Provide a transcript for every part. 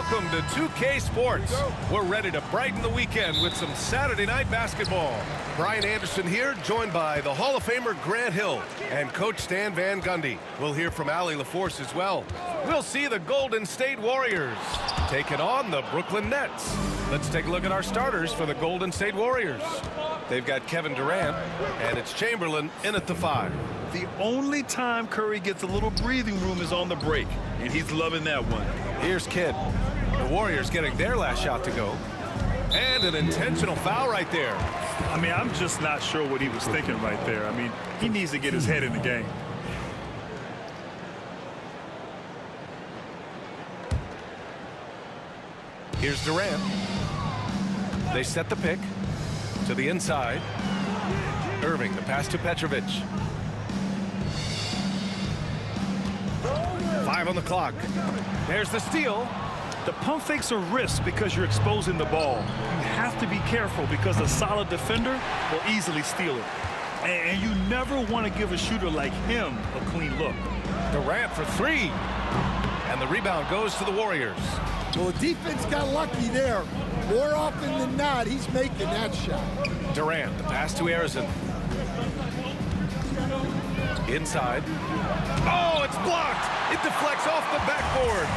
Welcome to 2K Sports. We're ready to brighten the weekend with some Saturday night basketball. Brian Anderson here, joined by the Hall of Famer Grant Hill and Coach Stan Van Gundy. We'll hear from Allie LaForce as well. We'll see the Golden State Warriors taking on the Brooklyn Nets. Let's take a look at our starters for the Golden State Warriors. They've got Kevin Durant, and it's Chamberlain in at the 5. The only time Curry gets a little breathing room is on the break, and he's loving that one. Here's Kidd. The Warriors getting their last shot to go. And an intentional foul right there. I mean, I'm just not sure what he was thinking right there. I mean, he needs to get his head in the game. Here's Durant. They set the pick to the inside. Irving, the pass to Petrovic. 5 on the clock. There's the steal. The pump fakes are risks because you're exposing the ball. You have to be careful because a solid defender will easily steal it. And you never want to give a shooter like him a clean look. Durant for 3. And the rebound goes to the Warriors. Well, the defense got lucky there. More often than not, he's making that shot. Durant, the pass to Arizin. Inside. Oh, it's blocked. It deflects off the backboard.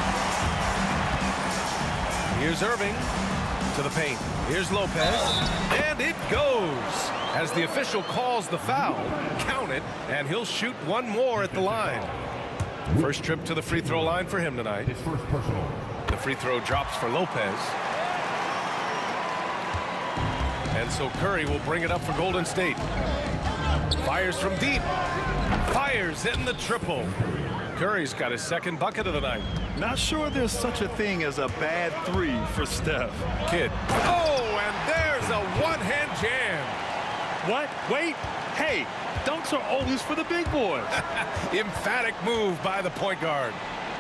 Here's Irving to the paint. Here's Lopez. And it goes. As the official calls the foul, count it, and he'll shoot one more at the line. First trip to the free throw line for him tonight. His first personal. The free throw drops for Lopez. And so Curry will bring it up for Golden State. Fires from deep. Fires in the triple. Curry's got his second bucket of the night. Not sure there's such a thing as a bad 3 for Steph. Kidd. Oh, and there's a one-hand jam. What? Wait. Hey, dunks are always for the big boys. Emphatic move by the point guard.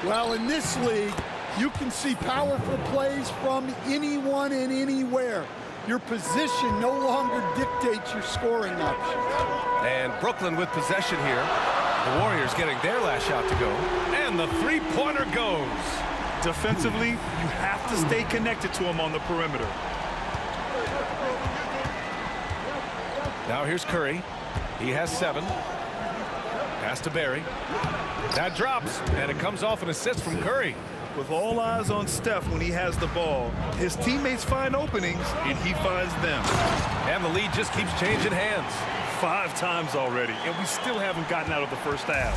Well, in this league, you can see powerful plays from anyone and anywhere. Your position no longer dictates your scoring options. And Brooklyn with possession here. The Warriors getting their last shot to go. And the three-pointer goes. Defensively, you have to stay connected to him on the perimeter. Now here's Curry. He has 7. Pass to Barry. That drops, and it comes off an assist from Curry. With all eyes on Steph when he has the ball, his teammates find openings, and he finds them. And the lead just keeps changing hands. 5 times already, and we still haven't gotten out of the first half.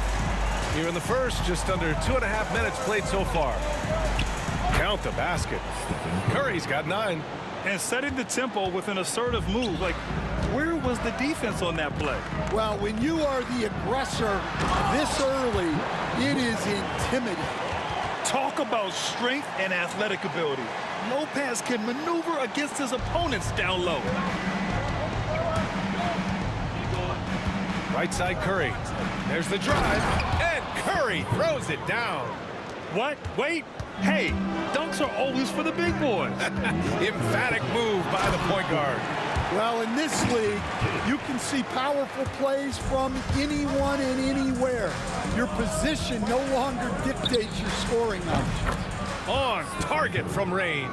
Here in the first, just under 2.5 minutes played so far. Count the basket. Curry's got 9. And setting the tempo with an assertive move. Like, where was the defense on that play? Well, when you are the aggressor this early, it is intimidating. Talk about strength and athletic ability. Lopez can maneuver against his opponents down low. Right side Curry. There's the drive, and Curry throws it down. What? Wait. Hey, dunks are always for the big boys. Emphatic move by the point guard. Well, in this league, you can see powerful plays from anyone and anywhere. Your position no longer dictates your scoring options. On target from range.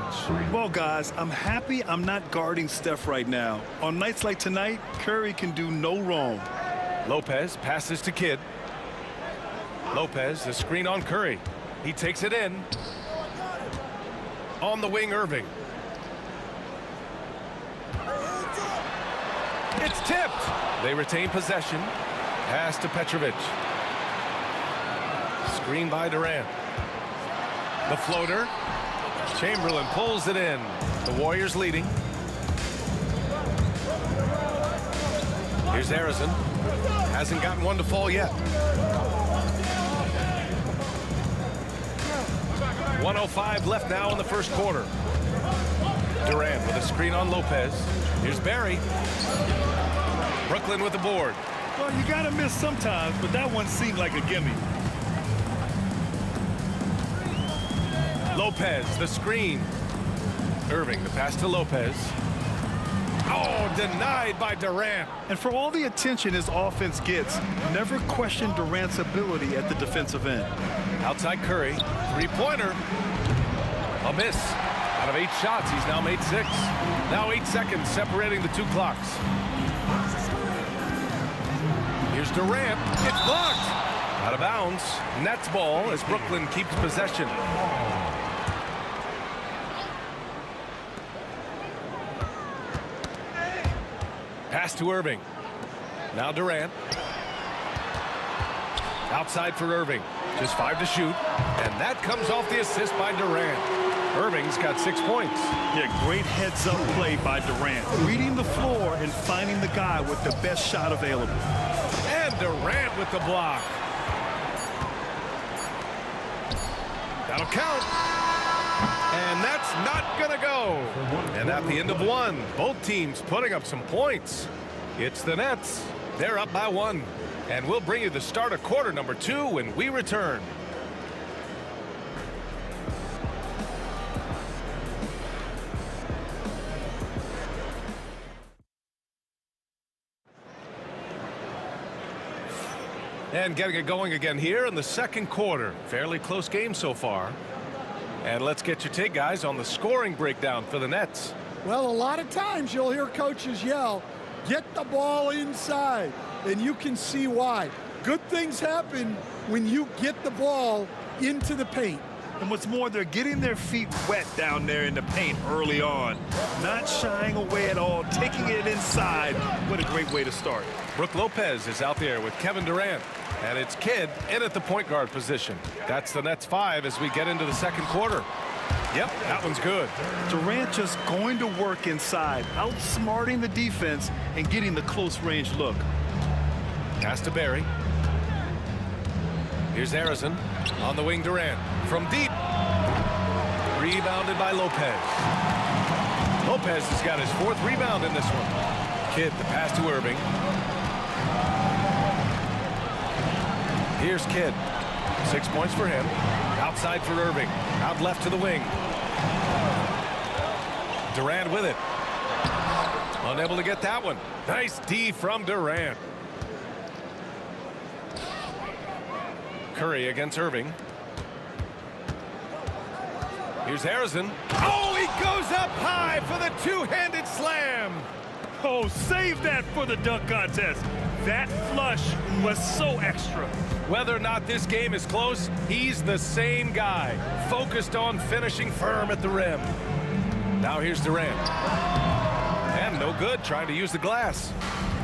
Well, guys, I'm happy I'm not guarding Steph right now. On nights like tonight, Curry can do no wrong. Lopez passes to Kidd. Lopez, the screen on Curry. He takes it in. On the wing, Irving. It's tipped. They retain possession. Pass to Petrovic. Screen by Durant. The floater. Chamberlain pulls it in. The Warriors leading. Here's Harrison. Hasn't gotten one to fall yet. 1:05 left now in the first quarter. Durant with a screen on Lopez. Here's Barry. Brooklyn with the board. Well, you got to miss sometimes, but that one seemed like a gimme. Lopez, the screen. Irving, the pass to Lopez. Oh, denied by Durant. And for all the attention his offense gets, never question Durant's ability at the defensive end. Outside Curry, three-pointer. A miss. Out of 8 shots, he's now made 6. Now 8 seconds separating the two clocks. Here's Durant. It's blocked. Out of bounds. Nets ball as Brooklyn keeps possession. Pass to Irving. Now Durant. Outside for Irving. Just 5 to shoot. And that comes off the assist by Durant. Irving's got 6 points. Yeah, great heads-up play by Durant. Reading the floor and finding the guy with the best shot available. And Durant with the block. That'll count. And that's not going to go. And at the end of 1, both teams putting up some points. It's the Nets. They're up by 1. And we'll bring you the start of quarter number 2 when we return. And getting it going again here in the second quarter. Fairly close game so far. And let's get your take, guys, on the scoring breakdown for the Nets. Well, a lot of times you'll hear coaches yell, get the ball inside, and you can see why. Good things happen when you get the ball into the paint. And what's more, they're getting their feet wet down there in the paint early on. Not shying away at all, taking it inside. What a great way to start. Brook Lopez is out there with Kevin Durant. And it's Kidd in at the point guard position. That's the Nets 5 as we get into the second quarter. Yep, that one's good. Durant just going to work inside, outsmarting the defense and getting the close range look. Pass to Barry. Here's Harrison on the wing. Durant from deep. Rebounded by Lopez. Lopez has got his 4th rebound in this one. Kidd, the pass to Irving. Here's Kidd. 6 points for him. Outside for Irving. Out left to the wing. Durant with it. Unable to get that one. Nice D from Durant. Curry against Irving. Here's Harrison. Oh, he goes up high for the two-handed slam. Oh, save that for the dunk contest. That flush was so extra. Whether or not this game is close, he's the same guy, focused on finishing firm at the rim. Now here's Durant. And no good, trying to use the glass.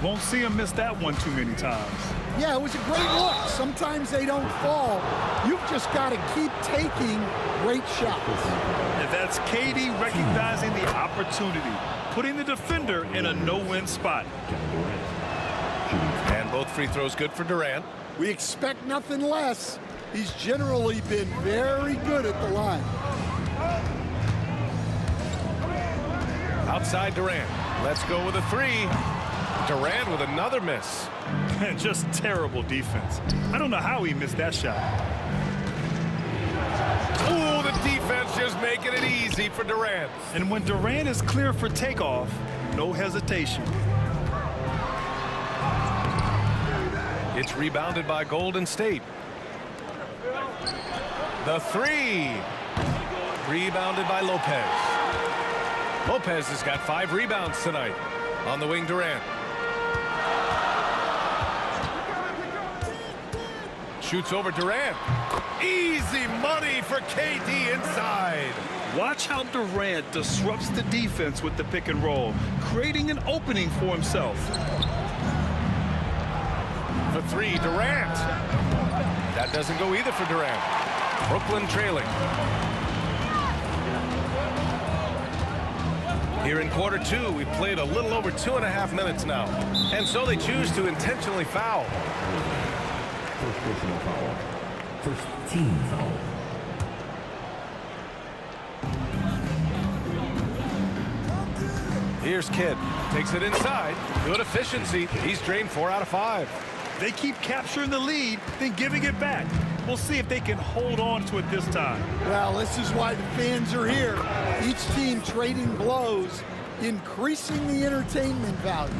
Won't see him miss that one too many times. Yeah, it was a great look. Sometimes they don't fall. You've just got to keep taking great shots. And that's KD recognizing the opportunity, putting the defender in a no-win spot. And both free throws good for Durant. We expect nothing less. He's generally been very good at the line. Outside Durant. Let's go with a 3. Durant with another miss. Just terrible defense. I don't know how he missed that shot. Oh, the defense just making it easy for Durant. And when Durant is clear for takeoff, no hesitation. It's rebounded by Golden State. The 3. Rebounded by Lopez. Lopez has got 5 rebounds tonight. On the wing, Durant. Shoots over Durant. Easy money for KD inside. Watch how Durant disrupts the defense with the pick and roll, creating an opening for himself. The 3, Durant. That doesn't go either for Durant. Brooklyn trailing. Here in quarter two, we've played a little over 2.5 minutes now. And so they choose to intentionally foul. First personal foul. First team foul. Here's Kidd. Takes it inside. Good efficiency. He's drained 4 out of 5. They keep capturing the lead, then giving it back. We'll see if they can hold on to it this time. Well, this is why the fans are here. Each team trading blows, increasing the entertainment value.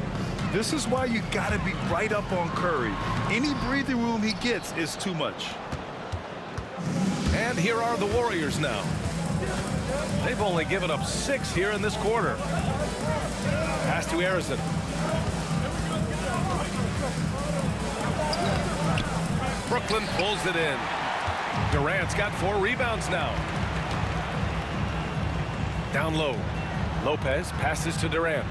This is why you got to be right up on Curry. Any breathing room he gets is too much. And here are the Warriors now. They've only given up 6 here in this quarter. Pass to Harrison. Brooklyn pulls it in. Durant's got 4 rebounds now. Down low. Lopez passes to Durant.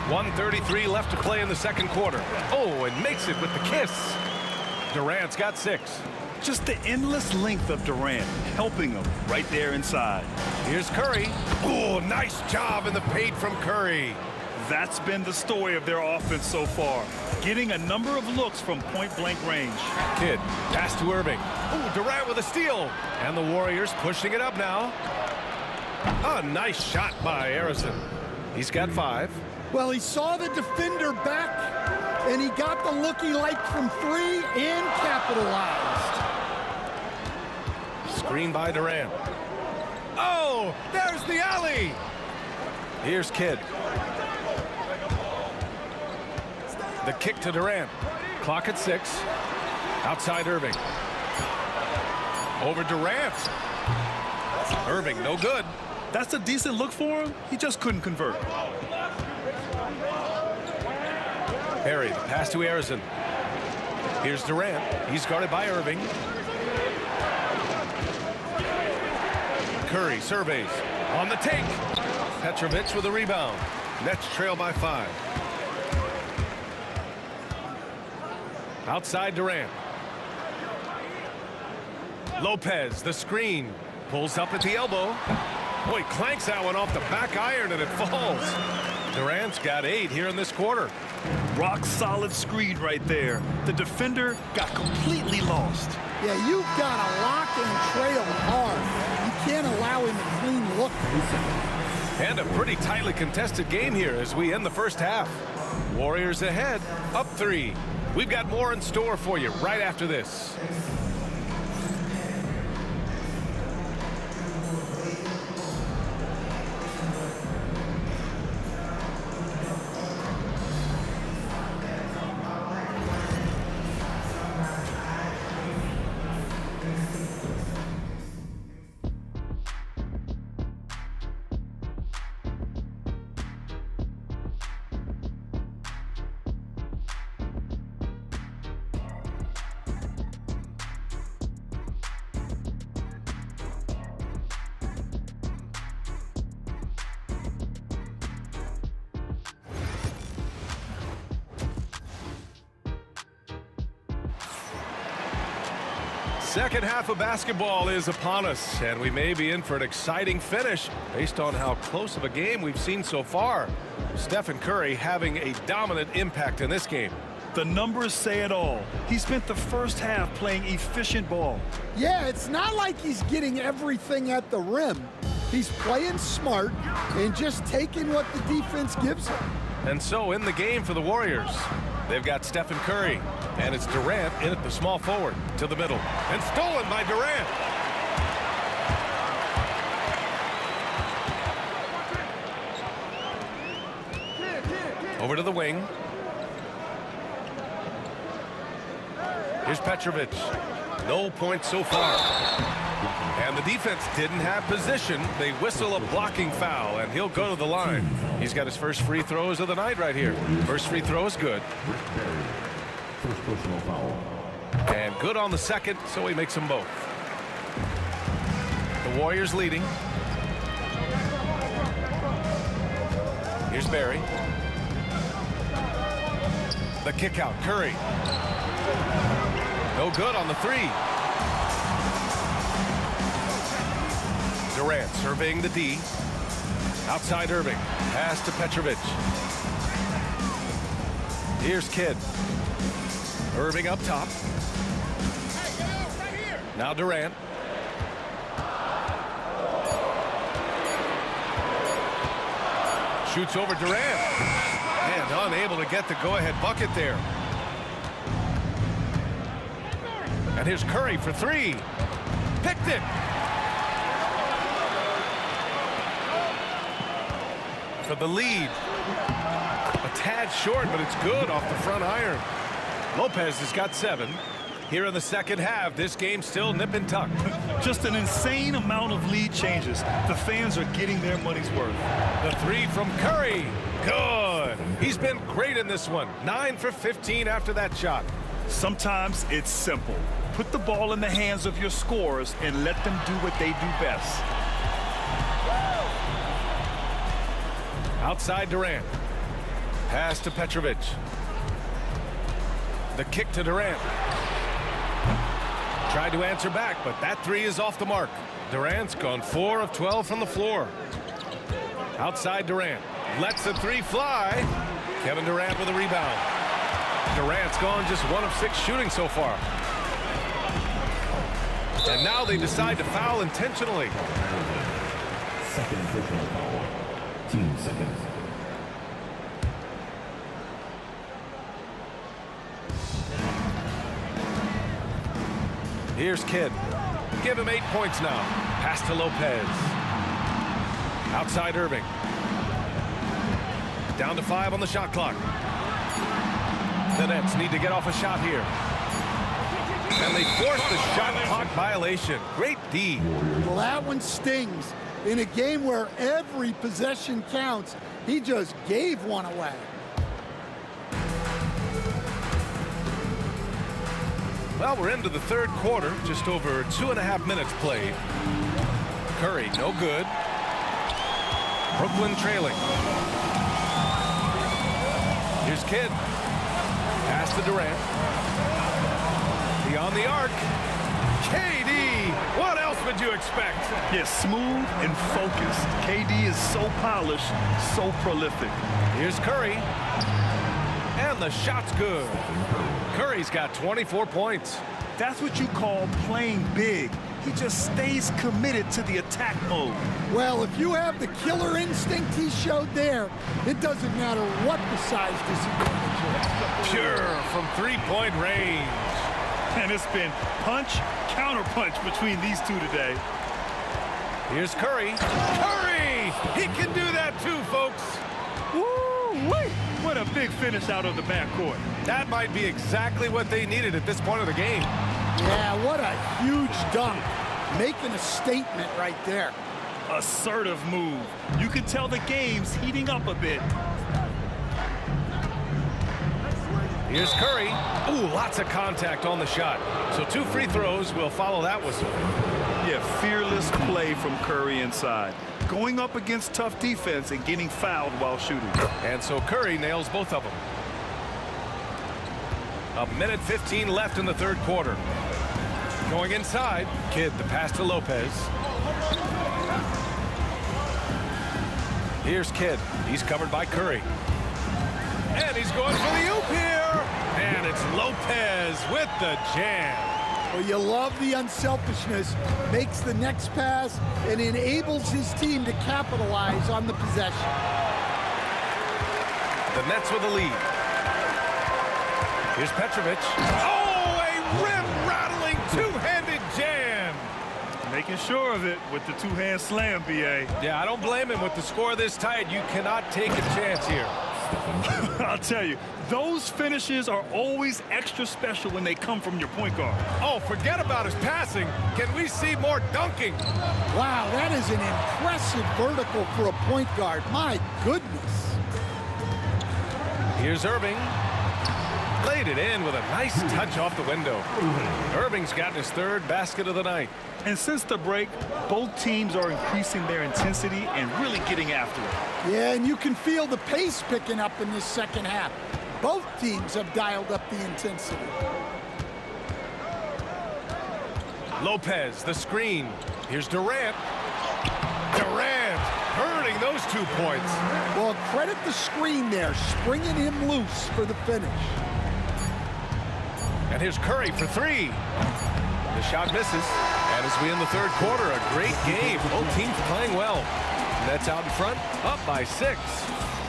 1:33 left to play in the second quarter. Oh, and makes it with the kiss. Durant's got 6. Just the endless length of Durant helping him right there inside. Here's Curry. Oh, nice job in the paint from Curry. That's been the story of their offense so far. Getting a number of looks from point-blank range. Kidd, pass to Irving. Oh, Durant with a steal. And the Warriors pushing it up now. A nice shot by Harrison. He's got 5. Well, he saw the defender back, and he got the look he liked from 3 and capitalized. Screen by Durant. Oh, there's the alley. Here's Kidd. The kick to Durant. Clock at 6. Outside Irving. Over Durant. Irving, no good. That's a decent look for him. He just couldn't convert. Perry, the pass to Harrison. Here's Durant. He's guarded by Irving. Curry surveys. On the take. Petrovic with a rebound. Nets trail by 5. Outside Durant. Lopez, the screen. Pulls up at the elbow. Boy, clanks that one off the back iron and it falls. Durant's got 8 here in this quarter. Rock solid screen right there. The defender got completely lost. Yeah, you've got to lock and trail hard. You can't allow him a clean look. And a pretty tightly contested game here as we end the first half. Warriors ahead, up 3. We've got more in store for you right after this. Second half of basketball is upon us, and we may be in for an exciting finish based on how close of a game we've seen so far. Stephen Curry having a dominant impact in this game. The numbers say it all. He spent the first half playing efficient ball. Yeah, it's not like he's getting everything at the rim. He's playing smart and just taking what the defense gives him. And so in the game for the Warriors, they've got Stephen Curry, and it's Durant in at the small forward to the middle. And stolen by Durant. Over to the wing. Here's Petrovic. No points so far. And the defense didn't have position. They whistle a blocking foul, and he'll go to the line. He's got his first free throws of the night right here. First free throw is good. First personal foul. And good on the second, so he makes them both. The Warriors leading. Here's Barry. The kick out, Curry. No good on the 3. Durant surveying the D. Outside Irving. Pass to Petrovic. Here's Kidd. Irving up top. Now Durant. Shoots over Durant. And unable to get the go-ahead bucket there. And here's Curry for three. Picked it. For the lead. A tad short, but it's good off the front iron. Lopez has got 7. Here in the second half, this game's still nip and tuck. Just an insane amount of lead changes. The fans are getting their money's worth. The three from Curry. Good. He's been great in this one. 9 for 15 after that shot. Sometimes it's simple. Put the ball in the hands of your scorers and let them do what they do best. Outside Durant. Pass to Petrovic. The kick to Durant. Tried to answer back, but that three is off the mark. Durant's gone 4 of 12 from the floor. Outside Durant. Lets the three fly. Kevin Durant with a rebound. Durant's gone just 1 of 6 shooting so far. And now they decide to foul intentionally. Second personal foul. Team seconds. Here's Kidd. Give him 8 points now. Pass to Lopez. Outside Irving. Down to 5 on the shot clock. The Nets need to get off a shot here. And they force the shot clock violation. Great D. Well, that one stings. In a game where every possession counts, he just gave one away. Well, we're into the third quarter. Just over 2.5 minutes played. Curry, no good. Brooklyn trailing. Here's Kidd. Pass to Durant. Beyond the arc. KD. What else would you expect? Yeah, smooth and focused. KD is so polished, so prolific. Here's Curry. And the shot's good. Curry's got 24 points. That's what you call playing big. He just stays committed to the attack mode. Well, if you have the killer instinct he showed there, it doesn't matter what the size disadvantage is. Pure from three-point range. And it's been punch, counter-punch between these two today. Here's Curry. Curry! He can do that too, folks. Woo-wee! What a big finish out of the backcourt. That might be exactly what they needed at this point of the game. Yeah, what a huge dunk. Making a statement right there. Assertive move. You can tell the game's heating up a bit. Here's Curry. Ooh, lots of contact on the shot. So 2 free throws will follow that whistle. Yeah, fearless play from Curry inside. Going up against tough defense and getting fouled while shooting. And so Curry nails both of them. 1:15 left in the third quarter. Going inside. Kidd, the pass to Lopez. Here's Kidd. He's covered by Curry. And he's going for the oop here. And it's Lopez with the jam. Well, you love the unselfishness. Makes the next pass and enables his team to capitalize on the possession. The Nets with the lead. Here's Petrovic. Oh, a rim-rattling two-handed jam. Making sure of it with the two-hand slam, B.A. Yeah, I don't blame him. With the score this tight, you cannot take a chance here. I'll tell you, those finishes are always extra special when they come from your point guard. Oh, forget about his passing. Can we see more dunking? Wow, that is an impressive vertical for a point guard. My goodness. Here's Irving. Laid it in with a nice touch off the window. Irving's gotten his 3rd basket of the night. And since the break, both teams are increasing their intensity and really getting after it. Yeah, and you can feel the pace picking up in this second half. Both teams have dialed up the intensity. Lopez, the screen. Here's Durant. 2 points. Well, credit the screen there, springing him loose for the finish. And here's Curry for 3. The shot misses. And as we end the third quarter, a great game. Both teams playing well. Nets out in front, up by 6.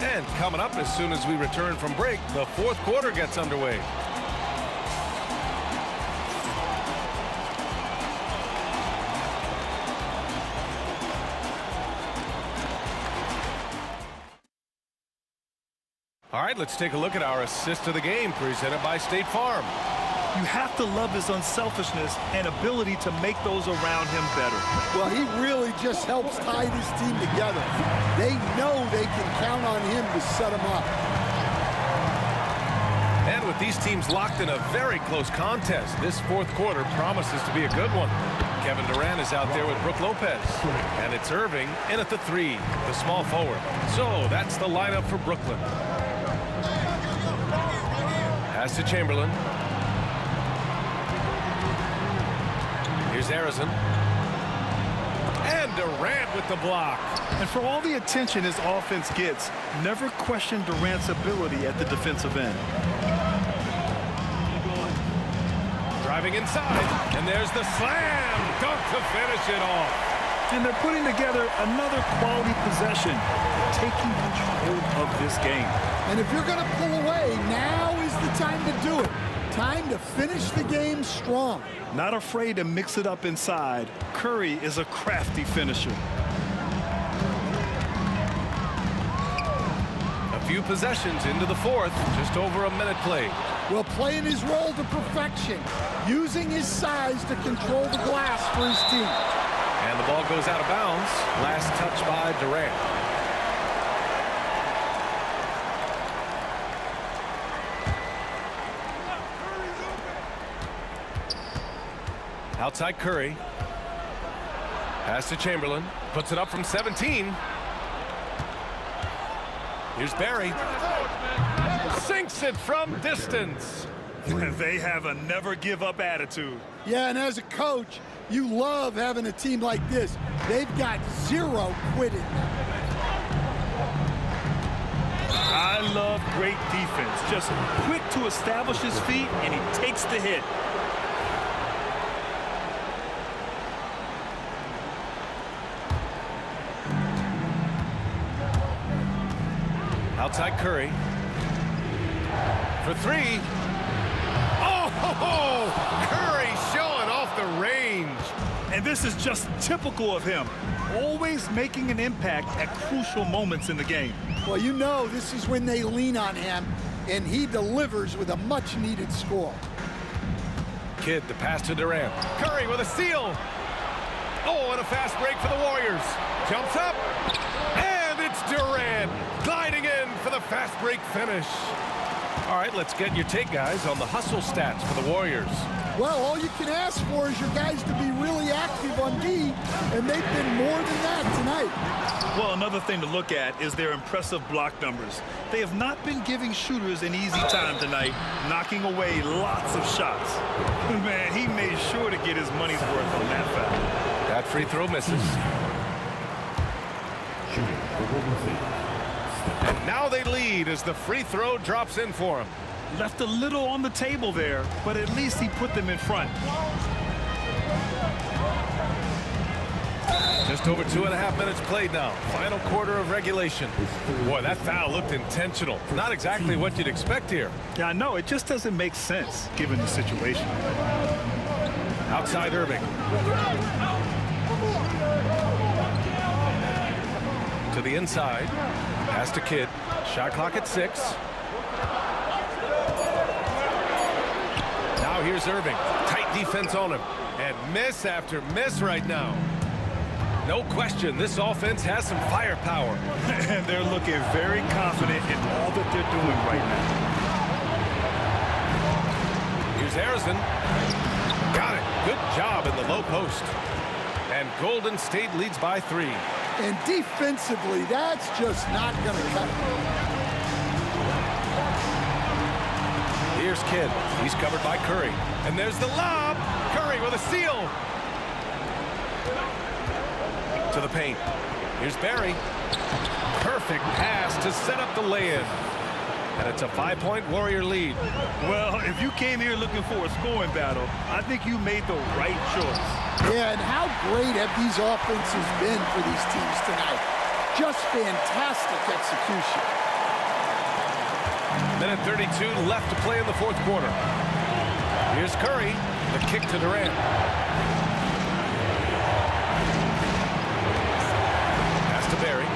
And coming up as soon as we return from break, the fourth quarter gets underway. All right, let's take a look at our assist of the game presented by State Farm. You have to love his unselfishness and ability to make those around him better. Well, he really just helps tie this team together. They know they can count on him to set them up. And with these teams locked in a very close contest, this fourth quarter promises to be a good one. Kevin Durant is out there with Brook Lopez. And it's Irving in at the 3, the small forward. So that's the lineup for Brooklyn. Pass to Chamberlain. Here's Harrison. And Durant with the block. And for all the attention his offense gets, never question Durant's ability at the defensive end. Driving inside, and there's the slam dunk to finish it off. And they're putting together another quality possession, taking control of this game. And if you're going to pull away, now is the time to do it. Time to finish the game strong. Not afraid to mix it up inside, Curry is a crafty finisher. A few possessions into the fourth, just over a minute played. Well, playing his role to perfection, using his size to control the glass for his team. And the ball goes out of bounds. Last touch by Durant. Outside Curry. Pass to Chamberlain. Puts it up from 17. Here's Barry. Sinks it from distance. They have a never-give-up attitude. Yeah, and as a coach, you love having a team like this. They've got zero quitting. I love great defense. Just quick to establish his feet, and he takes the hit. Outside Curry. For 3. Oh, Curry showing off the range. And this is just typical of him. Always making an impact at crucial moments in the game. Well, you know this is when they lean on him, and he delivers with a much-needed score. Kidd the pass to Durant. Curry with a steal. Oh, and a fast break for the Warriors. Jumps up. And it's Durant gliding in for the fast break finish. All right, let's get your take, guys, on the hustle stats for the Warriors. Well, all you can ask for is your guys to be really active on D, and they've been more than that tonight. Well, another thing to look at is their impressive block numbers. They have not been giving shooters an easy time tonight, knocking away lots of shots. Man, he made sure to get his money's worth on that foul. That free throw misses. Shooting for Golden State. And now they lead as the free throw drops in for him. Left a little on the table there, but at least he put them in front. Just over 2.5 minutes played now. Final quarter of regulation. Boy, that foul looked intentional. Not exactly what you'd expect here. Yeah, I know. It just doesn't make sense, given the situation. Outside Irving. To the inside. Pass to Kidd. Shot clock at 6. Now here's Irving. Tight defense on him. And miss after miss right now. No question, this offense has some firepower. And they're looking very confident in all that they're doing right now. Here's Harrison. Got it. Good job in the low post. And Golden State leads by 3. And defensively, that's just not going to cut it. Here's Kidd. He's covered by Curry. And there's the lob. Curry with a steal. To the paint. Here's Barry. Perfect pass to set up the lay-in. And it's a 5-point Warrior lead. Well, if you came here looking for a scoring battle, I think you made the right choice. Yeah, and how great have these offenses been for these teams tonight? Just fantastic execution. Minute 32 left to play in the fourth quarter. Here's Curry. The kick to Durant. Pass to Barry.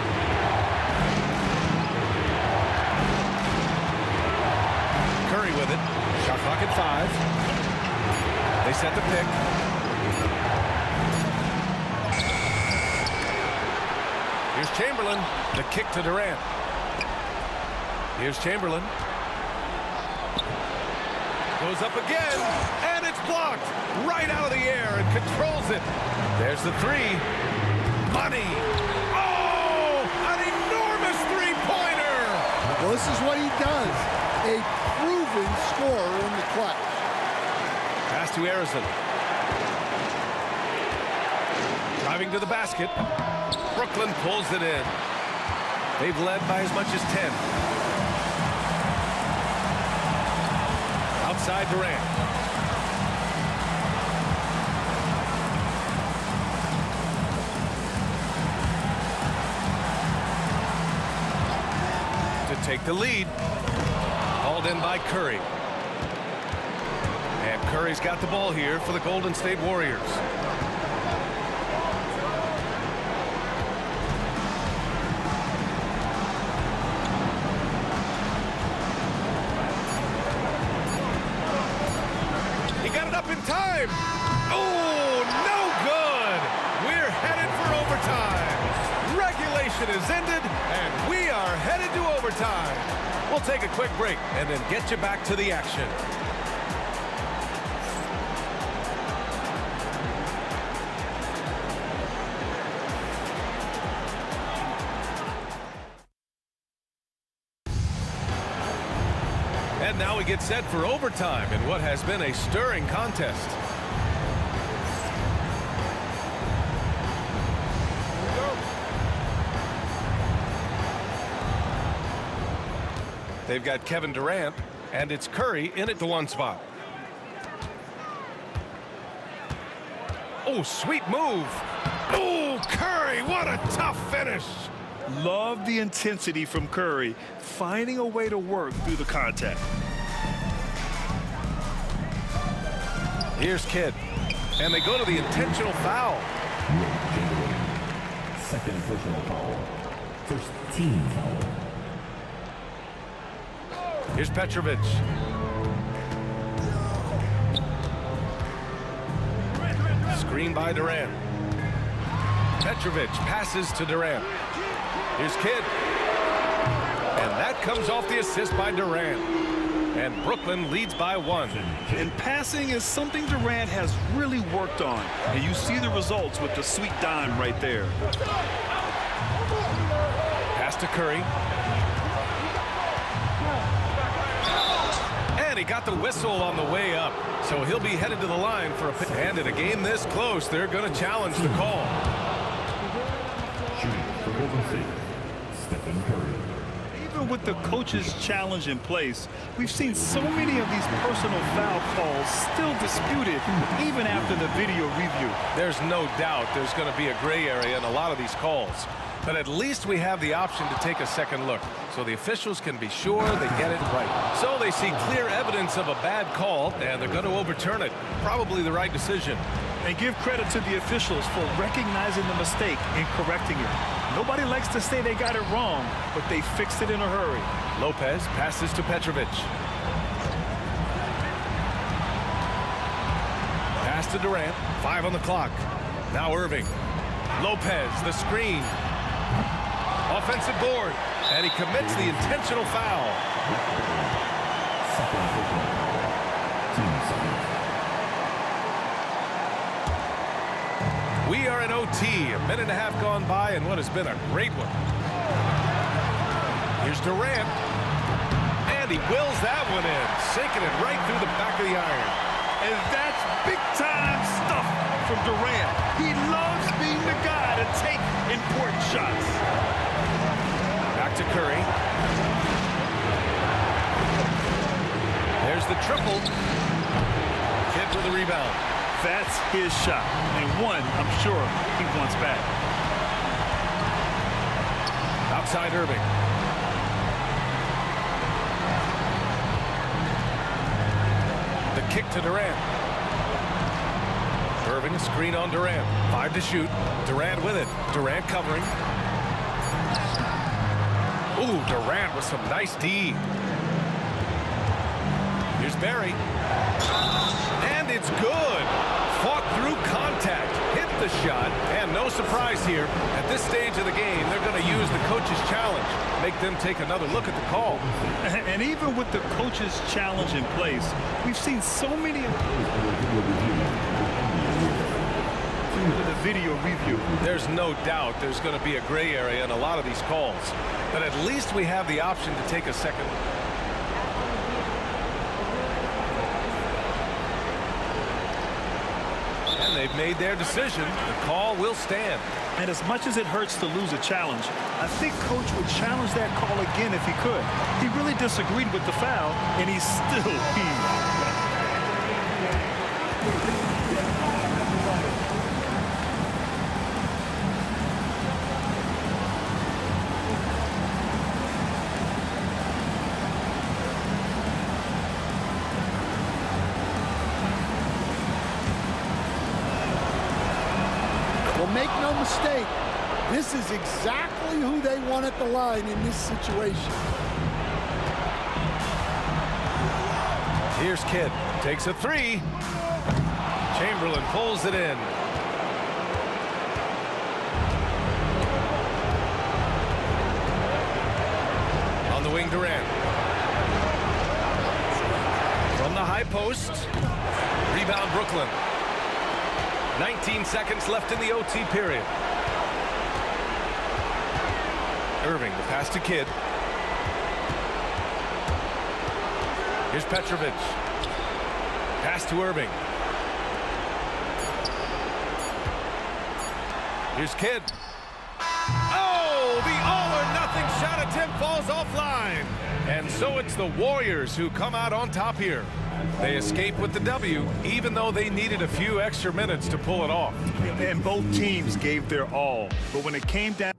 Curry with it. Shot clock at 5. They set the pick. Here's Chamberlain. The kick to Durant. Here's Chamberlain. Goes up again, and it's blocked right out of the air and controls it. There's the 3. Money. Oh, an enormous three-pointer. Well, this is what he does. A proven scorer in the clutch. Pass to Harrison. Driving to the basket. Brooklyn pulls it in. They've led by as much as 10. Outside Durant. To take the lead. Hauled in by Curry. And Curry's got the ball here for the Golden State Warriors. He got it up in time. Oh, no good. We're headed for overtime. Regulation is ended, and we are headed to overtime. We'll take a quick break and then get you back to the action. And now we get set for overtime in what has been a stirring contest. They've got Kevin Durant, and it's Curry in at the 1 spot. Oh, sweet move. Oh, Curry, what a tough finish. Love the intensity from Curry, finding a way to work through the contact. Here's Kidd, and they go to the intentional foul. Second personal foul. First team foul. Here's Petrovic. Screen by Durant. Petrovic passes to Durant. Here's Kidd. And that comes off the assist by Durant. And Brooklyn leads by 1. And passing is something Durant has really worked on. And you see the results with the sweet dime right there. Pass to Curry. And he got the whistle on the way up. So he'll be headed to the line for a pick. And in a game this close, they're going to challenge the call. Shooting for Golden State, Stephen Curry. Even with the coach's challenge in place, we've seen so many of these personal foul calls still disputed even after the video review. There's no doubt there's going to be a gray area in a lot of these calls. But at least we have the option to take a second look, so the officials can be sure they get it right. So they see clear evidence of a bad call, and they're going to overturn it. Probably the right decision. And give credit to the officials for recognizing the mistake and correcting it. Nobody likes to say they got it wrong, but they fixed it in a hurry. Lopez passes to Petrovic. Pass to Durant. 5 on the clock. Now Irving. Lopez, the screen. Offensive board. And he commits the intentional foul. Second personal foul. Team second. We are in OT. A minute and a half gone by in what has been a great one. Here's Durant. And he wills that one in, sinking it right through the back of the iron. And that's big-time stuff from Durant. He loves being the guy to take important shots. Back to Curry. There's the triple. Kidd with the rebound. That's his shot, and one I'm sure he wants back. Outside Irving. The kick to Durant. Irving, a screen on Durant. 5 to shoot. Durant with it. Durant covering. Ooh, Durant with some nice D. Here's Barry. And it's good. Fought through contact. Hit the shot. And no surprise here. At this stage of the game, they're going to use the coach's challenge. Make them take another look at the call. And even with the coach's challenge in place, we've seen so many of the video review. There's no doubt there's going to be a gray area in a lot of these calls. But at least we have the option to take a second. And they've made their decision. The call will stand. And as much as it hurts to lose a challenge, I think Coach would challenge that call again if he could. He really disagreed with the foul, and he's still keen. Well, make no mistake, this is exactly who they want at the line in this situation. Here's Kidd. Takes a three. Chamberlain pulls it in. On the wing, Durant. From the high post. Rebound, Brooklyn. 19 seconds left in the OT period. Irving, the pass to Kidd. Here's Petrovic. Pass to Irving. Here's Kidd. Oh, the all-or-nothing shot attempt falls offline. And so it's the Warriors who come out on top here. They escape with the W, even though they needed a few extra minutes to pull it off. And both teams gave their all. But when it came down...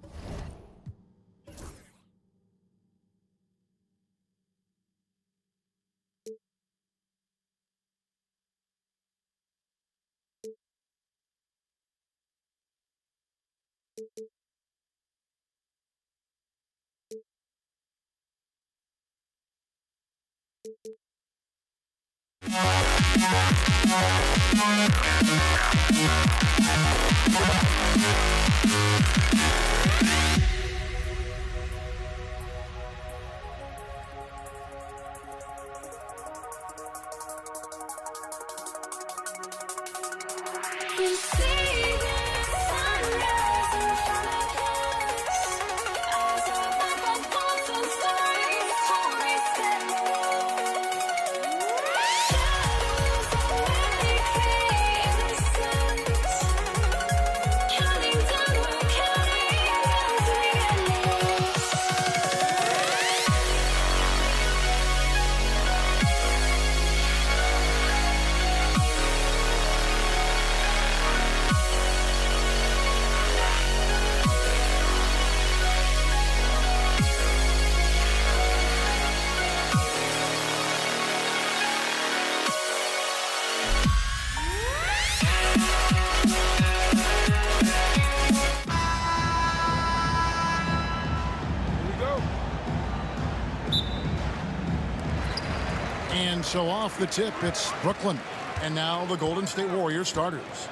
And so off the tip, it's Brooklyn. And now the Golden State Warriors starters.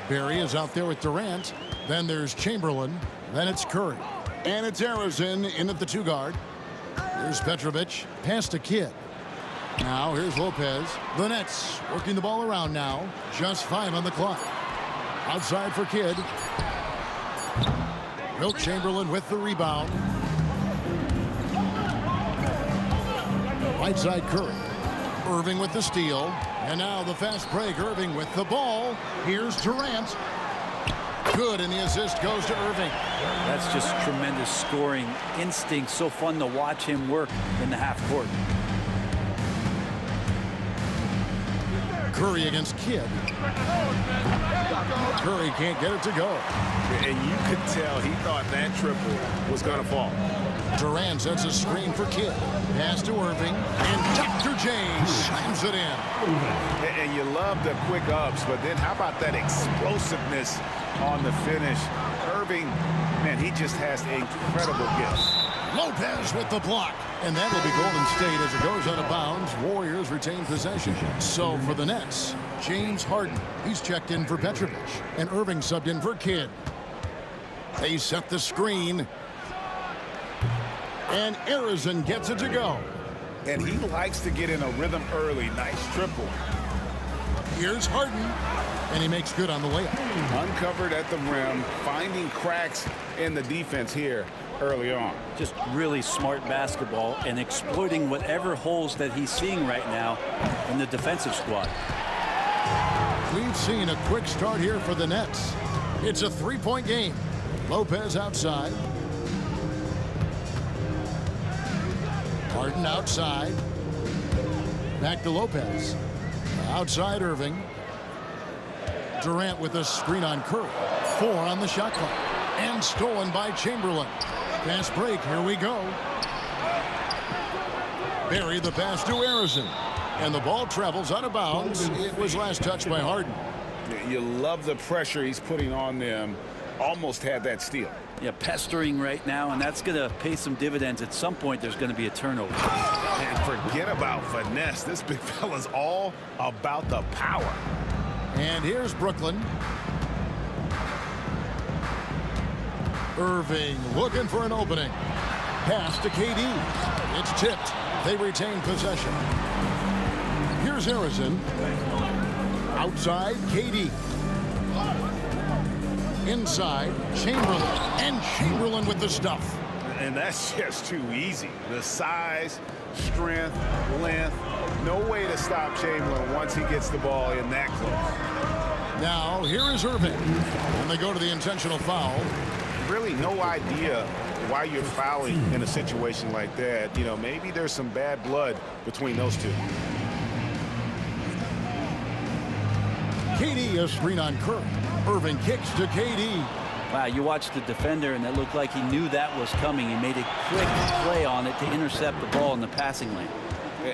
Barry is out there with Durant. Then there's Chamberlain. Then it's Curry. And it's Arizin in at the 2 guard. Here's Petrovic. Pass to Kidd. Now here's Lopez. The Nets working the ball around now. Just 5 on the clock. Outside for Kidd. Wilt Chamberlain with the rebound. Right side Curry. Irving with the steal. And now the fast break. Irving with the ball. Here's Durant. Good, and the assist goes to Irving. That's just tremendous scoring instinct. So fun to watch him work in the half court. Curry against Kidd. Curry can't get it to go. And you could tell he thought that triple was going to fall. Durant sets a screen for Kidd. Pass to Irving, and Dr. J slams it in. And you love the quick ups, but then how about that explosiveness on the finish? Irving, man, he just has incredible gifts. Lopez with the block. And that will be Golden State as it goes out of bounds. Warriors retain possession. So for the Nets, James Harden. He's checked in for Petrovic. And Irving subbed in for Kidd. They set the screen. And Arizon gets it to go. And he likes to get in a rhythm early. Nice triple. Here's Harden. And he makes good on the layup. Uncovered at the rim, finding cracks in the defense here early on. Just really smart basketball and exploiting whatever holes that he's seeing right now in the defensive squad. We've seen a quick start here for the Nets. It's a three-point game. Lopez outside. Harden outside. Back to Lopez. Outside Irving. Durant with a screen on Curry. 4 on the shot clock. And stolen by Chamberlain. Fast break. Here we go. Barry the pass to Arizon. And the ball travels out of bounds. It was last touched by Harden. You love the pressure he's putting on them. Almost had that steal. Yeah, pestering right now, and that's going to pay some dividends. At some point, there's going to be a turnover. And forget about finesse. This big fella's all about the power. And here's Brooklyn. Irving looking for an opening. Pass to KD. It's tipped. They retain possession. Here's Arizon. Outside, KD. Inside, Chamberlain. And Chamberlain with the stuff. And that's just too easy. The size, strength, length. No way to stop Chamberlain once he gets the ball in that close. Now, here is Irving. And they go to the intentional foul. Really no idea why you're fouling in a situation like that. You know, maybe there's some bad blood between those two. KD a screen on Curry. Irving kicks to KD. Wow, you watched the defender, and it looked like he knew that was coming. He made a quick play on it to intercept the ball in the passing lane.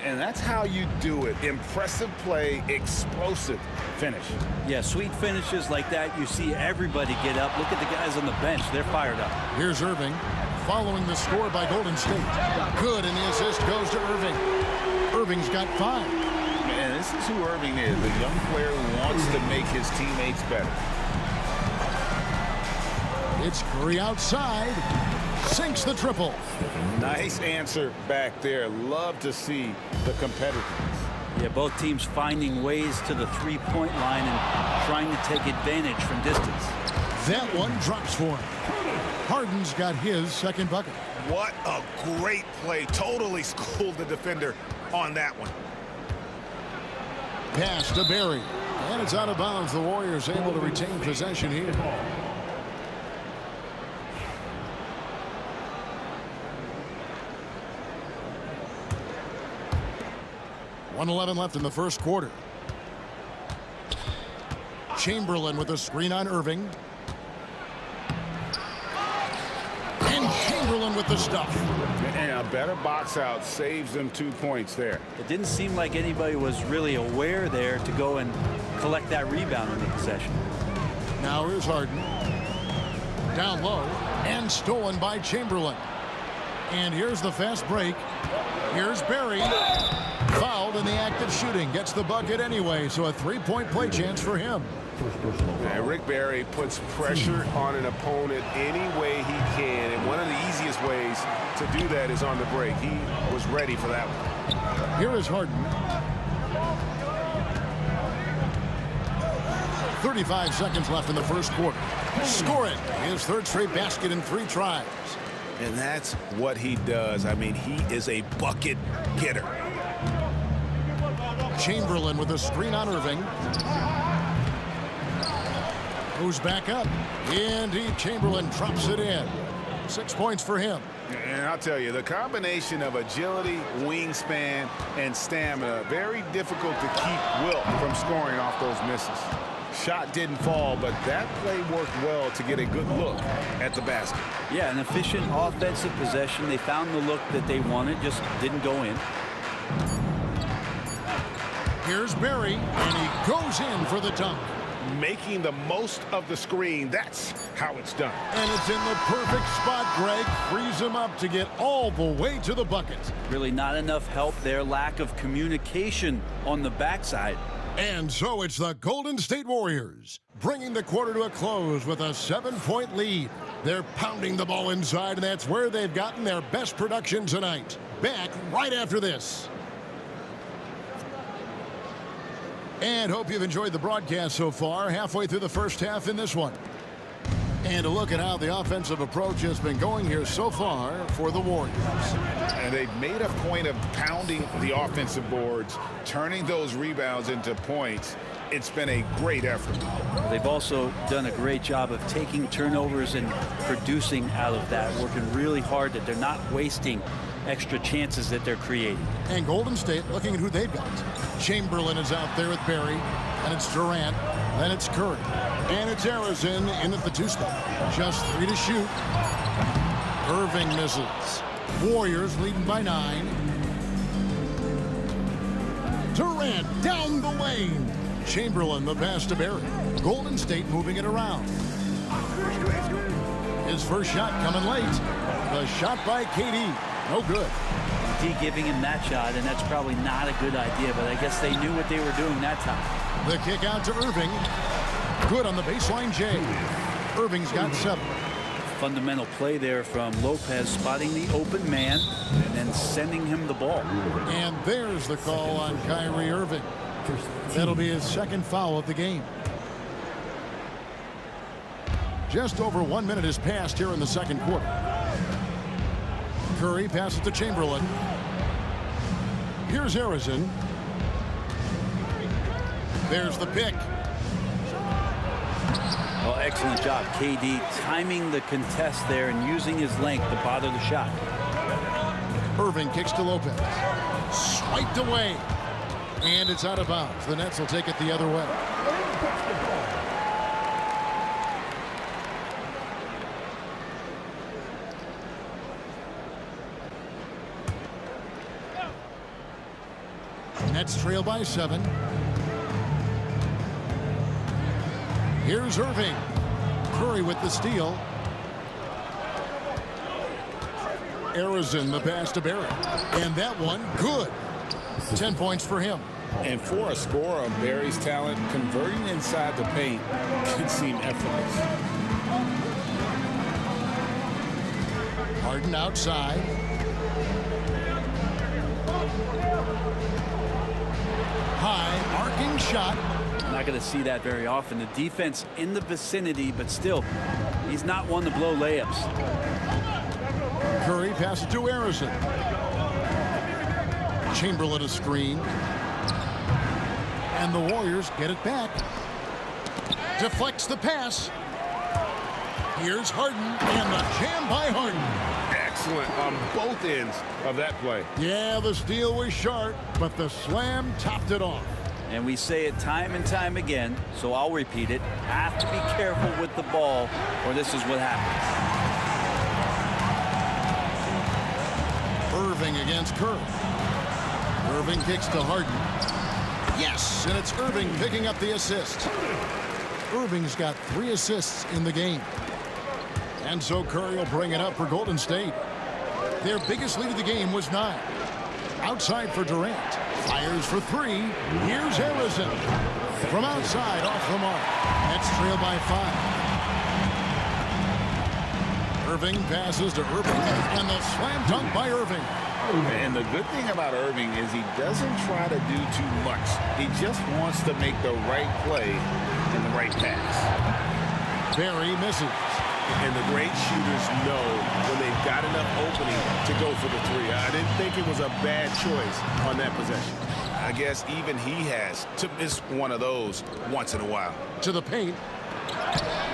And that's how you do it. Impressive play, explosive finish. Yeah, sweet finishes like that, you see everybody get up. Look at the guys on the bench. They're fired up. Here's Irving following the score by Golden State. Good, and the assist goes to Irving. Irving's got 5. Man, this is who Irving is, the young player who wants to make his teammates better. It's Curry outside. Sinks the triple. Nice answer back there. Love to see the competitiveness. Yeah, both teams finding ways to the three-point line and trying to take advantage from distance. That one drops for him. Harden's got his second bucket. What a great play. Totally schooled the defender on that one. Pass to Barry. And it's out of bounds. The Warriors able to retain possession here. .111 left in the first quarter. Chamberlain with a screen on Irving. And Chamberlain with the stuff. And a better box out saves them 2 points there. It didn't seem like anybody was really aware there to go and collect that rebound in the possession. Now here's Harden. Down low. And stolen by Chamberlain. And here's the fast break. Here's Barry. Fouled in the act of shooting. Gets the bucket anyway, so a three-point play chance for him. And Rick Barry puts pressure on an opponent any way he can, and one of the easiest ways to do that is on the break. He was ready for that one. Here is Harden. 35 seconds left in the first quarter. Scoring his third straight basket in 3 tries. And that's what he does. I mean, he is a bucket getter. Chamberlain with a screen on Irving. Goes back up. Indeed, Chamberlain drops it in. 6 points for him. And I'll tell you, the combination of agility, wingspan, and stamina, very difficult to keep Wilt from scoring off those misses. Shot didn't fall, but that play worked well to get a good look at the basket. Yeah, an efficient offensive possession. They found the look that they wanted, just didn't go in. Here's Barry, and he goes in for the dunk. Making the most of the screen, that's how it's done. And it's in the perfect spot, Greg. Frees him up to get all the way to the bucket. Really not enough help there. Lack of communication on the backside. And so it's the Golden State Warriors bringing the quarter to a close with a 7-point lead. They're pounding the ball inside, and that's where they've gotten their best production tonight. Back right after this. And hope you've enjoyed the broadcast so far. Halfway through the first half in this one. And a look at how the offensive approach has been going here so far for the Warriors. And they've made a point of pounding the offensive boards, turning those rebounds into points. It's been a great effort. They've also done a great job of taking turnovers and producing out of that, working really hard that they're not wasting extra chances that they're creating. And Golden State looking at who they've got. Chamberlain is out there with Barry, and it's Durant, then it's Curry, and it's Arizin in at the 2-spot. Just 3 to shoot. Irving misses. Warriors leading by 9. Durant down the lane. Chamberlain the pass to Barry. Golden State moving it around. His first shot coming late. The shot by KD. No good. D giving him that shot, and that's probably not a good idea, but I guess they knew what they were doing that time. The kick out to Irving. Good on the baseline, Jay. Irving's got 7. Fundamental play there from Lopez, spotting the open man and then sending him the ball. And there's the call on Kyrie Irving. That'll be his second foul of the game. Just over 1 minute has passed here in the second quarter. Curry passes to Chamberlain. Here's Arizin. There's the pick. Well, excellent job. KD timing the contest there and using his length to bother the shot. Irving kicks to Lopez. Swiped away. And it's out of bounds. The Nets will take it the other way. Nets trail by 7. Here's Irving. Curry with the steal. Arizin the pass to Barry. And that one, good. 10 points for him. And for a scorer of Barry's talent, converting inside the paint can seem effortless. Harden outside. High arcing shot. Not going to see that very often. The defense in the vicinity, but still, he's not one to blow layups. Curry passes to Arizin. Chamberlain a screen. And the Warriors get it back. Deflects the pass. Here's Harden, and the jam by Harden. Excellent on both ends of that play. Yeah, the steal was sharp, but the slam topped it off. And we say it time and time again, so I'll repeat it. Have to be careful with the ball, or this is what happens. Irving against Curry. Irving kicks to Harden. Yes, and it's Irving picking up the assist. Irving's got 3 assists in the game. And so Curry will bring it up for Golden State. Their biggest lead of the game was 9. Outside for Durant. Fires for 3. Here's Arizin. From outside, off the mark. Nets trail by 5. Irving passes to Irving. And the slam dunk by Irving. And the good thing about Irving is he doesn't try to do too much. He just wants to make the right play and the right pass. Barry misses. And the great shooters know when they've got enough opening to go for the 3. I didn't think it was a bad choice on that possession. I guess even he has to miss one of those once in a while. To the paint.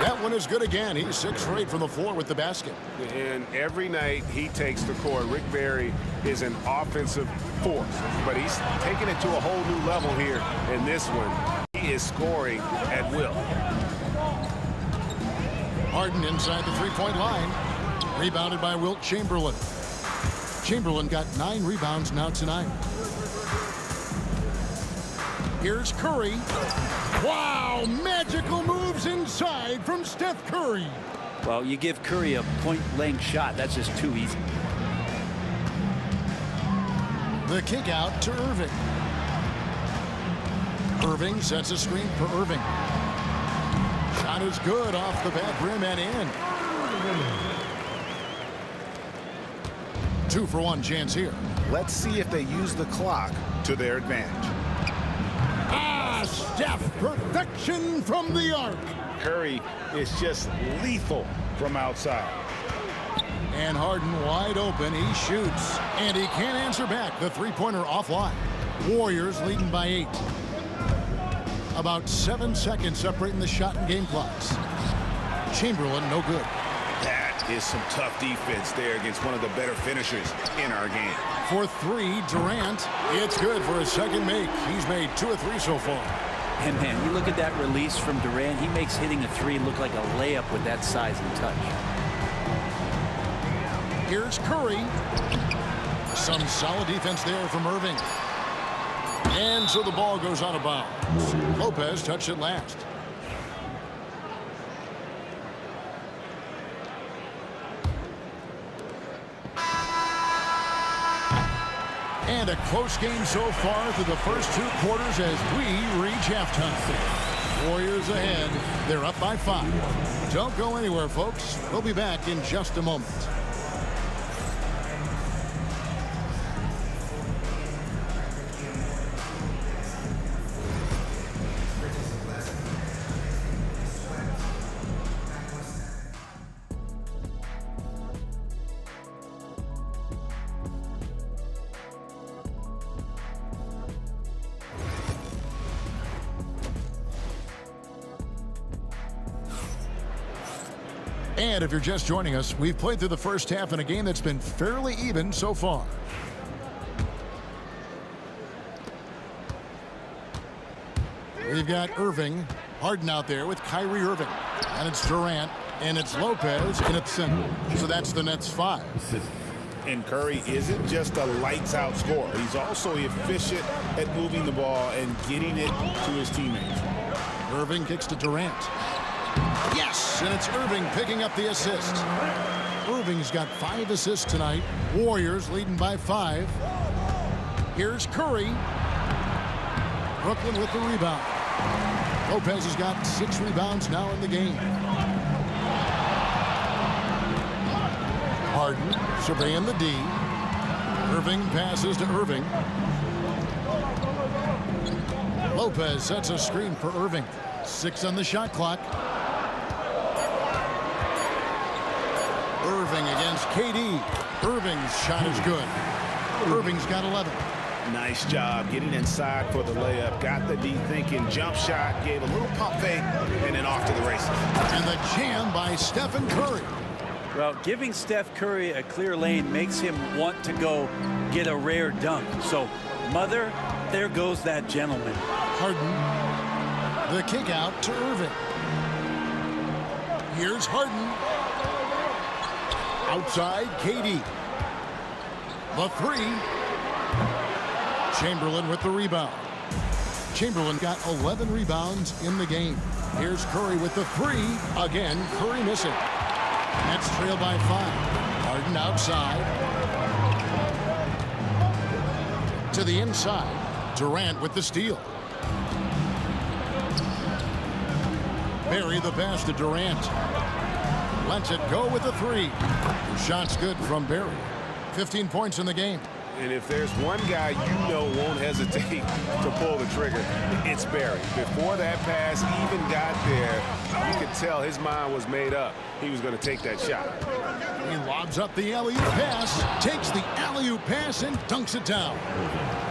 That one is good again. He's 6 for 8 from the floor with the basket. And every night he takes the court. Rick Barry is an offensive force, but he's taking it to a whole new level here in this one. He is scoring at will. Harden inside the three-point line. Rebounded by Wilt Chamberlain. Chamberlain got 9 rebounds now tonight. Here's Curry. Wow, magical moves inside from Steph Curry. Well, you give Curry a point-blank shot. That's just too easy. The kick out to Irving. Irving sets a screen for Irving. Shot is good off the back rim and in. 2 for 1 chance here. Let's see if they use the clock to their advantage. Steph, perfection from the arc. Curry is just lethal from outside. And Harden wide open. He shoots. And he can't answer back. The three-pointer offline. Warriors leading by 8. About 7 seconds separating the shot and game clocks. Chamberlain, no good. That is some tough defense there against one of the better finishers in our game. For 3, Durant. It's good for his second make. He's made 2 of 3 so far. And man, you look at that release from Durant. He makes hitting a 3 look like a layup with that size and touch. Here's Curry. Some solid defense there from Irving. And so the ball goes out of bounds. Lopez touched it last. And a close game so far through the first 2 quarters as we reach halftime. Warriors ahead. They're up by 5. Don't go anywhere, folks. We'll be back in just a moment. And if you're just joining us, we've played through the first half in a game that's been fairly even so far. We've got Irving, Harden out there with Kyrie Irving. And it's Durant, and it's Lopez, and it's center. So that's the Nets 5. And Curry isn't just a lights-out scorer. He's also efficient at moving the ball and getting it to his teammates. Irving kicks to Durant. Yes, and it's Irving picking up the assist. Irving's got 5 assists tonight. Warriors leading by 5. Here's Curry. Brooklyn with the rebound. Lopez has got 6 rebounds now in the game. Harden surveying the D. Irving passes to Irving. Lopez sets a screen for Irving. 6 on the shot clock. Irving against KD. Irving's shot is good. Irving's got 11. Nice job getting inside for the layup. Got the D thinking. Jump shot. Gave a little pump fake. And then off to the races. And the jam by Stephen Curry. Well, giving Steph Curry a clear lane makes him want to go get a rare dunk. So, mother, there goes that gentleman. Harden. The kick out to Irving. Here's Harden. Outside, KD. The 3. Chamberlain with the rebound. Chamberlain got 11 rebounds in the game. Here's Curry with the 3. Again, Curry missing. Nets trail by 5. Harden outside. To the inside. Durant with the steal. Barry the pass to Durant. Lets it go with the 3. The shot's good from Barry. 15 points in the game. And if there's one guy you know won't hesitate to pull the trigger, it's Barry. Before that pass even got there, you could tell his mind was made up. He was going to take that shot. He lobs up the alley-oop pass, takes the alley-oop pass, and dunks it down.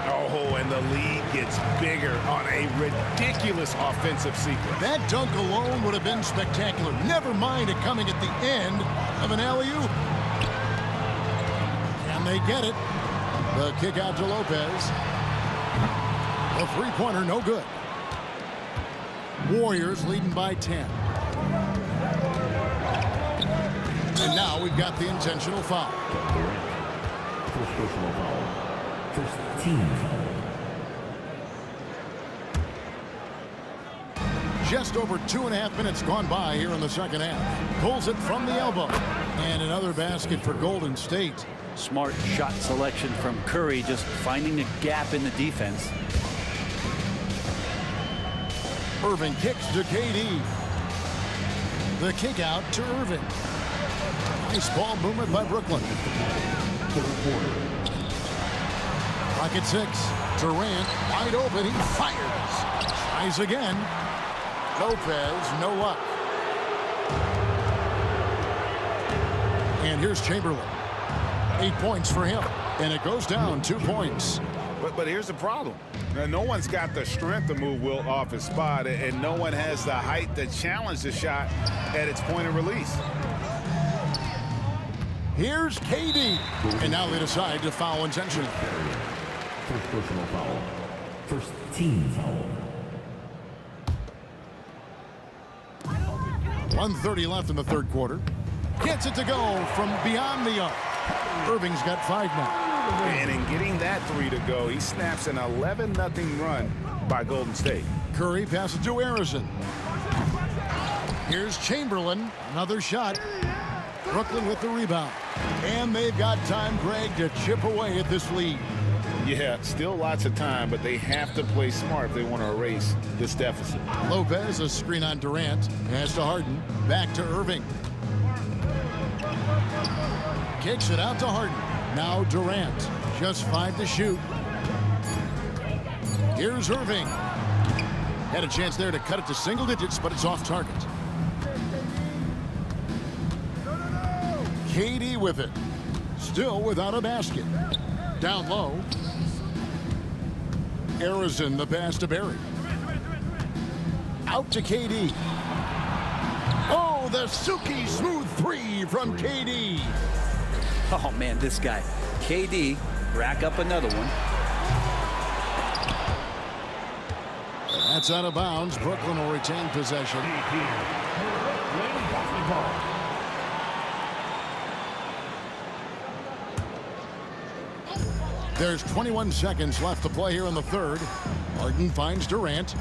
Oh, and the lead gets bigger on a ridiculous offensive sequence. That dunk alone would have been spectacular. Never mind it coming at the end of an alley-oop. Can they get it? The kick out to Lopez. The three-pointer, no good. Warriors leading by 10. And now we've got the intentional foul. First personal foul. First team foul. Just over 2.5 minutes gone by here in the second half. Pulls it from the elbow. And another basket for Golden State. Smart shot selection from Curry, just finding a gap in the defense. Irving kicks to KD. The kick out to Irving. Nice ball movement by Brooklyn. Clock at 6. Durant wide open. He fires. Tries again. Lopez, no luck. And here's Chamberlain. 8 points for him. And it goes down 2 points. But here's the problem. Now, no one's got the strength to move Wilt off his spot, and no one has the height to challenge the shot at its point of release. Here's KD. And now they decide to foul intentionally. First personal foul. First team foul. 1:30 left in the third quarter. Gets it to go from beyond the arc. Irving's got 5 now. And in getting that three to go, he snaps an 11-0 run by Golden State. Curry passes to Harrison. Here's Chamberlain. Another shot. Brooklyn with the rebound. And they've got time, Greg, to chip away at this lead. Yeah, still lots of time, but they have to play smart if they want to erase this deficit. Lopez, a screen on Durant. Pass to Harden. Back to Irving. Kicks it out to Harden. Now Durant. Just 5 to shoot. Here's Irving. Had a chance there to cut it to single digits, but it's off target. KD with it. Still without a basket. Down low. Harrison, the pass to Barry. Out to KD. Oh, the silky smooth three from KD. Oh, man, this guy. KD, rack up another one. That's out of bounds. Brooklyn will retain possession. There's 21 seconds left to play here in the third. Harden finds Durant.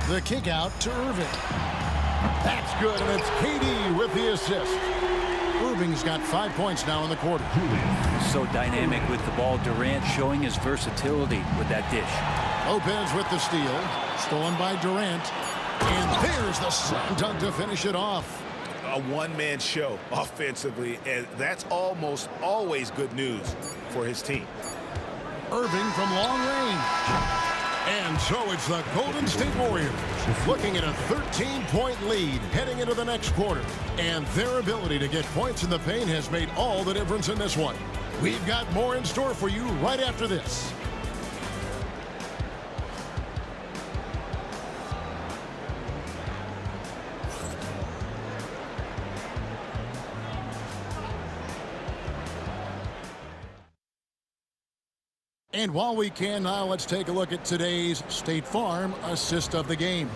The kick out to Irving. That's good, and it's KD with the assist. Irving's got 5 points now in the quarter. So dynamic with the ball. Durant showing his versatility with that dish. Lopez with the steal. Stolen by Durant. And there's the slam dunk to finish it off. A one-man show offensively, and that's almost always good news for his team. Irving from long range. And so it's the Golden State Warriors looking at a 13-point lead heading into the next quarter. And their ability to get points in the paint has made all the difference in this one. We've got more in store for you right after this. And while we can now, let's take a look at today's State Farm assist of the game.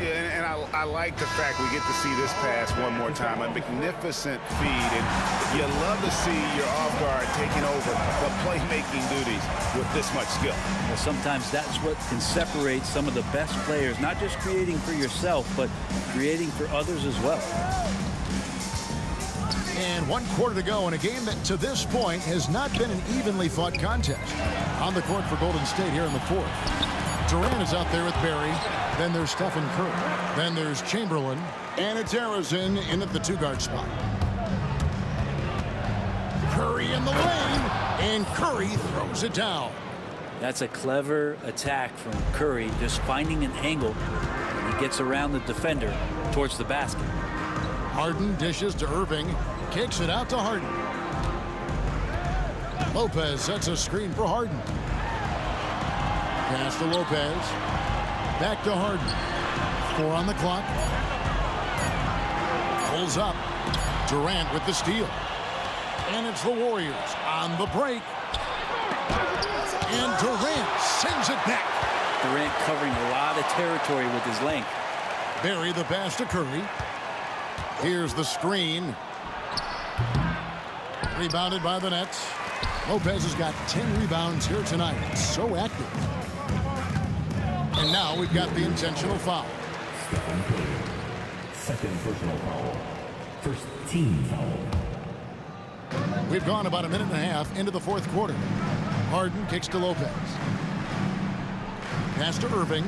Yeah, and I like the fact we get to see this pass one more time. A magnificent feed, and you love to see your off guard taking over the playmaking duties with this much skill. Well, sometimes that's what can separate some of the best players, not just creating for yourself, but creating for others as well. And 1 quarter to go in a game that to this point has not been an evenly fought contest. On the court for Golden State here in the fourth. Durant is out there with Barry. Then there's Stephen Curry. Then there's Chamberlain. And it's Harrison in at the 2-guard spot. Curry in the lane. And Curry throws it down. That's a clever attack from Curry, just finding an angle. And he gets around the defender towards the basket. Harden dishes to Irving. Kicks it out to Harden. Lopez sets a screen for Harden. Pass to Lopez. Back to Harden. 4 on the clock. Pulls up. Durant with the steal. And it's the Warriors on the break. And Durant sends it back. Durant covering a lot of territory with his length. Barry the pass to Curry. Here's the screen. Rebounded by the Nets. Lopez has got 10 rebounds here tonight. So active. And now we've got the intentional foul. Stephen Curry. Second personal foul. First team foul. We've gone about a minute and a half into the fourth quarter. Harden kicks to Lopez. Pass to Irving.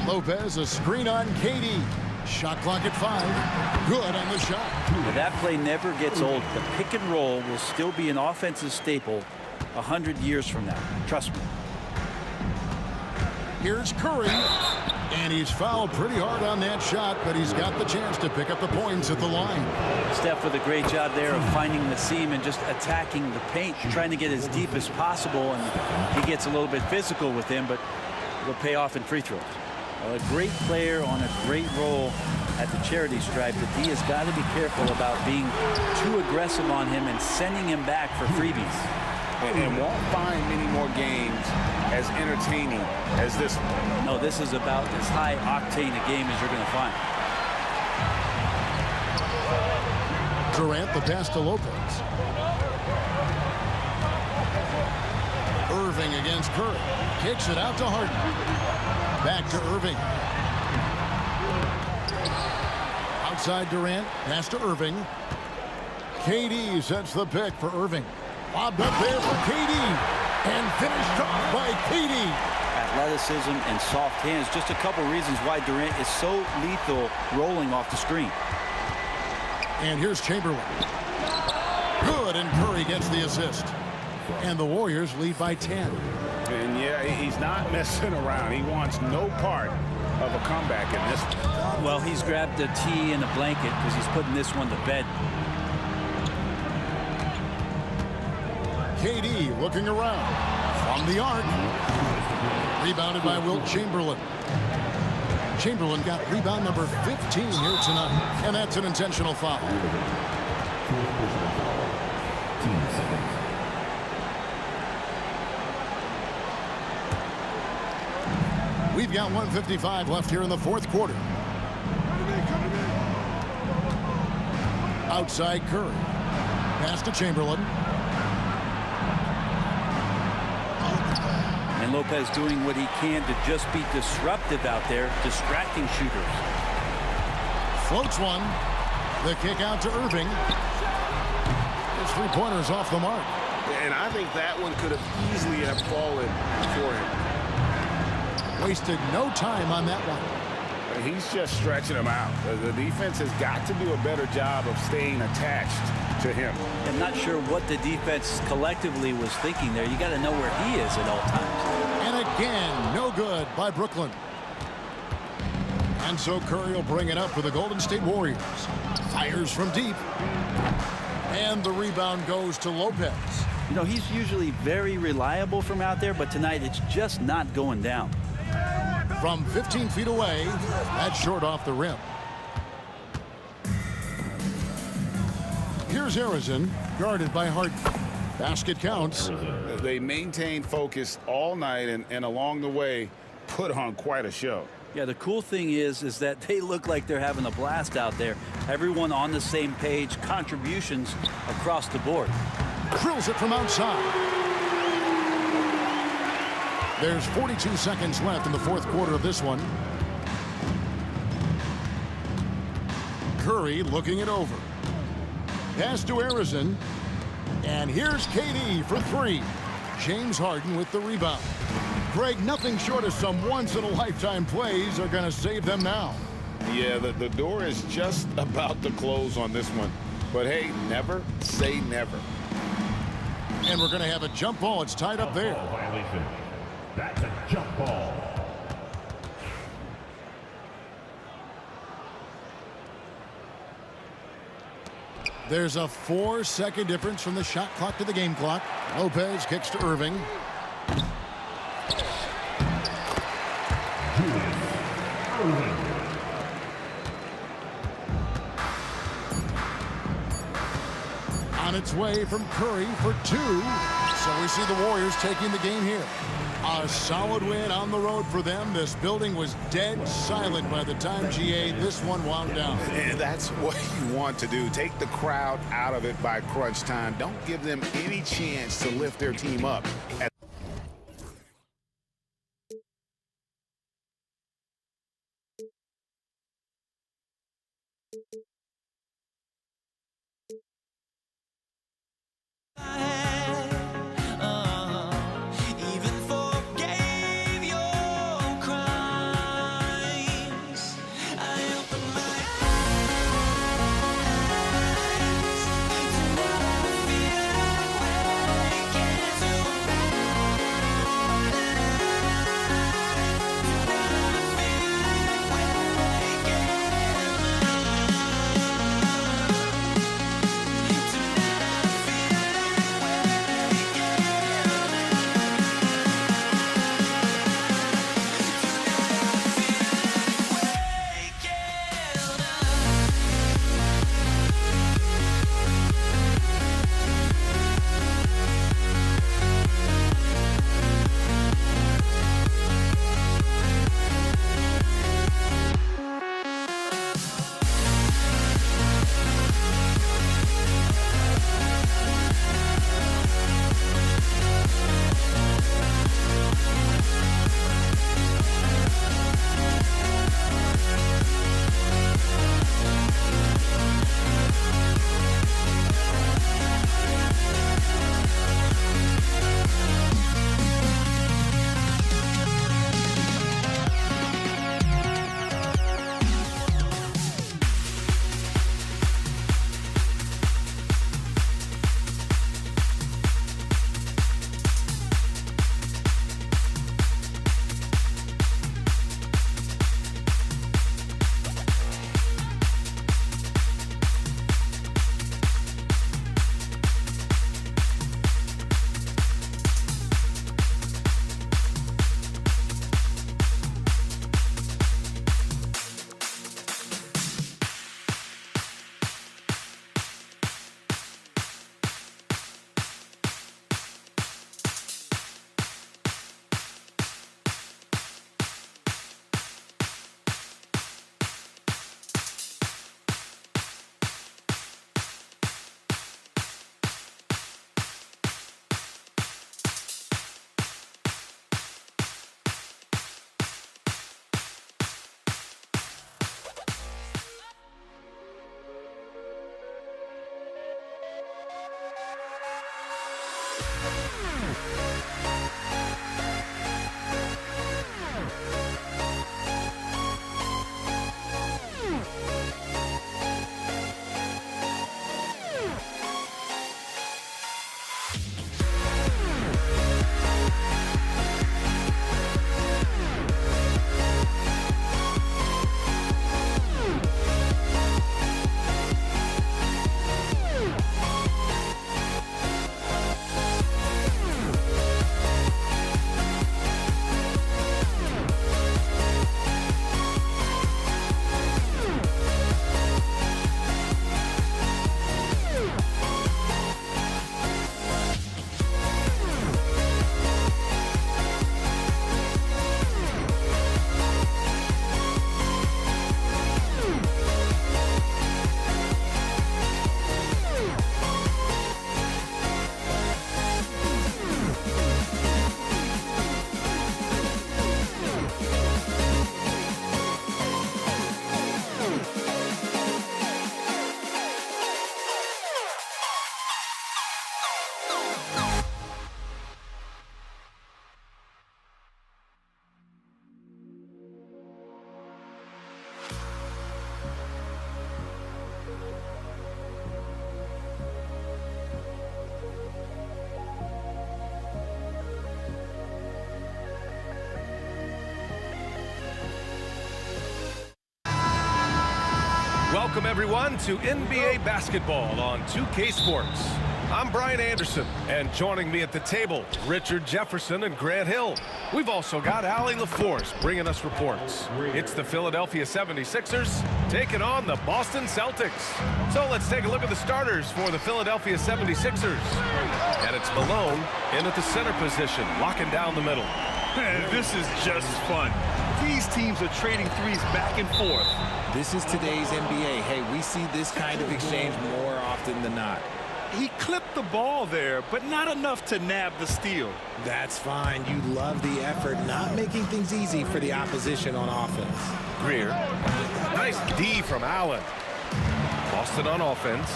Lopez, a screen on KD. Shot clock at 5. Good on the shot. Now, that play never gets old. The pick and roll will still be an offensive staple 100 years from now. Trust me. Here's Curry. And he's fouled pretty hard on that shot, but he's got the chance to pick up the points at the line. Steph with a great job there of finding the seam and just attacking the paint, trying to get as deep as possible. And he gets a little bit physical with him, but it'll pay off in free throws. Well, a great player on a great role at the charity stripe. The D has got to be careful about being too aggressive on him and sending him back for freebies. And won't find many more games as entertaining as this one. No, this is about as high octane a game as you're going to find. Durant the pass to Lopez. Irving against Curry. Kicks it out to Harden. Back to Irving. Outside Durant. Pass to Irving. KD sets the pick for Irving. Lobbed up there for KD. And finished off by KD. Athleticism and soft hands. Just a couple reasons why Durant is so lethal rolling off the screen. And here's Chamberlain. Good, and Curry gets the assist. And the Warriors lead by 10. And yeah, he's not messing around. He wants no part of a comeback in this one. Well, he's grabbed a tee and a blanket because he's putting this one to bed. KD looking around from the arc. Rebounded by Wilt Chamberlain. Chamberlain got rebound number 15 here tonight. And that's an intentional foul. Team seconds. We've got 1:55 left here in the fourth quarter. Outside Curry. Pass to Chamberlain. And Lopez doing what he can to just be disruptive out there, distracting shooters. Floats one. The kick out to Irving. His three-pointers off the mark. And I think that one could have easily have fallen for him. Wasted no time on that one. He's just stretching him out. The defense has got to do a better job of staying attached to him. I'm not sure what the defense collectively was thinking there. You got to know where he is at all times. And again, no good by Brooklyn. And so Curry will bring it up for the Golden State Warriors. Fires from deep. And the rebound goes to Lopez. You know, he's usually very reliable from out there, but tonight it's just not going down. From 15 feet away, that's short off the rim. Here's Harrison, guarded by Harden. Basket counts. They maintain focus all night and along the way put on quite a show. Yeah, the cool thing is that they look like they're having a blast out there. Everyone on the same page, contributions across the board. Drills it from outside. There's 42 seconds left in the fourth quarter of this one. Curry looking it over. Pass to Harrison. And here's KD for three. James Harden with the rebound. Greg, nothing short of some once-in-a-lifetime plays are going to save them now. Yeah, the door is just about to close on this one. But hey, never say never. And we're going to have a jump ball. It's tied up there. Violation. That's a jump ball. There's a 4-second difference from the shot clock to the game clock. Lopez kicks to Irving. on its way from Curry for 2. So we see the Warriors taking the game here. A solid win on the road for them. This building was dead silent by the time, GA, this one wound down. And that's what you want to do. Take the crowd out of it by crunch time. Don't give them any chance to lift their team up. Welcome, everyone, to NBA basketball on 2K Sports. I'm Brian Anderson, and joining me at the table, Richard Jefferson and Grant Hill. We've also got Allie LaForce bringing us reports. It's the Philadelphia 76ers taking on the Boston Celtics. So let's take a look at the starters for the Philadelphia 76ers. And it's Malone in at the center position, locking down the middle. Man, this is just fun. These teams are trading threes back and forth. This is today's NBA. Hey, we see this kind of exchange more often than not. He clipped the ball there, but not enough to nab the steal. That's fine. You love the effort, not making things easy for the opposition on offense. Greer. Nice D from Allen. Boston on offense.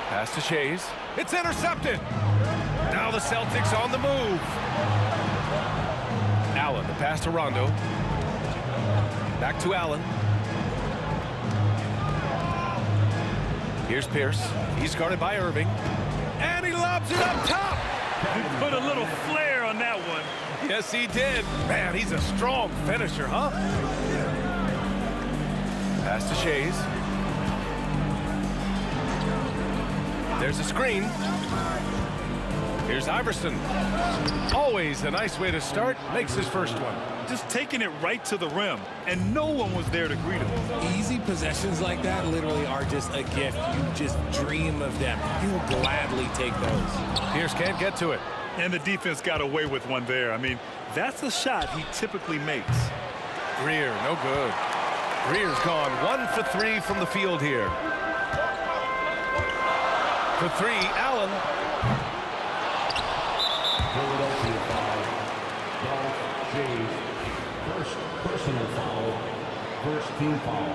Pass to Shays. It's intercepted. Now the Celtics on the move. Allen, the pass to Rondo. Back to Allen. Here's Pierce. He's guarded by Irving. And he lobs it up top. He put a little flair on that one. Yes, he did. Man, he's a strong finisher, huh? Pass to Shays. There's a screen. Here's Iverson. Always a nice way to start. Makes his first one. Just taking it right to the rim, and no one was there to greet him. Easy possessions like that literally are just a gift. You just dream of them. You will gladly take those. Pierce can't get to it. And the defense got away with one there. I mean, that's a shot he typically makes. Greer, no good. Greer's gone 1 for 3 from the field here. For 3, Allen. Philadelphia foul. Dolph Jays. First personal foul. First team foul.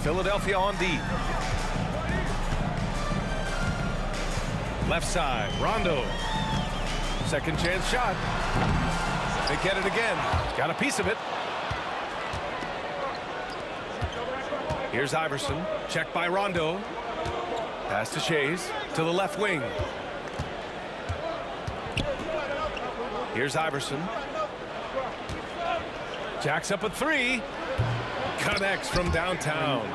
Philadelphia on D. Left side, Rondo. Second chance shot. They get it again. Got a piece of it. Here's Iverson. Checked by Rondo. Pass to Shays. To the left wing. Here's Iverson. Jacks up a 3. Connects from downtown.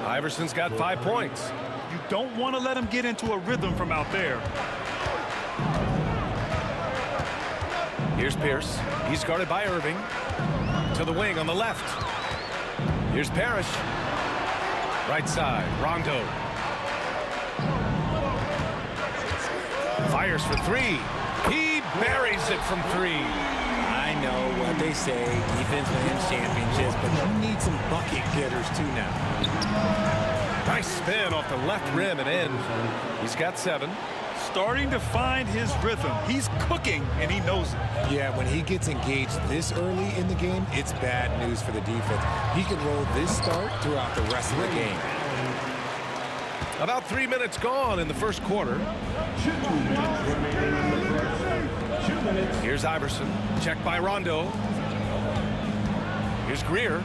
Iverson's got 5 points. You don't want to let him get into a rhythm from out there. Here's Pierce. He's guarded by Irving. To the wing on the left. Here's Parrish. Right side, Rondo. Fires for 3. He buries it from 3. I know what they say, defense wins championships, but you need some bucket getters too now. Nice spin off the left rim and in. He's got 7. Starting to find his rhythm. He's cooking, and he knows it. Yeah, when he gets engaged this early in the game, it's bad news for the defense. He can roll this start throughout the rest of the game. About 3 minutes gone in the first quarter. Here's Iverson. Checked by Rondo. Here's Greer.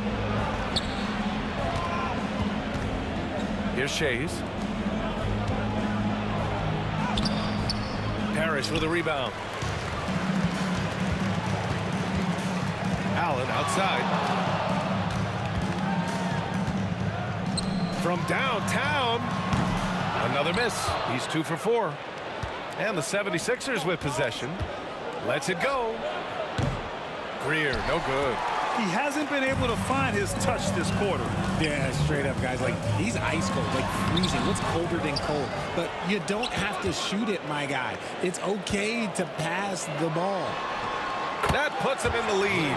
Here's Shays. Parrish with a rebound. Allen outside. From downtown. Another miss. He's 2 for 4. And the 76ers with possession. Lets it go. Greer, no good. He hasn't been able to find his touch this quarter. Yeah, straight up, guys. Like, he's ice cold, like freezing. What's colder than cold? But you don't have to shoot it, my guy. It's okay to pass the ball. That puts him in the lead.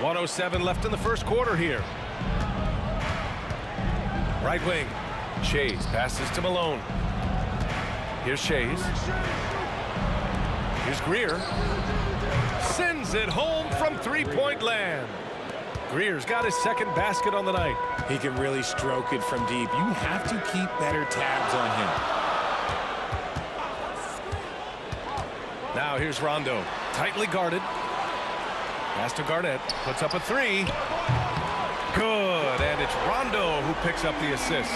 1:07 left in the first quarter here. Right wing. Shays passes to Malone. Here's Shays. Here's Greer. Sends it home from three-point land. Greer's got his second basket on the night. He can really stroke it from deep. You have to keep better tabs on him. Now here's Rondo. Tightly guarded. Pass to Garnett. Puts up a 3. Good. And it's Rondo who picks up the assist.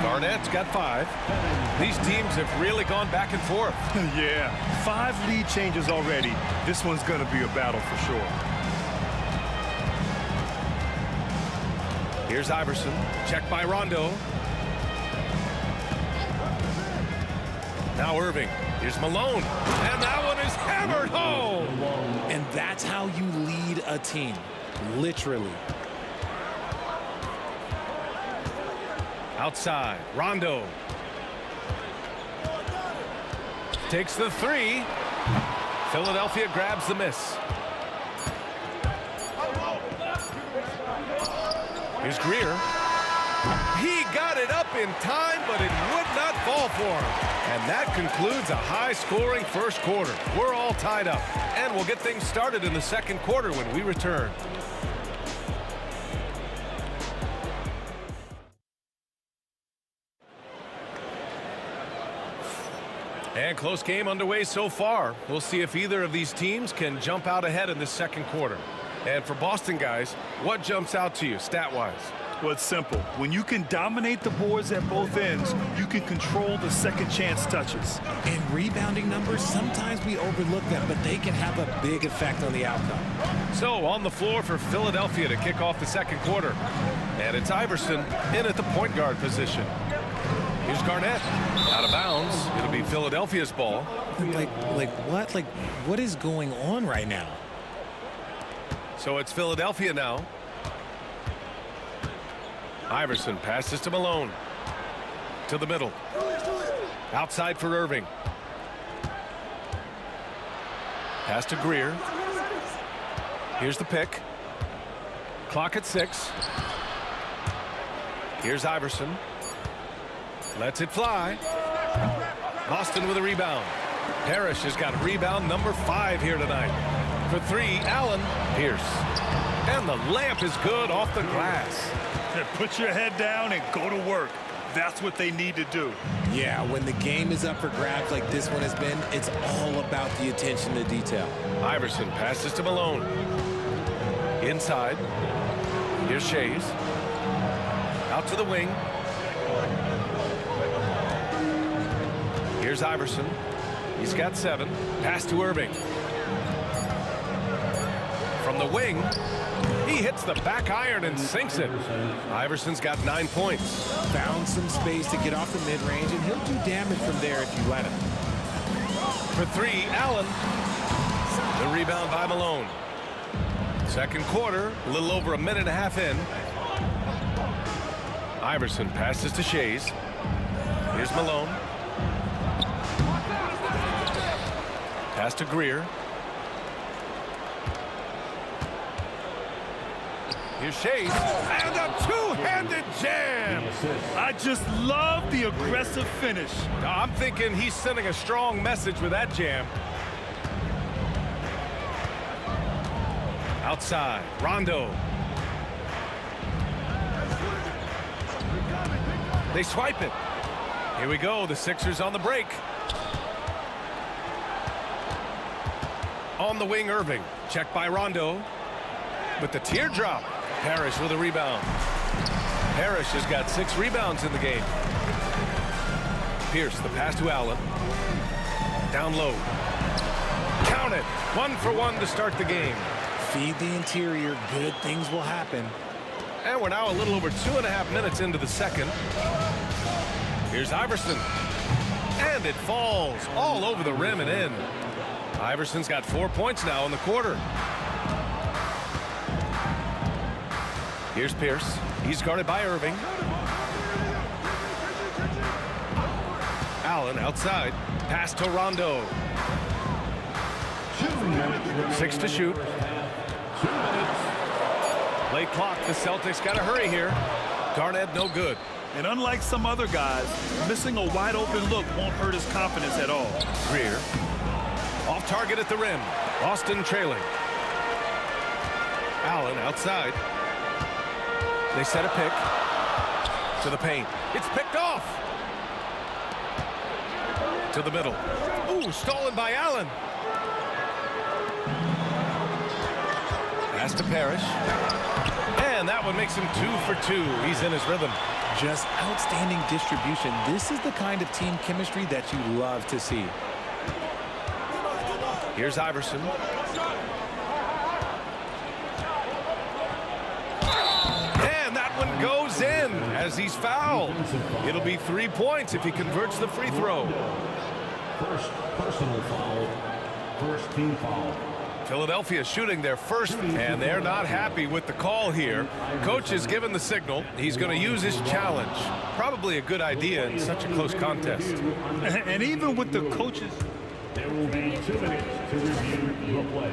Garnett's got 5. These teams have really gone back and forth. Yeah, 5 lead changes already. This one's going to be a battle for sure. Here's Iverson. Checked by Rondo. Now Irving. Here's Malone. And that one is hammered home. And that's how you lead a team. Literally. Outside. Rondo. Takes the 3. Philadelphia grabs the miss. Here's Greer. He got it up in time, but it would not fall for him. And that concludes a high-scoring first quarter. We're all tied up, and we'll get things started in the second quarter when we return. And close game underway so far. We'll see if either of these teams can jump out ahead in this second quarter. And for Boston guys, what jumps out to you stat-wise? Well, it's simple. When you can dominate the boards at both ends, you can control the second chance touches. And rebounding numbers, sometimes we overlook them, but they can have a big effect on the outcome. So on the floor for Philadelphia to kick off the second quarter. And it's Iverson in at the point guard position. Here's Garnett. Out of bounds. It'll be Philadelphia's ball. What? What is going on right now? So it's Philadelphia now. Iverson passes to Malone. To the middle. Outside for Irving. Pass to Greer. Here's the pick. Clock at 6. Here's Iverson. Lets it fly. Boston with a rebound. Parrish has got rebound number 5 here tonight. For 3, Allen. Pierce. And the layup is good off the glass. Put your head down and go to work. That's what they need to do. Yeah, when the game is up for grabs like this one has been, it's all about the attention to detail. Iverson passes to Malone. Inside. Here's Shays. Out to the wing. Here's Iverson. He's got 7. Pass to Irving. From the wing, he hits the back iron and sinks it. Iverson's got 9 points. Found some space to get off the mid-range, and he'll do damage from there if you let him. For 3, Allen. The rebound by Malone. Second quarter, a little over a minute and a half in. Iverson passes to Shays. Here's Malone. Pass to Greer. Here's Shays. And a two-handed jam. I just love the aggressive finish. I'm thinking he's sending a strong message with that jam. Outside, Rondo. They swipe it. Here we go, the Sixers on the break. On the wing, Irving. Checked by Rondo. With the teardrop. Parrish with a rebound. Parrish has got 6 rebounds in the game. Pierce, the pass to Allen. Down low. Count it. 1 for 1 to start the game. Feed the interior. Good things will happen. And we're now a little over 2.5 minutes into the second. Here's Iverson. And it falls all over the rim and in. Iverson's got 4 points now in the quarter. Here's Pierce. He's guarded by Irving. Allen outside. Pass to Rondo. 6 to shoot. Late clock. The Celtics got to hurry here. Garnett no good. And unlike some other guys, missing a wide open look won't hurt his confidence at all. Greer. Off target at the rim. Boston trailing. Allen outside. They set a pick to the paint. It's picked off. To the middle. Ooh, stolen by Allen. Pass to Parrish. And that one makes him 2 for 2. He's in his rhythm. Just outstanding distribution. This is the kind of team chemistry that you love to see. Here's Iverson. And that one goes in as he's fouled. It'll be 3 points if he converts the free throw. First personal foul. First team foul. Philadelphia shooting their first, and they're not happy with the call here. Coach has given the signal. He's going to use his challenge. Probably a good idea in such a close contest. And even with the coaches, There will be 2 minutes to review the play.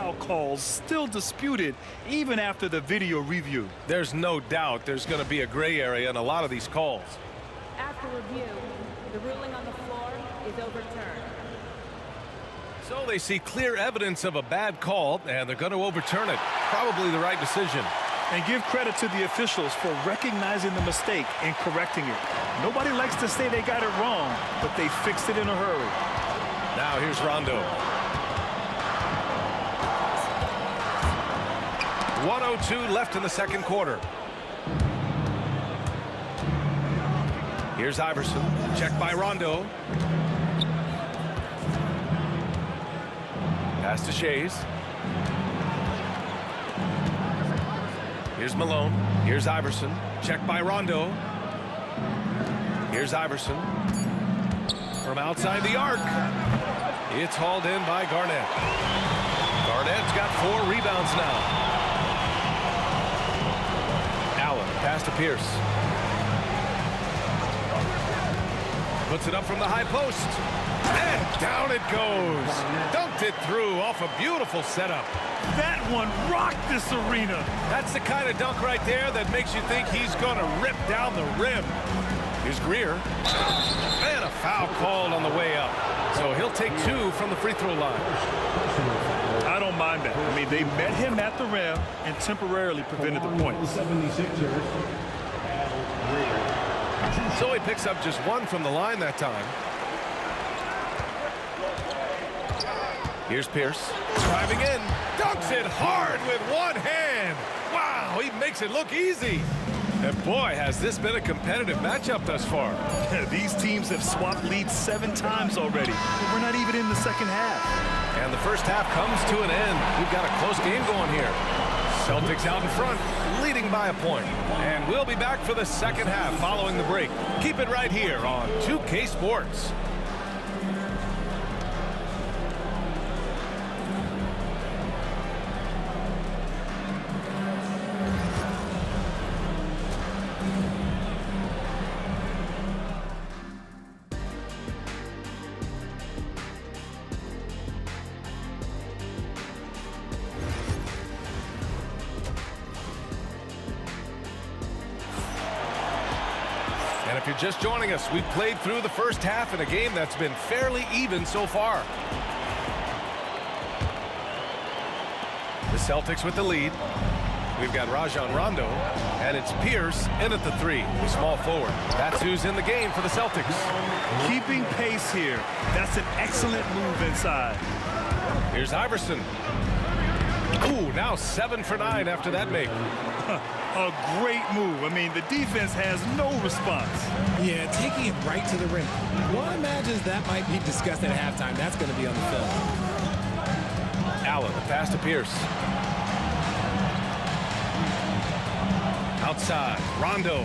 foul calls still disputed even after the video review. There's no doubt there's going to be a gray area in a lot of these calls. After review, the ruling on the floor is overturned. So they see clear evidence of a bad call, and they're going to overturn it. Probably the right decision. And give credit to the officials for recognizing the mistake and correcting it. Nobody likes to say they got it wrong, but they fixed it in a hurry. Now here's Rondo. 1:02 left in the second quarter. Here's Iverson. Checked by Rondo. Pass to Shays. Here's Malone. Here's Iverson. Checked by Rondo. Here's Iverson. From outside the arc. It's hauled in by Garnett. Garnett's got 4 rebounds now. Allen, pass to Pierce. Puts it up from the high post. And down it goes. Dunked it through off a beautiful setup. That one rocked this arena. That's the kind of dunk right there that makes you think he's going to rip down the rim. Here's Greer. And a foul called on the way up. So he'll take 2 from the free throw line. I don't mind that. I mean, they met him at the rim and temporarily prevented the points. 76ers. So he picks up just 1 from the line that time. Here's Pierce. Driving in. Dunks it hard with one hand. Wow, he makes it look easy. And boy, has this been a competitive matchup thus far. These teams have swapped leads 7 times already. We're not even in the second half. And the first half comes to an end. We've got a close game going here. Celtics out in front, leading by a point. And we'll be back for the second half following the break. Keep it right here on 2K Sports. And if you're just joining us, we've played through the first half in a game that's been fairly even so far. The Celtics with the lead. We've got Rajon Rondo, and it's Pierce in at the 3, the small forward. That's who's in the game for the Celtics. Keeping pace here. That's an excellent move inside. Here's Iverson. Ooh, now 7 for 9 after that make. A great move. I mean, the defense has no response. Yeah, taking it right to the rim. One imagines that might be discussed at halftime. That's going to be on the film. Allen, the pass to Pierce. Outside, Rondo.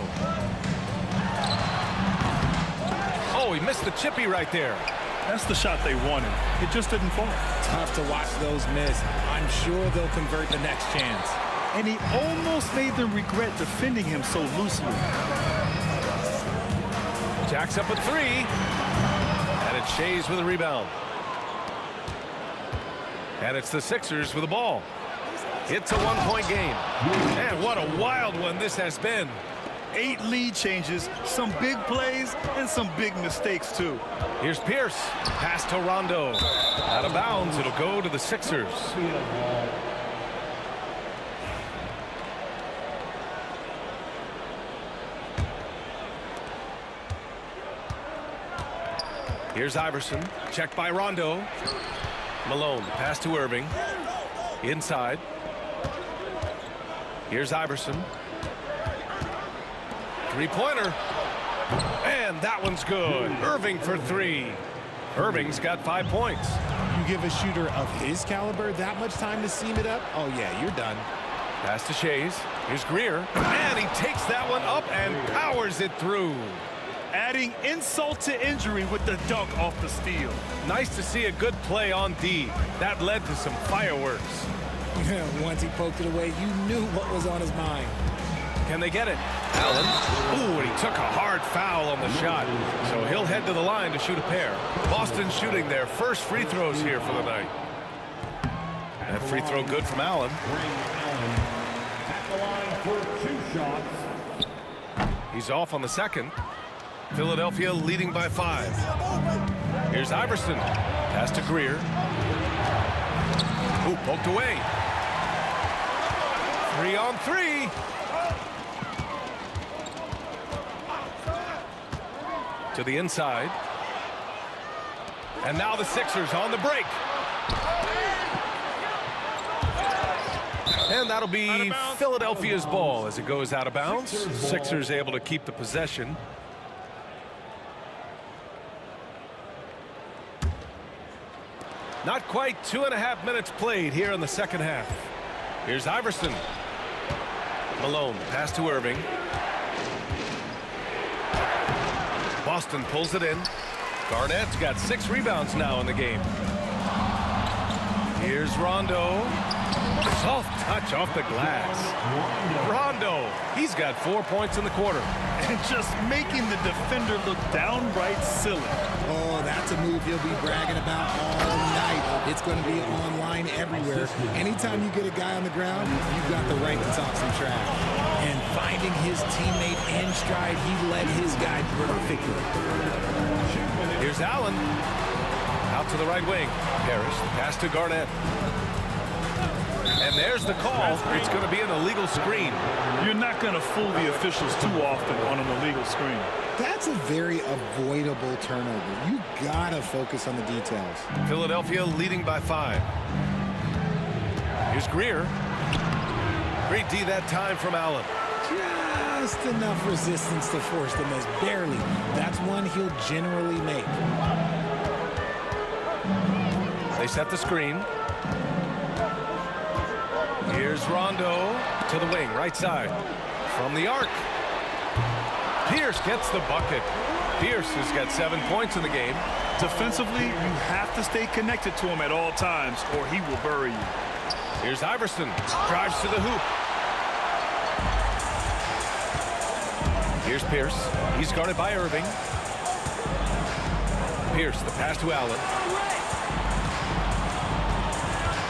Oh, he missed the chippy right there. That's the shot they wanted. It just didn't fall. Tough to watch those miss. I'm sure they'll convert the next chance. And he almost made them regret defending him so loosely. Jacks up a 3. And it's Shays with a rebound. And it's the Sixers with the ball. It's a 1-point game. And what a wild one this has been. 8 lead changes, some big plays, and some big mistakes, too. Here's Pierce. Pass to Rondo. Out of bounds. It'll go to the Sixers. Here's Iverson. Checked by Rondo. Malone. Pass to Irving. Inside. Here's Iverson. Three-pointer. And that one's good. Irving for three. Irving's got 5 points. You give a shooter of his caliber that much time to seam it up, oh yeah, you're done. Pass to Shays. Here's Greer. And he takes that one up and powers it through. Adding insult to injury with the dunk off the steal. Nice to see a good play on D. That led to some fireworks. Once he poked it away, you knew what was on his mind. Can they get it? Allen. Ooh, and he took a hard foul on the shot. So he'll head to the line to shoot a pair. Boston shooting their first free throws here for the night. That free throw good from Allen. At the line for 2 shots. He's off on the second. Philadelphia leading by 5. Here's Iverson. Pass to Greer. Ooh, poked away. 3-on-3. To the inside. And now the Sixers on the break. And that'll be Philadelphia's ball as it goes out of bounds. Sixers able to keep the possession. Not quite 2.5 minutes played here in the second half. Here's Iverson. Malone, pass to Irving. Boston pulls it in. Garnett's got 6 rebounds now in the game. Here's Rondo. Soft touch off the glass. Rondo, he's got 4 points in the quarter. And just making the defender look downright silly. Oh, that's a move he'll be bragging about all night. It's going to be online everywhere. Anytime you get a guy on the ground, you've got the right to talk some trash. And finding his teammate in stride, he led his guy perfectly. Here's Allen. Out to the right wing. Harris, pass to Garnett. And there's the call. It's going to be an illegal screen. You're not going to fool the officials too often on an illegal screen. That's a very avoidable turnover. You gotta focus on the details. Philadelphia leading by 5. Here's Greer. Great D that time from Allen. Just enough resistance to force the miss. Barely. That's one he'll generally make. They set the screen. Here's Rondo to the wing, right side. From the arc. Pierce gets the bucket. Pierce has got 7 points in the game. Defensively, you have to stay connected to him at all times or he will bury you. Here's Iverson. Drives to the hoop. Here's Pierce. He's guarded by Irving. Pierce, the pass to Allen.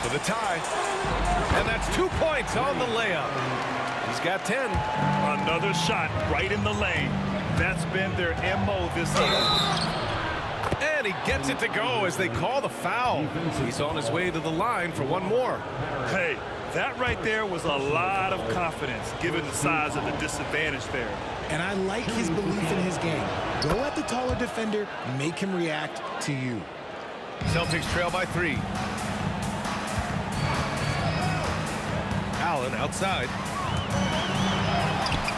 To the tie. And that's 2 points on the layup. He's got 10. Another shot right in the lane. That's been their MO this year. And he gets it to go as they call the foul. He's on his way to the line for one more. Hey, that right there was a lot of confidence given the size of the disadvantage there. And I like his belief in his game. Go at the taller defender, make him react to you. Celtics trail by 3. Allen outside.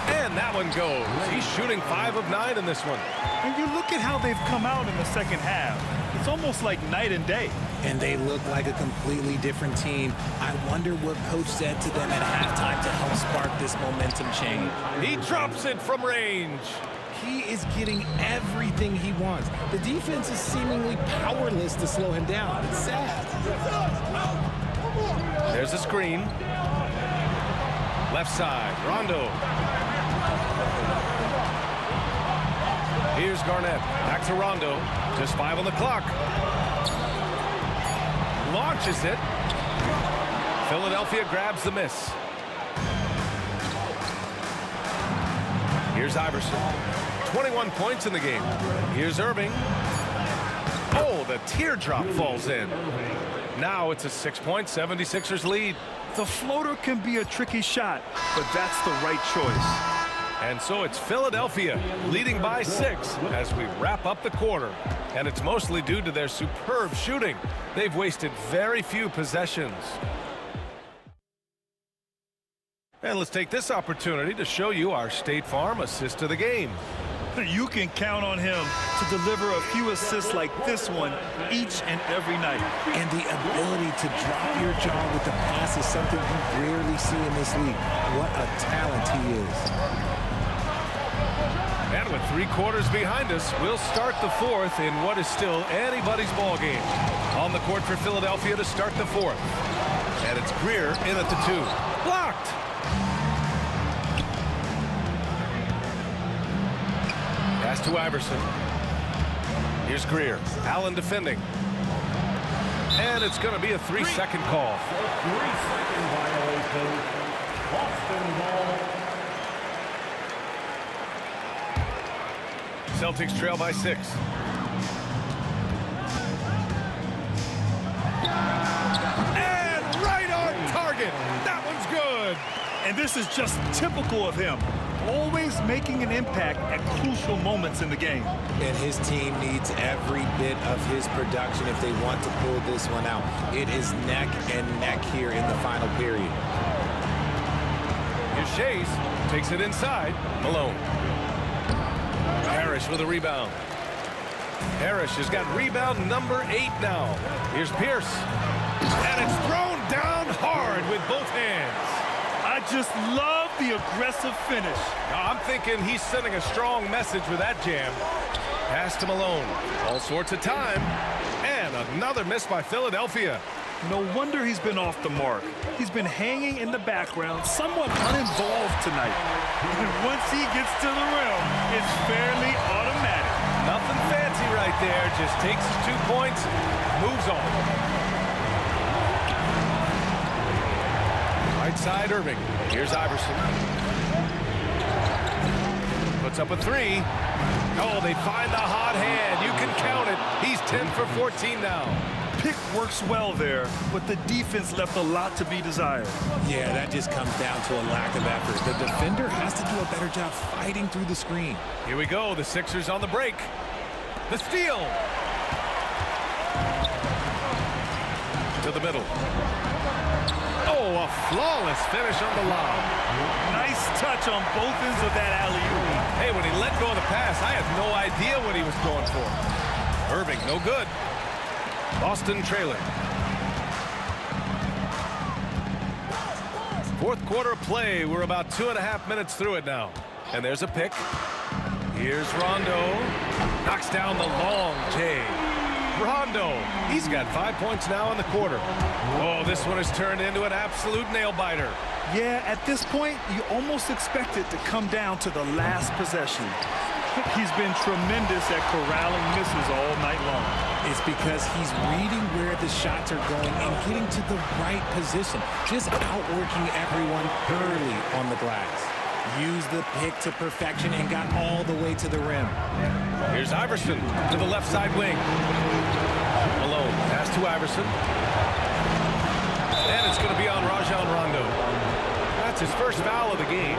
And that one goes. He's shooting 5 of 9 in this one. And you look at how they've come out in the second half. It's almost like night and day. And they look like a completely different team. I wonder what coach said to them at halftime to help spark this momentum change. He drops it from range. He is getting everything he wants. The defense is seemingly powerless to slow him down. It's sad. There's a screen. Left side, Rondo. Here's Garnett. Back to Rondo. Just 5 on the clock. Launches it. Philadelphia grabs the miss. Here's Iverson. 21 points in the game. Here's Irving. Oh, the teardrop falls in. Now it's a 6-point 76ers lead. The floater can be a tricky shot, but that's the right choice. And so it's Philadelphia leading by 6 as we wrap up the quarter. And it's mostly due to their superb shooting. They've wasted very few possessions. And let's take this opportunity to show you our State Farm assist of the game. You can count on him to deliver a few assists like this one each and every night. And the ability to drop your jaw with the pass is something you rarely see in this league. What a talent he is. And with 3 quarters behind us, we'll start the 4th in what is still anybody's ball game. On the court for Philadelphia to start the 4th. And it's Greer in at the 2. Blocked! Pass to Iverson. Here's Greer. Allen defending. And it's going to be a 3-second call. 3-second violation. Boston ball. Celtics trail by 6. And right on target. That one's good. And this is just typical of him. Always making an impact at crucial moments in the game. And his team needs every bit of his production if they want to pull this one out. It is neck and neck here in the final period. Here's Shays. Takes it inside. Malone. Harris with a rebound. Harris has got rebound number 8 now. Here's Pierce. And it's thrown down hard with both hands. I just love the aggressive finish. I'm thinking he's sending a strong message with that jam. Pass to Malone. All sorts of time. And another miss by Philadelphia. No wonder he's been off the mark. He's been hanging in the background, somewhat uninvolved tonight. And once he gets to the rim, it's fairly automatic. Nothing fancy right there. Just takes his 2 points, moves on. Right side, Irving. Here's Iverson. Puts up a 3. Oh, they find the hot hand. You can count it. He's 10 for 14 now. Pick works well there, but the defense left a lot to be desired. Yeah, that just comes down to a lack of effort. The defender has to do a better job fighting through the screen. Here we go. The Sixers on the break. The steal. To the middle. Oh, a flawless finish on the lob. Nice touch on both ends of that alley-oop. Hey, when he let go of the pass, I had no idea what he was going for. Irving, no good. Boston trailer. 4th quarter of play. We're about 2.5 minutes through it now. And there's a pick. Here's Rondo. Knocks down the long J. Rondo. He's got 5 points now in the quarter. Oh, this one has turned into an absolute nail-biter. Yeah, at this point, you almost expect it to come down to the last possession. He's been tremendous at corralling misses all night long. It's because he's reading where the shots are going and getting to the right position. Just outworking everyone early on the glass. Used the pick to perfection and got all the way to the rim. Here's Iverson to the left side wing. Malone, pass to Iverson. And it's going to be on Rajon Rondo. That's his first foul of the game.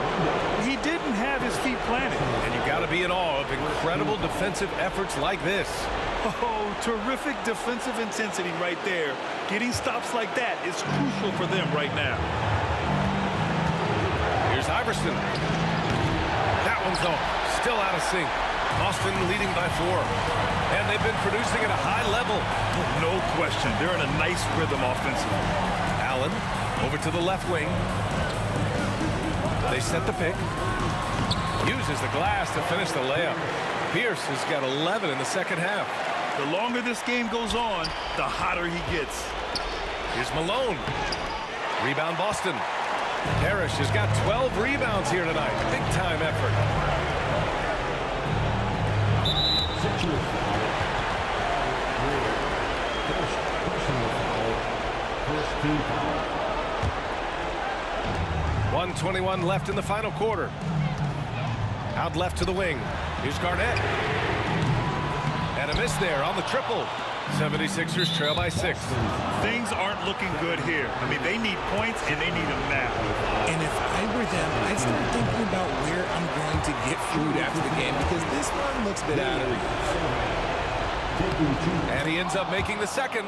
He didn't have his feet planted. And you got to be in awe of incredible defensive efforts like this. Oh, terrific defensive intensity right there. Getting stops like that is crucial for them right now. Here's Iverson. That one's off. Still out of sync. Boston leading by 4. And they've been producing at a high level. No question. They're in a nice rhythm offensively. Allen over to the left wing. They set the pick. Uses the glass to finish the layup. Pierce has got 11 in the second half. The longer this game goes on, the hotter he gets. Here's Malone. Rebound Boston. Parrish has got 12 rebounds here tonight. Big time effort. Sexual foul. First personal foul. First team foul. 1:21 left in the final quarter. Out left to the wing. Here's Garnett. And a miss there on the triple. 76ers trail by 6. Things aren't looking good here. I mean, they need points, and they need them now. And if I were them, I'd start thinking about where I'm going to get food after the game because this one looks a bit out of reach. And he ends up making the second.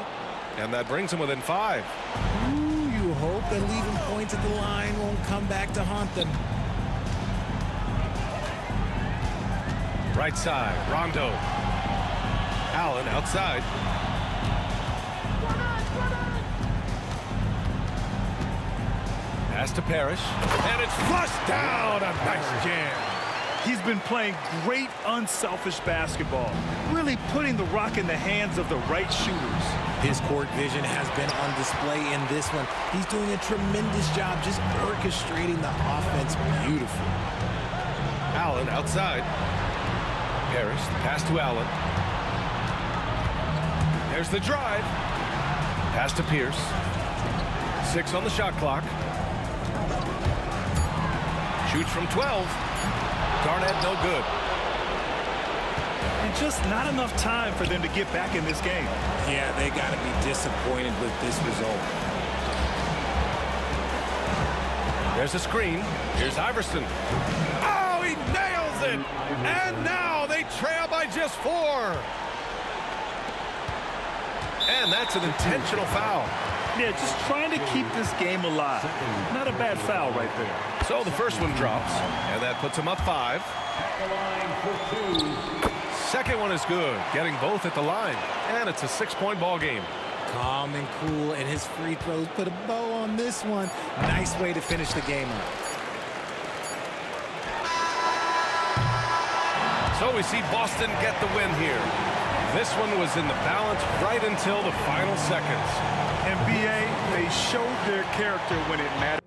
And that brings him within 5. Ooh, you hope that leaving points at the line won't come back to haunt them. Right side, Rondo. Allen outside. Pass to Parrish, and it's flushed down. A nice jam. He's been playing great unselfish basketball, really putting the rock in the hands of the right shooters. His court vision has been on display in this one. He's doing a tremendous job just orchestrating the offense beautifully. Allen outside. Parrish, the pass to Allen. There's the drive. Pass to Pierce. 6 on the shot clock. Shoots from 12. Garnett no good. And just not enough time for them to get back in this game. Yeah, they got to be disappointed with this result. There's a screen. Here's Iverson. Oh, he nails it! And now they trail by just 4. And that's an intentional foul. Yeah, just trying to keep this game alive. Not a bad foul right there. So the first one drops, and that puts him up 5. Second one is good, getting both at the line. And it's a 6-point ball game. Calm and cool, and his free throws put a bow on this one. Nice way to finish the game up. So we see Boston get the win here. This one was in the balance right until the final seconds. And B.A., they showed their character when it mattered.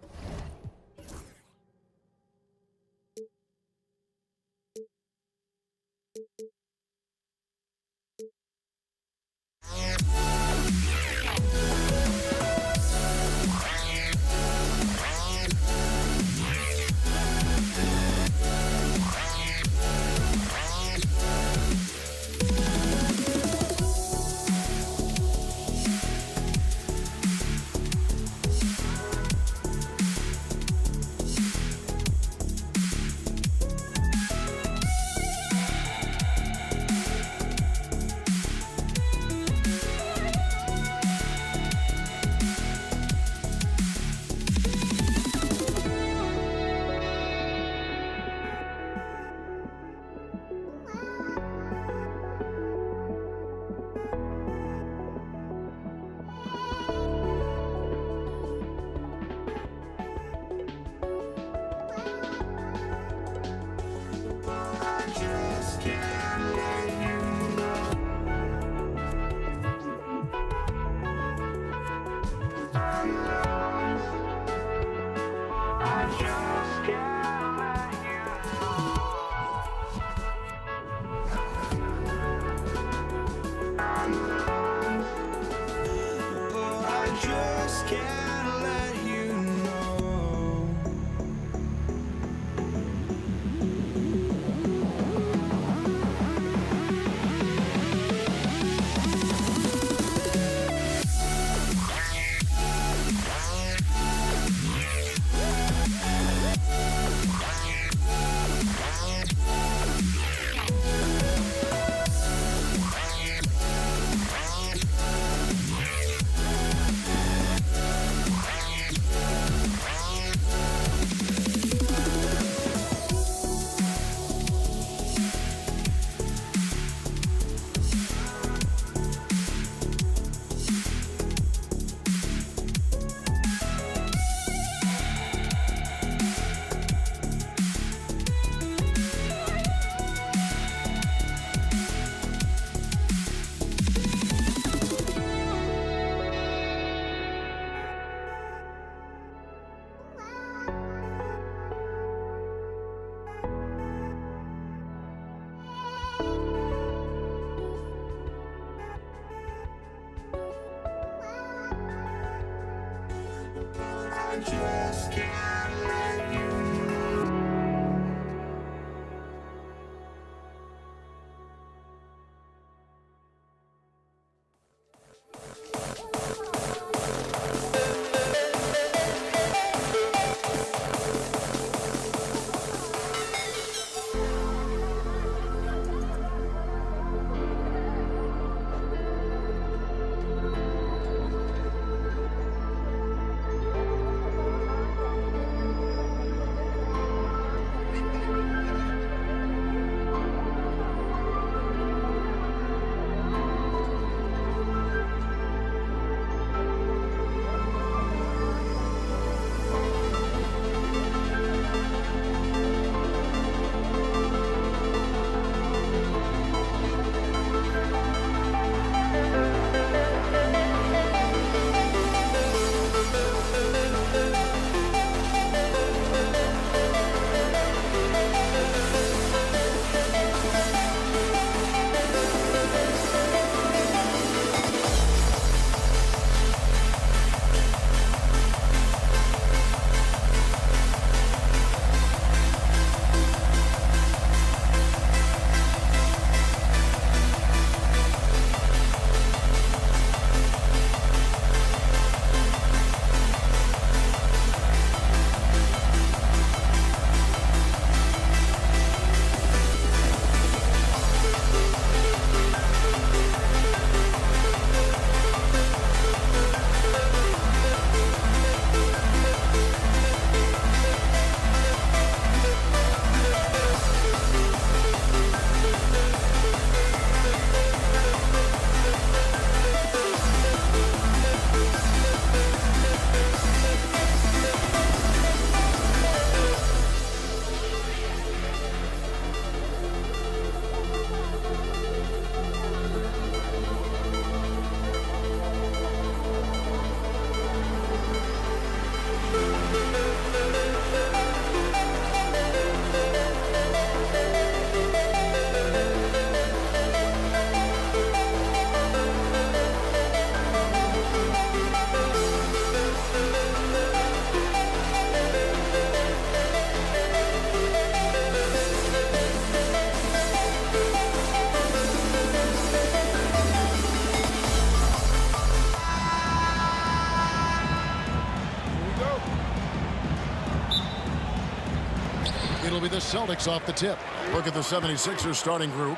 It'll be the Celtics off the tip. Look at the 76ers starting group.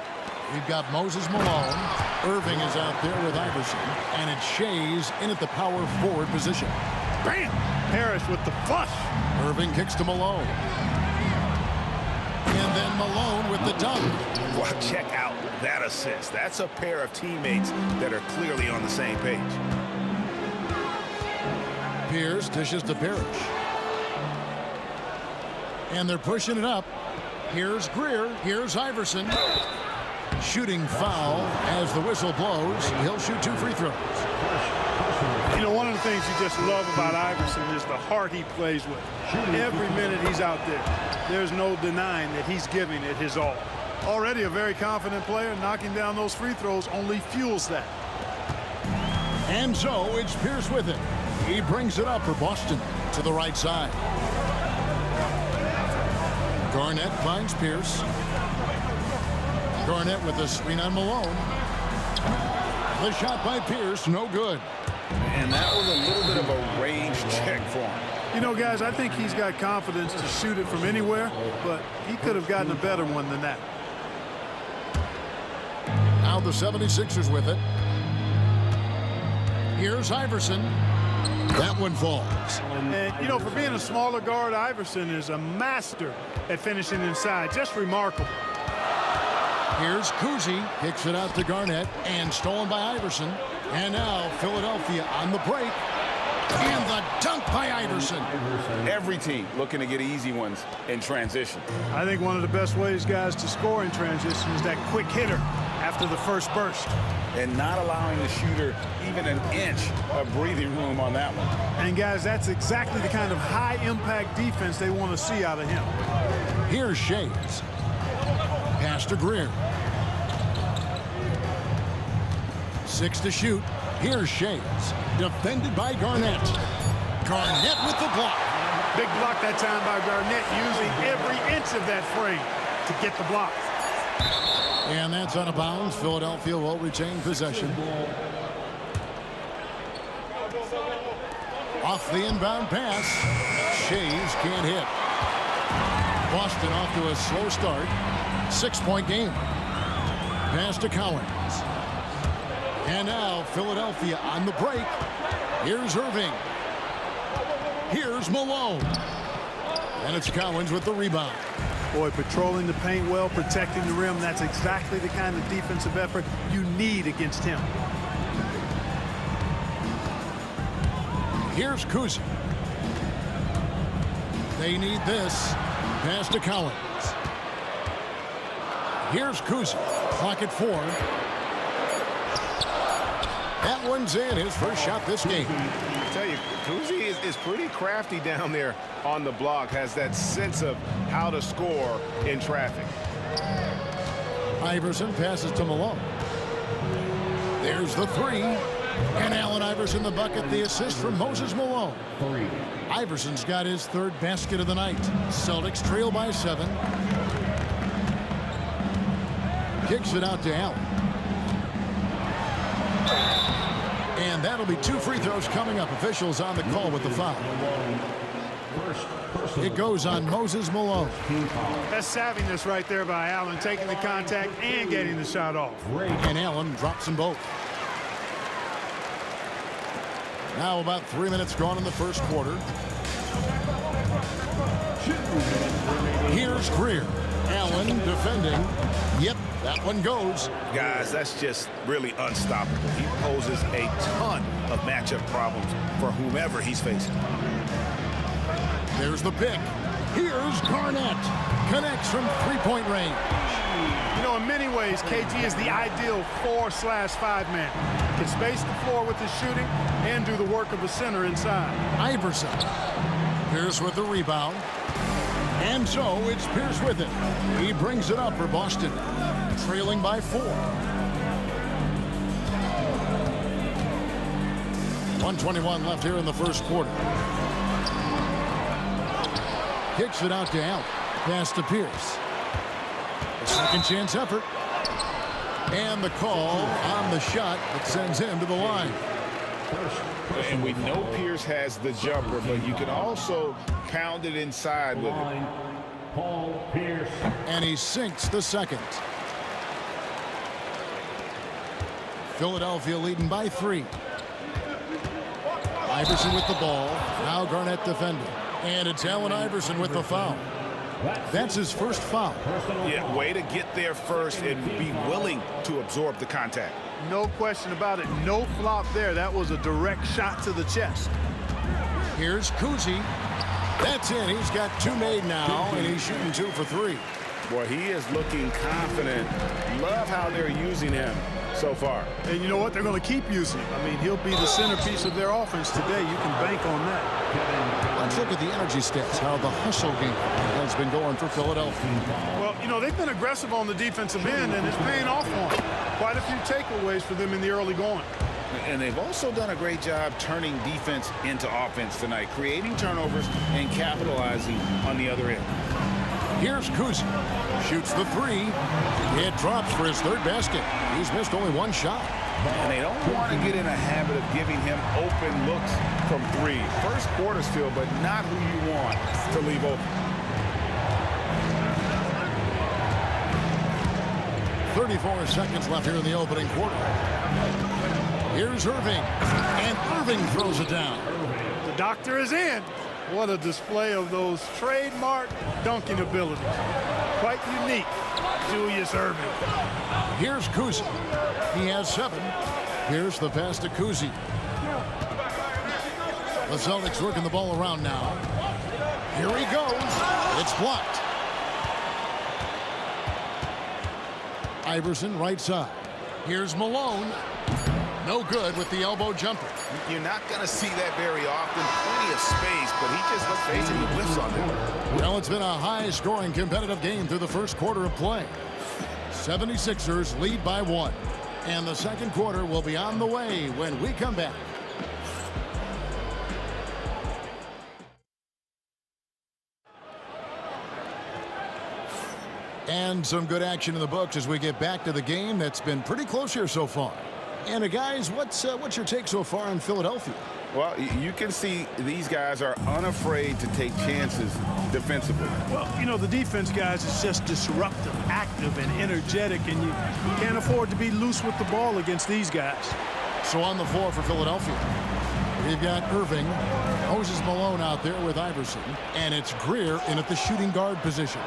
We've got Moses Malone. Irving is out there with Iverson. And it's Shea's in at the power forward position. Bam! Harris with the flush. Irving kicks to Malone. And then Malone with the dunk. Well, check out that assist. That's a pair of teammates that are clearly on the same page. Pierce dishes to Parrish. And they're pushing it up. Here's Greer. Here's Iverson. Shooting foul as the whistle blows. He'll shoot 2 free throws. You know, one of the things you just love about Iverson is the heart he plays with. Every minute he's out there, there's no denying that he's giving it his all. Already a very confident player, knocking down those free throws only fuels that. And so it's Pierce with it. He brings it up for Boston to the right side. Garnett finds Pierce. Garnett with the screen on Malone. The shot by Pierce, no good. And that was a little bit of a range check for him. You know, guys, I think he's got confidence to shoot it from anywhere, but he could have gotten a better one than that. Now the 76ers with it. Here's Iverson. That one falls. And, you know, for being a smaller guard, Iverson is a master at finishing inside. Just remarkable. Here's Kuzi. Kicks it out to Garnett. And stolen by Iverson. And now Philadelphia on the break. And the dunk by Iverson. Every team looking to get easy ones in transition. I think one of the best ways, guys, to score in transition is that quick hitter after the first burst. And not allowing the shooter even an inch of breathing room on that one. And, guys, that's exactly the kind of high-impact defense they want to see out of him. Here's Shea's. Pass to Greer. 6 to shoot. Here's Shea's. Defended by Garnett. Garnett with the block. Big block that time by Garnett, using every inch of that frame to get the block. And that's out of bounds. Philadelphia will retain possession. Off the inbound pass. Shea's can't hit. Boston off to a slow start. 6-point game. Pass to Collins. And now Philadelphia on the break. Here's Irving. Here's Malone. And it's Collins with the rebound. Boy, patrolling the paint well, protecting the rim. That's exactly the kind of defensive effort you need against him. Here's Kuzi. They need this. Pass to Collins. Here's Kuzi. Clock at 4. That one's in. His first shot this game. I tell you, Kuzi is pretty crafty down there on the block. Has that sense of how to score in traffic. Iverson passes to Malone. There's the 3. And Allen Iverson the bucket. The assist from Moses Malone. Iverson's got his 3rd basket of the night. Celtics trail by 7. Kicks it out to Allen. And that'll be 2 free throws coming up. Officials on the call with the foul. It goes on Moses Malone. That's savviness right there by Allen, taking the contact and getting the shot off. And Allen drops them both. Now about 3 minutes gone in the first quarter. Here's Greer. Allen defending. Yep, that one goes. Guys, that's just really unstoppable. He poses a ton of matchup problems for whomever he's facing. There's the pick. Here's Garnett. Connects from 3-point range. You know, in many ways, KG is the ideal 4/5 man. Can space the floor with his shooting and do the work of the center inside. Iverson. Pierce with the rebound. And so it's Pierce with it. He brings it up for Boston. Trailing by 4. 1:21 left here in the first quarter. Kicks it out to Allen. Pass to Pierce. A second chance effort. And the call on the shot that sends him to the line. And we know Pierce has the jumper, but you can also pound it inside with it. And he sinks the second. Philadelphia leading by 3. Iverson with the ball. Now Garnett defending. And it's Allen Iverson with the foul. That's his first foul. Yeah, way to get there first and be willing to absorb the contact. No question about it. No flop there. That was a direct shot to the chest. Here's Kuzi. That's it. He's got 2 made now, and he's shooting 2 for 3. Boy, he is looking confident. Love how they're using him so far. And you know what? They're going to keep using him. I mean, he'll be the centerpiece of their offense today. You can bank on that. Let's look at the energy stats, how the hustle game has been going for Philadelphia. Well, you know, they've been aggressive on the defensive end, and it's paying off for them. Quite a few takeaways for them in the early going. And they've also done a great job turning defense into offense tonight, creating turnovers and capitalizing on the other end. Here's Kuzi. Shoots the 3. It drops for his 3rd basket. He's missed only 1 shot. And they don't want to get in a habit of giving him open looks from 3. First quarter still, but not who you want to leave open. 34 seconds left here in the opening quarter. Here's Irving. And Irving throws it down. The doctor is in. What a display of those trademark dunking abilities. Quite unique, Julius Irving. Here's Kuzi. He has 7. Here's the pass to Kuzi. The Celtics working the ball around now. Here he goes. It's blocked. Iverson right side. Here's Malone. No good with the elbow jumper. You're not going to see that very often. Plenty of space, but he just looks facing the whiffs on them. Well, it's been a high-scoring competitive game through the first quarter of play. 76ers lead by 1. And the second quarter will be on the way when we come back. And some good action in the books as we get back to the game that's been pretty close here so far. And guys, what's your take so far on Philadelphia? Well, you can see these guys are unafraid to take chances defensively. Well, you know, the defense, guys, is just disruptive, active, and energetic, and you can't afford to be loose with the ball against these guys. So on the floor for Philadelphia, we've got Irving, Moses Malone out there with Iverson, and it's Greer in at the shooting guard position.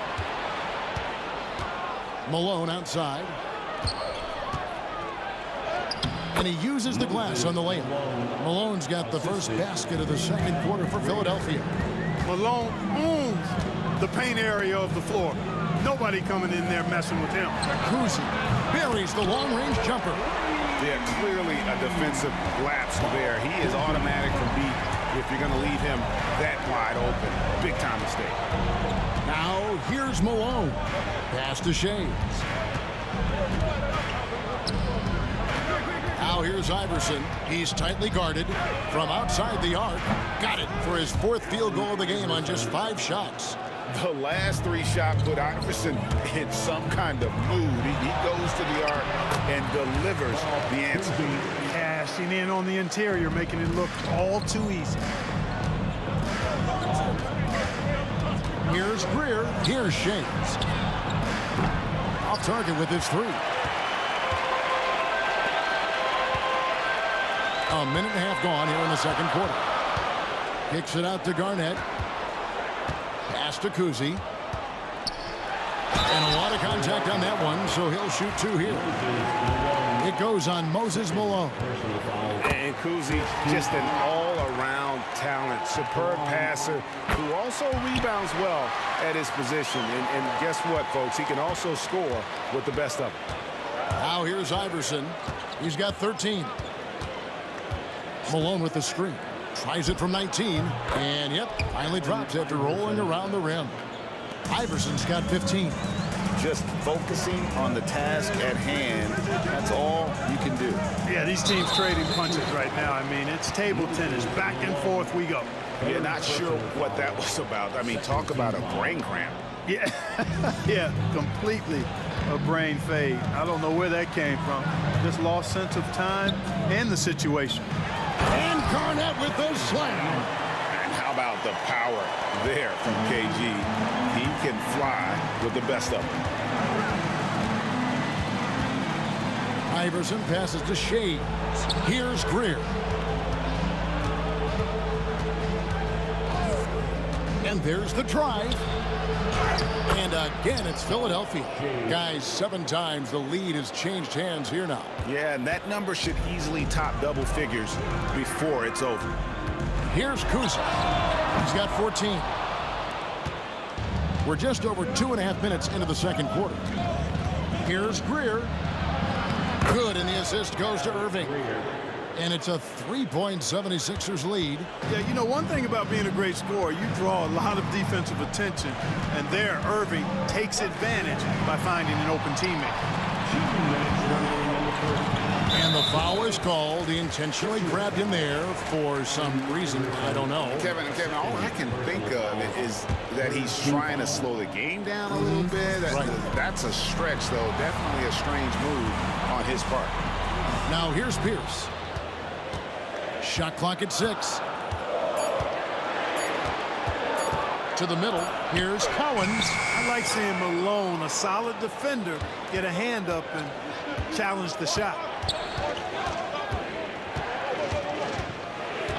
Malone outside. And he uses the glass on the layup. Malone's got the first basket of the second quarter for Philadelphia. Malone owns the paint area of the floor. Nobody coming in there messing with him. Kuzi buries the long-range jumper. Yeah, clearly a defensive lapse there. He is automatic from deep if you're going to leave him that wide open. Big-time mistake. Now here's Malone. Pass to Shades. Now here's Iverson. He's tightly guarded from outside the arc. Got it for his 4th field goal of the game on just 5 shots. The last 3 shots put Iverson in some kind of mood. He goes to the arc and delivers the answer. Cashing in on the interior, making it look all too easy. Here's Greer. Here's Shades. Off target with his 3. A minute and a half gone here in the second quarter. Kicks it out to Garnett. Pass to Kuzi. And a lot of contact on that one, so he'll shoot 2 here. It goes on Moses Malone. And Kuzi, just an all-around talent, superb passer who also rebounds well at his position. And guess what, folks? He can also score with the best of them. Now here's Iverson. He's got 13. Malone with the screen. Tries it from 19. And, yep, finally drops after rolling around the rim. Iverson's got 15. Just focusing on the task at hand. That's all you can do. Yeah, these teams trading punches right now. I mean, it's table tennis. Back and forth we go. Yeah, not sure what that was about. I mean, talk about a brain cramp. Yeah, yeah, completely a brain fade. I don't know where that came from. Just lost sense of time and the situation. And Garnett with the slam. And how about about the power there from KG. He can fly with the best of them. Iverson passes to Shea. Here's Greer. And there's the drive. And again, it's Philadelphia. Guys, 7 times the lead has changed hands here now. Yeah, and that number should easily top double figures before it's over. Here's Kuzic. He's got 14. We're just over 2.5 minutes into the second quarter. Here's Greer. Good, and the assist goes to Irving. And it's a 3-point 76ers lead. Yeah, you know, one thing about being a great scorer, you draw a lot of defensive attention. And there, Irving takes advantage by finding an open teammate. And the foul is called. He intentionally grabbed him there for some reason. I don't know. Kevin, all I can think of is that he's trying to slow the game down a little bit. That's a stretch, though. Definitely a strange move on his part. Now here's Pierce. Shot clock at 6. To the middle. Here's Cowens. I like seeing Malone, a solid defender, get a hand up and challenge the shot.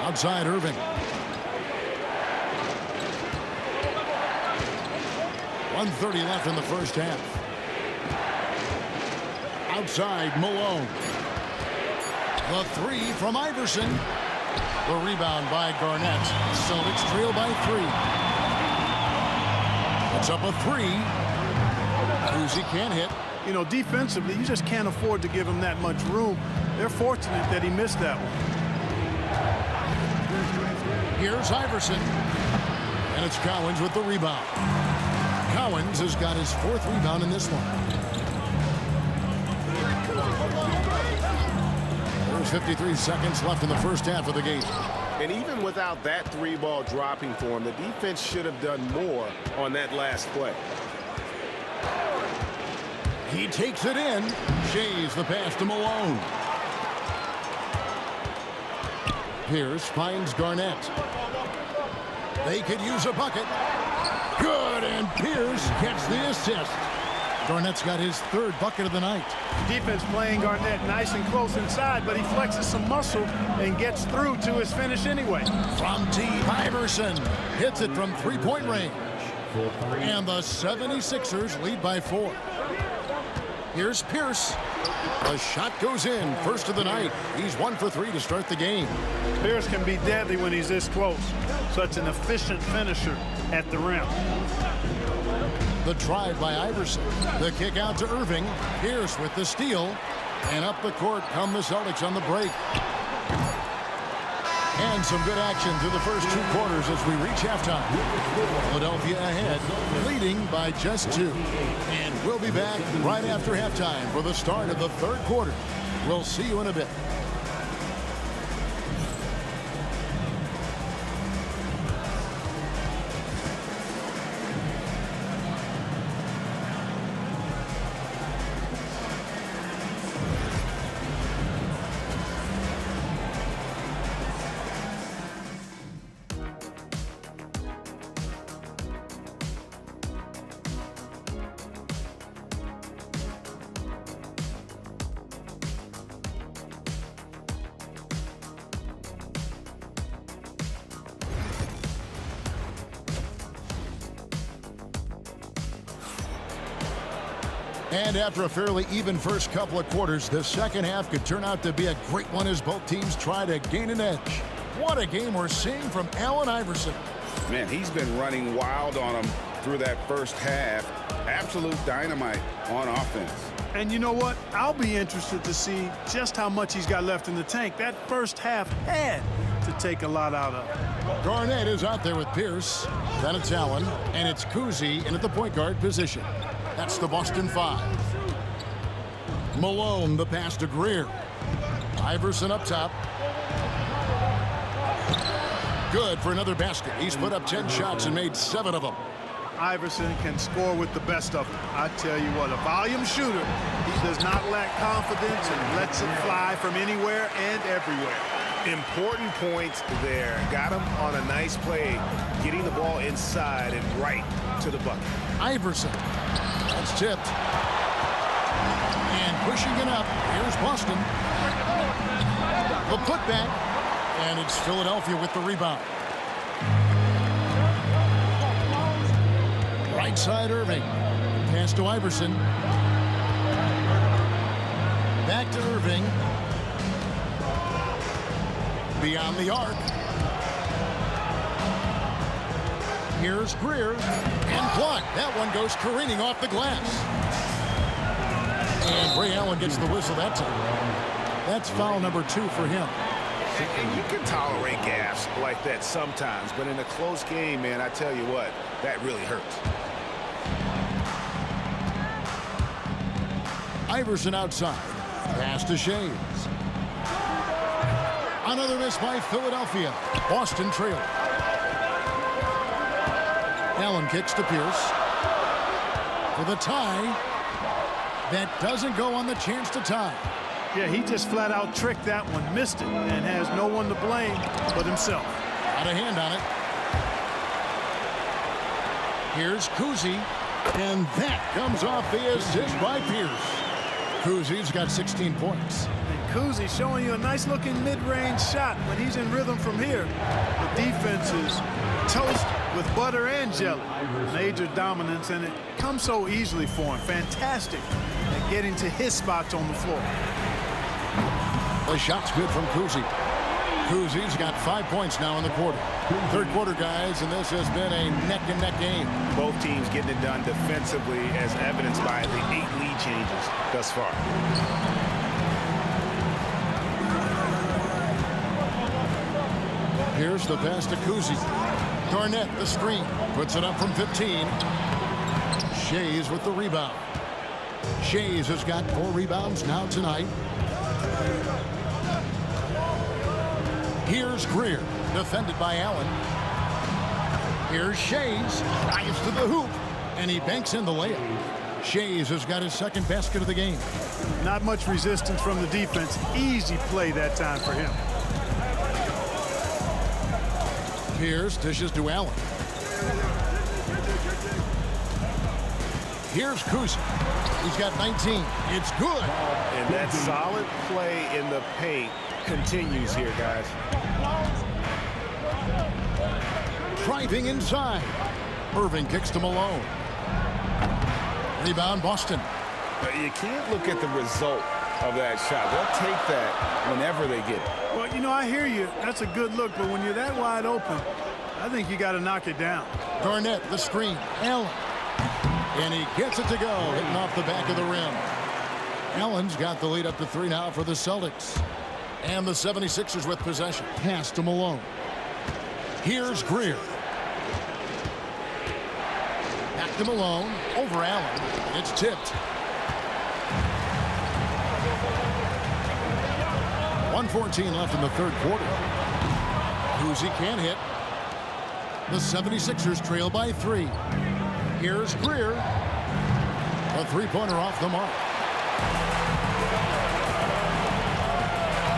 Outside Irving. 1:30 left in the first half. Outside Malone. The 3 from Iverson. The rebound by Garnett. Celtics trail by 3. It's up a 3. Uzi can't hit. You know, defensively, you just can't afford to give him that much room. They're fortunate that he missed that one. Here's Iverson. And it's Cowens with the rebound. Cowens has got his 4th rebound in this one. There's 53 seconds left in the first half of the game. And even without that 3-ball dropping for him, the defense should have done more on that last play. He takes it in. Shea's the pass to Malone. Pierce finds Garnett. They could use a bucket. Good, and Pierce gets the assist. Garnett's got his 3rd bucket of the night. Defense playing Garnett nice and close inside, but he flexes some muscle and gets through to his finish anyway. From deep, Iverson hits it from 3-point range. And the 76ers lead by 4. Here's Pierce. The shot goes in. First of the night. He's 1 for 3 to start the game. Pierce can be deadly when he's this close. Such an efficient finisher at the rim. The drive by Iverson. The kick out to Irving. Pierce with the steal. And up the court come the Celtics on the break. And some good action through the first 2 quarters as we reach halftime. Philadelphia ahead, leading by just 2. And we'll be back right after halftime for the start of the 3rd quarter. We'll see you in a bit. And after a fairly even first couple of quarters, the second half could turn out to be a great one as both teams try to gain an edge. What a game we're seeing from Allen Iverson. Man, he's been running wild on him through that first half. Absolute dynamite on offense. And you know what? I'll be interested to see just how much he's got left in the tank. That first half had to take a lot out of. Garnett is out there with Pierce. Then it's Allen, and it's Kuzi in at the point guard position. That's the Boston 5. Malone, the pass to Greer. Iverson up top. Good for another basket. He's put up 10 shots and made 7 of them. Iverson can score with the best of them. I tell you what, a volume shooter. He does not lack confidence and lets it fly from anywhere and everywhere. Important points there. Got him on a nice play, getting the ball inside and right to the bucket. Iverson. That's tipped. And pushing it up. Here's Boston. The putback. And it's Philadelphia with the rebound. Right side Irving. Pass to Iverson. Back to Irving. Beyond the arc. Here's Greer. And blocked. That one goes careening off the glass. And Ray Allen gets the whistle that time. That's foul number 2 for him. And you can tolerate gaffes like that sometimes, but in a close game, man, I tell you what, that really hurts. Iverson outside. Pass to Shays. Another miss by Philadelphia. Boston trails. Allen kicks to Pierce. For the tie. That doesn't go on the chance to tie. Yeah, he just flat out tricked that one, missed it, and has no one to blame but himself. Got a hand on it. Here's Kuzi. And that comes off the assist by Pierce. Kuzi's got 16 points. And Kuzi showing you a nice-looking mid-range shot when he's in rhythm from here. The defense is toast with butter and jelly. Major dominance, and it comes so easily for him. Fantastic at getting to his spots on the floor. The shot's good from Kuzi. Kuzi's got 5 points now in the quarter. Third quarter, guys, and this has been a neck-and-neck game. Both teams getting it done defensively, as evidenced by the 8 lead changes thus far. Here's the pass to Kuzi. Garnett, the screen, puts it up from 15. Shays with the rebound. Shays has got 4 rebounds now tonight. Here's Greer, defended by Allen. Here's Shays, drives to the hoop, and he banks in the layup. Shays has got his second basket of the game. Not much resistance from the defense. Easy play that time for him. Pierce dishes to Allen. Here's Kuzi. He's got 19. It's good. And that solid play in the paint continues here, guys. Driving inside. Irving kicks to Malone. Rebound, Boston. But you can't look at the result of that shot. They'll take that whenever they get it. Well, you know, I hear you. That's a good look, but when you're that wide open, I think you got to knock it down. Garnett, the screen. Allen. And he gets it to go, hitting off the back of the rim. Allen's got the lead up to 3 now for the Celtics. And the 76ers with possession. Pass to Malone. Here's Greer. Back to Malone. Over Allen. It's tipped. 1:14 left in the third quarter. Kuzi can't hit. The 76ers trail by 3. Here's Greer. A three-pointer off the mark.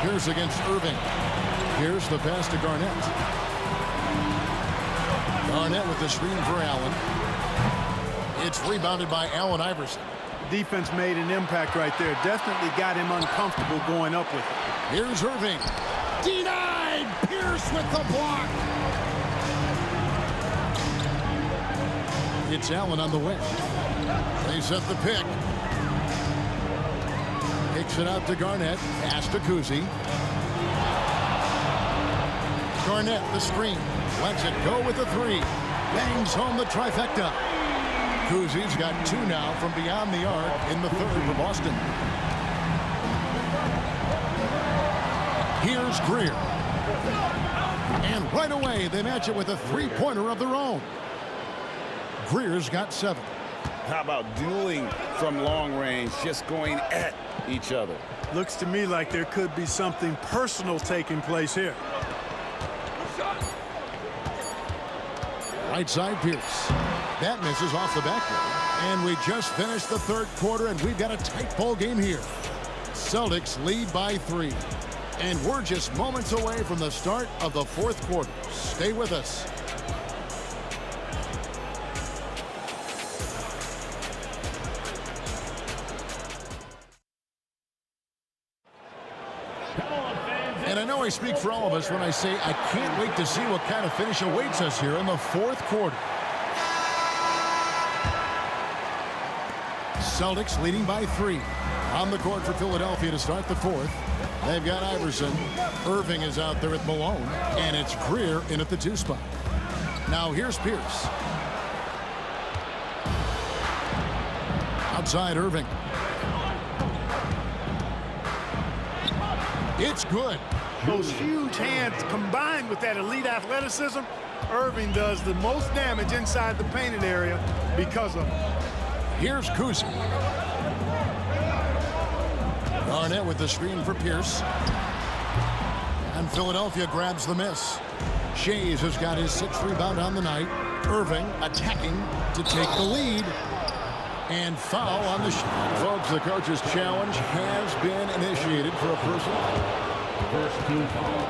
Here's against Irving. Here's the pass to Garnett. Garnett with the screen for Allen. It's rebounded by Allen Iverson. Defense made an impact right there. Definitely got him uncomfortable going up with it. Here's Irving. Denied! Pierce with the block. It's Allen on the wing. They set the pick. Kicks it out to Garnett. Pass to Kuzi. Garnett, the screen. Lets it go with the 3. Bangs home the trifecta. Kuzi's got 2 now from beyond the arc in the third for Boston. Here's Greer. And right away, they match it with a three-pointer of their own. Greer's got 7. How about dueling from long range, just going at each other? Looks to me like there could be something personal taking place here. Right side Pierce. That misses off the backboard. And we just finished the third quarter, and we've got a tight ball game here. Celtics lead by 3. And we're just moments away from the start of the fourth quarter. Stay with us. And I know I speak for all of us when I say I can't wait to see what kind of finish awaits us here in the fourth quarter. Celtics leading by 3. On the court for Philadelphia to start the fourth. They've got Iverson. Irving is out there at Malone. And it's Greer in at the 2 spot. Now here's Pierce. Outside Irving. It's good. Those huge hands combined with that elite athleticism, Irving does the most damage inside the painted area because of it. Here's Kuzi. Garnett with the screen for Pierce. And Philadelphia grabs the miss. Shays has got his 6th rebound on the night. Irving attacking to take the lead. And foul on the shot. Folks, the coach's challenge has been initiated for a personal. First team foul.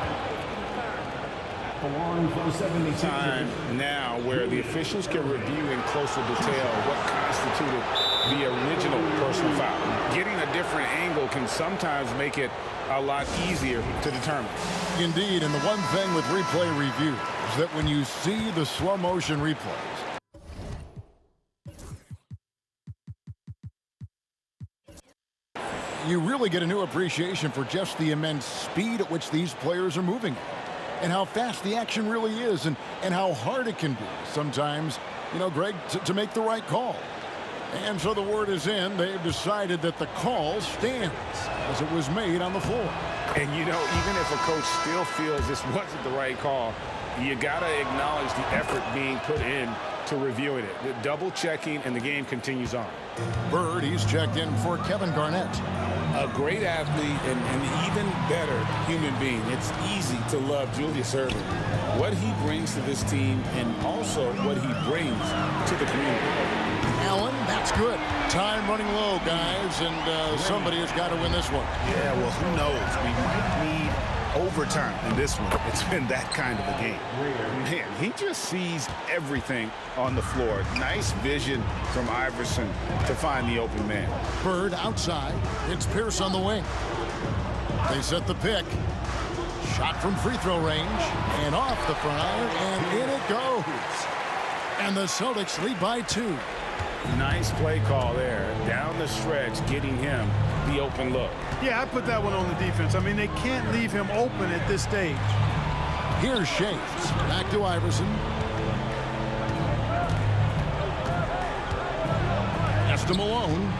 Along for the 72. Time now where the officials can review in closer detail what constituted the original personal foul. Getting a different angle can sometimes make it a lot easier to determine. Indeed, and the one thing with replay review is that when you see the slow motion replays, you really get a new appreciation for just the immense speed at which these players are moving and how fast the action really is and how hard it can be sometimes, you know, Greg, to make the right call. And so the word is in. They've decided that the call stands as it was made on the floor. And, you know, even if a coach still feels this wasn't the right call, you got to acknowledge the effort being put in to reviewing it. The double checking, and the game continues on. Bird, he's checked in for Kevin Garnett. A great athlete and an even better human being. It's easy to love Julius Erving. What he brings to this team and also what he brings to the community. Allen, that's good. Time running low, guys, and somebody has got to win this one. Yeah, well, who knows? We might need overtime in this one. It's been that kind of a game. Man, he just sees everything on the floor. Nice vision from Iverson to find the open man. Bird outside. It's Pierce on the wing. They set the pick. Shot from free throw range and off the front iron, and in it goes. And the Celtics lead by 2. Nice play call there. Down the stretch, getting him the open look. Yeah, I put that one on the defense. I mean, they can't leave him open at this stage. Here's Shays. Back to Iverson. That's to Malone.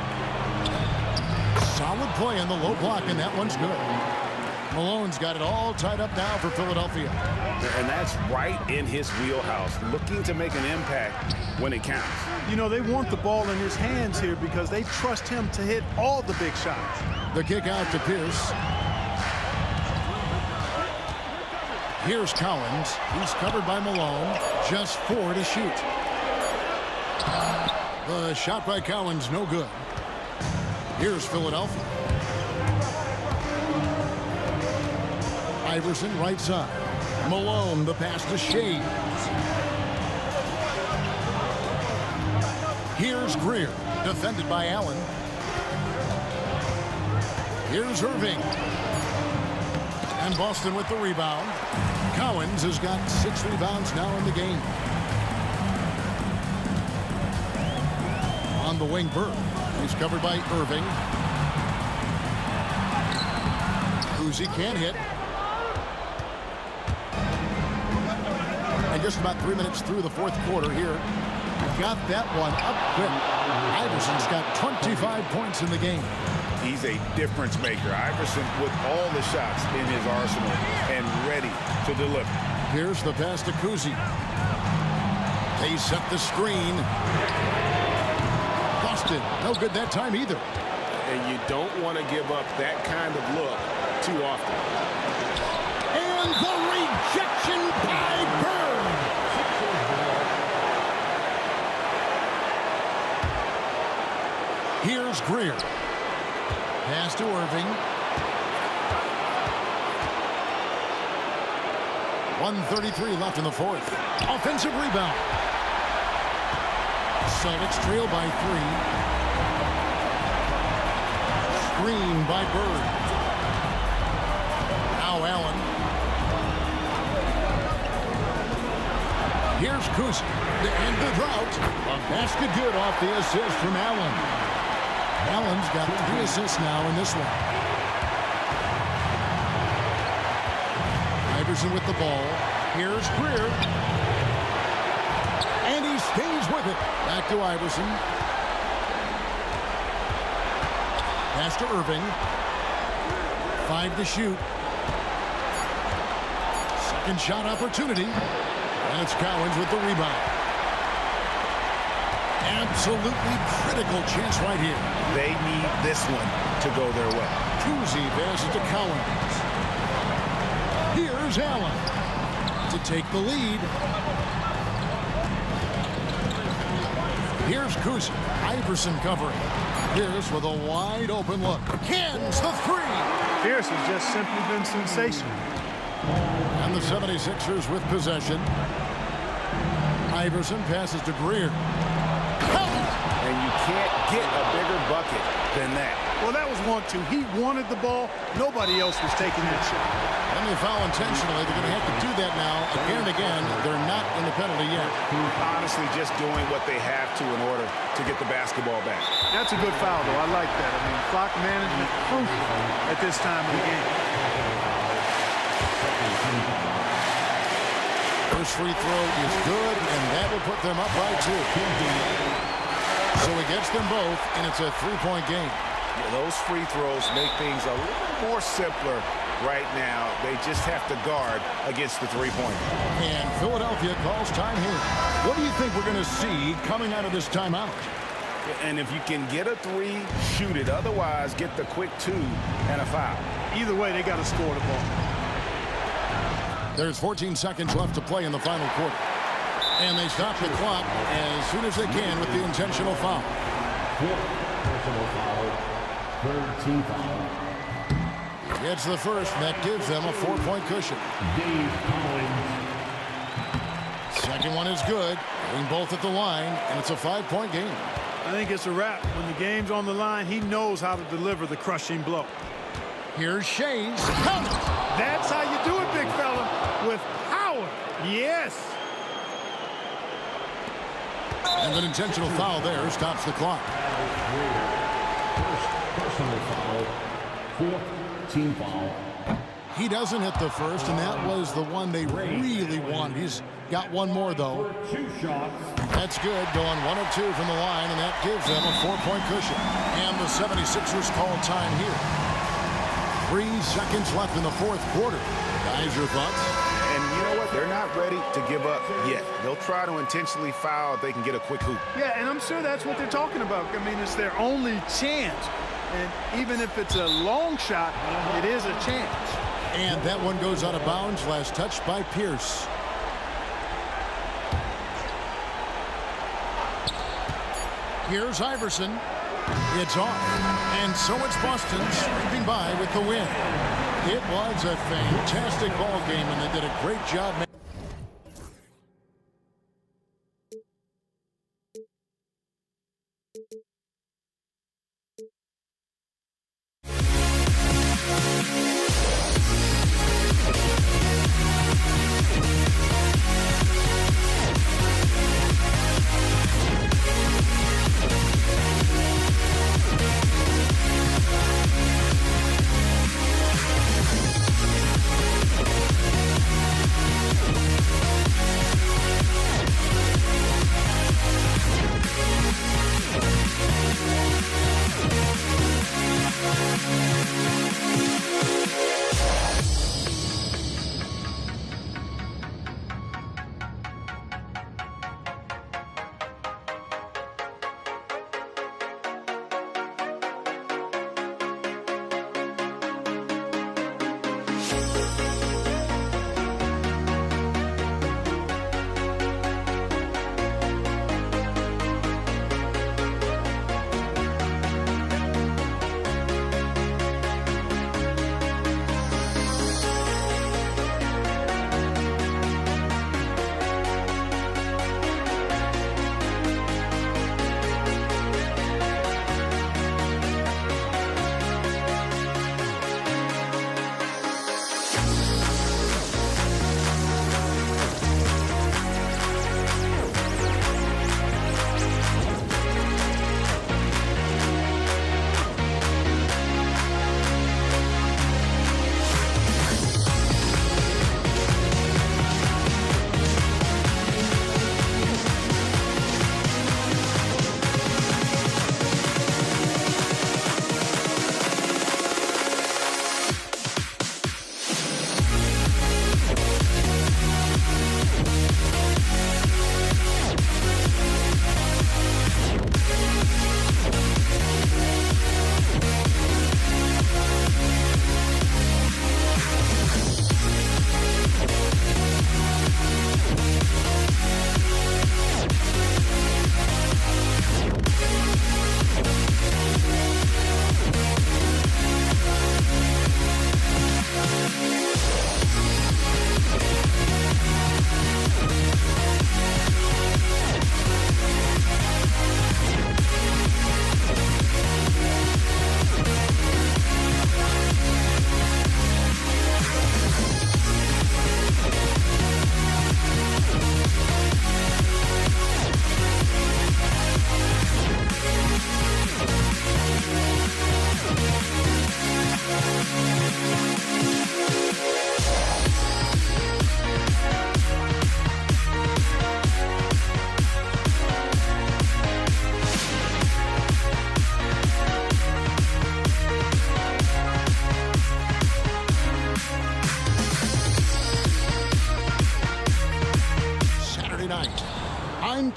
Solid play in the low block, and that one's good. Malone's got it all tied up now for Philadelphia. And that's right in his wheelhouse, looking to make an impact when it counts. You know, they want the ball in his hands here because they trust him to hit all the big shots. The kick out to Pierce. Here's Collins. He's covered by Malone. Just 4 to shoot. The shot by Collins, no good. Here's Philadelphia. Iverson right side. Malone, the pass to Shea. Here's Greer, defended by Allen. Here's Irving. And Boston with the rebound. Collins has got 6 rebounds now in the game. On the wing, Bird. He's covered by Irving. Kuzi can't hit. And just about 3 minutes through the fourth quarter here. Got that one up quick. Iverson's got 25 points in the game. He's a difference maker. Iverson with all the shots in his arsenal and ready to deliver. Here's the pass to Kuzi. They set the screen. Busted. No good that time either. And you don't want to give up that kind of look too often. And the rejection by Bird. Here's Greer. Pass to Irving. 1:33 left in the fourth. Offensive rebound. Celtics trail by 3. Screen by Bird. Now Allen. Here's Kuzi to end the drought. A basket good off the assist from Allen. Allen's got 3 assists now in this one. Iverson with the ball. Here's Greer. And he stays with it. Back to Iverson. Pass to Irving. 5 to shoot. Second shot opportunity. And it's Cowens with the rebound. Absolutely critical chance right here. They need this one to go their way. Kuzi passes to Cowens. Here's Allen to take the lead. Here's Kuzi. Iverson covering. Pierce with a wide open look. Cans the 3. Pierce has just simply been sensational. And the 76ers with possession. Iverson passes to Greer. And you can't get a bigger bucket than that. Well, that was 1-2. He wanted the ball. Nobody else was taking that shot. And they foul intentionally. They're going to have to do that now again and again. They're not in the penalty yet. Honestly, just doing what they have to in order to get the basketball back. That's a good foul, though. I like that. I mean, clock management crucial at this time of the game. First free throw is good, and that will put them up by 2. So he gets them both, and it's a 3-point game. Yeah, those free throws make things a little more simpler right now. They just have to guard against the three-pointer. And Philadelphia calls time here. What do you think we're going to see coming out of this timeout? And if you can get a 3, shoot it. Otherwise, get the quick 2 and a foul. Either way, they got to score the ball. There's 14 seconds left to play in the final quarter. And they stop the clock as soon as they can with the intentional foul. Personal foul. Third team foul. Gets the first, and that gives them a 4-point cushion. Dave Collins. Second one is good. Getting both at the line, and it's a 5-point game. I think it's a wrap. When the game's on the line, he knows how to deliver the crushing blow. Here's Shays. That's how you do it, big fella. With power. Yes. And an intentional foul there stops the clock. First personal foul. Fourth team foul. He doesn't hit the first, and that was the one they really wanted. He's got one more, though. 2 shots. That's good, going 1 of 2 from the line, and that gives them a 4-point cushion. And the 76ers call time here. 3 seconds left in the fourth quarter. Guys, your thoughts? And you know what? They're not ready to give up yet. They'll try to intentionally foul if they can get a quick hoop. Yeah, and I'm sure that's what they're talking about. I mean, it's their only chance. And even if it's a long shot, it is a chance. And that one goes out of bounds. Last touch by Pierce. Here's Iverson. It's off. And so it's Boston sweeping by with the win. It was a fantastic ball game, and they did a great job.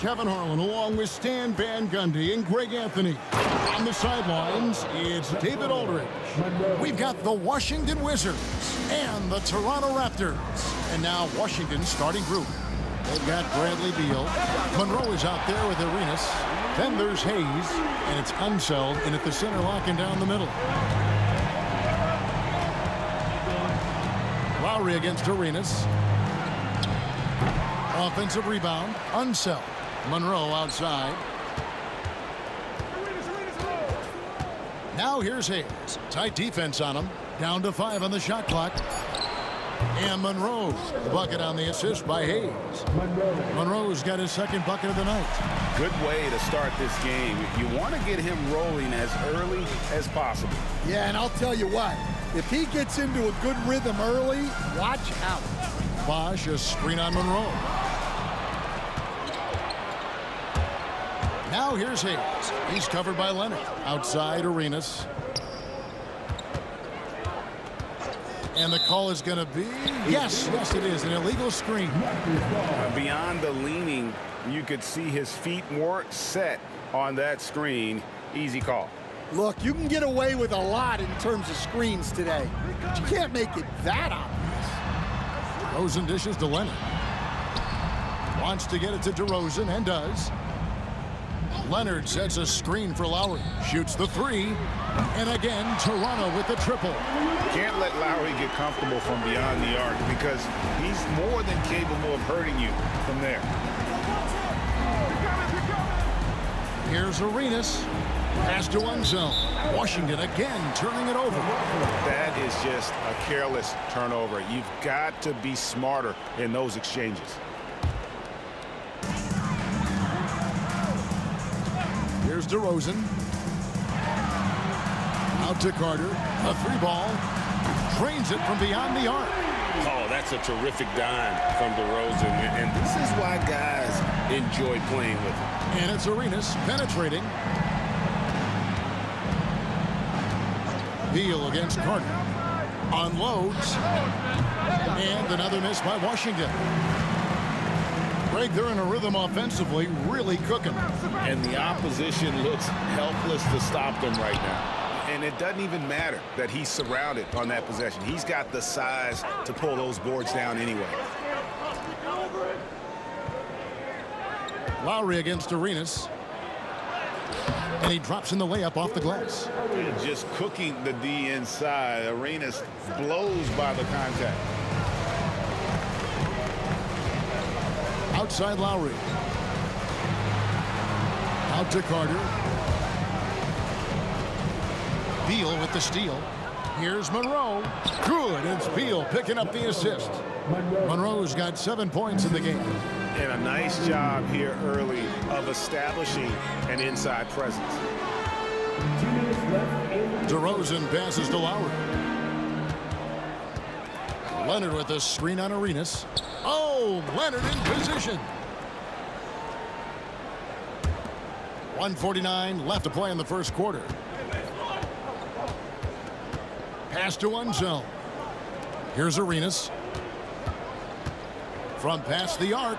Kevin Harlan along with Stan Van Gundy and Greg Anthony. On the sidelines, it's David Aldridge. We've got the Washington Wizards and the Toronto Raptors. And now Washington's starting group. They've got Bradley Beal. Monroe is out there with Arenas. Then there's Hayes, and it's Unseld in at the center, locking down the middle. Lowry against Arenas. Offensive rebound, Unseld. Monroe outside. Now here's Hayes. Tight defense on him. Down to 5 on the shot clock. And Monroe, the bucket on the assist by Hayes. Monroe's got his second bucket of the night. Good way to start this game. You want to get him rolling as early as possible. Yeah, and I'll tell you what, if he gets into a good rhythm early, watch out. Bosch, a screen on Monroe. Now here's Hayes. He's covered by Leonard. Outside Arenas. And the call is going to be, yes, it is, an illegal screen. Beyond the leaning, you could see his feet weren't set on that screen. Easy call. Look, you can get away with a lot in terms of screens today. But you can't make it that obvious. DeRozan dishes to Leonard. Wants to get it to DeRozan and does. Leonard sets a screen for Lowry. Shoots the 3. And again, Toronto with the triple. Can't let Lowry get comfortable from beyond the arc because he's more than capable of hurting you from there. Here's Arenas. Pass to one zone. Washington again turning it over. That is just a careless turnover. You've got to be smarter in those exchanges. Here's DeRozan. Out to Carter. A 3-ball. Drains it from beyond the arc. Oh, that's a terrific dime from DeRozan. And this is why guys enjoy playing with him. And it's Arenas penetrating. Beal against Carter. Unloads. And another miss by Washington. Greg, they're in a rhythm offensively, really cooking. And the opposition looks helpless to stop them right now. And it doesn't even matter that he's surrounded on that possession. He's got the size to pull those boards down anyway. Lowry against Arenas. And he drops in the layup off the glass. Just cooking the D inside. Arenas blows by the contact. Outside Lowry. Out to Carter. Beal with the steal. Here's Monroe. Good. It's Beal picking up the assist. Monroe's got 7 points in the game. And a nice job here early of establishing an inside presence. DeRozan passes to Lowry. Leonard with a screen on Arenas. Oh, Leonard in position. 1:49 left to play in the first quarter. Pass to one zone. Here's Arenas. From past the arc.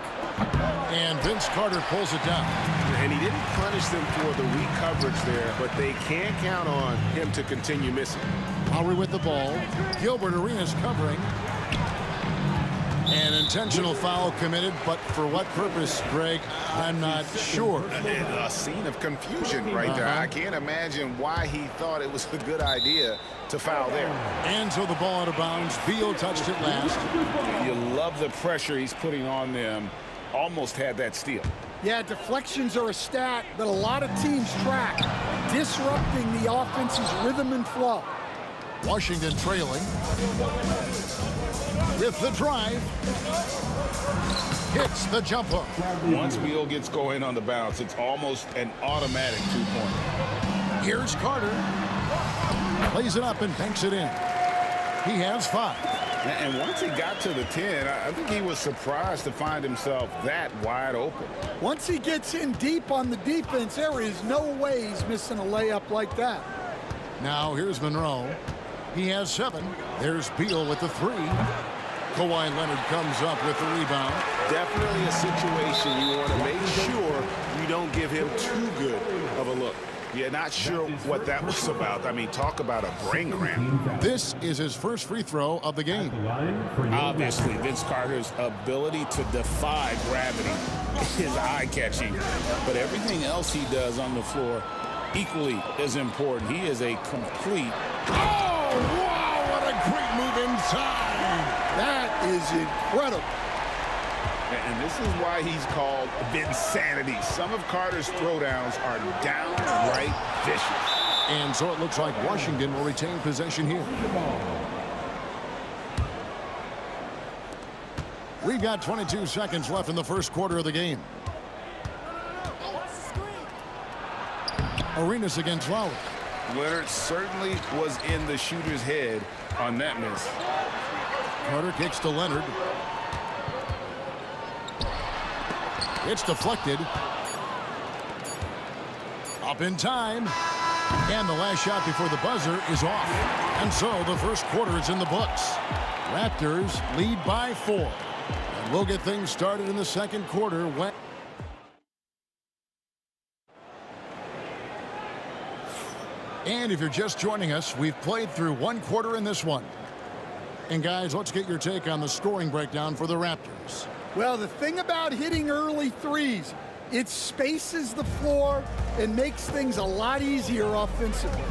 And Vince Carter pulls it down. And he didn't punish them for the weak coverage there, but they can't count on him to continue missing. Lowry with the ball. Gilbert Arenas covering. An intentional foul committed, but for what purpose, Greg, I'm not sure. A scene of confusion right there. I can't imagine why he thought it was a good idea to foul there. And so the ball out of bounds. Beal touched it last. You love the pressure he's putting on them. Almost had that steal. Yeah, deflections are a stat that a lot of teams track, disrupting the offense's rhythm and flow. Washington trailing. With the drive. Hits the jumper. Once Beal gets going on the bounce, it's almost an automatic 2-point. Here's Carter. Plays it up and banks it in. He has 5. And once he got to the 10, I think he was surprised to find himself that wide open. Once he gets in deep on the defense, there is no way he's missing a layup like that. Now here's Monroe. He has 7. There's Beal with the 3. Kawhi Leonard comes up with the rebound. Definitely a situation you want to make sure you don't give him too good of a look. You're not sure what that was about. I mean, talk about a brain cramp. This is his first free throw of the game. Obviously, Vince Carter's ability to defy gravity is eye-catching. But everything else he does on the floor equally is important. He is a complete... Oh, wow, what a great move inside. That is incredible. And this is why he's called Vinsanity. Some of Carter's throwdowns are downright vicious. And so it looks like Washington will retain possession here. We've got 22 seconds left in the first quarter of the game. Arenas against Lowry. Leonard certainly was in the shooter's head on that miss. Carter kicks to Leonard. It's deflected. Up in time. And the last shot before the buzzer is off. And so the first quarter is in the books. Raptors lead by 4. And we'll get things started in the second quarter when... And if you're just joining us, we've played through one quarter in this one. And guys, let's get your take on the scoring breakdown for the Raptors. Well, the thing about hitting early threes, it spaces the floor and makes things a lot easier offensively.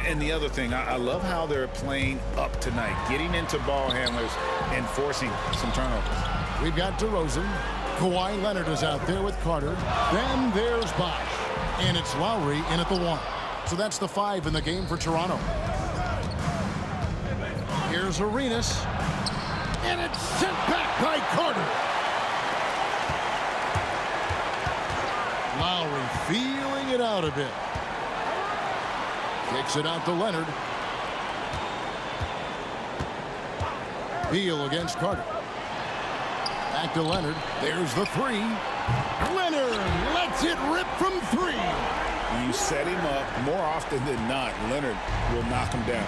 And the other thing, I love how they're playing up tonight, getting into ball handlers and forcing some turnovers. We've got DeRozan. Kawhi Leonard is out there with Carter. Then there's Bosh. And it's Lowry in at the 1. So that's the 5 in the game for Toronto. Here's Arenas. And it's sent back by Carter. Lowry feeling it out a bit. Kicks it out to Leonard. Beal against Carter. Back to Leonard. There's the 3. Leonard lets it rip from 3. You set him up, more often than not, Leonard will knock him down.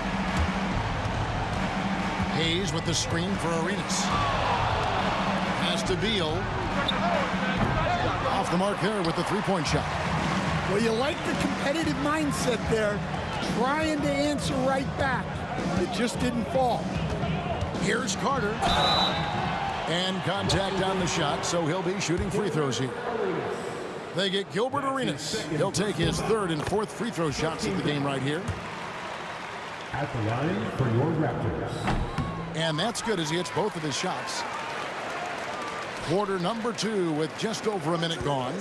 Hayes with the screen for Arenas. Pass to Beal. Off the mark there with the three-point shot. Well, you like the competitive mindset there, trying to answer right back. It just didn't fall. Here's Carter. And contact on the shot, so he'll be shooting free throws here. They get Gilbert Arenas. He'll take his 3rd and 4th free throw shots of the game right here. At the line for your Raptors. And that's good as he hits both of his shots. Quarter number 2 with just over a minute gone.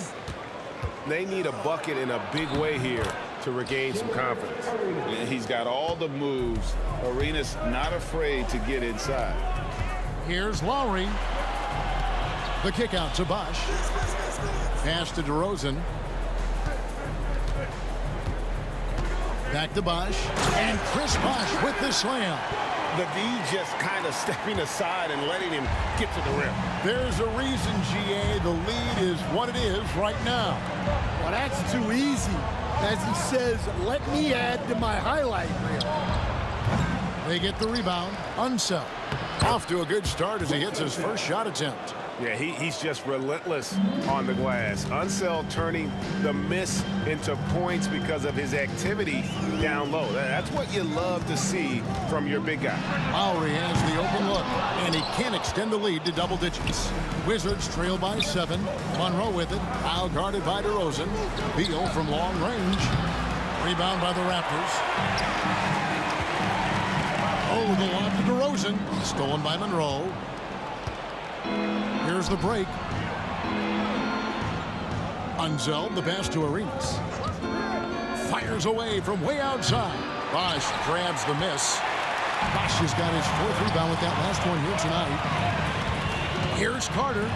They need a bucket in a big way here to regain some confidence. He's got all the moves. Arenas not afraid to get inside. Here's Lowry. The kick out to Bosh. Pass to DeRozan. Back to Bosh. And Chris Bosh with the slam. The D just kind of stepping aside and letting him get to the rim. There's a reason, GA, the lead is what it is right now. Well, that's too easy. As he says, let me add to my highlight reel. They get the rebound. Unseld. Off to a good start as he hits his first shot attempt. Yeah, he's just relentless on the glass. Unseld turning the miss into points because of his activity down low. That's what you love to see from your big guy. Lowry has the open look, and he can extend the lead to double digits. Wizards trail by 7. Monroe with it. Foul guarded by DeRozan. Beal from long range. Rebound by the Raptors. Oh, the lob to DeRozan. Stolen by Monroe. Here's the break. Unseld, the pass to Arenas. Fires away from way outside. Bosh grabs the miss. Bosh has got his 4th rebound with that last one here tonight. Here's Carter.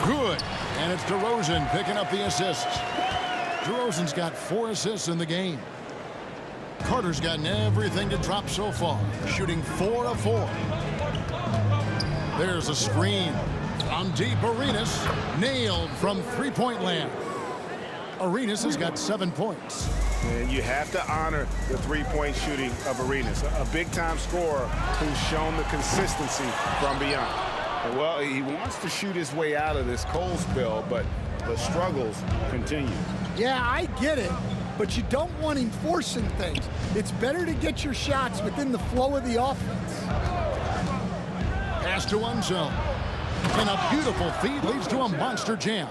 Good. And it's DeRozan picking up the assists. DeRozan's got 4 assists in the game. Carter's gotten everything to drop so far, shooting 4 of 4. There's a screen. On deep, Arenas nailed from three-point land. Arenas has got 7 points. And you have to honor the three-point shooting of Arenas, a big-time scorer who's shown the consistency from beyond. Well, he wants to shoot his way out of this cold spell, but the struggles continue. Yeah, I get it, but you don't want him forcing things. It's better to get your shots within the flow of the offense. Pass to one zone. And a beautiful feed leads to a monster jam.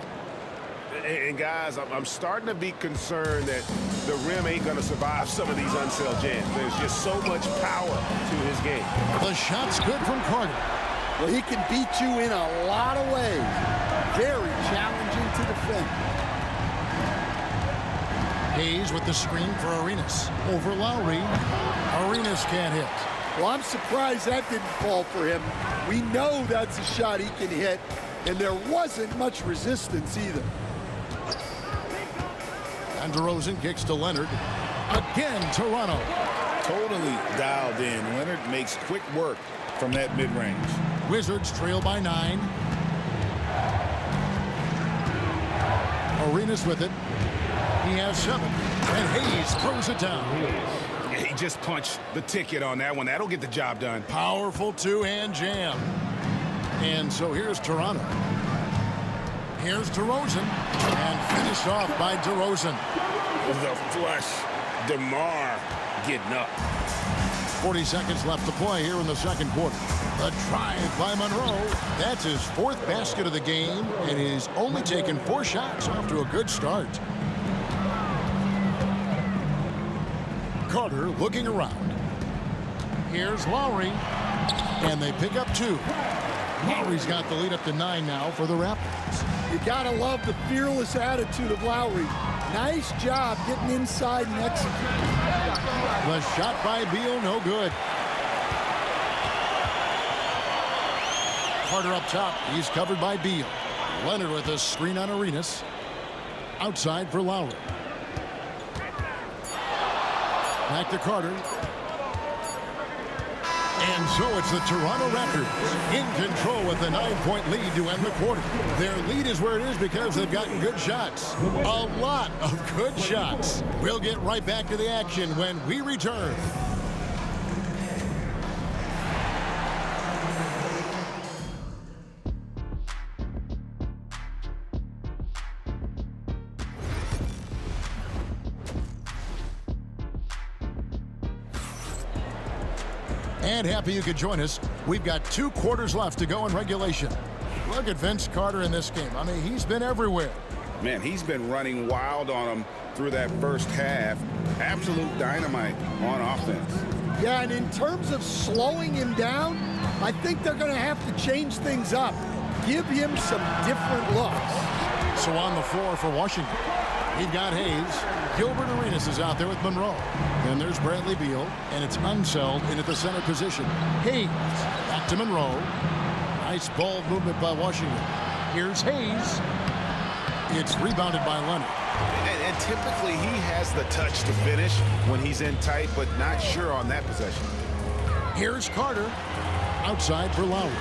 And guys, I'm starting to be concerned that the rim ain't going to survive some of these unsell jams. There's just so much power to his game. The shot's good from Carter. Well, he can beat you in a lot of ways. Very challenging to defend. Hayes with the screen for Arenas. Over Lowry. Arenas can't hit. Well, I'm surprised that didn't fall for him. We know that's a shot he can hit, and there wasn't much resistance either. And DeRozan kicks to Leonard. Again, Toronto. Totally dialed in. Leonard makes quick work from that mid-range. Wizards trail by 9. Arenas with it. He has 7. And Hayes throws it down. He just punched the ticket on that one. That'll get the job done. Powerful two-hand jam. And so here's Toronto. Here's DeRozan. And finished off by DeRozan. The flush. DeMar getting up. 40 seconds left to play here in the second quarter. The drive by Monroe. That's his 4th basket of the game, and he's only taken 4 shots off to a good start. Carter looking around. Here's Lowry, and they pick up 2. Lowry's got the lead up to 9 now for the Raptors. You gotta love the fearless attitude of Lowry. Nice job getting inside and executing. The shot by Beal, no good. Carter up top. He's covered by Beal. Leonard with a screen on Arenas. Outside for Lowry. Back to Carter. And so it's the Toronto Raptors in control with a 9-point lead to end the quarter. Their lead is where it is because they've gotten good shots. A lot of good shots. We'll get right back to the action when we return. And happy you could join us. We've got 2 quarters left to go in regulation. Look at Vince Carter in this game. I mean, he's been everywhere. Man, he's been running wild on him through that first half. Absolute dynamite on offense. Yeah, and in terms of slowing him down, I think they're going to have to change things up. Give him some different looks. So on the floor for Washington, we've got Hayes. Gilbert Arenas is out there with Monroe. Then there's Bradley Beal, and it's Unseld in at the center position. Hayes back to Monroe. Nice ball movement by Washington. Here's Hayes. It's rebounded by Leonard. And typically he has the touch to finish when he's in tight, but not sure on that possession. Here's Carter. Outside for Lowry.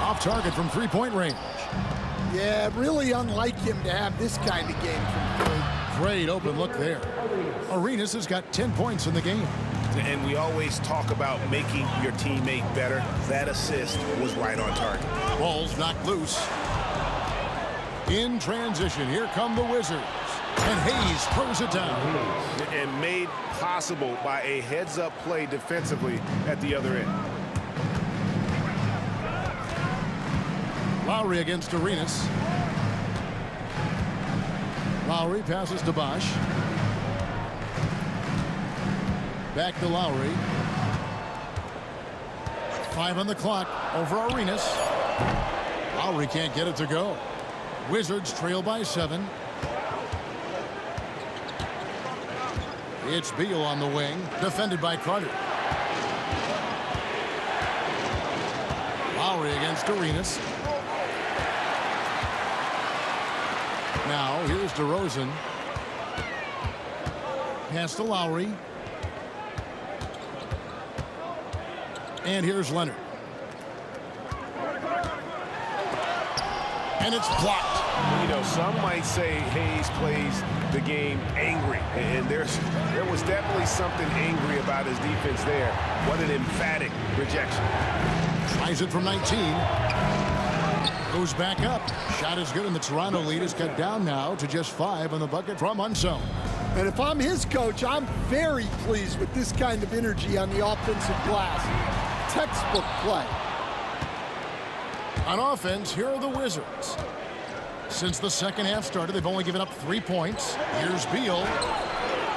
Off target from 3-point range. Yeah, really unlike him to have this kind of game from 3. Great open look there. Arenas has got 10 points in the game. And we always talk about making your teammate better. That assist was right on target. Ball's knocked loose. In transition, here come the Wizards. And Hayes throws it down. And made possible by a heads-up play defensively at the other end. Lowry against Arenas. Lowry passes to Bosch. Back to Lowry. 5 on the clock over Arenas. Lowry can't get it to go. Wizards trail by 7. It's Beal on the wing, defended by Carter. Lowry against Arenas. Now, here's DeRozan. Pass to Lowry. And here's Leonard. And it's blocked. You know, some might say Hayes plays the game angry. And there was definitely something angry about his defense there. What an emphatic rejection. Tries it from 19. Goes back up. Shot is good, and the Toronto lead is cut down now to just 5 on the bucket from Unseld. And if I'm his coach, I'm very pleased with this kind of energy on the offensive glass. Textbook play. On offense, here are the Wizards. Since the second half started, they've only given up 3 points. Here's Beal.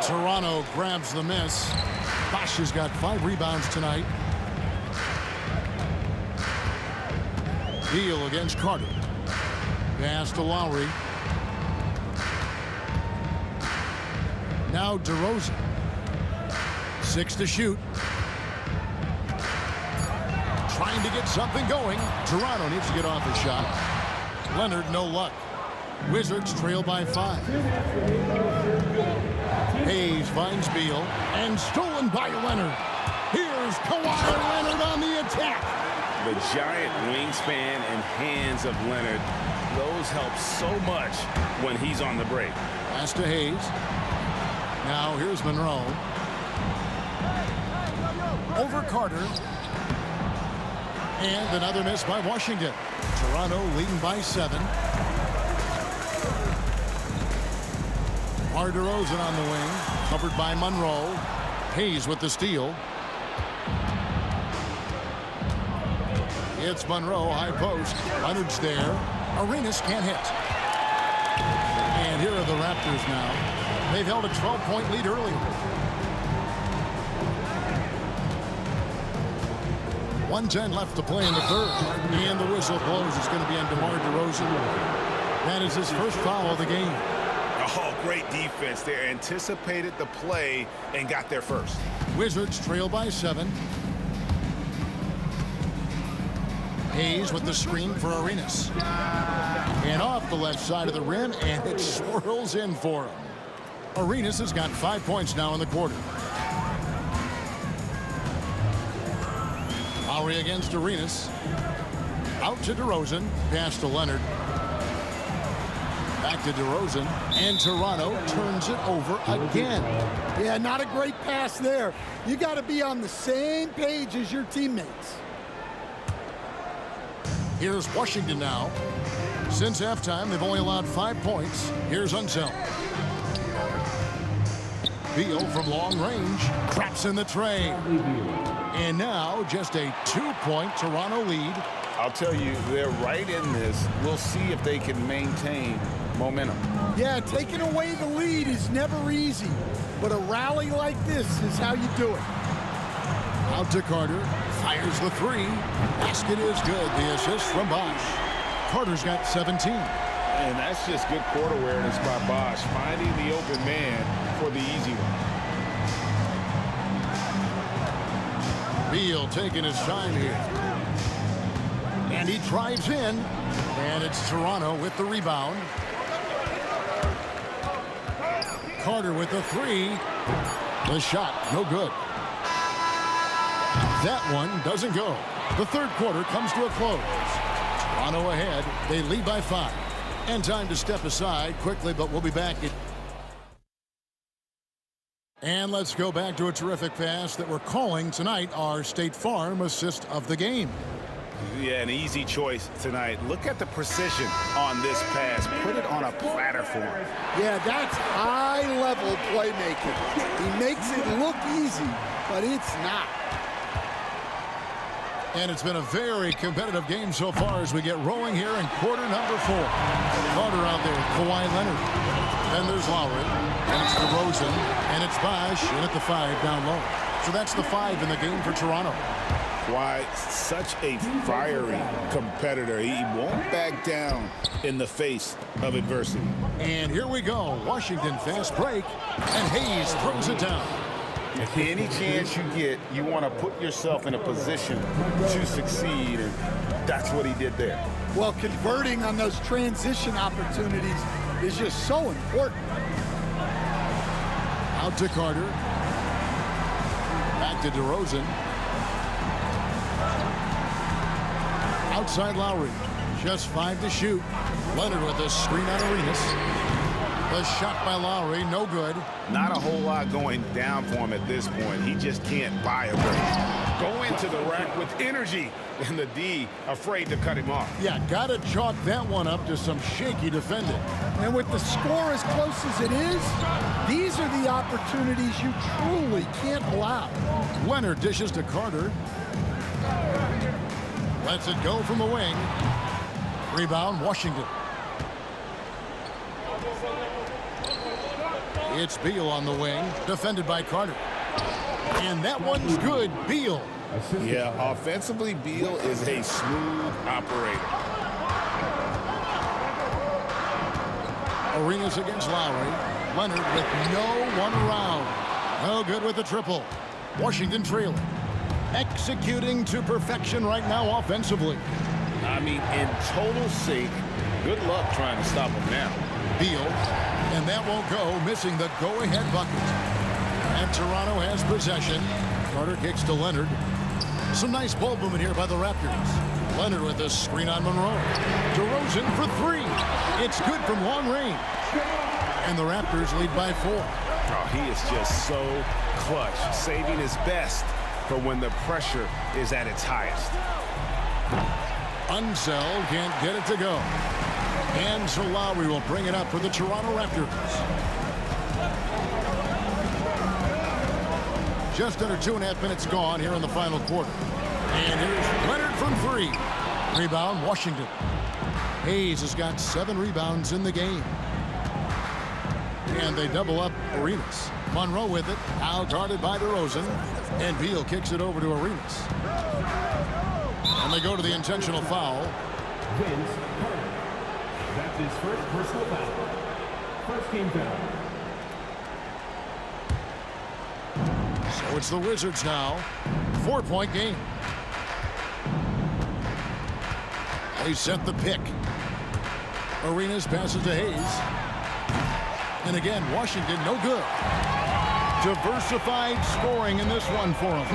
Toronto grabs the miss. Bosch has got 5 rebounds tonight. Beal against Carter. Pass to Lowry. Now DeRozan. 6 to shoot. Trying to get something going. Toronto needs to get off his shot. Leonard, no luck. Wizards trail by 5. Hayes finds Beal, and stolen by Leonard. Here's Kawhi Leonard on the attack. The giant wingspan and hands of Leonard, those help so much when he's on the break. Pass to Hayes. Now here's Monroe. Over Carter. And another miss by Washington. Toronto leading by 7. DeRozan on the wing. Covered by Monroe. Hayes with the steal. It's Monroe, high post. Leonard's there. Arenas can't hit. And here are the Raptors now. They've held a 12-point lead earlier. 1:10 left to play in the third. And the whistle blows. It's going to be on DeMar DeRozan. That is his first foul of the game. Oh, great defense there. Anticipated the play and got there first. Wizards trail by 7. Hayes with the screen for Arenas. And off the left side of the rim, and it swirls in for him. Arenas has got 5 points now in the quarter. Lowry against Arenas. Out to DeRozan. Pass to Leonard. Back to DeRozan. And Toronto turns it over again. Yeah, not a great pass there. You got to be on the same page as your teammates. Here's Washington now. Since halftime, they've only allowed 5 points. Here's Unseld. Beal from long range. Traps in the tray. And now just a 2-point Toronto lead. I'll tell you, they're right in this. We'll see if they can maintain momentum. Yeah, taking away the lead is never easy. But a rally like this is how you do it. Out to Carter. Fires the 3. Basket is good. The assist from Bosch. Carter's got 17. And that's just good court awareness by Bosch, finding the open man for the easy one. Beal taking his time here. And he drives in. And it's Toronto with the rebound. Carter with the 3. The shot, no good. That one doesn't go. The third quarter comes to a close. Toronto ahead. They lead by 5. And time to step aside quickly, but we'll be back. And let's go back to a terrific pass that we're calling tonight our State Farm assist of the game. Yeah, an easy choice tonight. Look at the precision on this pass. Put it on a platter for him. Yeah, that's high-level playmaking. He makes it look easy, but it's not. And it's been a very competitive game so far as we get rolling here in quarter number 4. Carter out there with Kawhi Leonard. Then there's Lowry. And it's DeRozan. And it's Bosch in at the 5 down low. So that's the 5 in the game for Toronto. Why, such a fiery competitor. He won't back down in the face of adversity. And here we go. Washington fast break. And Hayes throws it down. Any chance you get, you want to put yourself in a position to succeed, and that's what he did there. Well, converting on those transition opportunities is just so important. Out to Carter. Back to DeRozan. Outside Lowry. Just 5 to shoot. Leonard with a screen on Arenas. The shot by Lowry, no good. Not a whole lot going down for him at this point. He just can't buy a break. go into the rack with energy, and the D afraid to cut him off. Yeah, got to chalk that one up to some shaky defending. And with the score as close as it is, these are the opportunities you truly can't allow. Leonard dishes to Carter. Lets it go from the wing. Rebound, Washington. It's Beal on the wing, defended by Carter. And that one's good. Beal. Yeah, offensively, Beal is a smooth operator. Arenas against Lowry. Leonard with no one around. No good with the triple. Washington trailing. Executing to perfection right now offensively. I mean, in total sync. Good luck trying to stop him now. Beal. And that won't go, missing the go-ahead bucket. And Toronto has possession. Carter kicks to Leonard. Some nice ball movement here by the Raptors. Leonard with a screen on Monroe. DeRozan for three. It's good from long range. And the Raptors lead by 4. Oh, he is just so clutch, saving his best for when the pressure is at its highest. Unseld can't get it to go. And so Lowry will bring it up for the Toronto Raptors. Just under 2.5 minutes gone here in the final quarter. And here's Leonard from 3. Rebound, Washington. Hayes has got 7 rebounds in the game. And they double up Arenas. Monroe with it, out guarded by DeRozan. And Beal kicks it over to Arenas. And they go to the intentional foul. Vince Carter. That's his first personal foul. First game foul. So it's the Wizards now. 4-point game. They set the pick. Arenas passes to Hayes. And again, Washington, no good. Diversified scoring in this one for him.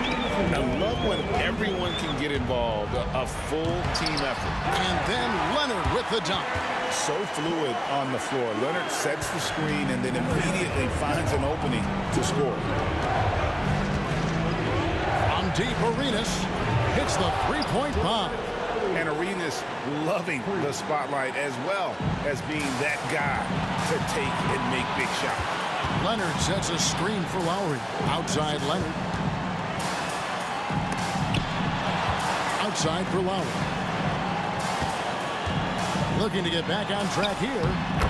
I love when everyone can get involved, a full team effort. And then Leonard with the dunk. So fluid on the floor. Leonard sets the screen and then immediately finds an opening to score. From deep, Arenas hits the three-point bomb. And Arenas loving the spotlight as well as being that guy to take and make big shots. Leonard sets a screen for Lowry. Outside Leonard. Outside for Lowry. Looking to get back on track here.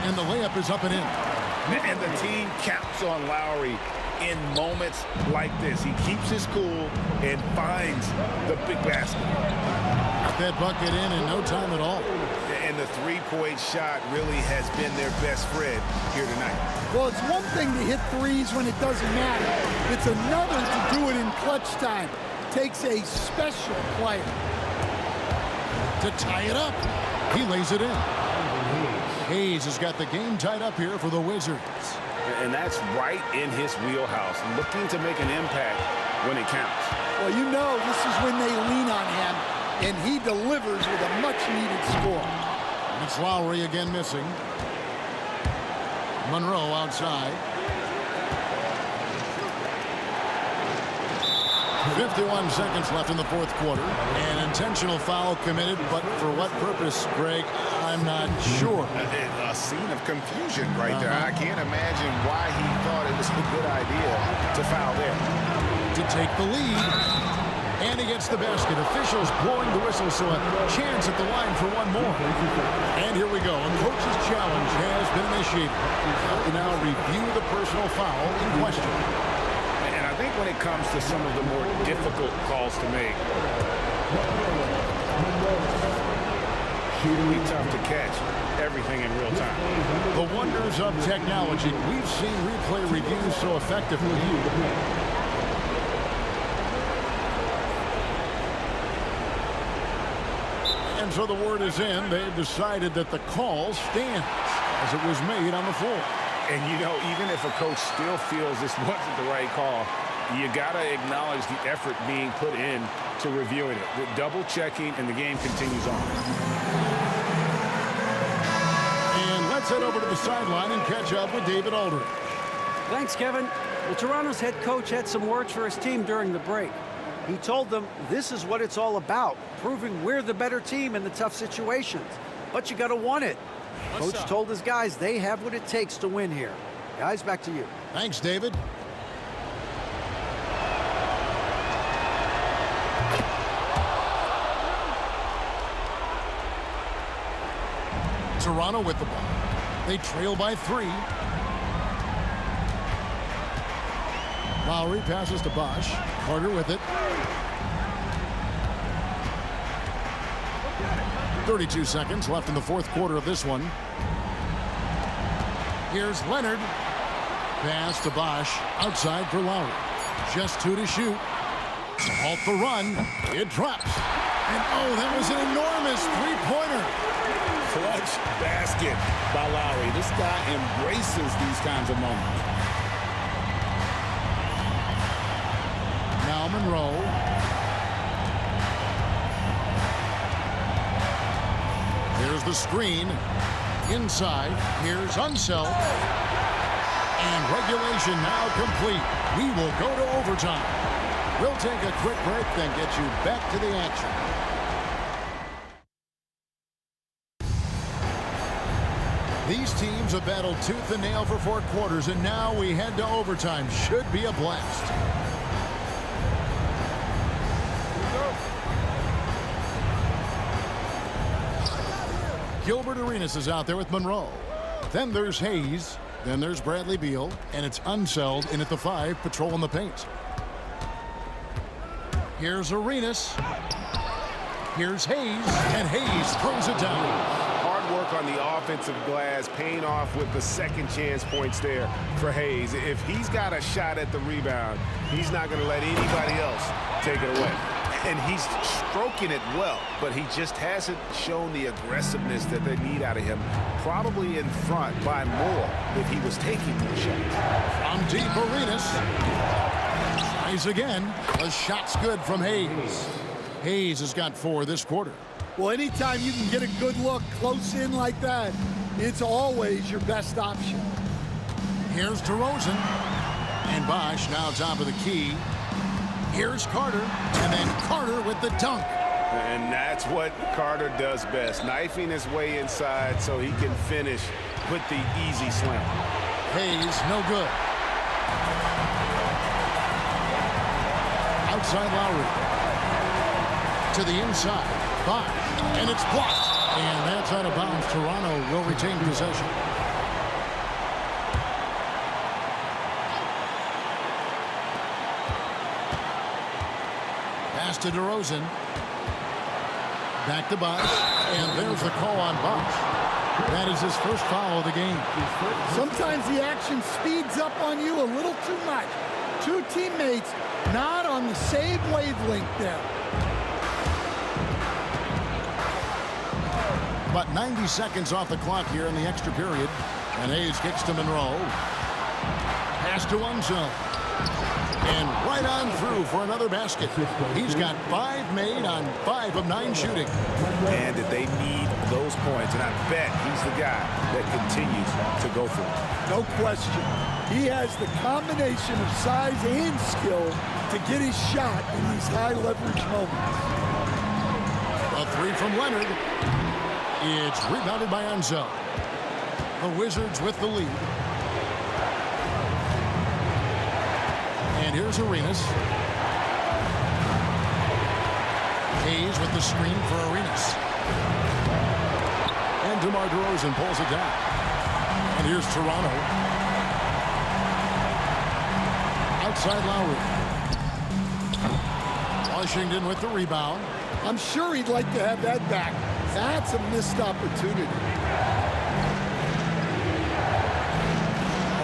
And the layup is up and in. And the team counts on Lowry in moments like this. He keeps his cool and finds the big basket. Got that bucket in no time at all. And the three-point shot really has been their best friend here tonight. Well, it's one thing to hit threes when it doesn't matter. It's another to do it in clutch time. Takes a special player. To tie it up. He lays it in. Hayes has got the game tied up here for the Wizards. And that's right in his wheelhouse, looking to make an impact when it counts. Well, you know this is when they lean on him, and he delivers with a much-needed score. And it's Lowry again missing. Monroe outside. 51 seconds left in the fourth quarter. An intentional foul committed, but for what purpose, Greg, I'm not sure. A scene of confusion right there. I can't imagine why he thought it was a good idea to foul there. To take the lead. And he gets the basket. Officials blowing the whistle, so a chance at the line for one more. And here we go. A coach's challenge has been initiated. We now review the personal foul in question. And I think when it comes to some of the more difficult calls to make, really tough to catch everything in real time. The wonders of technology. We've seen replay reviews so effectively. And so the word is in. They've decided that the call stands as it was made on the floor. And, you know, even if a coach still feels this wasn't the right call, you got to acknowledge the effort being put in to reviewing it. With double checking, and the game continues on. And let's head over to the sideline and catch up with David Aldridge. Thanks, Kevin. Well, Toronto's head coach had some words for his team during the break. He told them this is what it's all about, proving we're the better team in the tough situations. But you got to want it. Coach told his guys they have what it takes to win here. Guys, back to you. Thanks, David. Toronto with the ball. They trail by 3. Lowry passes to Bosch. Carter with it. 32 seconds left in the fourth quarter of this one. Here's Leonard. Pass to Bosch. Outside for Lowry. Just 2 to shoot. To halt the run. It drops. And oh, that was an enormous three-pointer. Clutch basket by Lowry. This guy embraces these kinds of moments. Now Monroe. Here's the screen. Inside. Here's Unseld. And regulation now complete. We will go to overtime. We'll take a quick break, then get you back to the action. These teams have battled tooth and nail for 4 quarters, and now we head to overtime. Should be a blast. Gilbert Arenas is out there with Monroe. Then there's Hayes. Then there's Bradley Beal. And it's Unseld in at the 5, patrolling the paint. Here's Arenas. Here's Hayes. And Hayes throws it down. Hard work on the offensive glass, paying off with the second chance points there for Hayes. If he's got a shot at the rebound, he's not going to let anybody else take it away. And he's stroking it well, but he just hasn't shown the aggressiveness that they need out of him. Probably in front by more if he was taking more shots. From deep, Arenas. Tries again. The shot's good from Hayes. Hayes has got 4 this quarter. Well, anytime you can get a good look close in like that, it's always your best option. Here's DeRozan. And Bosch now top of the key. Here's Carter. And then Carter with the dunk. And that's what Carter does best, knifing his way inside so he can finish with the easy slam. Hayes, no good. Outside Lowry. To the inside. Bosch. And it's blocked. And that's out of bounds. Toronto will retain possession. Pass to DeRozan. Back to Bosch. And there's the call on Bosch. That is his first foul of the game. Sometimes the action speeds up on you a little too much. 2 teammates not on the same wavelength there. About 90 seconds off the clock here in the extra period. And Hayes kicks to Monroe. Pass to Unseld. And right on through for another basket. He's got 5 made on 5 of 9 shooting. And they need those points. And I bet he's the guy that continues to go for it. No question. He has the combination of size and skill to get his shot in these high leverage moments. A 3 from Leonard. It's rebounded by Unseld. The Wizards with the lead. And here's Arenas. Hayes with the screen for Arenas. And DeMar DeRozan pulls it down. And here's Toronto. Outside Lowry. Washington with the rebound. I'm sure he'd like to have that back. That's a missed opportunity.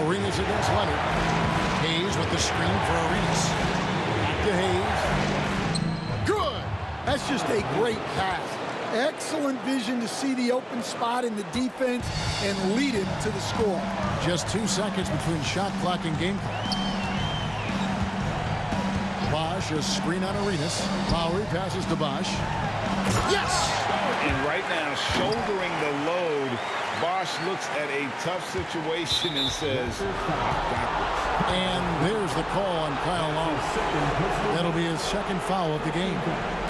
Arenas against Leonard. Hayes with the screen for Arenas. Back to Hayes. Good! That's just a great pass. Excellent vision to see the open spot in the defense and lead him to the score. Just 2 seconds between shot clock and game clock. Bosch, a screen on Arenas. Lowry passes to Bosch. Yes! And right now, shouldering the load Bosch looks at a tough situation and says, "I've got this." And there's the call on Kyle Lowry. That'll be his second foul of the game.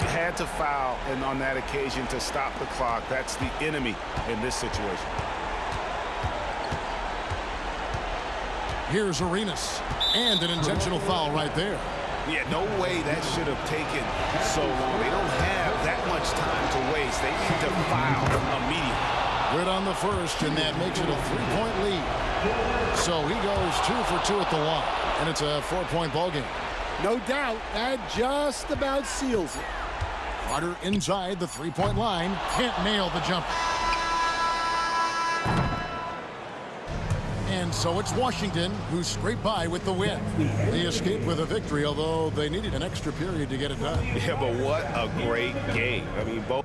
Had to foul, and on that occasion to stop the clock. That's the enemy in this situation. Here's Arenas, and an intentional foul right there. Yeah, no way that should have taken so long. They don't have that much time to waste. They need to foul immediately. Good on the first, and that makes it a 3-point lead. So he goes 2 for 2 at the line, and it's a 4-point ball game. No doubt, that just about seals it. Carter inside the 3-point line, can't nail the jumper. And so it's Washington who scraped by with the win. They escaped with a victory, although they needed an extra period to get it done. Yeah, but what a great game. I mean, both.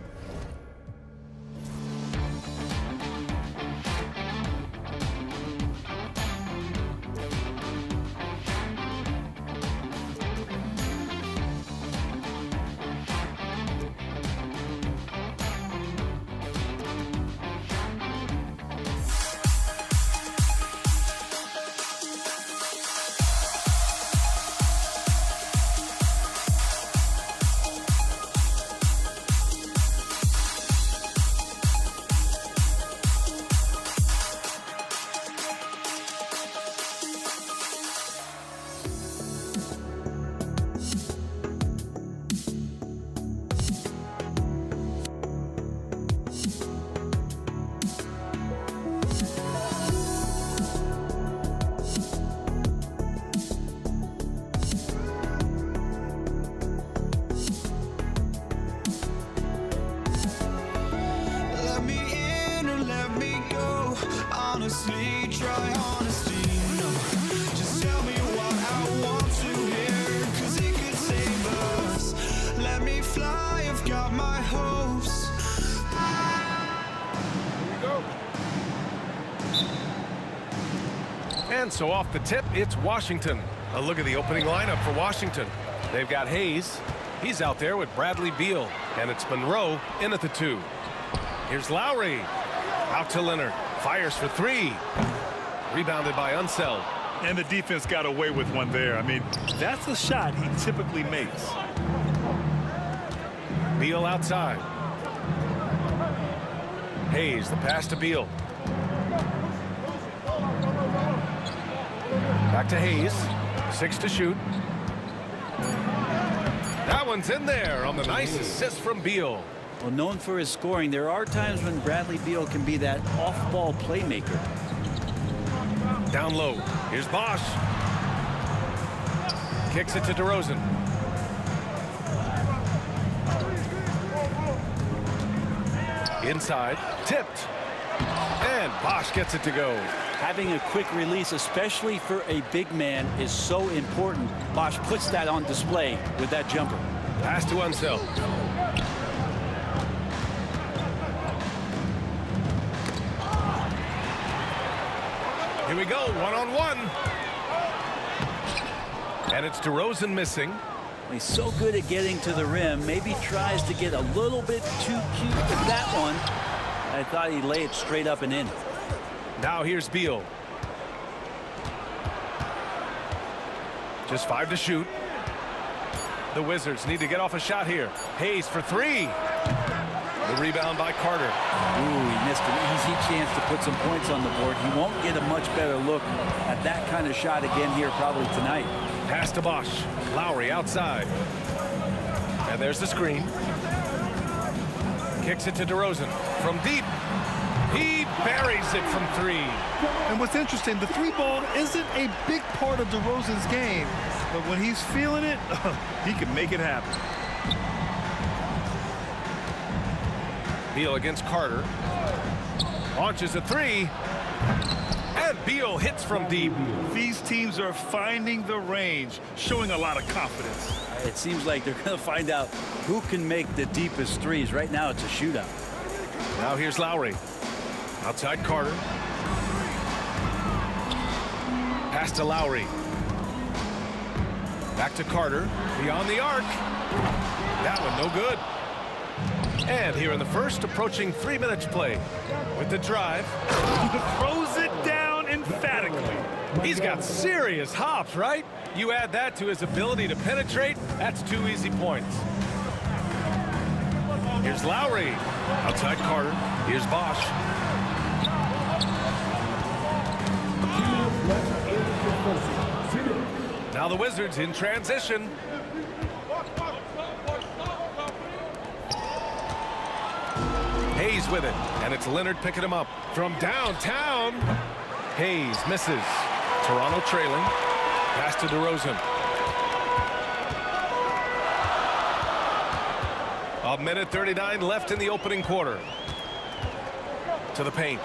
Honestly, try honesty, no. Just tell me what I want to hear, 'cause it could save us. Let me fly, I've got my hopes. And so off the tip, it's Washington. A look at the opening lineup for Washington. They've got Hayes. He's out there with Bradley Beal. And it's Monroe in at the 2. Here's Lowry. Out to Leonard. Fires for 3. Rebounded by Unseld. And the defense got away with one there. I mean, that's a shot he typically makes. Beal outside. Hayes, the pass to Beal. Back to Hayes. 6 to shoot. That one's in there on the nice assist from Beal. Well, known for his scoring, there are times when Bradley Beal can be that off-ball playmaker. Down low. Here's Bosch. Kicks it to DeRozan. Inside. Tipped. And Bosch gets it to go. Having a quick release, especially for a big man, is so important. Bosch puts that on display with that jumper. Pass to Unseld. Here we go, one-on-one. And it's DeRozan missing. He's so good at getting to the rim. Maybe tries to get a little bit too cute with that one. I thought he'd lay it straight up and in. Now here's Beal. Just 5 to shoot. The Wizards need to get off a shot here. Hayes for 3. The rebound by Carter. Ooh, he missed an easy chance to put some points on the board. He won't get a much better look at that kind of shot again here probably tonight. Pass to Bosch. Lowry outside. And there's the screen. Kicks it to DeRozan from deep. He buries it from 3. And what's interesting, the 3 ball isn't a big part of DeRozan's game, but when he's feeling it, he can make it happen. Beal against Carter. Launches a 3. And Beal hits from deep. These teams are finding the range, showing a lot of confidence. It seems like they're going to find out who can make the deepest threes. Right now, it's a shootout. Now here's Lowry. Outside Carter. Pass to Lowry. Back to Carter. Beyond the arc. That one no good. And here in the first, approaching 3 minutes play. With the drive. Throws it down emphatically. He's got serious hops, right? You add that to his ability to penetrate, that's 2 easy points. Here's Lowry. Outside Carter. Here's Bosch. Now the Wizards in transition. Hayes with it, and it's Leonard picking him up from downtown. Hayes misses. Toronto trailing. Pass to DeRozan. A minute 39 left in the opening quarter. To the paint.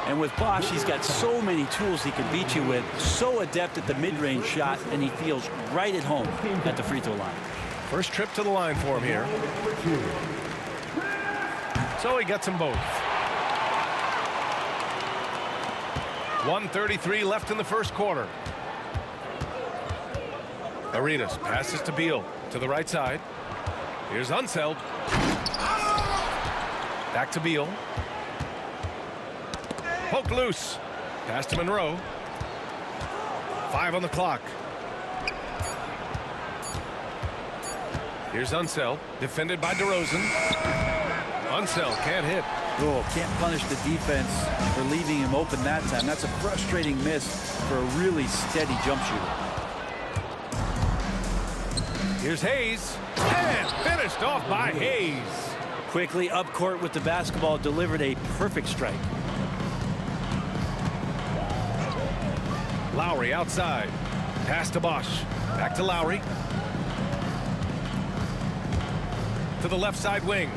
And with Bosch, he's got so many tools he can beat you with. So adept at the mid-range shot, and he feels right at home at the free throw line. First trip to the line for him here. So he gets them both. 1:33 left in the first quarter. Arenas passes to Beal to the right side. Here's Unseld. Back to Beal. Poked loose. Pass to Monroe. 5 on the clock. Here's Unseld. Defended by DeRozan. Unseld can't hit. Oh, can't punish the defense for leaving him open that time. That's a frustrating miss for a really steady jump shooter. Here's Hayes. And finished off by Hayes. Quickly up court with the basketball, delivered a perfect strike. Lowry outside. Pass to Bosch. Back to Lowry. To the left side wing.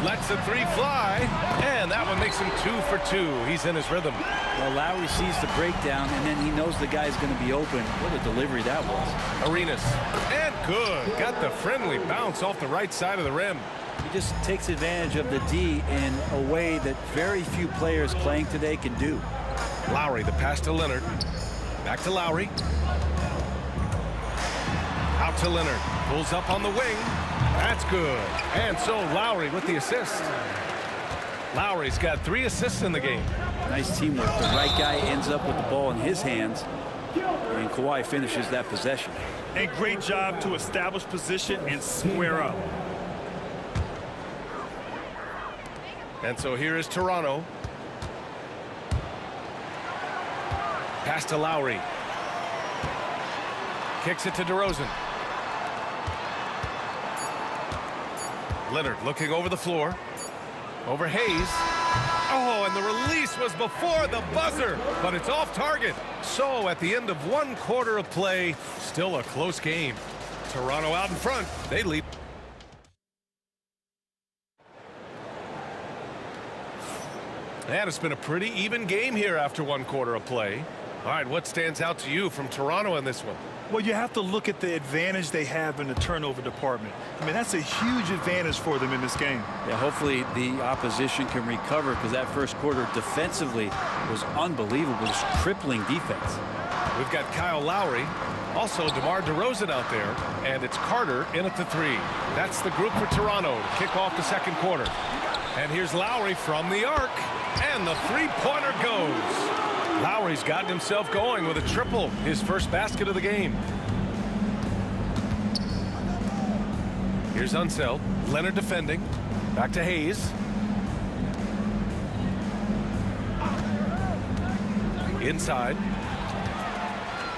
Lets the 3 fly. And that one makes him 2 for 2. He's in his rhythm. Well, Lowry sees the breakdown, and then he knows the guy's going to be open. What a delivery that was. Arenas. And good. Got the friendly bounce off the right side of the rim. He just takes advantage of the D in a way that very few players playing today can do. Lowry, the pass to Leonard. Back to Lowry. Out to Leonard. Pulls up on the wing. That's good. And so Lowry with the assist. Lowry's got 3 assists in the game. Nice teamwork. The right guy ends up with the ball in his hands, and Kawhi finishes that possession. And great job to establish position and square up. And so here is Toronto. Pass to Lowry. Kicks it to DeRozan. Leonard looking over the floor. Over Hayes. Oh, and the release was before the buzzer, but it's off target. So at the end of 1 quarter of play, still a close game. Toronto out in front. They lead. And it's been a pretty even game here after 1 quarter of play. All right, what stands out to you from Toronto in this one? Well, you have to look at the advantage they have in the turnover department. I mean, that's a huge advantage for them in this game. Yeah, hopefully the opposition can recover, because that first quarter defensively was unbelievable. Just crippling defense. We've got Kyle Lowry, also DeMar DeRozan out there, and it's Carter in at the 3. That's the group for Toronto to kick off the second quarter. And here's Lowry from the arc, and the 3-pointer goes. Lowry's gotten himself going with a triple, his first basket of the game. Here's Unseld. Leonard defending. Back to Hayes. Inside.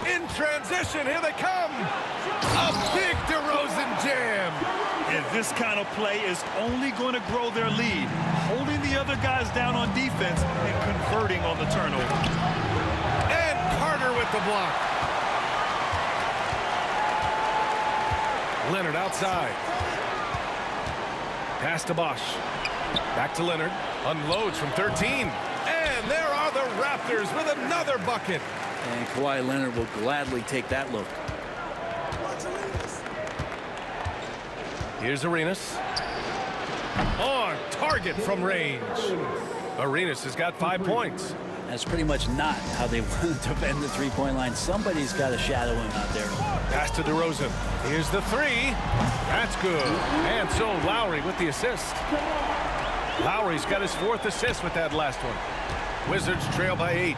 In transition, here they come. A big DeRozan jam. And this kind of play is only going to grow their lead, holding the other guys down on defense and converting on the turnover. And Carter with the block. Leonard outside. Pass to Bosch. Back to Leonard. Unloads from 13. And there are the Raptors with another bucket. And Kawhi Leonard will gladly take that look. Here's Arenas. On target from range. Arenas has got 5 points. That's pretty much not how they want to defend the three-point line. Somebody's got to shadow him out there. Pass to DeRozan. Here's the three. That's good. And so Lowry with the assist. Lowry's got his 4th assist with that last one. Wizards trail by 8.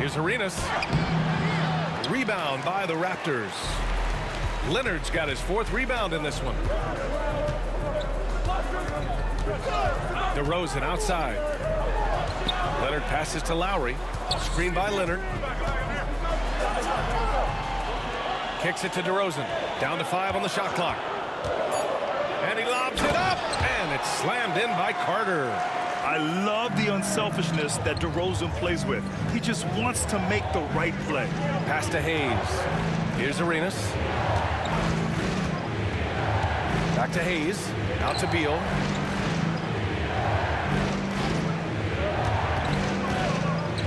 Here's Arenas. Rebound by the Raptors. Leonard's got his 4th rebound in this one. DeRozan outside. Leonard passes to Lowry. Screen by Leonard. Kicks it to DeRozan. Down to 5 on the shot clock. And he lobs it up. And it's slammed in by Carter. I love the unselfishness that DeRozan plays with. He just wants to make the right play. Pass to Hayes. Here's Arenas. Back to Hayes. Out to Beal.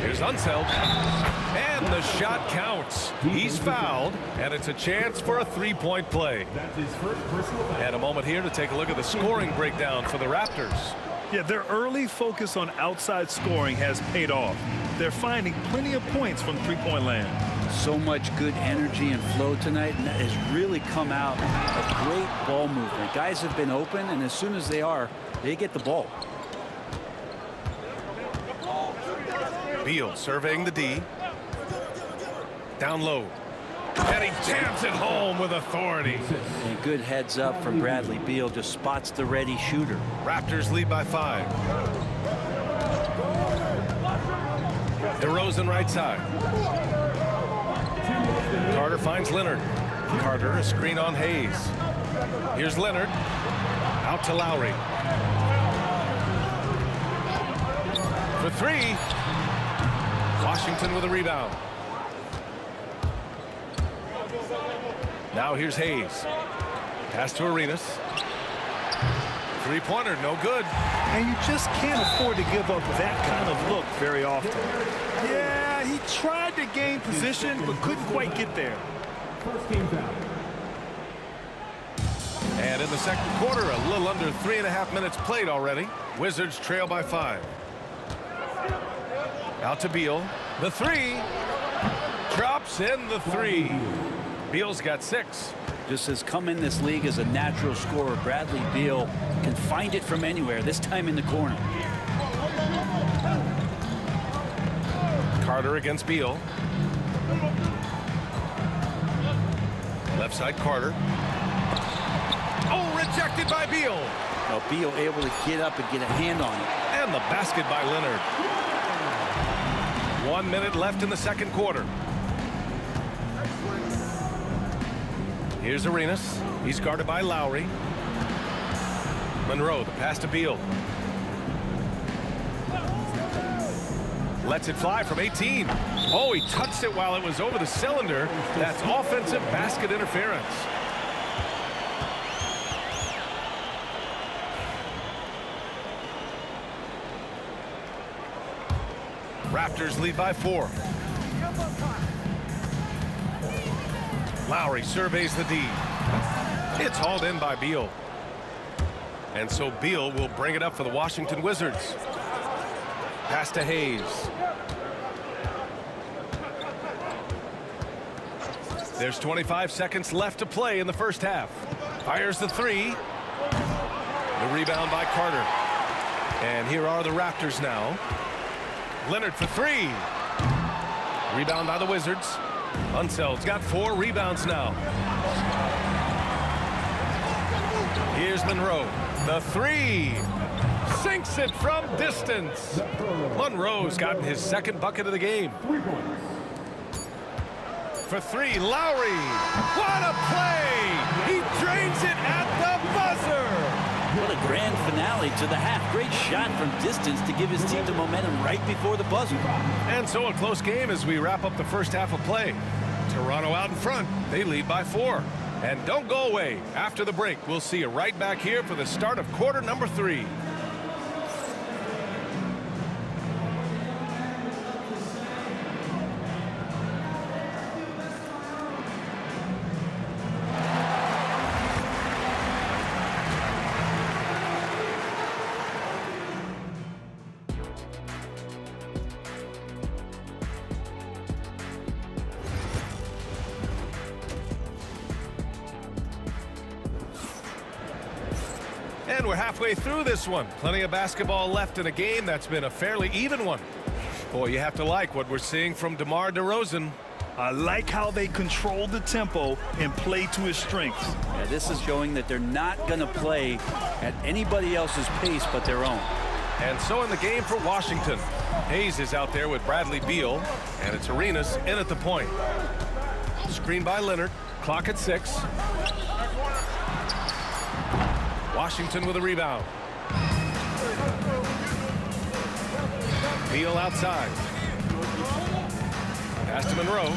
Here's Unseld. And the shot counts. He's fouled, and it's a chance for a three-point play. And a moment here to take a look at the scoring breakdown for the Raptors. Yeah, their early focus on outside scoring has paid off. They're finding plenty of points from three-point land. So much good energy and flow tonight, and that has really come out of great ball movement. Guys have been open, and as soon as they are, they get the ball. Beal surveying the D. Down low. And he jams it home with authority. And good heads up from Bradley Beal. Just spots the ready shooter. Raptors lead by 5. DeRozan right side. Carter finds Leonard. Carter a screen on Hayes. Here's Leonard. Out to Lowry. For 3. Washington with a rebound. Now here's Hayes. Pass to Arenas. Three-pointer, no good. And you just can't afford to give up that kind of look very often. Yeah, he tried to gain position, but couldn't quite get there. And in the second quarter, a little under 3.5 minutes played already. Wizards trail by 5. Out to Beal. The 3. Drops in the 3. Beal's got 6. Just has come in this league as a natural scorer. Bradley Beal can find it from anywhere, this time in the corner. Carter against Beal. Left side Carter. Oh, rejected by Beal. Now Beal able to get up and get a hand on it. And the basket by Leonard. 1 minute left in the second quarter. Here's Arenas. He's guarded by Lowry. Monroe, the pass to Beal. Lets it fly from 18. Oh, he touched it while it was over the cylinder. That's offensive basket interference. Raptors lead by 4. Lowry surveys the D. It's hauled in by Beal. And so Beal will bring it up for the Washington Wizards. Pass to Hayes. There's 25 seconds left to play in the first half. Fires the 3. The rebound by Carter. And here are the Raptors now. Leonard for 3. Rebound by the Wizards. Unseld's got 4 rebounds now. Here's Monroe. The 3. Sinks it from distance. Monroe's gotten his second bucket of the game. For 3, Lowry. What a play! He drains it at the buzzer. What a grand finale to the half. Great shot from distance to give his team the momentum right before the buzzer. And so a close game as we wrap up the first half of play. Toronto out in front. They lead by 4. And don't go away. After the break, we'll see you right back here for the start of quarter number 3. And we're halfway through this one. Plenty of basketball left in a game that's been a fairly even one. Boy, you have to like what we're seeing from DeMar DeRozan. I like how they control the tempo and play to his strengths. Yeah, this is showing that they're not going to play at anybody else's pace but their own. And so in the game for Washington, Hayes is out there with Bradley Beal, and it's Arenas in at the point. Screen by Leonard, clock at 6. Washington with a rebound. Beal outside. Pass to Monroe.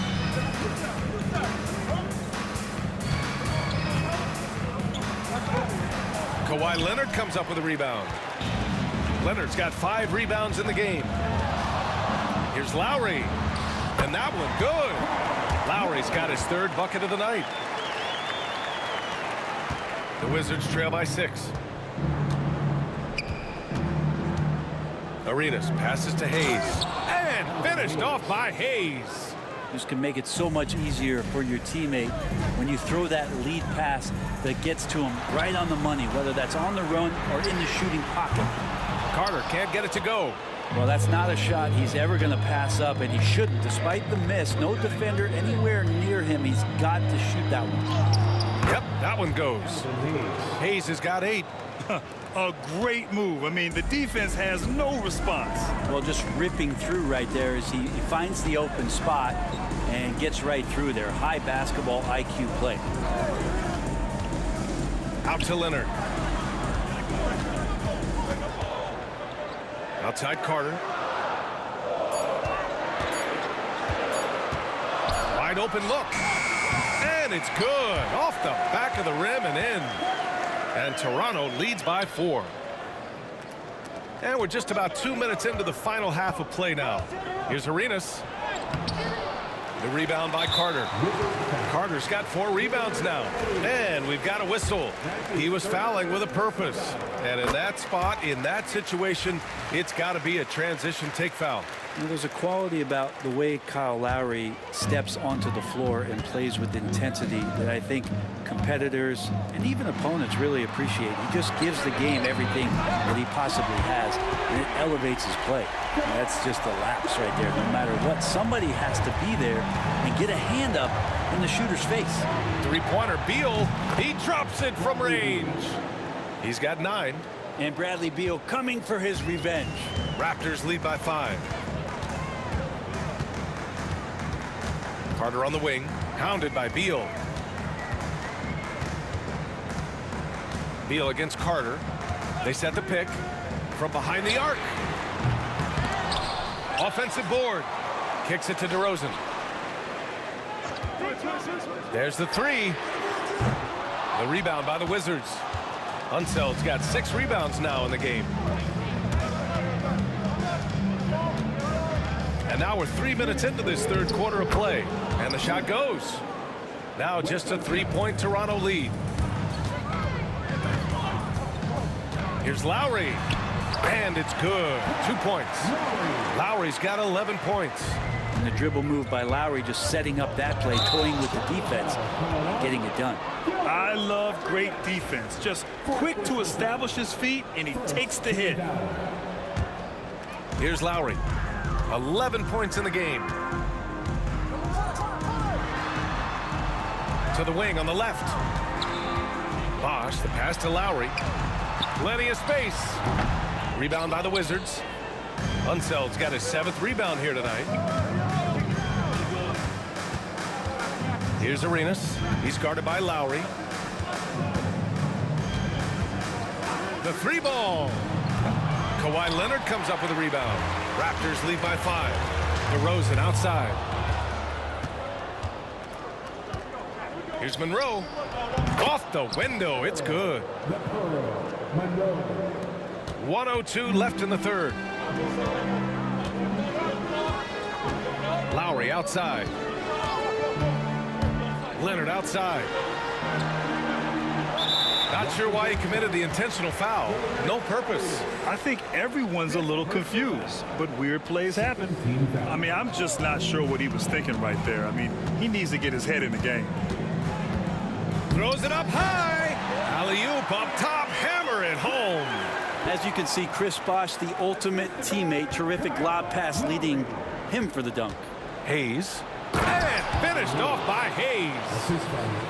Kawhi Leonard comes up with a rebound. Leonard's got 5 rebounds in the game. Here's Lowry. And that one good. Lowry's got his 3rd bucket of the night. The Wizards trail by 6. Arenas passes to Hayes. And finished off by Hayes. This can make it so much easier for your teammate when you throw that lead pass that gets to him right on the money, whether that's on the run or in the shooting pocket. Carter can't get it to go. Well, that's not a shot he's ever going to pass up, and he shouldn't. Despite the miss, no defender anywhere near him. He's got to shoot that one. Yep, that one goes. Hayes has got 8. A great move. I mean, the defense has no response. Well, just ripping through right there as he finds the open spot and gets right through there. High basketball IQ play. Out to Leonard. Outside Carter. Wide open look. And it's good. Off the back of the rim and in. And Toronto leads by 4. And we're just about 2 minutes into the final half of play now. Here's Arenas. The rebound by Carter. Carter's got 4 rebounds now. And we've got a whistle. He was fouling with a purpose. And in that spot, in that situation, it's got to be a transition take foul. There's a quality about the way Kyle Lowry steps onto the floor and plays with intensity that I think competitors and even opponents really appreciate. He just gives the game everything that he possibly has, and it elevates his play. And that's just a lapse right there. No matter what, somebody has to be there and get a hand up in the shooter's face. 3-pointer, Beal. He drops it from range. He's got 9. And Bradley Beal coming for his revenge. Raptors lead by 5. Carter on the wing, hounded by Beal. Beal against Carter. They set the pick from behind the arc. Offensive board. Kicks it to DeRozan. There's the 3. The rebound by the Wizards. Unseld's got 6 rebounds now in the game. And now we're 3 minutes into this 3rd quarter of play. And the shot goes. Now just a 3-point Toronto lead. Here's Lowry. And it's good. 2 points. Lowry's got 11 points. And the dribble move by Lowry just setting up that play, toying with the defense, getting it done. I love great defense. Just quick to establish his feet, and he takes the hit. Here's Lowry. 11 points in the game. To the wing on the left. Bosch, the pass to Lowry. Plenty of space. Rebound by the Wizards. Unseld's got his 7th rebound here tonight. Here's Arenas. He's guarded by Lowry. The 3 ball. Kawhi Leonard comes up with a rebound. Raptors lead by 5. DeRozan outside. Here's Monroe. Off the window. It's good. 1:02 left in the 3rd. Lowry outside. Leonard outside. Not sure why he committed the intentional foul. No purpose. I think everyone's a little confused, but weird plays happen. I mean, I'm just not sure what he was thinking right there. I mean, he needs to get his head in the game. Throws it up high. Alley-oop up top, hammer it home. As you can see, Chris Bosh, the ultimate teammate, terrific lob pass leading him for the dunk. Hayes, and finished off by Hayes.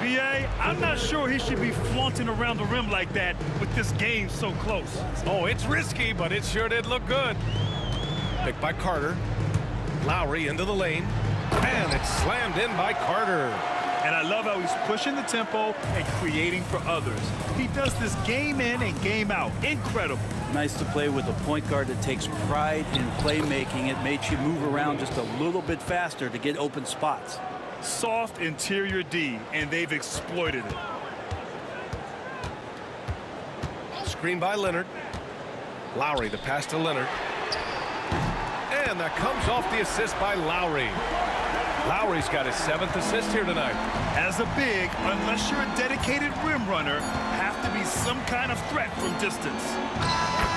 B.A., I'm not sure he should be flaunting around the rim like that with this game so close. Oh, it's risky, but it sure did look good. Picked by Carter. Lowry into the lane, and it's slammed in by Carter. And I love how he's pushing the tempo and creating for others. He does this game in and game out. Incredible. Nice to play with a point guard that takes pride in playmaking. It makes you move around just a little bit faster to get open spots. Soft interior D, and they've exploited it. Screen by Leonard. Lowry, the pass to Leonard. And that comes off the assist by Lowry. Lowry's got his 7th assist here tonight. As a big, unless you're a dedicated rim runner, have to be some kind of threat from distance.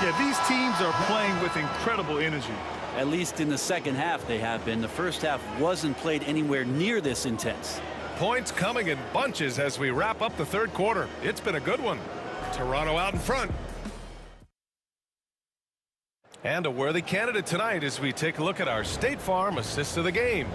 Yeah, these teams are playing with incredible energy. At least in the second half they have been. The first half wasn't played anywhere near this intense. Points coming in bunches as we wrap up the third quarter. It's been a good one. Toronto out in front. And a worthy candidate tonight as we take a look at our State Farm assist of the game.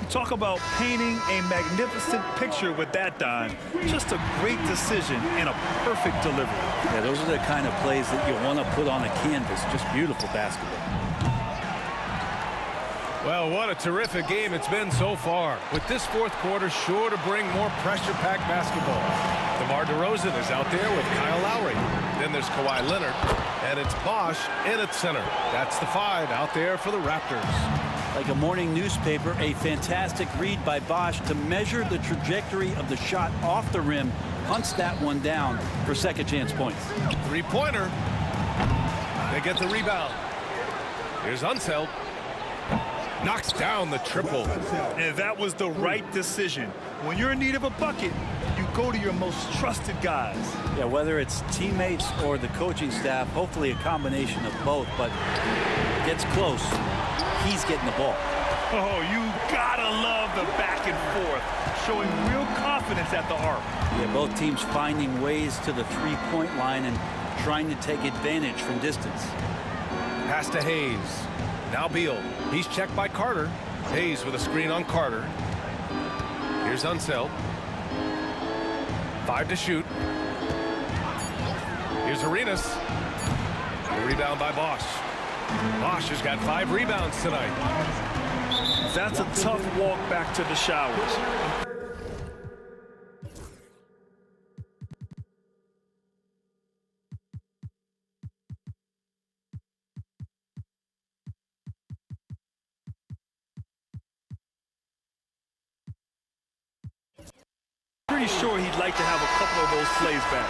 Talk about painting a magnificent picture with that dime. Just a great decision and a perfect delivery. Yeah, those are the kind of plays that you want to put on a canvas. Just beautiful basketball. Well, what a terrific game it's been so far. With this fourth quarter sure to bring more pressure-packed basketball. DeMar DeRozan is out there with Kyle Lowry. Then there's Kawhi Leonard. And it's Bosh in at center. That's the 5 out there for the Raptors. Like a morning newspaper, a fantastic read by Bosh to measure the trajectory of the shot off the rim. Hunts that one down for second chance points. Three-pointer. They get the rebound. Here's Unseld. Knocks down the triple. And that was the right decision. When you're in need of a bucket, you go to your most trusted guys. Yeah, whether it's teammates or the coaching staff, hopefully a combination of both, but gets close. He's getting the ball. Oh, you gotta love the back and forth, showing real confidence at the arc. Yeah, both teams finding ways to the three-point line and trying to take advantage from distance. Pass to Hayes. Now Beal. He's checked by Carter. Hayes with a screen on Carter. Here's Unseld. 5 to shoot. Here's Arenas. The rebound by Bosh. Bosh has got 5 rebounds tonight. That's a tough walk back to the showers. Pretty sure he'd like to have a couple of those plays back.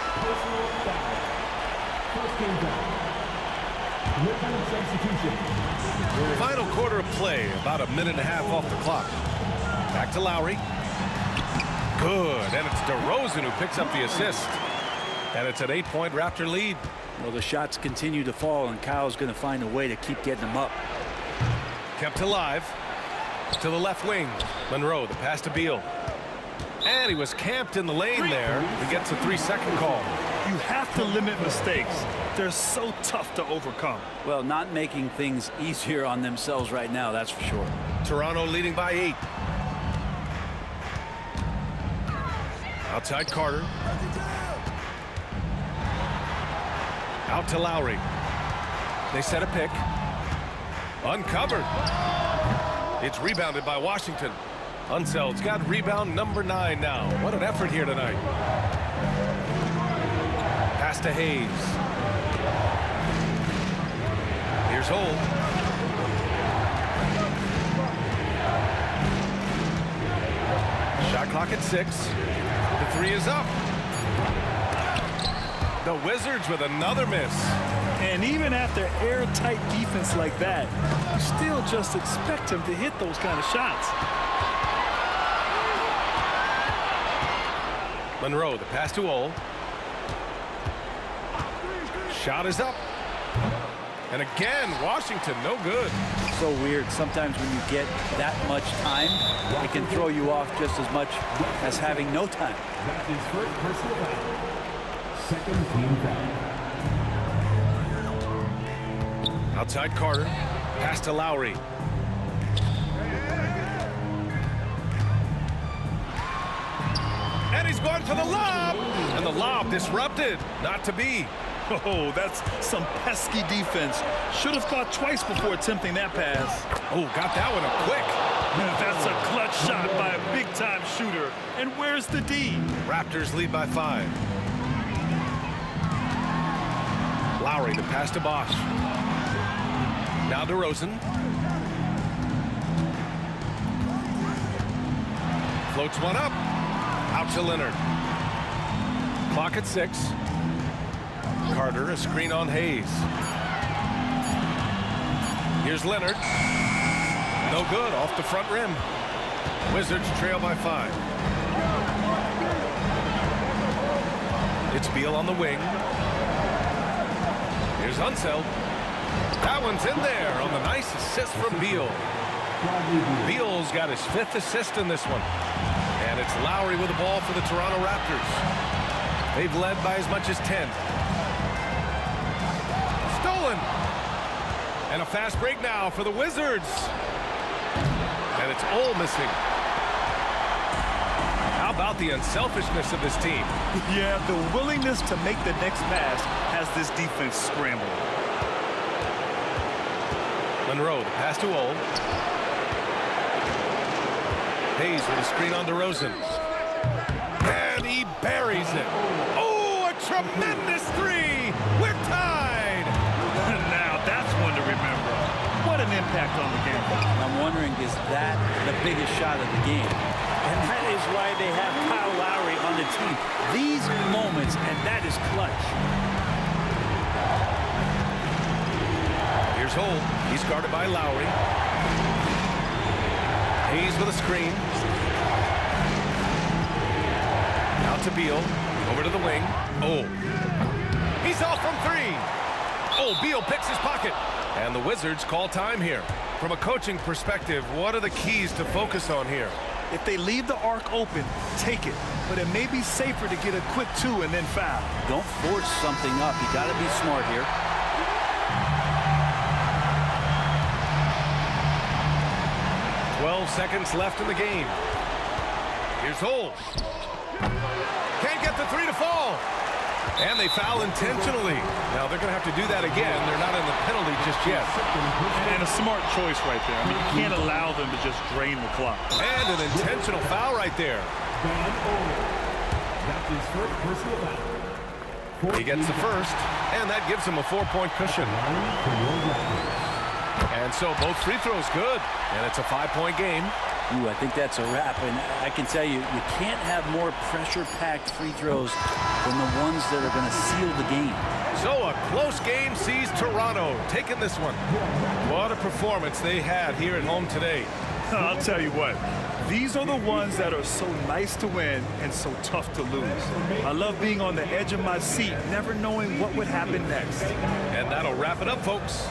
Final quarter of play, about a minute and a half off the clock. Back to Lowry. Good, and it's DeRozan who picks up the assist. And it's an 8-point Raptor lead. Well, the shots continue to fall, and Kyle's going to find a way to keep getting them up. Kept alive. To the left wing. Monroe, the pass to Beal. And he was camped in the lane there. He gets a 3-second call. You have to limit mistakes. They're so tough to overcome. Well, not making things easier on themselves right now, that's for sure. Toronto leading by 8. Outside Carter. Out to Lowry. They set a pick. Uncovered. It's rebounded by Washington. Unseld's got rebound number 9 now. What an effort here tonight. Pass to Hayes. Here's Holt. Shot clock at 6. The 3 is up. The Wizards with another miss. And even after airtight defense like that, you still just expect him to hit those kind of shots. Monroe, the pass to Ole. Shot is up. And again, Washington, no good. So weird. Sometimes when you get that much time, it can throw you off just as much as having no time. Second team foul. Outside Carter. Pass to Lowry. And he's going for the lob. And the lob disrupted. Not to be. Oh, that's some pesky defense. Should have thought twice before attempting that pass. Oh, got that one up quick. That's a clutch shot by a big-time shooter. And where's the D? Raptors lead by 5. Lowry to pass to Bosch. Now to Rosen. Floats one up. Out to Leonard. Clock at 6. Carter, a screen on Hayes. Here's Leonard. No good, off the front rim. Wizards trail by 5. It's Beal on the wing. Here's Unseld. That one's in there on the nice assist from Beal. Beal's got his 5th assist in this one. And it's Lowry with the ball for the Toronto Raptors. They've led by as much as 10. Stolen. And a fast break now for the Wizards. And it's all missing. How about the unselfishness of this team? Yeah, the willingness to make the next pass has this defense scrambled. Monroe, the pass to Old. Hayes with a screen on DeRozan. And he buries it. Oh, a tremendous 3. We're tied. Now that's one to remember. What an impact on the game. I'm wondering, is that the biggest shot of the game? And that is why they have Kyle Lowry on the team. These moments, and that is clutch. Here's Holt. He's guarded by Lowry. Hayes with a screen. Out to Beal. Over to the wing. Oh. He's off from 3. Oh, Beal picks his pocket. And the Wizards call time here. From a coaching perspective, what are the keys to focus on here? If they leave the arc open, take it. But it may be safer to get a quick 2 and then foul. Don't force something up. You got to be smart here. Seconds left in the game. Here's Holt. Can't get the 3 to fall. And they foul intentionally. Now they're going to have to do that again. They're not in the penalty just yet. And a smart choice right there. I mean, you can't allow them to just drain the clock. And an intentional foul right there. That's his first personal foul. He gets the first, and that gives him a 4-point cushion. And so both free throws good, and it's a 5-point game. Ooh, I think that's a wrap, and I can tell you, you can't have more pressure-packed free throws than the ones that are going to seal the game. So a close game sees Toronto taking this one. What a performance they had here at home today. I'll tell you what, these are the ones that are so nice to win and so tough to lose. I love being on the edge of my seat, never knowing what would happen next. And that'll wrap it up, folks.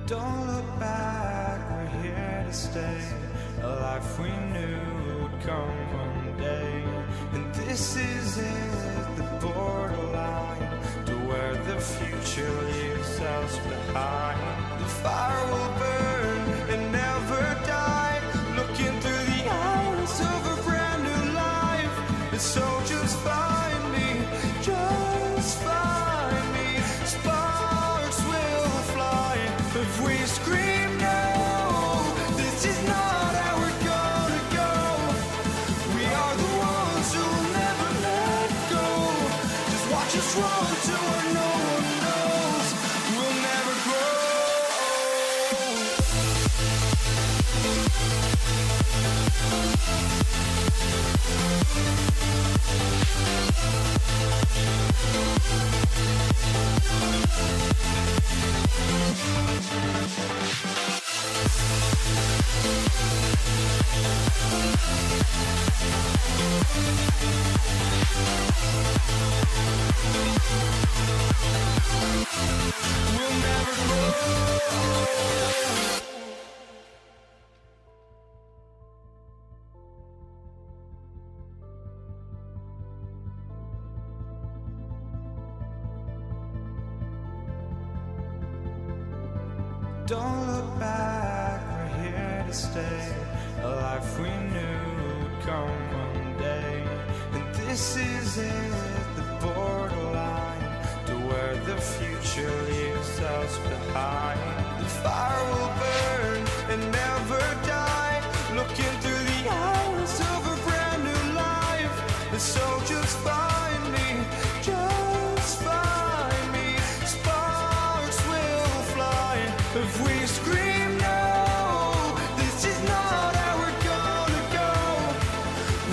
Don't look back, we're here to stay. A life we knew would come one day. And this is it, the borderline to where the future leaves us behind. The fire will burn and never die, looking through the eyes of a brand new life. And so just find me, just find me. Sparks will fly if we scream no. This is not how we're gonna go. We are the ones who will never let go. Just watch us run to where no one knows. We'll never grow. We'll never grow. Don't look back, we're here to stay. A life we knew would come one day. And this is it, the borderline to where the future leaves us behind. The fire will burn and never die, looking through the eyes of a brand new life. And so just find me, just find me. Sparks will fly if we scream no. This is not how we're gonna go.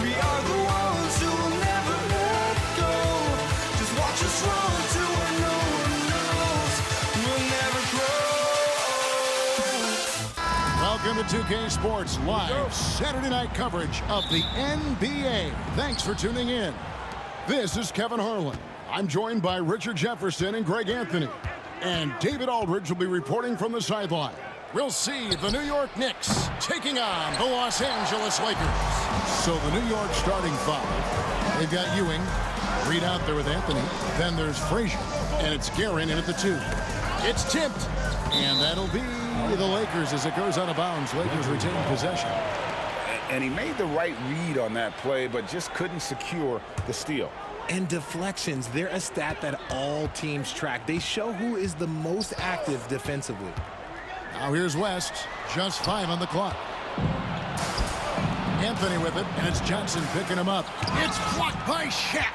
We are the ones who will never let go. Just watch us run to where no one knows. We'll never grow. Welcome to 2K Sports live Saturday night coverage of the NBA. Thanks for tuning in. This is Kevin Harlan. I'm joined by Richard Jefferson and Greg Anthony. And David Aldridge will be reporting from the sideline. We'll see the New York Knicks taking on the Los Angeles Lakers. So the New York starting five. They've got Ewing, Reed out there with Anthony. Then there's Frazier, and it's Guerin in at the 2. It's tipped, and that'll be the Lakers as it goes out of bounds. Lakers retain possession. And he made the right read on that play, but just couldn't secure the steal. And deflections, they're a stat that all teams track. They show who is the most active defensively. Now here's West, just 5 on the clock. Anthony with it, and it's Johnson picking him up. It's blocked by Shaq.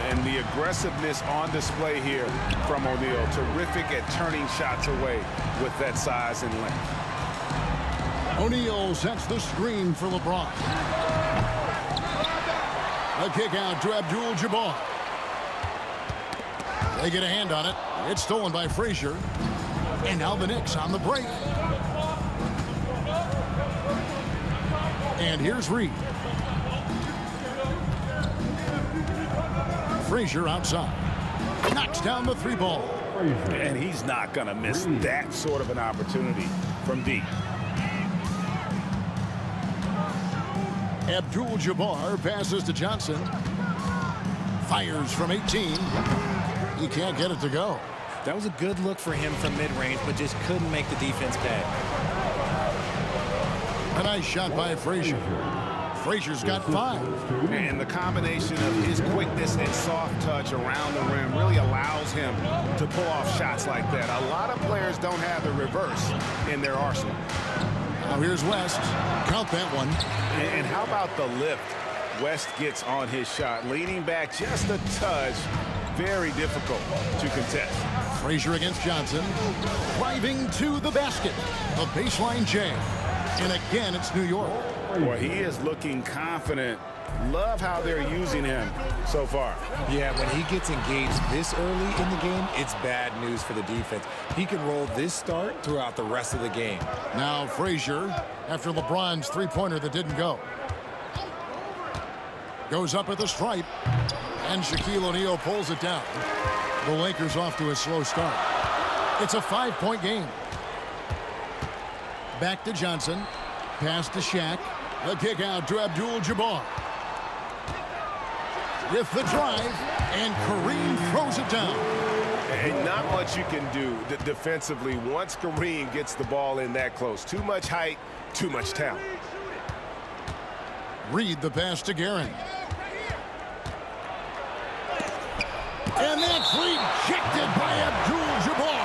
And the aggressiveness on display here from O'Neal. Terrific at turning shots away with that size and length. O'Neal sets the screen for LeBron. A kick out to Abdul-Jabbar. They get a hand on it. It's stolen by Frazier. And now the Knicks on the break. And here's Reed. Frazier outside. Knocks down the 3 ball. And he's not going to miss that sort of an opportunity from deep. Abdul-Jabbar passes to Johnson. Fires from 18. He can't get it to go. That was a good look for him from mid-range, but just couldn't make the defense pay. A nice shot by Frazier. Frazier's got 5. And the combination of his quickness and soft touch around the rim really allows him to pull off shots like that. A lot of players don't have the reverse in their arsenal. Now here's West. Count that one. And how about the lift West gets on his shot? Leaning back just a touch. Very difficult to contest. Frazier against Johnson. Driving to the basket. A baseline J. And again, it's New York. Boy, he is looking confident. Love how they're using him so far. Yeah, when he gets engaged this early in the game, it's bad news for the defense. He can roll this start throughout the rest of the game. Now Frazier, after LeBron's 3-pointer that didn't go. Goes up at the stripe. And Shaquille O'Neal pulls it down. The Lakers off to a slow start. It's a 5-point game. Back to Johnson. Pass to Shaq. The kick out to Abdul-Jabbar. With the drive, and Kareem throws it down. And not much you can do defensively once Kareem gets the ball in that close. Too much height, too much talent. Reed the pass to Guerin. And that's rejected by Abdul-Jabbar.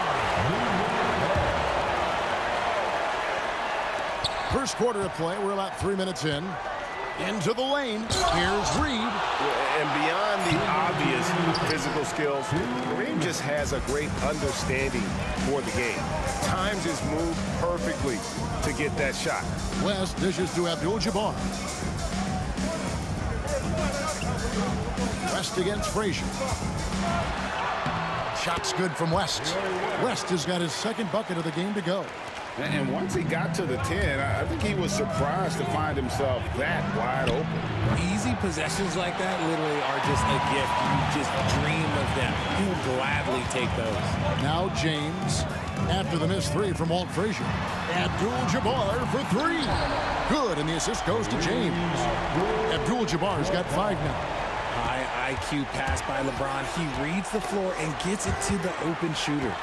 First quarter of play, we're about 3 minutes in. Into the lane, here's Reed. And beyond the obvious physical skills, Kareem just has a great understanding for the game. Times his move perfectly to get that shot. West dishes to Abdul-Jabbar. West against Frazier. Shot's good from West. West has got his second bucket of the game to go. And once he got to the 10, I think he was surprised to find himself that wide open. Easy possessions like that literally are just a gift. You just dream of them. He'll gladly take those. Now James, after the missed three from Walt Frazier. Abdul-Jabbar for three. Good, and the assist goes to James. Abdul-Jabbar's got 5 now. High IQ pass by LeBron. He reads the floor and gets it to the open shooter.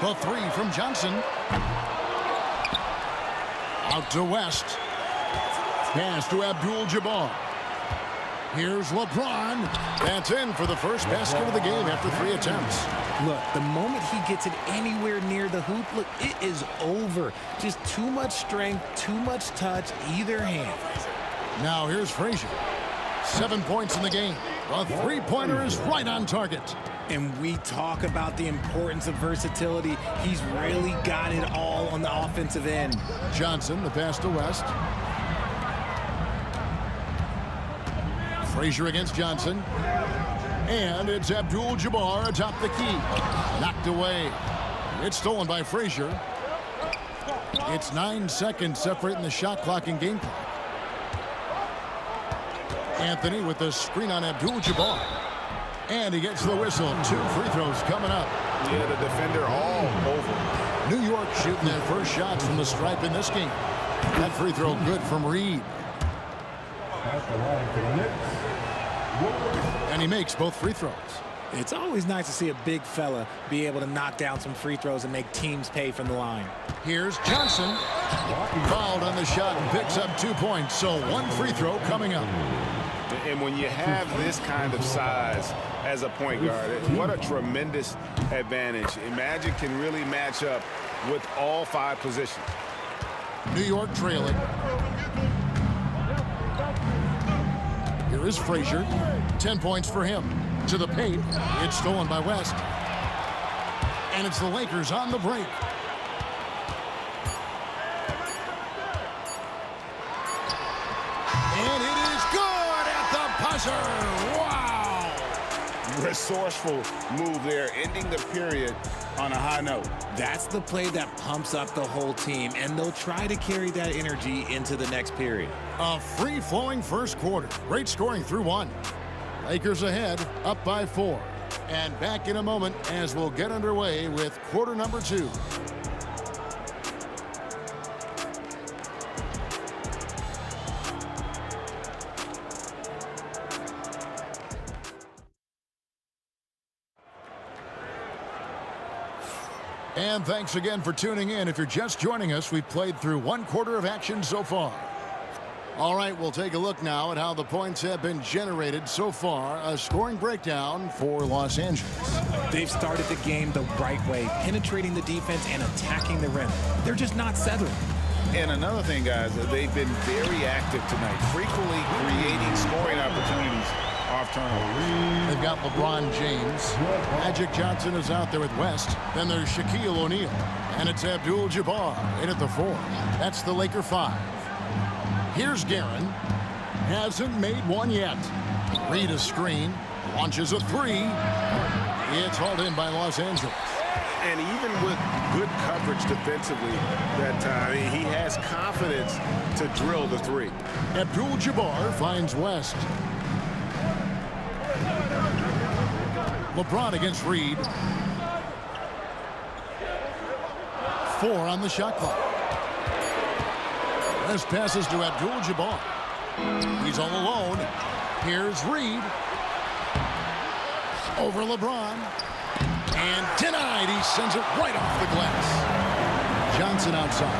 The three from Johnson. Out to West. Pass to Abdul-Jabbar. Here's LeBron. That's in for the first basket of the game after 3 attempts. Look, the moment he gets it anywhere near the hoop, look, it is over. Just too much strength, too much touch, either hand. Now here's Frazier. 7 points in the game. A three-pointer is right on target. And we talk about the importance of versatility. He's really got it all on the offensive end. Johnson, the pass to West. Frazier against Johnson. And it's Abdul-Jabbar atop the key. Knocked away. It's stolen by Frazier. It's 9 seconds separating the shot clock and game clock. Anthony with the screen on Abdul-Jabbar. And he gets the whistle. 2 free throws coming up. Yeah, the defender all over. New York shooting their first shots from the stripe in this game. That free throw good from Reed. And he makes both free throws. It's always nice to see a big fella be able to knock down some free throws and make teams pay from the line. Here's Johnson. Fouled on the shot and picks up 2 points. So 1 free throw coming up. And when you have this kind of size as a point guard, what a tremendous advantage. And Magic can really match up with all 5 positions. New York trailing. Here is Frazier. 10 points for him. To the paint. It's stolen by West. And it's the Lakers on the break. And it is good at the buzzer. Wow. Resourceful move there, ending the period on a high note. That's the play that pumps up the whole team, and they'll try to carry that energy into the next period. A free-flowing first quarter. Great scoring through 1. Lakers ahead, up by 4. And back in a moment as we'll get underway with quarter number 2. And thanks again for tuning in. If you're just joining us, we've played through 1 quarter of action so far. All right, we'll take a look now at how the points have been generated so far. A scoring breakdown for Los Angeles. They've started the game the right way, penetrating the defense and attacking the rim. They're just not settling. And another thing, guys, they've been very active tonight, frequently creating scoring opportunities off turnover. They've got LeBron James. Magic Johnson is out there with West. Then there's Shaquille O'Neal. And it's Abdul-Jabbar in at the 4. That's the Laker 5. Here's Guerin. Hasn't made one yet. Reed a screen. Launches a 3. It's hauled in by Los Angeles. And even with good coverage defensively that time, he has confidence to drill the 3. Abdul-Jabbar finds West. LeBron against Reed. 4 on the shot clock. This passes to Abdul-Jabbar. He's all alone. Here's Reed. Over LeBron. And denied. He sends it right off the glass. Johnson outside.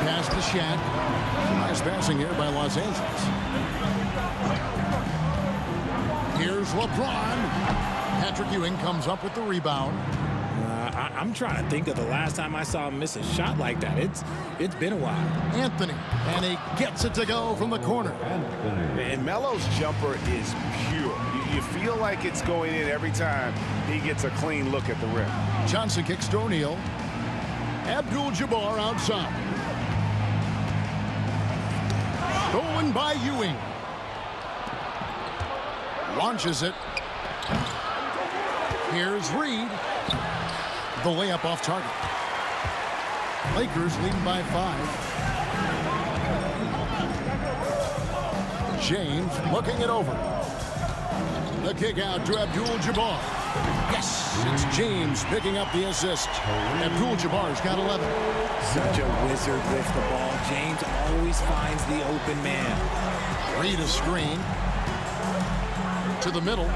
Pass to Shaq. Nice passing here by Los Angeles. Here's LeBron. Patrick Ewing comes up with the rebound. I'm trying to think of the last time I saw him miss a shot like that. It's been a while. Anthony, and he gets it to go from the corner. And Melo's jumper is pure. You feel like it's going in every time he gets a clean look at the rim. Johnson kicks to O'Neal. Abdul-Jabbar outside. Stolen by Ewing. Launches it. Here's Reed. The layup off target. Lakers leading by 5. James looking it over. The kick out to Abdul-Jabbar. Yes, it's James picking up the assist. Abdul-Jabbar's got 11. Such a wizard with the ball. James always finds the open man. Reed a screen. To the middle.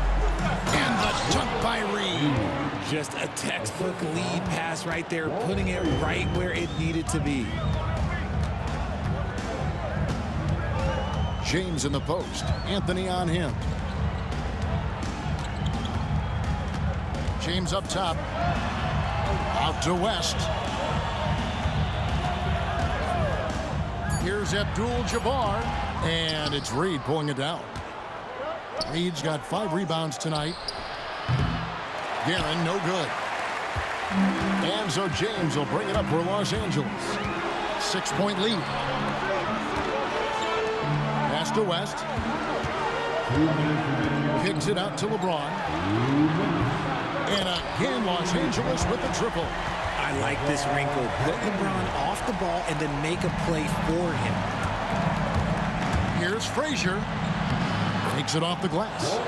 And the dunk by Reed. Just a textbook lead pass right there, putting it right where it needed to be. James in the post. Anthony on him. James up top. Out to West. Here's Abdul-Jabbar. And it's Reed pulling it down. Reed's got 5 rebounds tonight. Guerin, no good. And so James will bring it up for Los Angeles. 6-point lead. Pass to West. Kicks it out to LeBron. And again, Los Angeles with the triple. I like this wrinkle. Put LeBron off the ball and then make a play for him. Here's Frazier. Takes it off the glass.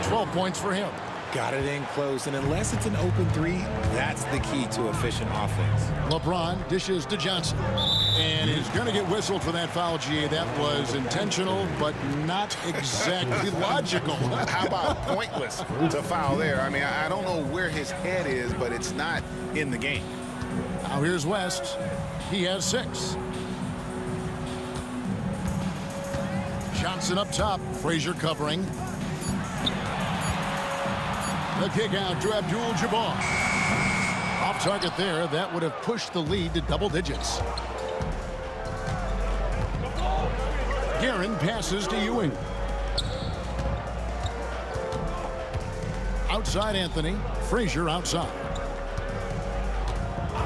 12 points for him. Got it in close, and unless it's an open 3, that's the key to efficient offense. LeBron dishes to Johnson. And he's going to get whistled for that foul, GA. That was intentional, but not exactly logical. How about pointless to foul there? I mean, I don't know where his head is, but it's not in the game. Now here's West. He has 6. Johnson up top. Frazier covering. The kick out to Abdul-Jabbar. Off target there. That would have pushed the lead to double digits. Guerin passes to Ewing. Outside Anthony. Frazier outside.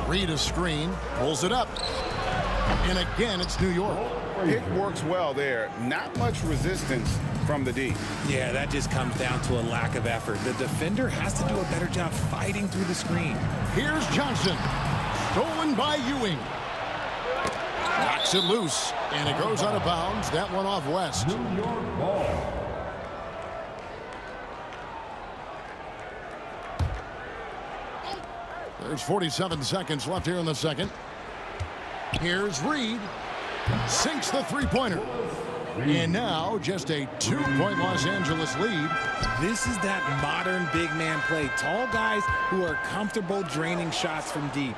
Reed a screen. Pulls it up. And again, it's New York. Pick works well there. Not much resistance from the D. Yeah, that just comes down to a lack of effort. The defender has to do a better job fighting through the screen. Here's Johnson. Stolen by Ewing. Knocks it loose, and it goes out of bounds. That one off West. New York ball. There's 47 seconds left here in the second. Here's Reed. Sinks the three-pointer. And now just a 2-point Los Angeles lead. This is that modern big man play. Tall guys who are comfortable draining shots from deep.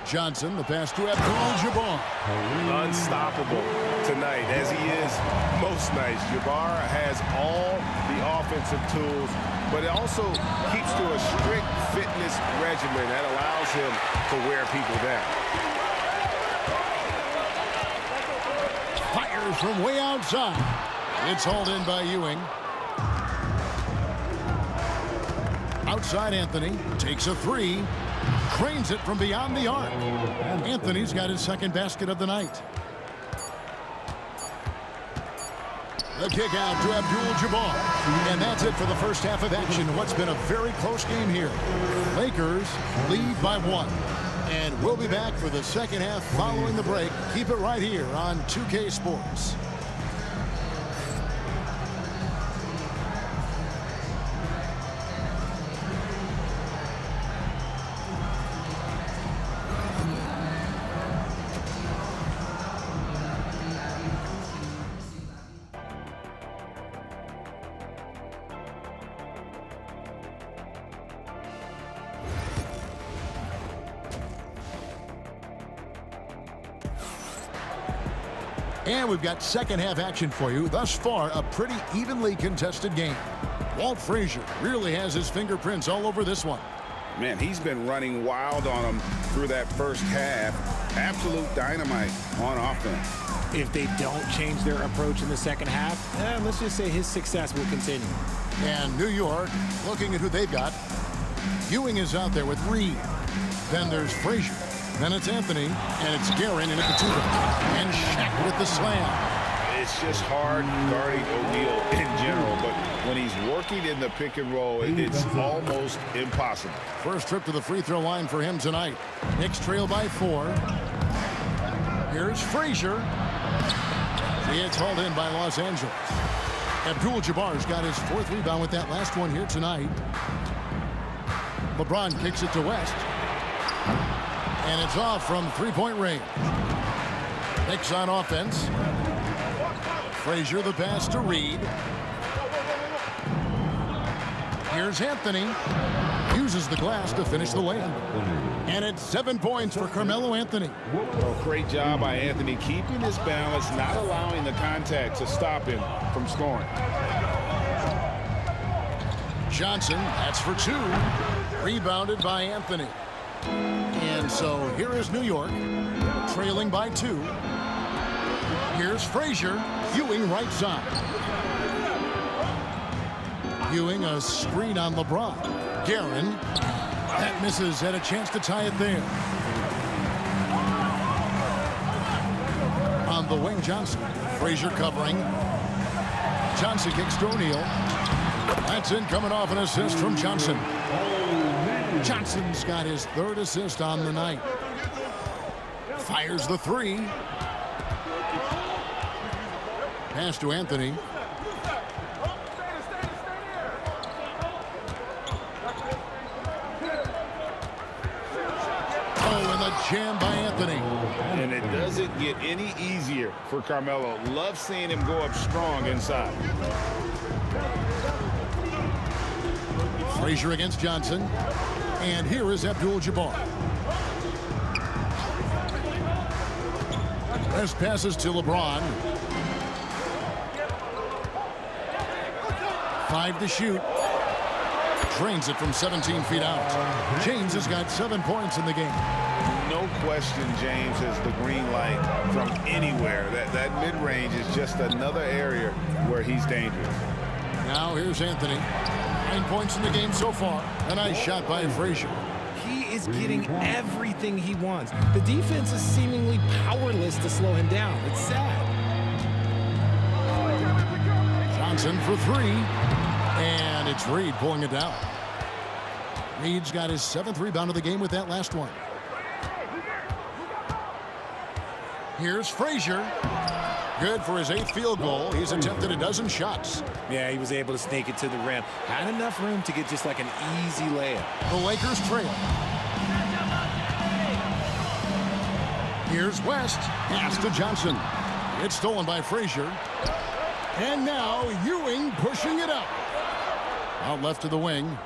Johnson, the pass to Abdul-Jabbar. Unstoppable tonight, as he is most nights. Jabbar has all the offensive tools, but it also keeps to a strict fitness regimen that allows him to wear people down. Fires from way outside. It's hauled in by Ewing. Outside Anthony takes a 3. Cranes it from beyond the arc. Anthony's got his second basket of the night. The kick out to Abdul-Jabbar. And that's it for the first half of action. What's been a very close game here. Lakers lead by 1. And we'll be back for the second half following the break. Keep it right here on 2K Sports. And we've got second half action for you. Thus far, a pretty evenly contested game. Walt Frazier really has his fingerprints all over this one. Man, he's been running wild on him through that first half. Absolute dynamite on offense. If they don't change their approach in the second half, let's just say his success will continue. And New York, looking at who they've got. Ewing is out there with Reed. Then there's Frazier. Then it's Anthony, and it's Guerin in at the 2. And Shaq with the slam. It's just hard guarding O'Neal in general, but when he's working in the pick and roll, it's almost impossible. First trip to the free throw line for him tonight. Knicks trail by 4. Here's Frazier. He gets hauled in by Los Angeles. Abdul-Jabbar's got his 4th rebound with that last one here tonight. LeBron kicks it to West. And it's off from 3-point range. Knicks on offense. Frazier the pass to Reed. Here's Anthony. Uses the glass to finish the layup. And it's 7 points for Carmelo Anthony. Well, great job by Anthony keeping his balance, not allowing the contact to stop him from scoring. Johnson, that's for 2. Rebounded by Anthony. And so here is New York, trailing by 2. Here's Frazier. Ewing right side. Ewing a screen on LeBron. Guerin. That misses. Had a chance to tie it there. On the wing, Johnson. Frazier covering. Johnson kicks to O'Neal. That's in, coming off an assist from Johnson. Johnson's got his 3rd assist on the night. Fires the 3. Pass to Anthony. Oh, and the jam by Anthony. And it doesn't get any easier for Carmelo. Love seeing him go up strong inside. Frazier against Johnson. And here is Abdul-Jabbar. West passes to LeBron. 5 to shoot. Drains it from 17 feet out. James has got 7 points in the game. No question James has the green light from anywhere. That mid-range is just another area where he's dangerous. Now here's Anthony. 9 points in the game so far. A nice shot by Frazier. He is getting everything he wants. The defense is seemingly powerless to slow him down. It's sad. Johnson for 3. And it's Reed pulling it down. Reed's got his 7th rebound of the game with that last one. Here's Frazier. Good for his 8th field goal. He's attempted a dozen shots. Yeah, he was able to snake it to the rim. Had enough room to get just like an easy layup. The Lakers trail. Here's West. Pass to Johnson. It's stolen by Frazier. And now Ewing pushing it up. Out left to the wing.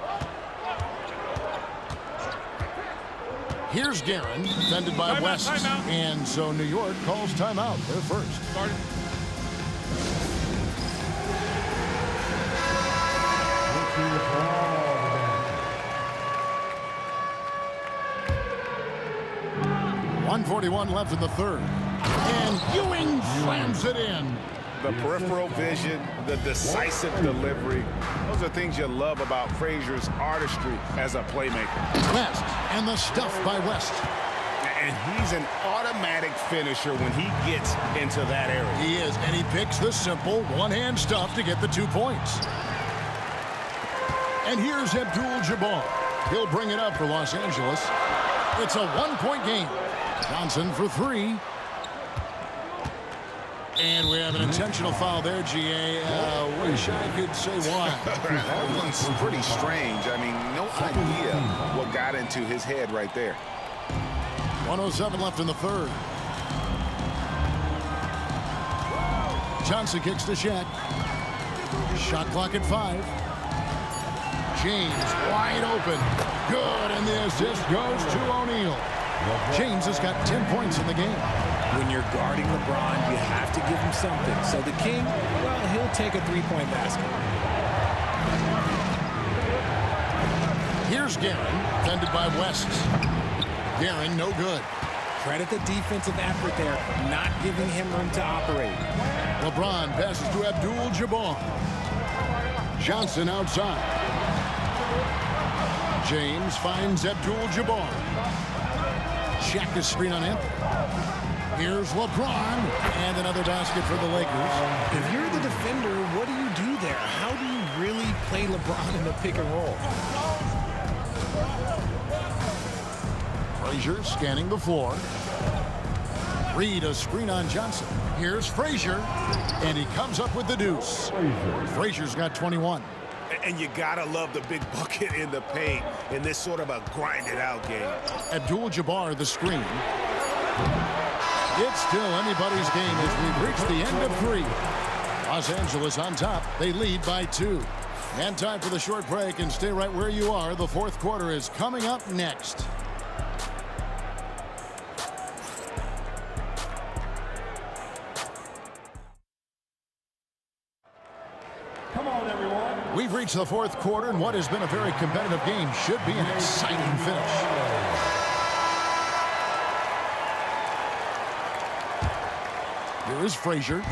Here's Guerin, defended by West. And so New York calls timeout. They're first. Started. .141 left in the 3rd. And Ewing slams it in. The peripheral vision, the decisive delivery. Those are things you love about Frazier's artistry as a playmaker. West, and the stuff by West. And he's an automatic finisher when he gets into that area. He is, and he picks the simple one-hand stuff to get the 2 points. And here's Abdul-Jabbar. He'll bring it up for Los Angeles. It's a 1-point game. Johnson for 3. And we have an intentional foul there, GA. Wish I could say why. That one's pretty strange. I mean, no idea what got into his head right there. 1:07 left in the 3rd. Johnson kicks to Shaq. Shot clock at 5. James wide open. Good, and the assist goes to O'Neal. James has got 10 points in the game. When you're guarding LeBron, you have to give him something. So the King, well, he'll take a three-point basket. Here's Guerin, defended by West. Guerin, no good. Credit the defensive effort there, not giving him room to operate. LeBron passes to Abdul-Jabbar. Johnson outside. James finds Abdul-Jabbar. Check his screen on Anthony. Here's LeBron, and another basket for the Lakers. If you're the defender, what do you do there? How do you really play LeBron in the pick and roll? Frazier scanning the floor. Reed a screen on Johnson. Here's Frazier, and he comes up with the deuce. Frazier's got 21. And you gotta love the big bucket in the paint in this sort of a grinded-out game. Abdul-Jabbar the screen. It's still anybody's game as we've reached the end of 3. Los Angeles on top. They lead by 2. And time for the short break, and stay right where you are. The fourth quarter is coming up next. We've reached the fourth quarter, and what has been a very competitive game should be an exciting finish. Here is Frazier.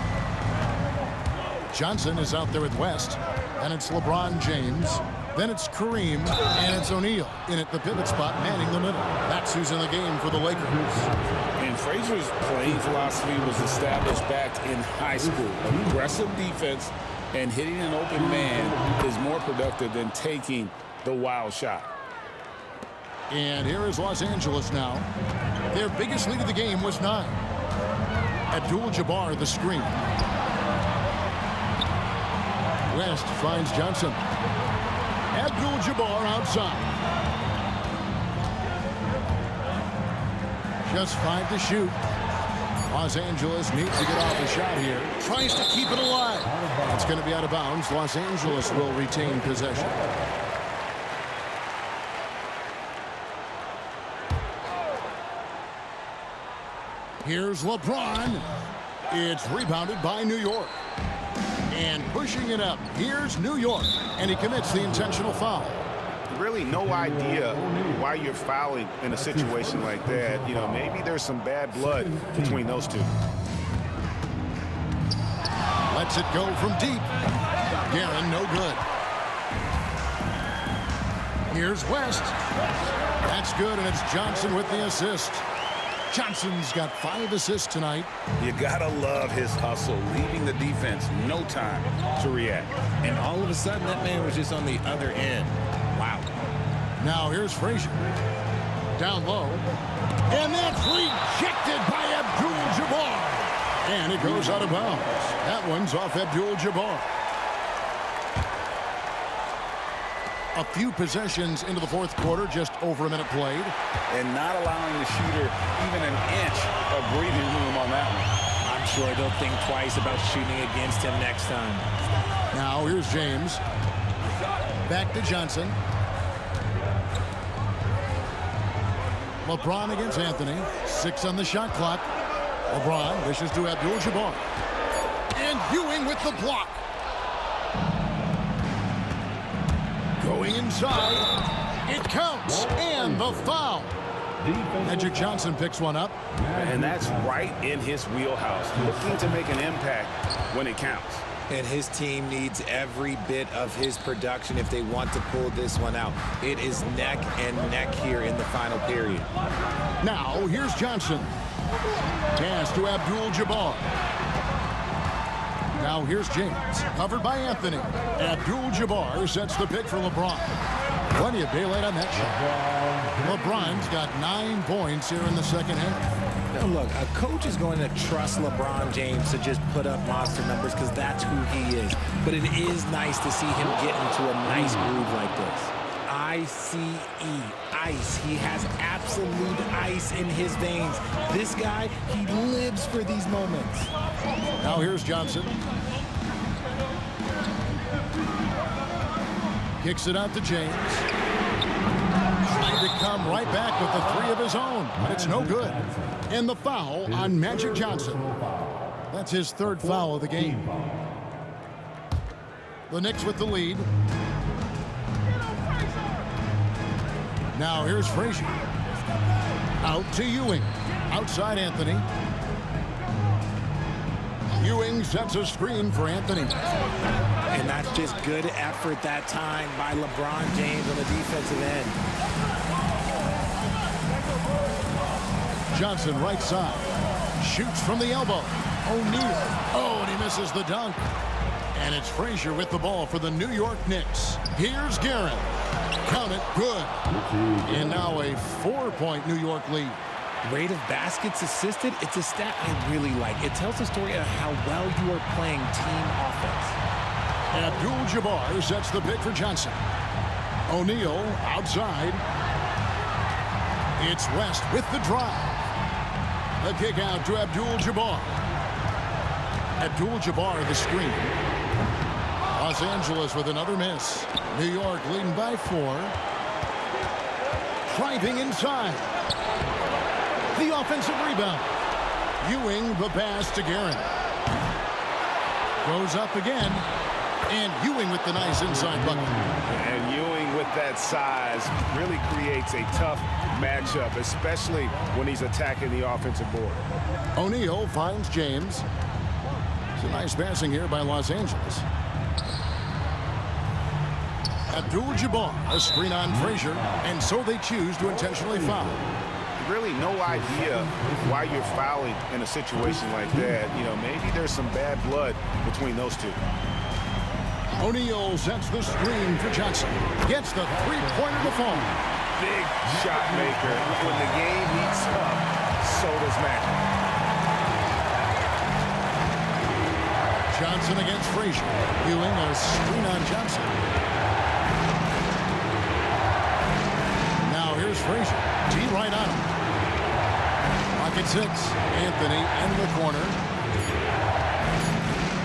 Johnson is out there with West. And it's LeBron James. Then it's Kareem, and it's O'Neal in at the pivot spot, manning the middle. That's who's in the game for the Lakers. And Frazier's playing philosophy was established back in high school. Aggressive defense and hitting an open man is more productive than taking the wild shot. And here is Los Angeles now. Their biggest lead of the game was 9. Abdul-Jabbar the screen. West finds Johnson. Abdul-Jabbar outside. Just 5 to shoot. Los Angeles needs to get off a shot here. Tries to keep it alive. It's going to be out of bounds. Los Angeles will retain possession. Here's LeBron. It's rebounded by New York. And pushing it up, here's New York. And he commits the intentional foul. Really no idea why you're fouling in a situation like that. You know, maybe there's some bad blood between those two. Lets it go from deep. Guerin, no good. Here's West. That's good, and it's Johnson with the assist. Johnson's got 5 assists tonight. You gotta love his hustle, leaving the defense no time to react. And all of a sudden, that man was just on the other end. Wow. Now here's Frazier. Down low. And that's rejected by Abdul-Jabbar. And it goes out of bounds. That one's off Abdul-Jabbar. A few possessions into the fourth quarter, just over a minute played. And not allowing the shooter even an inch of breathing room on that one. I'm sure they'll think twice about shooting against him next time. Now here's James. Back to Johnson. LeBron against Anthony. 6 on the shot clock. LeBron wishes to Abdul-Jabbar. And Ewing with the block. Going inside. It counts. And the foul. Magic Johnson picks one up. And that's right in his wheelhouse. Looking to make an impact when it counts. And his team needs every bit of his production if they want to pull this one out. It is neck and neck here in the final period. Now, here's Johnson. Pass to Abdul-Jabbar. Now here's James. Covered by Anthony. Abdul-Jabbar sets the pick for LeBron. Plenty of daylight on that shot. LeBron's got 9 points here in the second half. Now look, a coach is going to trust LeBron James to just put up monster numbers because that's who he is. But it is nice to see him get into a nice groove like this. I-C-E, ice. He has absolute ice in his veins. This guy, he lives for these moments. Now here's Johnson. Kicks it out to James. Trying to come right back with the 3 of his own, but it's no good. And the foul on Magic Johnson. That's his 3rd foul of the game. The Knicks with the lead. Now here's Frazier. Out to Ewing. Outside Anthony. Ewing sets a screen for Anthony. And that's just good effort that time by LeBron James on the defensive end. Johnson right side. Shoots from the elbow. O'Neal. Oh, and he misses the dunk. And it's Frazier with the ball for the New York Knicks. Here's Guerin. Count it. Good. And now a 4-point New York lead. Rate of baskets assisted, it's a stat I really like. It tells the story of how well you are playing team offense. Abdul-Jabbar sets the pick for Johnson. O'Neal outside. It's West with the drive. The kick out to Abdul-Jabbar. Abdul-Jabbar the screen. Los Angeles with another miss. New York leading by 4. Driving inside. The offensive rebound. Ewing the pass to Guerin. Goes up again. And Ewing with the nice inside bucket. And Ewing with that size really creates a tough matchup, especially when he's attacking the offensive board. O'Neal finds James. It's a nice passing here by Los Angeles. Abdul-Jabbar, a screen on Frazier, and so they choose to intentionally foul. Really no idea why you're fouling in a situation like that. You know, maybe there's some bad blood between those two. O'Neal sets the screen for Johnson. Gets the 3-pointer to fall. Big shot maker. When the game heats up, so does Magic. Johnson against Frazier. Ewing a screen on Johnson. Now here's Frazier. T right on him. Pocket 6. Anthony in the corner.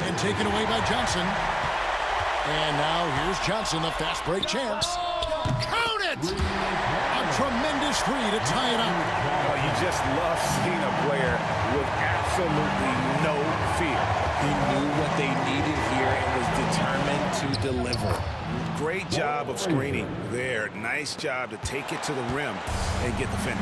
And taken away by Johnson. And now here's Johnson, the fast break chance. Count it! A tremendous 3 to tie it up. Oh, you just love seeing a player with absolutely no fear. He knew what they needed here and was determined to deliver. Great job of screening there. Nice job to take it to the rim and get the finish.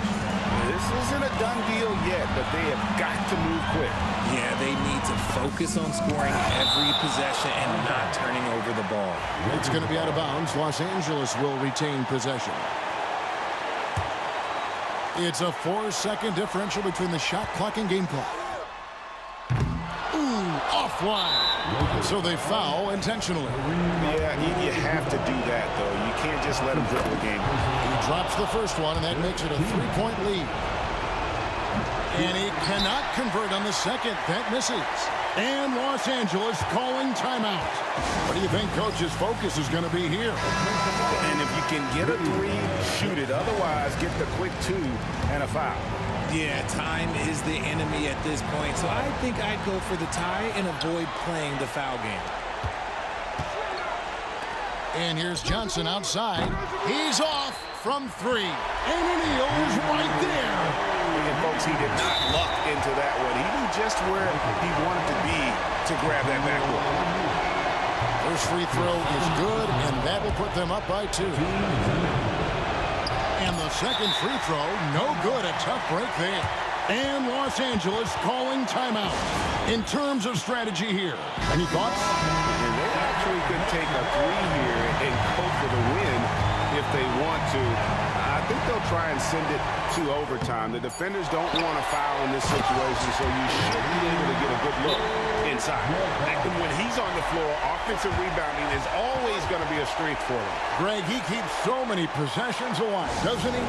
This isn't a done deal yet, but they have got to move quick. Yeah, they need to focus on scoring every possession and not turning over the ball. It's going to be out of bounds. Los Angeles will retain possession. It's a 4-second differential between the shot clock and game clock. Ooh, offline. So they foul intentionally. Yeah, you have to do that, though. You can't just let him dribble the game. He drops the first one, and that makes it a 3-point lead. And he cannot convert on the second. That misses. And Los Angeles calling timeout. What do you think Coach's focus is going to be here? And if you can get a 3, shoot it. Otherwise, get the quick 2 and a foul. Yeah, time is the enemy at this point, so I think I'd go for the tie and avoid playing the foul game. And here's Johnson outside. He's off from 3. And O'Neal's right there. And folks, he did not luck into that one. He knew just where he wanted to be to grab that backboard. First free throw is good, and that will put them up by 2. And the second free throw, no good. A tough break there. And Los Angeles calling timeout. In terms of strategy here, any thoughts? And they actually could take a 3 here and go for the win if they want to. I think they'll try and send it to overtime. The defenders don't want to foul in this situation, so you should be able to get a good look inside. And when he's on the floor, offensive rebounding is always going to be a strength for him. Greg, he keeps so many possessions alive, doesn't he?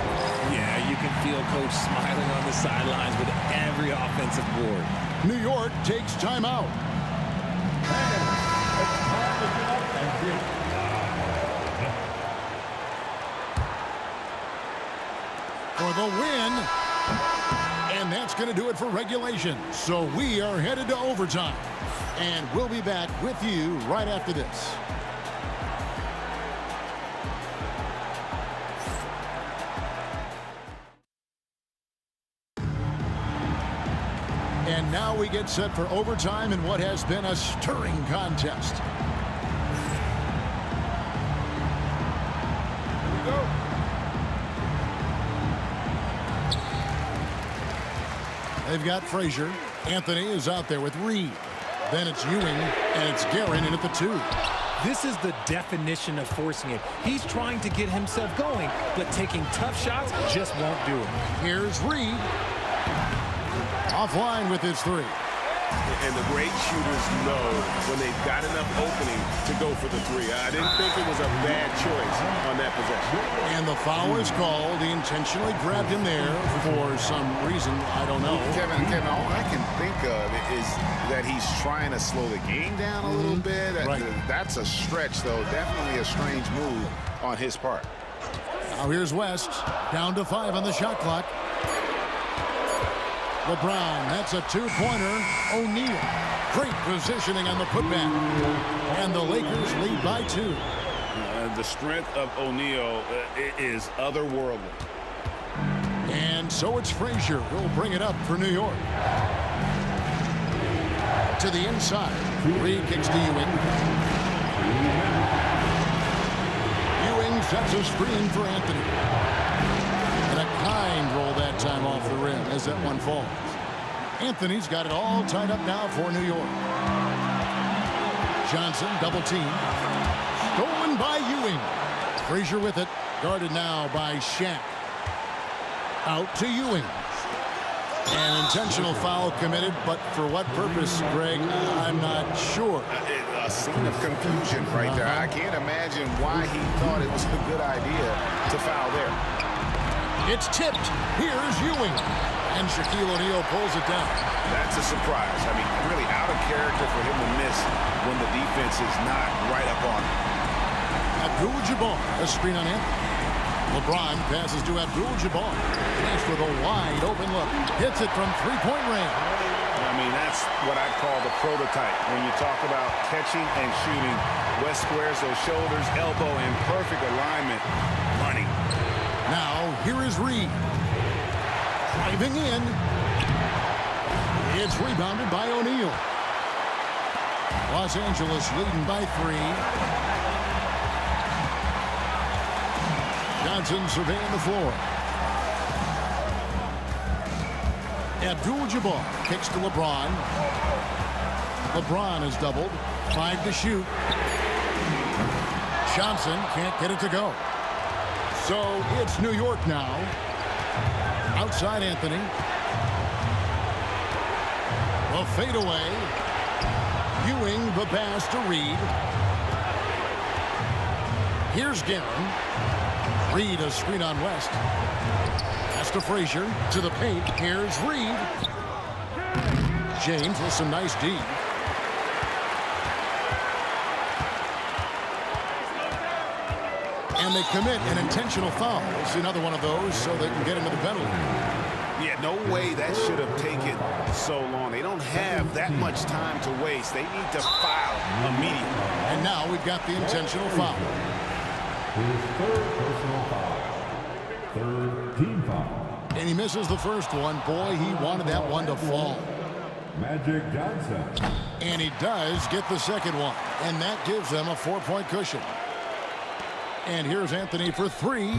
Yeah, you can feel Coach smiling on the sidelines with every offensive board. New York takes timeout. For the win. And that's going to do it for regulation. So we are headed to overtime. And we'll be back with you right after this. And now we get set for overtime in what has been a stirring contest. They've got Frazier. Anthony is out there with Reed. Then it's Ewing, and it's Guerin in at the 2. This is the definition of forcing it. He's trying to get himself going, but taking tough shots just won't do it. Here's Reed. Offline with his 3. And the great shooters know when they've got enough opening to go for the 3. I didn't think it was a bad choice on that possession. And the foul is called. He intentionally grabbed him there for some reason. I don't know. Kevin, all I can think of is that he's trying to slow the game down a little bit. Right. That's a stretch, though. Definitely a strange move on his part. Now here's West. Down to 5 on the shot clock. LeBron, that's a 2-pointer. O'Neal, great positioning on the putback. And the Lakers lead by 2. The strength of O'Neal is otherworldly. And so it's Frazier who'll bring it up for New York. To the inside. Reed kicks to Ewing. Ewing sets a screen for Anthony. And a kind roll that time off the rim as that one falls. Anthony's got it all tied up now for New York. Johnson double team. Stolen by Ewing. Frazier with it. Guarded now by Shaq. Out to Ewing. An intentional foul committed, but for what purpose, Greg? I'm not sure. A scene of confusion right there. I can't imagine why he thought it was a good idea to foul there. It's tipped. Here's Ewing. And Shaquille O'Neal pulls it down. That's a surprise. I mean, really out of character for him to miss when the defense is not right up on him. Abdul-Jabbar, a screen on him. LeBron passes to Abdul-Jabbar. He's with a wide open look. Hits it from 3-point range. I mean, that's what I call the prototype. When you talk about catching and shooting, West squares those shoulders, elbow in perfect alignment. Money. Now, here is Reed. Driving in. It's rebounded by O'Neal. Los Angeles leading by 3. Johnson surveying the floor. Abdul-Jabbar kicks to LeBron. LeBron is doubled. 5 to shoot. Johnson can't get it to go. So it's New York now. Outside Anthony. A fadeaway. Ewing the pass to Reed. Here's Guerin. Reed a screen on West. Pass to Frazier. To the paint. Here's Reed. James with some nice D. And they commit an intentional foul. It's another one of those so they can get into the penalty. Yeah, no way that should have taken so long. They don't have that much time to waste. They need to foul immediately. And now we've got the intentional foul. His third personal foul. Third team foul. And he misses the first one. Boy, he wanted that one to fall. Magic Johnson. And he does get the second one. And that gives them a 4-point cushion. And here's Anthony for 3.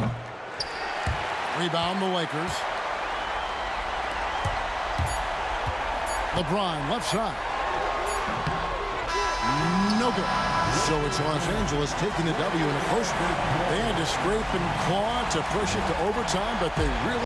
Rebound the Lakers. LeBron left side. No good. So it's Los Angeles taking the W in a close one. They had to scrape and claw to push it to overtime, but they really...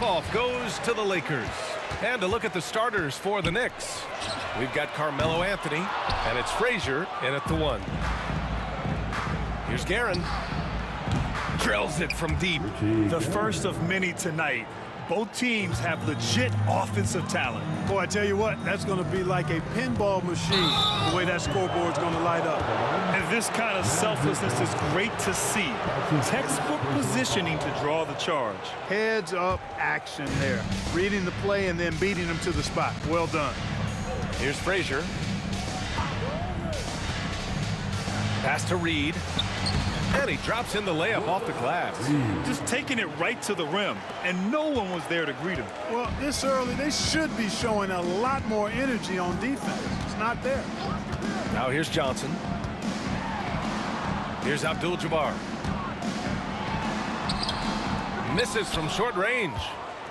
tip-off goes to the Lakers. And to look at the starters for the Knicks, we've got Carmelo Anthony, and it's Frazier in at the 1. Here's Guerin. Drills it from deep. The first of many tonight. Both teams have legit offensive talent. Boy, I tell you what, that's going to be like a pinball machine, the way that scoreboard's going to light up. And this kind of selflessness is great to see. Textbook positioning to draw the charge. Heads-up action there. Reading the play and then beating them to the spot. Well done. Here's Frazier. Pass to Reed. And he drops in the layup off the glass. Just taking it right to the rim, and no one was there to greet him. Well, this early, they should be showing a lot more energy on defense. It's not there. Now here's Johnson. Here's Abdul-Jabbar. Misses from short range.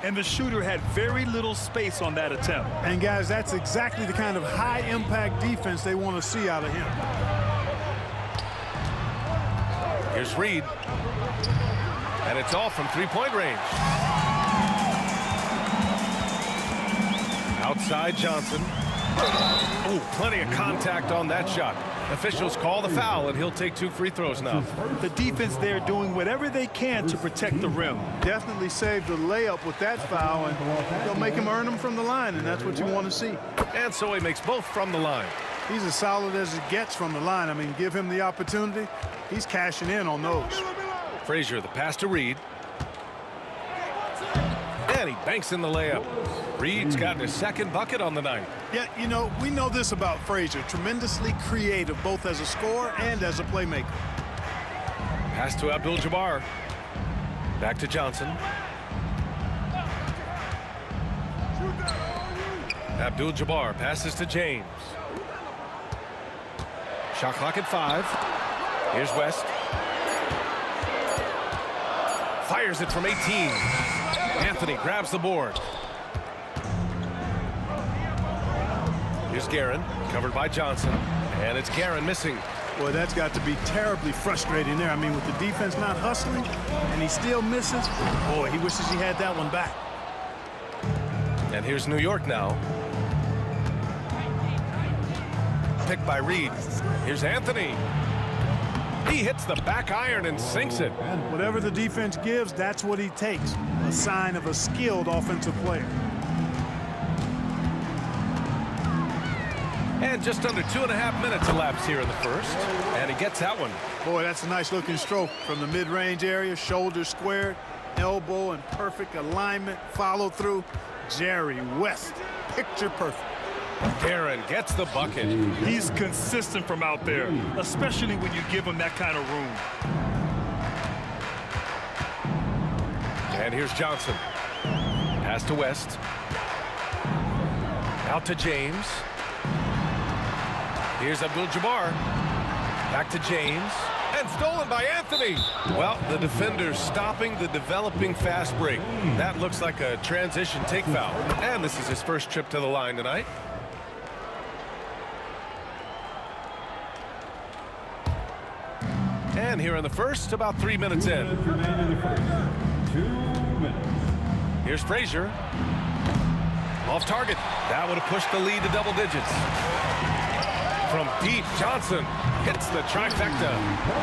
And the shooter had very little space on that attempt. And guys, that's exactly the kind of high-impact defense they want to see out of him. Here's Reed. And it's all from three-point range. Outside Johnson. Oh, plenty of contact on that shot. Officials call the foul, and he'll take 2 free throws now. The defense there doing whatever they can to protect the rim. Definitely saved the layup with that foul, and they'll make him earn them from the line, and that's what you want to see. And so he makes both from the line. He's as solid as it gets from the line. I mean, give him the opportunity. He's cashing in on those. Frazier, the pass to Reed. And he banks in the layup. Reed's gotten his second bucket on the night. Yeah, you know, we know this about Frazier. Tremendously creative, both as a scorer and as a playmaker. Pass to Abdul-Jabbar. Back to Johnson. Abdul-Jabbar passes to James. Shot clock at 5. Here's West. Fires it from 18. Anthony grabs the board. Here's Guerin, covered by Johnson. And it's Guerin missing. Boy, that's got to be terribly frustrating there. I mean, with the defense not hustling, and he still misses. Boy, he wishes he had that one back. And here's New York now. Picked by Reed. Here's Anthony. He hits the back iron and sinks it. Whatever the defense gives, that's what he takes. A sign of a skilled offensive player. And just under 2.5 minutes elapsed here in the first. And he gets that one. Boy, that's a nice looking stroke from the mid-range area. Shoulder squared, elbow in perfect alignment, follow through. Jerry West, picture perfect. Guerin gets the bucket. He's consistent from out there, especially when you give him that kind of room. And here's Johnson. Pass to West. Out to James. Here's Abdul-Jabbar. Back to James. And stolen by Anthony. Well, the defender's stopping the developing fast break. That looks like a transition take foul. And this is his first trip to the line tonight. And here in the first, about 3 minutes in. 2 minutes. Here's Frazier. Off target. That would have pushed the lead to double digits. From deep, Johnson hits the trifecta.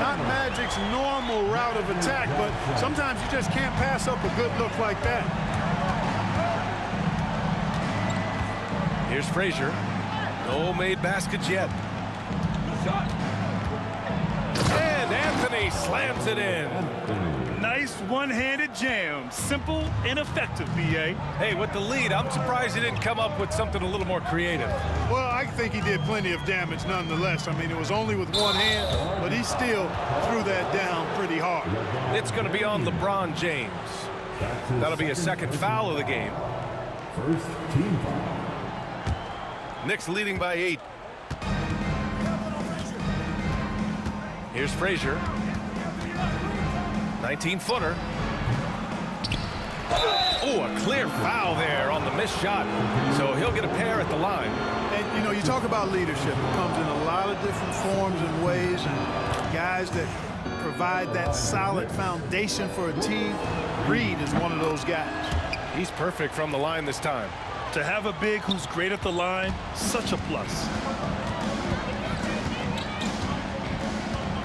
Not Magic's normal route of attack, but sometimes you just can't pass up a good look like that. Here's Frazier. No made baskets yet. And Anthony slams it in. Nice one-handed jam. Simple and effective, B.A. Hey, with the lead, I'm surprised he didn't come up with something a little more creative. Well, I think he did plenty of damage nonetheless. I mean, it was only with one hand, but he still threw that down pretty hard. It's going to be on LeBron James. That'll be his second foul of the game. First team foul. Knicks leading by 8. Here's Frazier. 19-footer. Oh, a clear foul there on the missed shot. So he'll get a pair at the line. And, you know, you talk about leadership. It comes in a lot of different forms and ways. And guys that provide that solid foundation for a team, Reed is one of those guys. He's perfect from the line this time. To have a big who's great at the line, such a plus.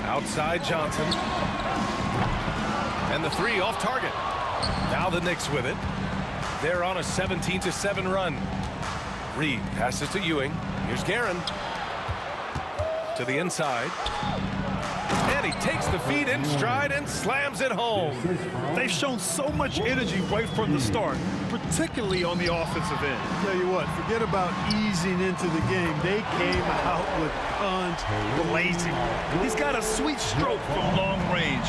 Outside Johnson. And the three off target. Now the Knicks with it. They're on a 17-7 run. Reed passes to Ewing. Here's Guerin. To the inside. And he takes the feed in stride and slams it home. They've shown so much energy right from the start, particularly on the offensive end. Tell you what, forget about easing into the game. They came out with guns blazing. He's got a sweet stroke from long range.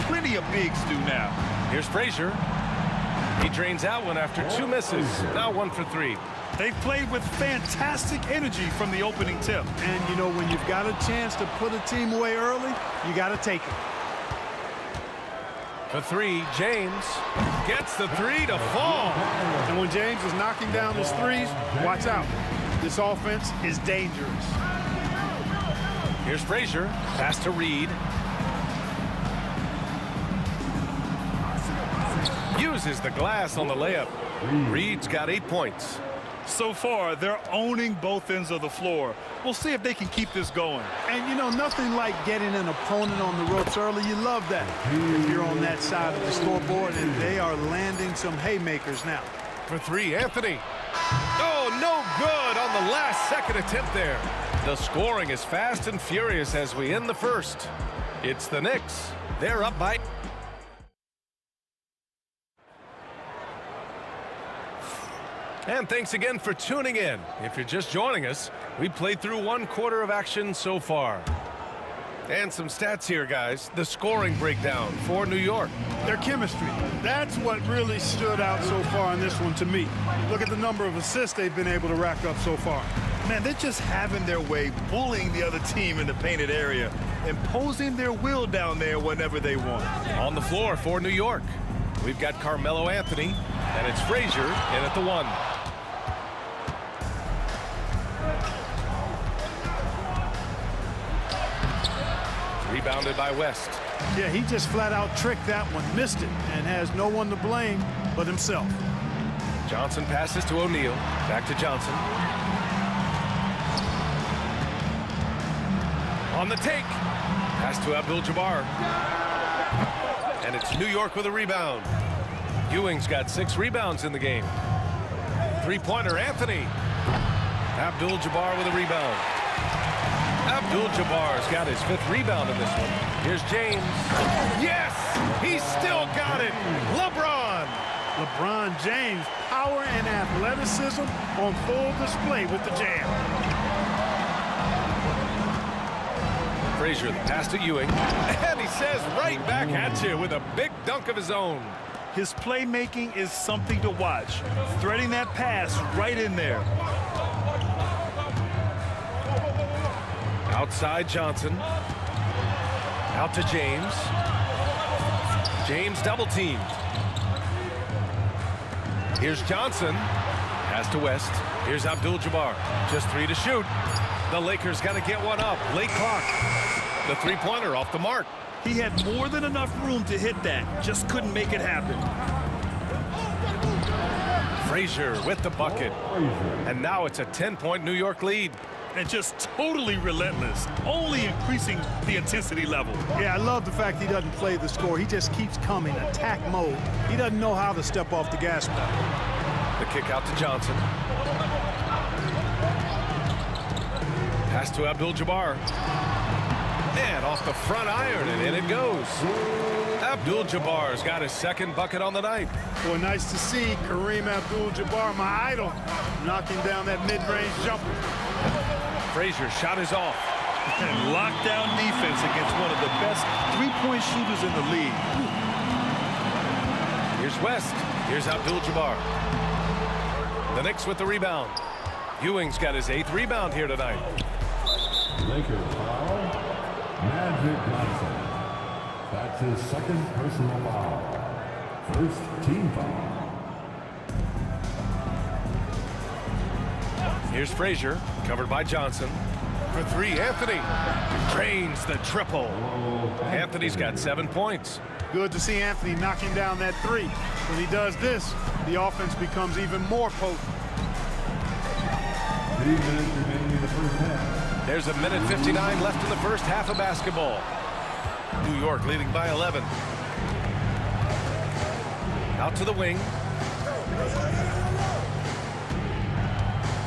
Plenty of bigs do now. Here's Frazier. He drains out one after 2 misses. Now 1 for 3. They've played with fantastic energy from the opening tip. And, you know, when you've got a chance to put a team away early, you got to take it. For 3, James gets the 3 to fall. And when James is knocking down his threes, watch out. This offense is dangerous. Here's Frazier. Pass to Reed. Uses the glass on the layup. Reed's got 8 points. So far, they're owning both ends of the floor. We'll see if they can keep this going. And, you know, nothing like getting an opponent on the ropes early. You love that if you're on that side of the scoreboard, and they are landing some haymakers now. For 3, Anthony. Oh, no good on the last second attempt there. The scoring is fast and furious as we end the first. It's the Knicks. They're up by... And thanks again for tuning in. If you're just joining us, we played through 1 quarter of action so far. And some stats here, guys. The scoring breakdown for New York. Their chemistry. That's what really stood out so far in this one to me. Look at the number of assists they've been able to rack up so far. Man, they're just having their way, bullying the other team in the painted area, imposing their will down there whenever they want. On the floor for New York, we've got Carmelo Anthony, and it's Frazier in at the 1. Rebounded by West. Yeah, he just flat out tricked that one, missed it, and has no one to blame but himself. Johnson passes to O'Neal. Back to Johnson. On the take. Pass to Abdul-Jabbar. And it's New York with a rebound. Ewing's got 6 rebounds in the game. 3-pointer, Anthony. Abdul-Jabbar with a rebound. Abdul-Jabbar's got his 5th rebound in this one. Here's James. Yes! He's still got it! LeBron! LeBron James, power and athleticism on full display with the jam. Frazier, the pass to Ewing. And he says right back at you with a big dunk of his own. His playmaking is something to watch. Threading that pass right in there. Outside Johnson. Out to James. James double teamed. Here's Johnson. Pass to West. Here's Abdul-Jabbar. Just 3 to shoot. The Lakers got to get one up. Late clock. The 3-pointer off the mark. He had more than enough room to hit that. Just couldn't make it happen. Frazier with the bucket. And now it's a 10-point New York lead. And just totally relentless, only increasing the intensity level. Yeah, I love the fact he doesn't play the score. He just keeps coming, attack mode. He doesn't know how to step off the gas pedal. The kick out to Johnson. Pass to Abdul-Jabbar. And off the front iron, and in it goes. Abdul-Jabbar's got his 2nd bucket on the night. Boy, nice to see Kareem Abdul-Jabbar, my idol, knocking down that mid-range jumper. Frazier shot is off. And lockdown defense against one of the best 3-point shooters in the league. Here's West. Here's Abdul-Jabbar. The Knicks with the rebound. Ewing's got his 8th rebound here tonight. Lakers foul. Magic Johnson. That's his 2nd personal foul. 1st team foul. Here's Frazier, covered by Johnson. For 3, Anthony drains the triple. Anthony's got 7 points. Good to see Anthony knocking down that three. When he does this, the offense becomes even more potent. There's a minute 59 left in the first half of basketball. New York leading by 11. Out to the wing.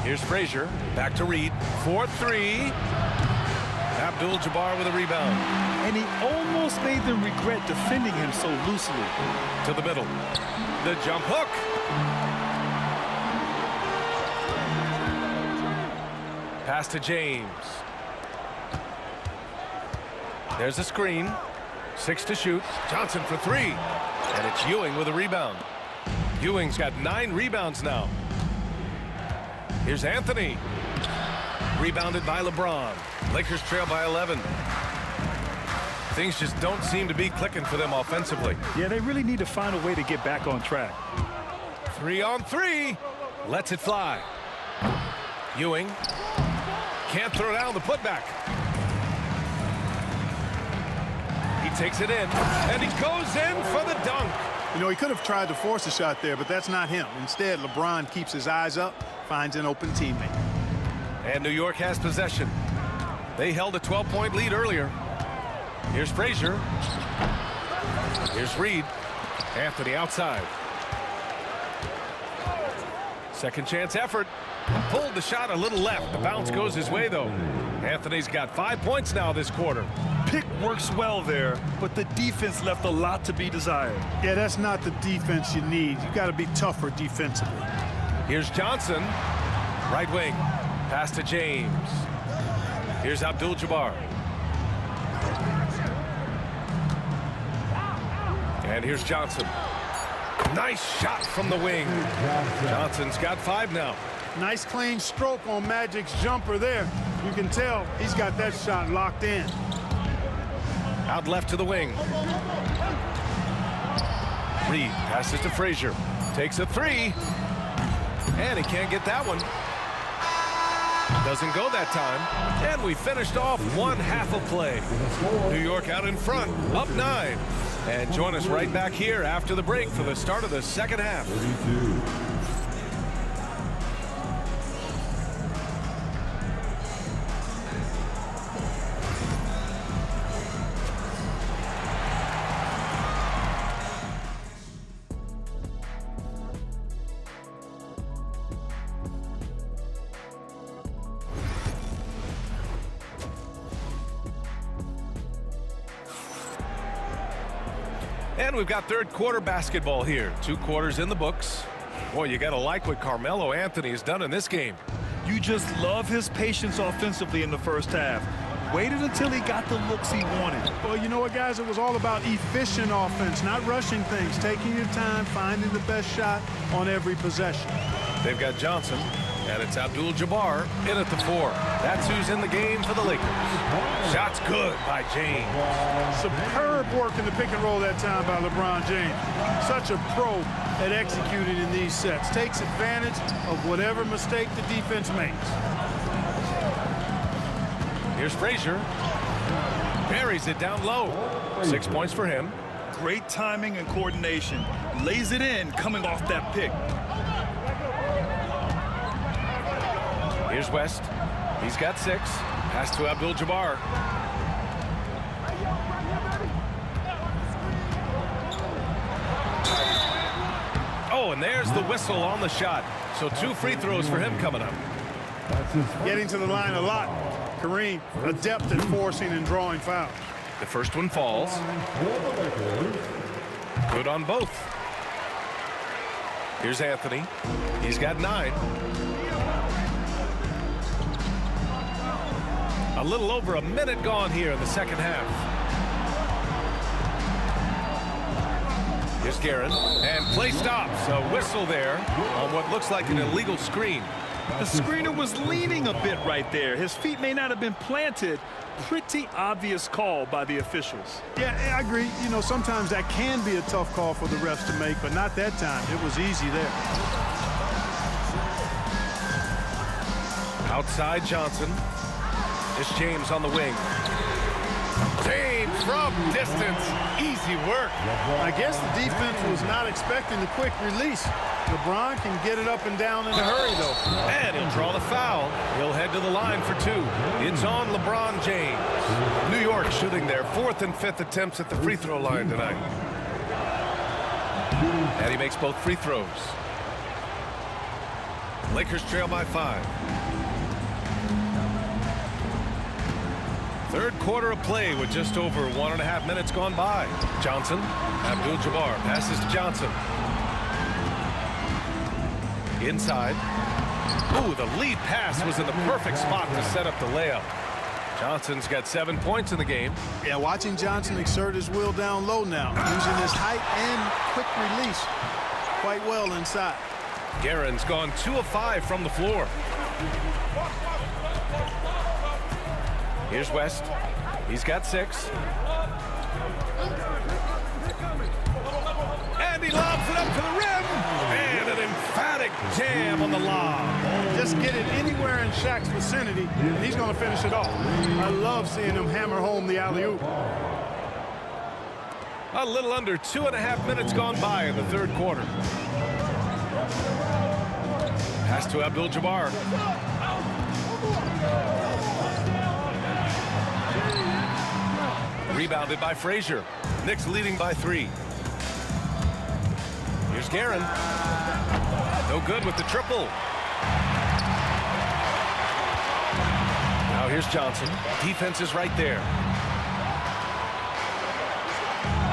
Here's Frazier. Back to Reed. 4-3. Abdul-Jabbar with a rebound. And he almost made them regret defending him so loosely. To the middle. The jump hook. Pass to James. There's a screen. 6 to shoot. Johnson for 3. And it's Ewing with a rebound. Ewing's got 9 rebounds now. Here's Anthony. Rebounded by LeBron. Lakers trail by 11. Things just don't seem to be clicking for them offensively. Yeah, they really need to find a way to get back on track. 3 on 3. Lets it fly. Ewing. Can't throw down the putback. He takes it in, and he goes in for the dunk. You know, he could have tried to force a shot there, but that's not him. Instead, LeBron keeps his eyes up, finds an open teammate. And New York has possession. They held a 12-point lead earlier. Here's Frazier. Here's Reed. Anthony outside. Second chance effort. Pulled the shot a little left. The bounce goes his way, though. Anthony's got 5 points now this quarter. Pick works well there, but the defense left a lot to be desired. Yeah, that's not the defense you need. You got to be tougher defensively. Here's Johnson. Right wing. Pass to James. Here's Abdul-Jabbar. And here's Johnson. Nice shot from the wing. Johnson's got 5 now. Nice clean stroke on Magic's jumper there. You can tell he's got that shot locked in. Out left to the wing. Reed passes to Frazier. Takes a 3. And he can't get that one. Doesn't go that time. And we finished off one half of play. New York out in front, up 9. And join us right back here after the break for the start of the second half. And we've got third quarter basketball here. 2 quarters in the books. Boy, you got to like what Carmelo Anthony has done in this game. You just love his patience offensively in the first half. Waited until he got the looks he wanted. Well, you know what, guys? It was all about efficient offense, not rushing things, taking your time, finding the best shot on every possession. They've got Johnson, and it's Abdul-Jabbar in at the 4. That's who's in the game for the Lakers. Shot's good by James. Superb work in the pick and roll that time by LeBron James. Such a pro at executing in these sets. Takes advantage of whatever mistake the defense makes. Here's Frazier. Buries it down low. 6 points for him. Great timing and coordination. Lays it in coming off that pick. Here's West. He's got 6. Pass to Abdul-Jabbar. Oh, and there's the whistle on the shot. So 2 free throws for him coming up. Getting to the line a lot. Kareem, adept at forcing and drawing fouls. The first one falls. Good on both. Here's Anthony. He's got 9. A little over a minute gone here in the second half. Here's Guerin, and play stops. A whistle there on what looks like an illegal screen. The screener was leaning a bit right there. His feet may not have been planted. Pretty obvious call by the officials. Yeah, I agree. You know, sometimes that can be a tough call for the refs to make, but not that time. It was easy there. Outside Johnson. It's James on the wing. James from distance. Easy work. I guess the defense was not expecting the quick release. LeBron can get it up and down in a hurry, though. And he'll draw the foul. He'll head to the line for 2. It's on LeBron James. New York shooting their 4th and 5th attempts at the free throw line tonight. And he makes both free throws. Lakers trail by 5. Third quarter of play with just over 1.5 minutes gone by. Johnson, Abdul-Jabbar passes to Johnson. Inside. Ooh, the lead pass was in the perfect spot to set up the layup. Johnson's got 7 points in the game. Yeah, watching Johnson exert his will down low now, using his height and quick release quite well inside. Guerin's gone 2 of 5 from the floor. Here's West. He's got 6. And he lobs it up to the rim. And an emphatic jam on the lob. Just get it anywhere in Shaq's vicinity, and he's going to finish it off. I love seeing him hammer home the alley-oop. A little under 2.5 minutes gone by in the third quarter. Pass to Abdul-Jabbar. Rebounded by Frazier. Knicks leading by 3. Here's Guerin. No good with the triple. Now here's Johnson. Defense is right there.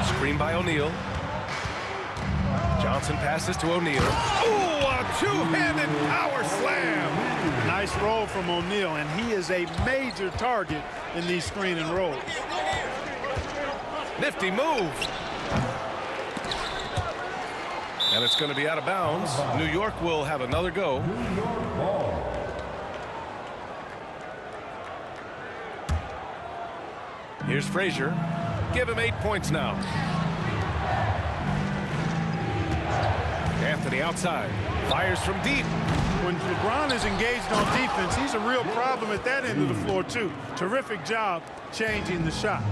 Screen by O'Neal. Johnson passes to O'Neal. Ooh, a two-handed power slam. Nice roll from O'Neal, and he is a major target in these screen and rolls. Nifty move. And it's going to be out of bounds. New York will have another go. Here's Frazier. Give him 8 points now. Anthony outside. Fires from deep. When LeBron is engaged on defense, he's a real problem at that end of the floor, too. Terrific job changing the shot.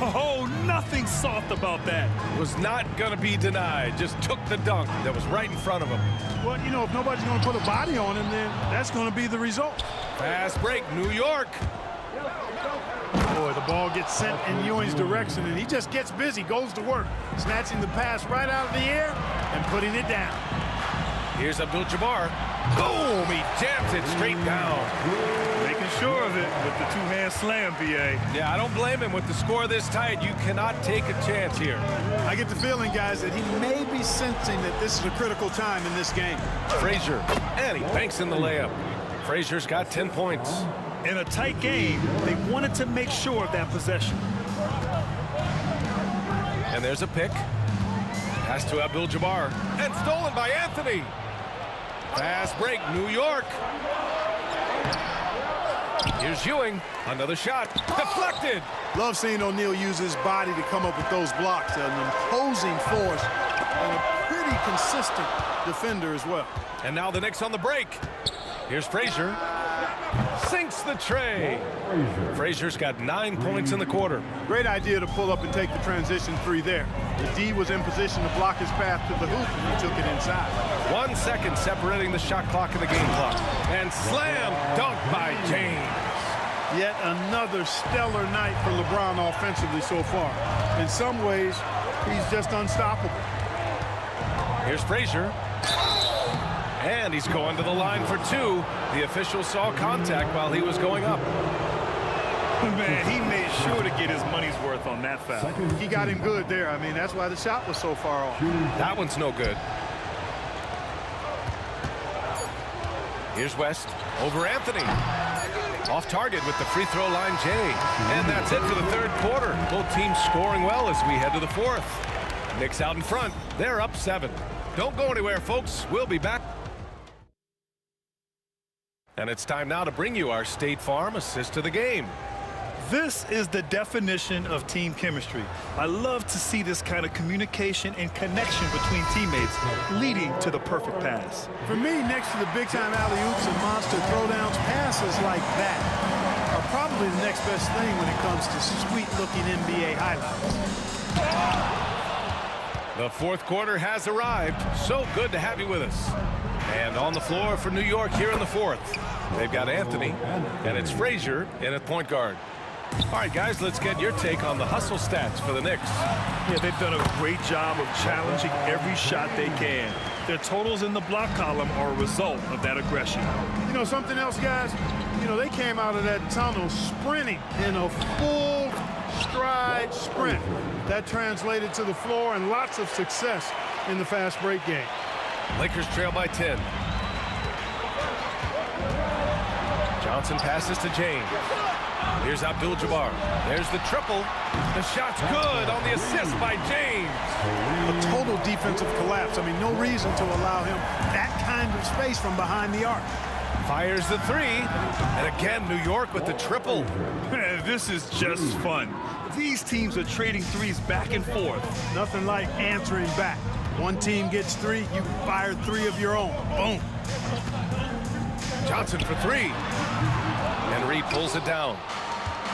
Oh, nothing soft about that. Was not going to be denied. Just took the dunk that was right in front of him. Well, you know, if nobody's going to put a body on him, then that's going to be the result. Fast break, New York. Boy, the ball gets sent in Ewing's direction, and he just gets busy, goes to work, snatching the pass right out of the air and putting it down. Here's Abdul-Jabbar. Boom! He jams it straight down. Making sure of it with the two-hand slam, B.A. Yeah, I don't blame him. With the score this tight, you cannot take a chance here. I get the feeling, guys, that he may be sensing that this is a critical time in this game. Frazier, and he banks in the layup. Frazier's got 10 points. In a tight game, they wanted to make sure of that possession. And there's a pick. Pass to Abdul-Jabbar. And stolen by Anthony. Fast break, New York. Here's Ewing. Another shot. Deflected. Love seeing O'Neal use his body to come up with those blocks. An imposing force and a pretty consistent defender as well. And now the Knicks on the break. Here's Frazier. Sinks the tray. Frazier's got 9 points in the quarter. Great idea to pull up and take the transition 3 there. The D was in position to block his path to the hoop, and he took it inside. 1 second separating the shot clock and the game clock. And slam dunk by James. Yet another stellar night for LeBron offensively so far. In some ways, he's just unstoppable. Here's Frazier. And he's going to the line for 2. The official saw contact while he was going up. Man, he made sure to get his money's worth on that foul. He got him good there. I mean, that's why the shot was so far off. That one's no good. Here's West over Anthony. Off target with the free throw line, Jay. And that's it for the third quarter. Both teams scoring well as we head to the fourth. Knicks out in front. They're up 7. Don't go anywhere, folks. We'll be back. And it's time now to bring you our State Farm assist of the game. This is the definition of team chemistry. I love to see this kind of communication and connection between teammates leading to the perfect pass. For me, next to the big-time alley-oops and monster throwdowns, passes like that are probably probably the next best thing when it comes to sweet-looking NBA highlights. The fourth quarter has arrived. So good to have you with us. And on the floor for New York here in the fourth, they've got Anthony, and it's Frazier in at point guard. All right, guys, let's get your take on the hustle stats for the Knicks. Yeah, they've done a great job of challenging every shot they can. Their totals in the block column are a result of that aggression. You know, something else, guys? You know, they came out of that tunnel sprinting in a full stride sprint. That translated to the floor and lots of success in the fast break game. Lakers trail by 10. Johnson passes to James. Here's Abdul-Jabbar. There's the triple. The shot's good on the assist by James. A total defensive collapse. I mean, no reason to allow him that kind of space from behind the arc. Fires the three. And again, New York with the triple. This is just fun. These teams are trading threes back and forth. Nothing like answering back. One team gets three, you fire three of your own. Boom. Johnson for three. And Reed pulls it down.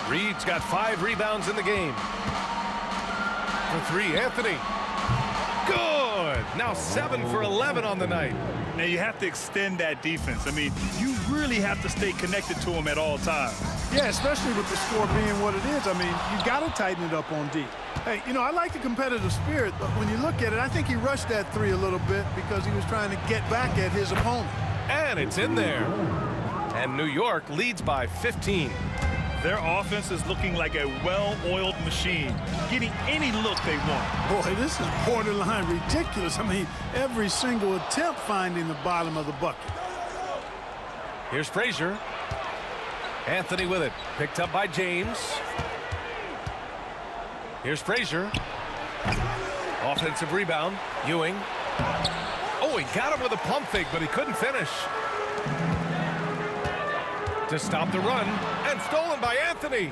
Reed's got 5 rebounds in the game. For three, Anthony. Good. Now 7 for 11 on the night. Now you have to extend that defense. I mean, you really have to stay connected to him at all times. Yeah, especially with the score being what it is. I mean, you got to tighten it up on D. Hey, you know, I like the competitive spirit, but when you look at it, I think he rushed that three a little bit because he was trying to get back at his opponent. And it's in there. And New York leads by 15. Their offense is looking like a well-oiled machine, getting any look they want. Boy, this is borderline ridiculous. I mean, every single attempt finding the bottom of the bucket. Here's Frazier. Anthony with it. Picked up by James. Here's Frazier. Offensive rebound. Ewing. Oh, he got him with a pump fake, but he couldn't finish. To stop the run, and stolen by Anthony.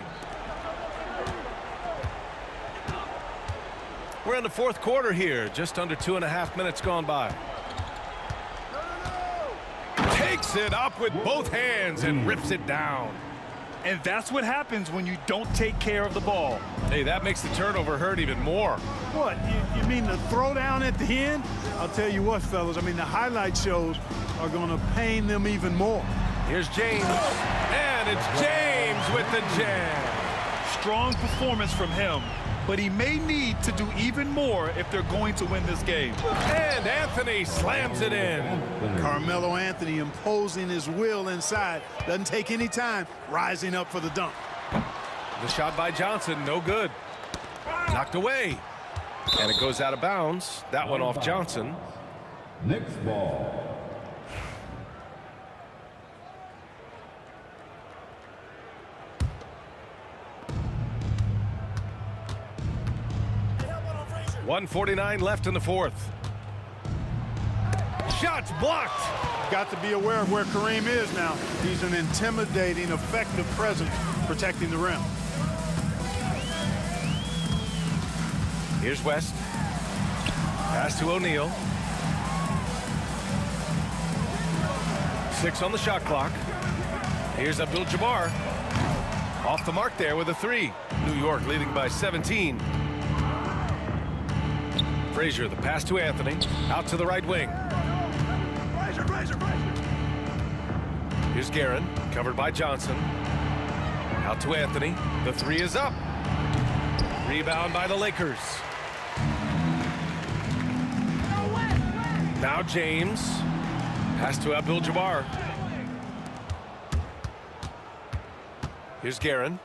We're in the fourth quarter here, just under 2.5 minutes gone by. Takes it up with both hands and rips it down. And that's what happens when you don't take care of the ball. Hey, that makes the turnover hurt even more. What, you mean the throwdown at the end? I'll tell you what, fellas, I mean, the highlight shows are going to pain them even more. Here's James, and it's James with the jam. Strong performance from him, but he may need to do even more if they're going to win this game. And Anthony slams it in. Carmelo Anthony imposing his will inside. Doesn't take any time, rising up for the dunk. The shot by Johnson, no good. Knocked away. And it goes out of bounds. That one off Johnson. Next ball. .149 left in the fourth. Shots blocked. Got to be aware of where Kareem is now. He's an intimidating, effective presence protecting the rim. Here's West. Pass to O'Neal. 6 on the shot clock. Here's Abdul-Jabbar. Off the mark there with a three. New York leading by 17. Frazier, the pass to Anthony. Out to the right wing. Frazier. Here's Guerin, covered by Johnson. Out to Anthony. The three is up. Rebound by the Lakers. Now James. Pass to Abdul-Jabbar. Here's Guerin.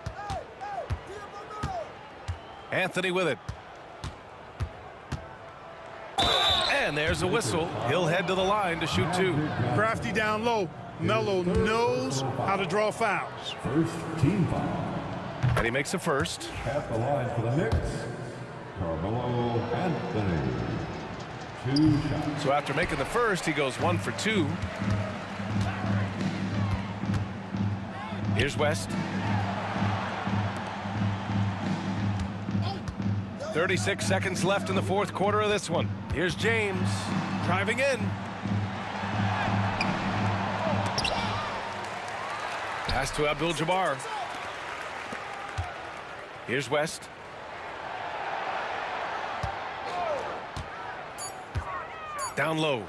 Anthony with it. And there's a whistle. He'll head to the line to shoot two. Crafty down low. Melo knows how to draw fouls. First team foul. And he makes a first. At the line for the Knicks, Carmelo Anthony. 2 shots. So after making the first, he goes 1 for 2. Here's West. 36 seconds left in the fourth quarter of this one. Here's James driving in. Pass to Abdul-Jabbar. Here's West. Down low.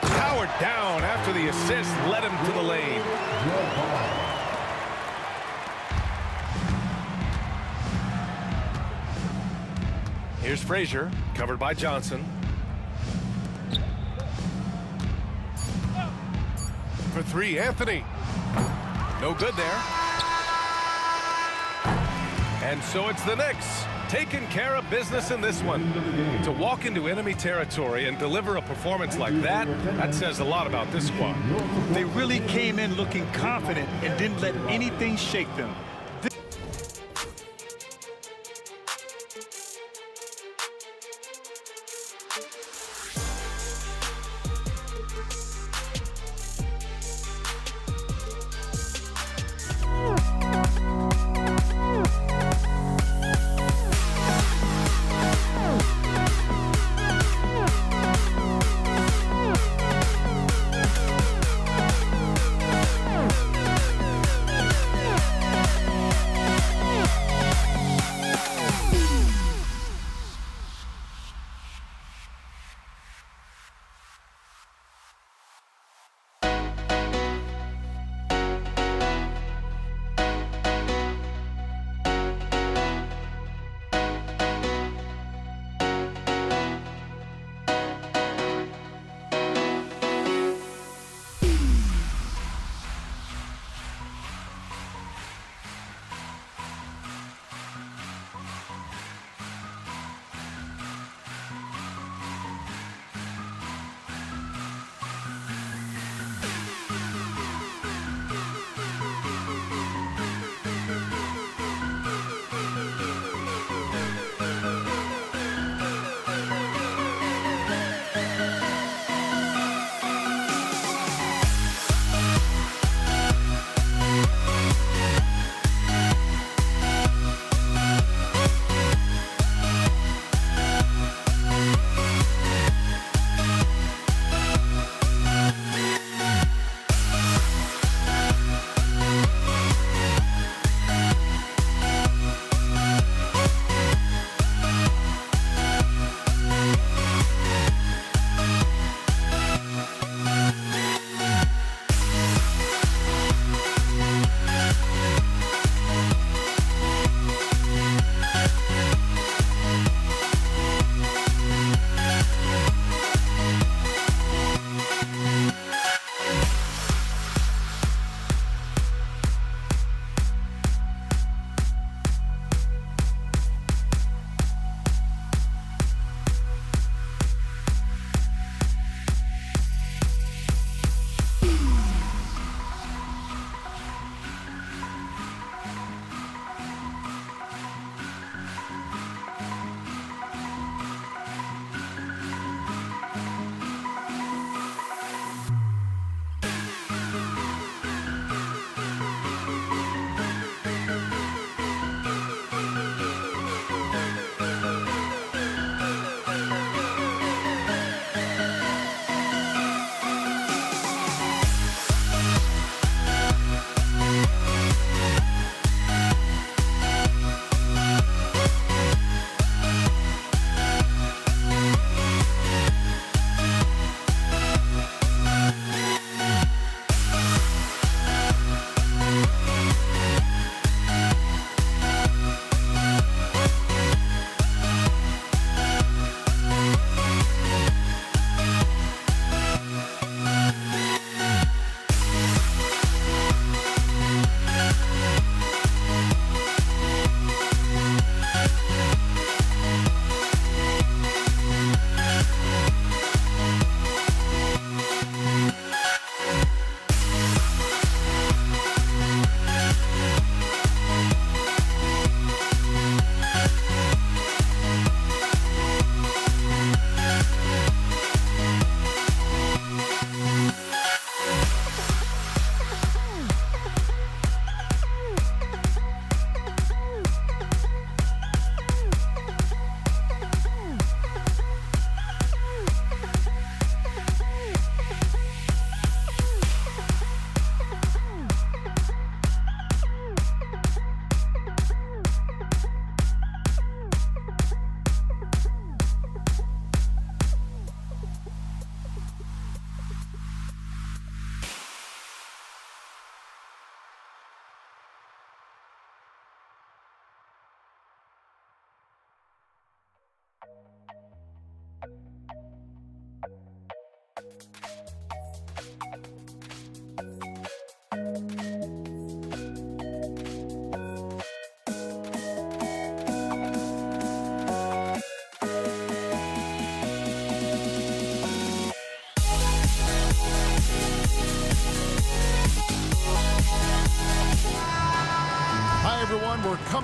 Powered down after the assist led him to the lane. Here's Frazier, covered by Johnson. For three, Anthony. No good there. And so it's the Knicks taking care of business in this one. To walk into enemy territory and deliver a performance like that, that says a lot about this squad. They really came in looking confident and didn't let anything shake them.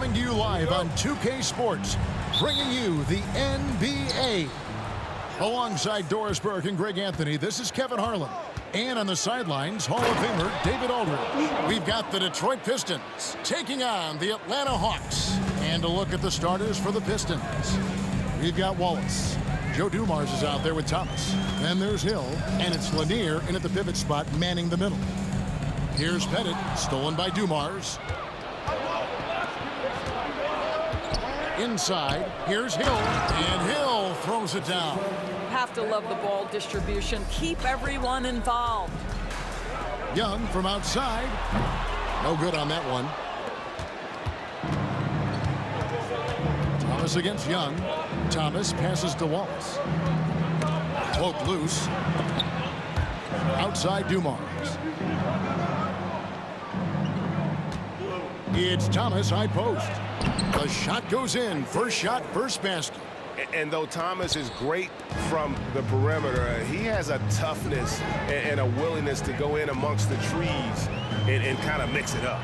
Coming to you live on 2K Sports, bringing you the NBA. Alongside Doris Burke and Greg Anthony, this is Kevin Harlan. And on the sidelines, Hall of Famer David Aldridge. We've got the Detroit Pistons taking on the Atlanta Hawks. And a look at the starters for the Pistons. We've got Wallace. Joe Dumars is out there with Thomas. Then there's Hill, and it's Lanier in at the pivot spot, manning the middle. Here's Pettit, stolen by Dumars. Inside, here's Hill, and Hill throws it down. Have to love the ball distribution. Keep everyone involved. Young from outside. No good on that one. Thomas against Young. Thomas passes to Wallace. Cloak loose. Outside Dumars. It's Thomas, high post. The shot goes in. First shot, first basket. And though Thomas is great from the perimeter, he has a toughness and a willingness to go in amongst the trees and kind of mix it up.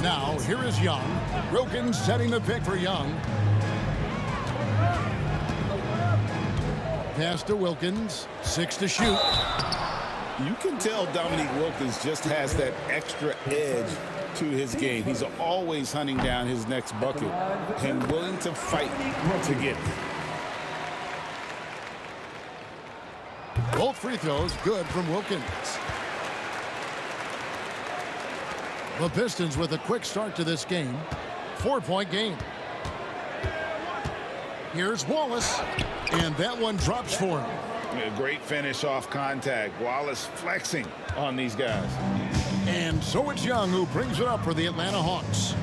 Now, here is Young. Wilkins setting the pick for Young. Pass to Wilkins. 6 to shoot. You can tell Dominique Wilkins just has that extra edge to his game. He's always hunting down his next bucket and willing to fight to get it. Both free throws good from Wilkins. The Pistons with a quick start to this game. 4-point game. Here's Wallace, and that one drops for him. A great finish off contact. Wallace flexing on these guys. And so it's Young who brings it up for the Atlanta Hawks.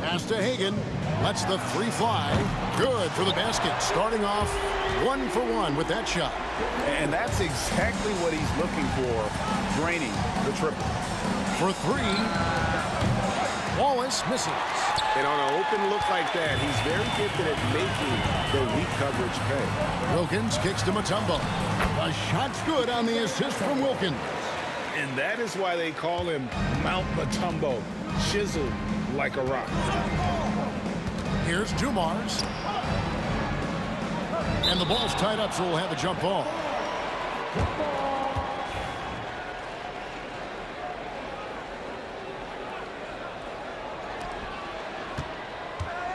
Pass to Hagan. Lets the three fly. Good for the basket. Starting off 1 for 1 with that shot. And that's exactly what he's looking for, draining the triple. For 3. Wallace misses. And on an open look like that, he's very gifted at making the weak coverage pay. Wilkins kicks to Mutombo. A shot's good on the assist from Wilkins. And that is why they call him Mount Mutombo, chiseled like a rock. Here's Dumars. And the ball's tied up, so we'll have a jump ball.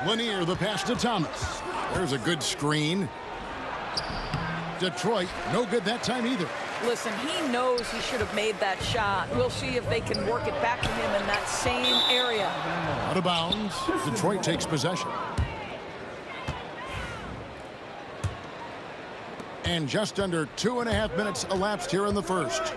Lanier, the pass to Thomas. There's a good screen. Detroit, no good that time either. Listen, he knows he should have made that shot. We'll see if they can work it back to him in that same area. Out of bounds. Detroit takes possession. And just under 2.5 minutes elapsed here in the first.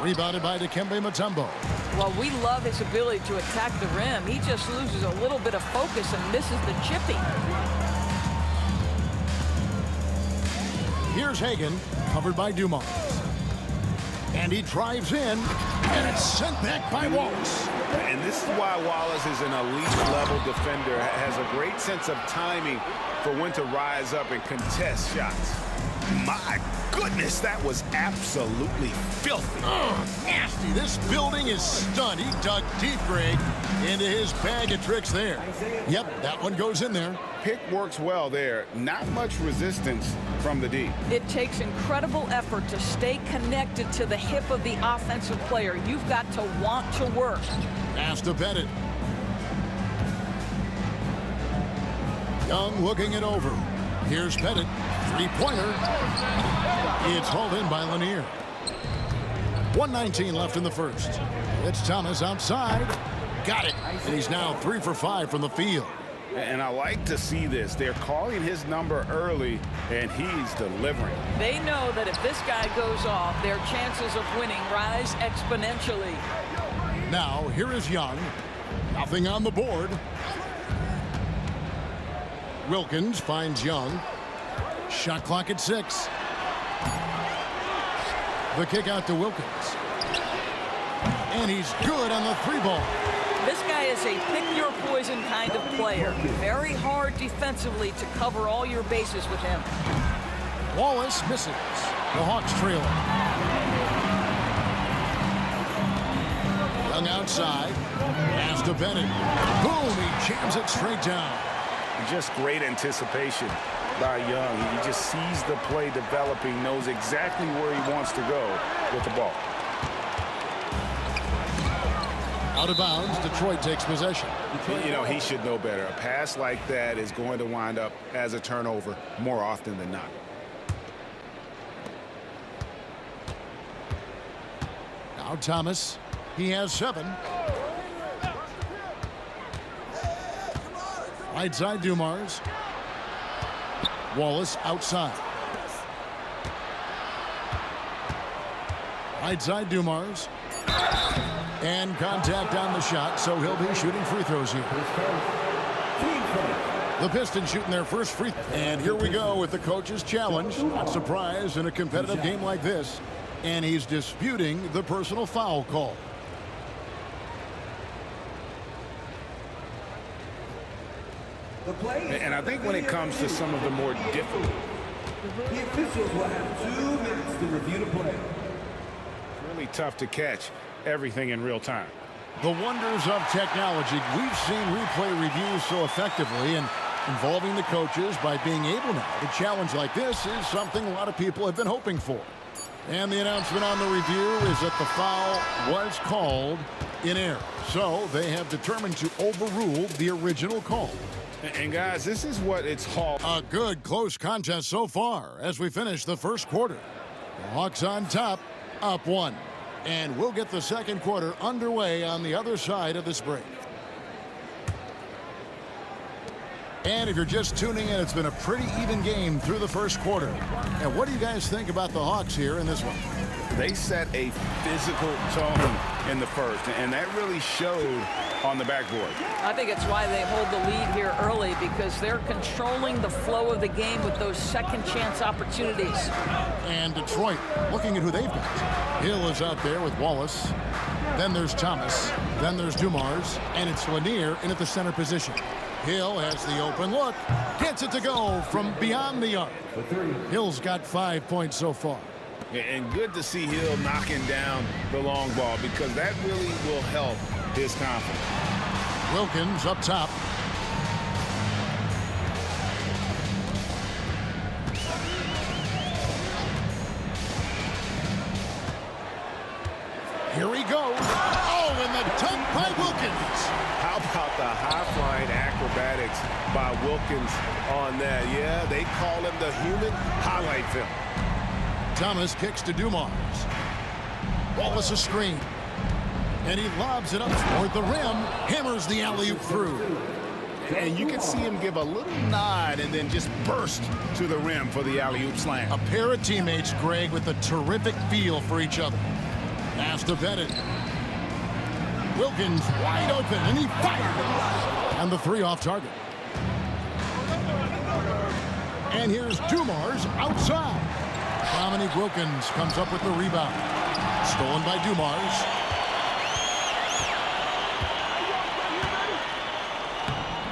Rebounded by Dikembe Mutombo. Well, we love his ability to attack the rim. He just loses a little bit of focus and misses the chippy. Here's Hagan, covered by Dumars. And he drives in, and it's sent back by Wallace. And this is why Wallace is an elite-level defender, has a great sense of timing for when to rise up and contest shots. My goodness, that was absolutely filthy. Oh, nasty. This building is stunned. He dug deep, Greg, into his bag of tricks there. Yep, that one goes in there. Pick works well there. Not much resistance from the D. It takes incredible effort to stay connected to the hip of the offensive player. You've got to want to work. Pass to Pettit. Young looking it over. Here's Pettit. Three-pointer. It's hauled in by Lanier. 1:19 left in the first. It's Thomas outside. Got it. And he's now 3 for 5 from the field. And I like to see this. They're calling his number early, and he's delivering. They know that if this guy goes off, their chances of winning rise exponentially. Now, here is Young. Nothing on the board. Wilkins finds Young. Shot clock at 6. The kick out to Wilkins. And he's good on the 3 ball. This guy is a pick-your-poison kind of player. Very hard defensively to cover all your bases with him. Wallace misses. The Hawks trailing. Young outside. Pass to Bennett. Boom! He jams it straight down. Just great anticipation by Young. He just sees the play developing, knows exactly where he wants to go with the ball. Out of bounds, Detroit takes possession. You know, he should know better. A pass like that is going to wind up as a turnover more often than not. Now Thomas. He has 7. Right side, Dumars. Wallace outside. Right side, Dumars. And contact on the shot, so he'll be shooting free throws here. The Pistons shooting their first free throw. And here we go with the coach's challenge. Not surprised in a competitive game like this. And he's disputing the personal foul call. And I think when it comes to some of the more difficult, the officials will have 2 minutes to review the play. Really tough to catch everything in real time. The wonders of technology. We've seen replay reviews so effectively, and involving the coaches by being able now to challenge like this is something a lot of people have been hoping for. And the announcement on the review is that the foul was called in error. So they have determined to overrule the original call. And guys, this is what it's called. A good close contest so far as we finish the first quarter. The Hawks on top, up 1. And we'll get the second quarter underway on the other side of this break. And if you're just tuning in, it's been a pretty even game through the first quarter. And what do you guys think about the Hawks here in this one? They set a physical tone in the first, and that really showed on the backboard. I think it's why they hold the lead here early, because they're controlling the flow of the game with those second chance opportunities. And Detroit looking at who they've got. Hill is out there with Wallace. Then there's Thomas. Then there's Dumars. And it's Lanier in at the center position. Hill has the open look. Gets it to go from beyond the arc. Hill's got 5 points so far. And good to see Hill knocking down the long ball, because that really will help his confidence. Wilkins up top. Here he goes. Oh, and the dunk by Wilkins. How about the high-flying acrobatics by Wilkins on that? Yeah, they call him the human highlight film. Thomas kicks to Dumars. Wallace a screen. And he lobs it up toward the rim. Hammers the alley-oop through. And you can see him give a little nod and then just burst to the rim for the alley-oop slam. A pair of teammates, Greg, with a terrific feel for each other. Pass to Bennett. Wilkins wide open, and he fires. And the 3 off target. And here's Dumars outside. Dominique Wilkins comes up with the rebound. Stolen by Dumars.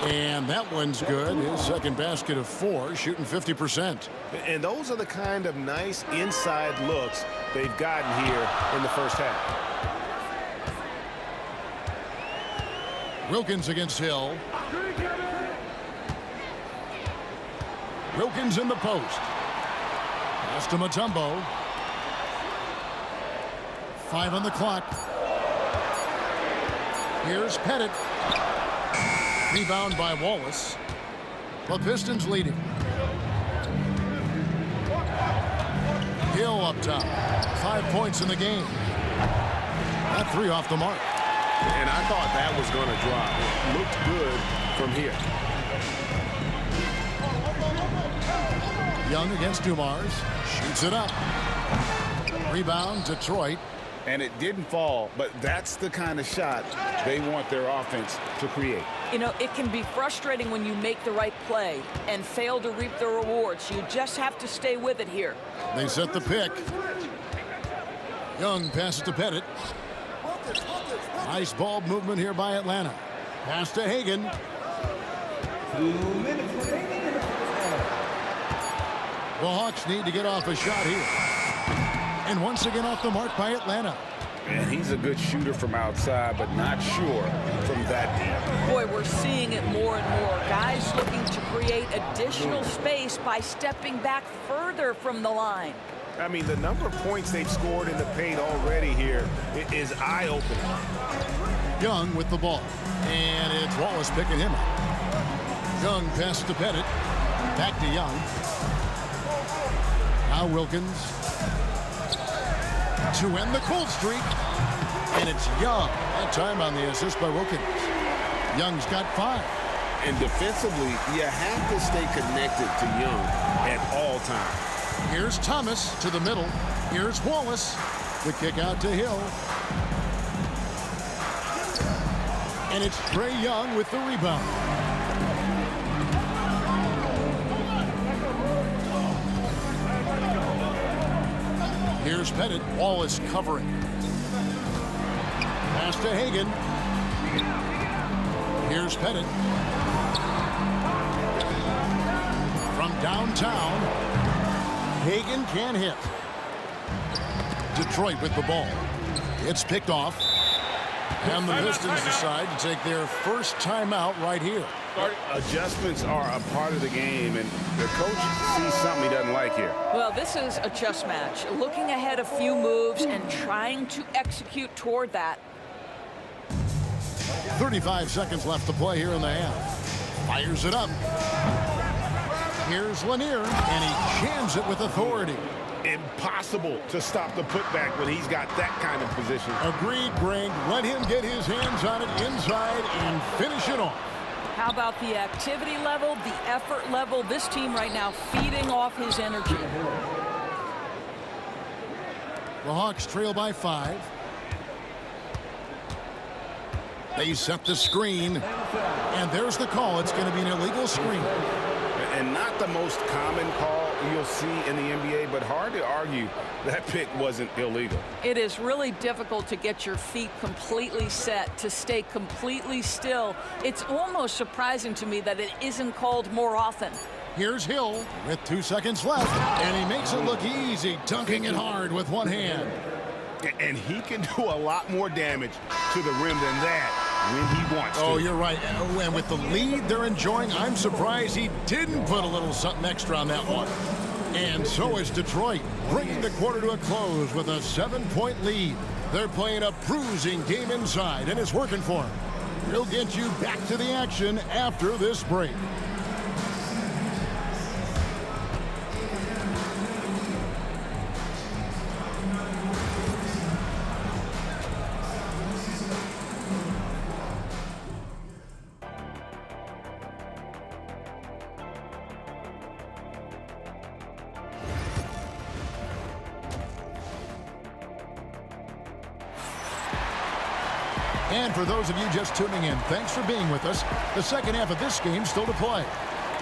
And that one's good. His second basket of 4, shooting 50%. And those are the kind of nice inside looks they've gotten here in the first half. Wilkins against Hill. Wilkins in the post. Pass to Mutombo. 5 on the clock. Here's Pettit. Rebound by Wallace. The Pistons leading. Hill up top. 5 points in the game. That 3 off the mark. And I thought that was going to drop. It looked good from here. Young against Dumars. Shoots it up. Rebound, Detroit. And it didn't fall, but that's the kind of shot they want their offense to create. You know, it can be frustrating when you make the right play and fail to reap the rewards. You just have to stay with it here. They set the pick. Young passes to Pettit. Nice ball movement here by Atlanta. Pass to Hagan. 2 minutes remaining in the first half. The Hawks need to get off a shot here. And once again off the mark by Atlanta. And he's a good shooter from outside, but not sure from that deep. Boy, we're seeing it more and more. Guys looking to create additional space by stepping back further from the line. I mean, the number of points they've scored in the paint already here is eye-opening. Young with the ball. And it's Wallace picking him up. Young pass to Pettit. Back to Young. Now Wilkins. To end the cold streak. And it's Young. That time on the assist by Wilkins. Young's got 5. And defensively, you have to stay connected to Young at all times. Here's Thomas to the middle. Here's Wallace. The kick out to Hill. And it's Trae Young with the rebound. Here's Pettit. Wallace covering. Pass to Hagan. Here's Pettit. From downtown. Hagan can hit. Detroit with the ball. It's picked off. And the Pistons decide to take their first timeout right here. Adjustments are a part of the game, and the coach sees something he doesn't like here. Well, this is a chess match. Looking ahead a few moves and trying to execute toward that. 35 seconds left to play here in the half. Fires it up. Here's Lanier, and he jams it with authority. Impossible to stop the putback when he's got that kind of position. Agreed, Greg. Let him get his hands on it inside and finish it off. How about the activity level, the effort level? This team right now feeding off his energy. The Hawks trail by 5. They set the screen, and there's the call. It's going to be an illegal screen. And not the most common call you'll see in the NBA, but hard to argue that pick wasn't illegal. It is really difficult to get your feet completely set, to stay completely still. It's almost surprising to me that it isn't called more often. Here's Hill with 2 seconds left, and he makes it look easy, dunking it hard with one hand. And he can do a lot more damage to the rim than that when he wants to. Oh, you're right. And with the lead they're enjoying, I'm surprised he didn't put a little something extra on that one. And so is Detroit, bringing the quarter to a close with a 7-point lead. They're playing a bruising game inside, and it's working for them. We'll get you back to the action after this break. And for those of you just tuning in, thanks for being with us. The second half of this game still to play.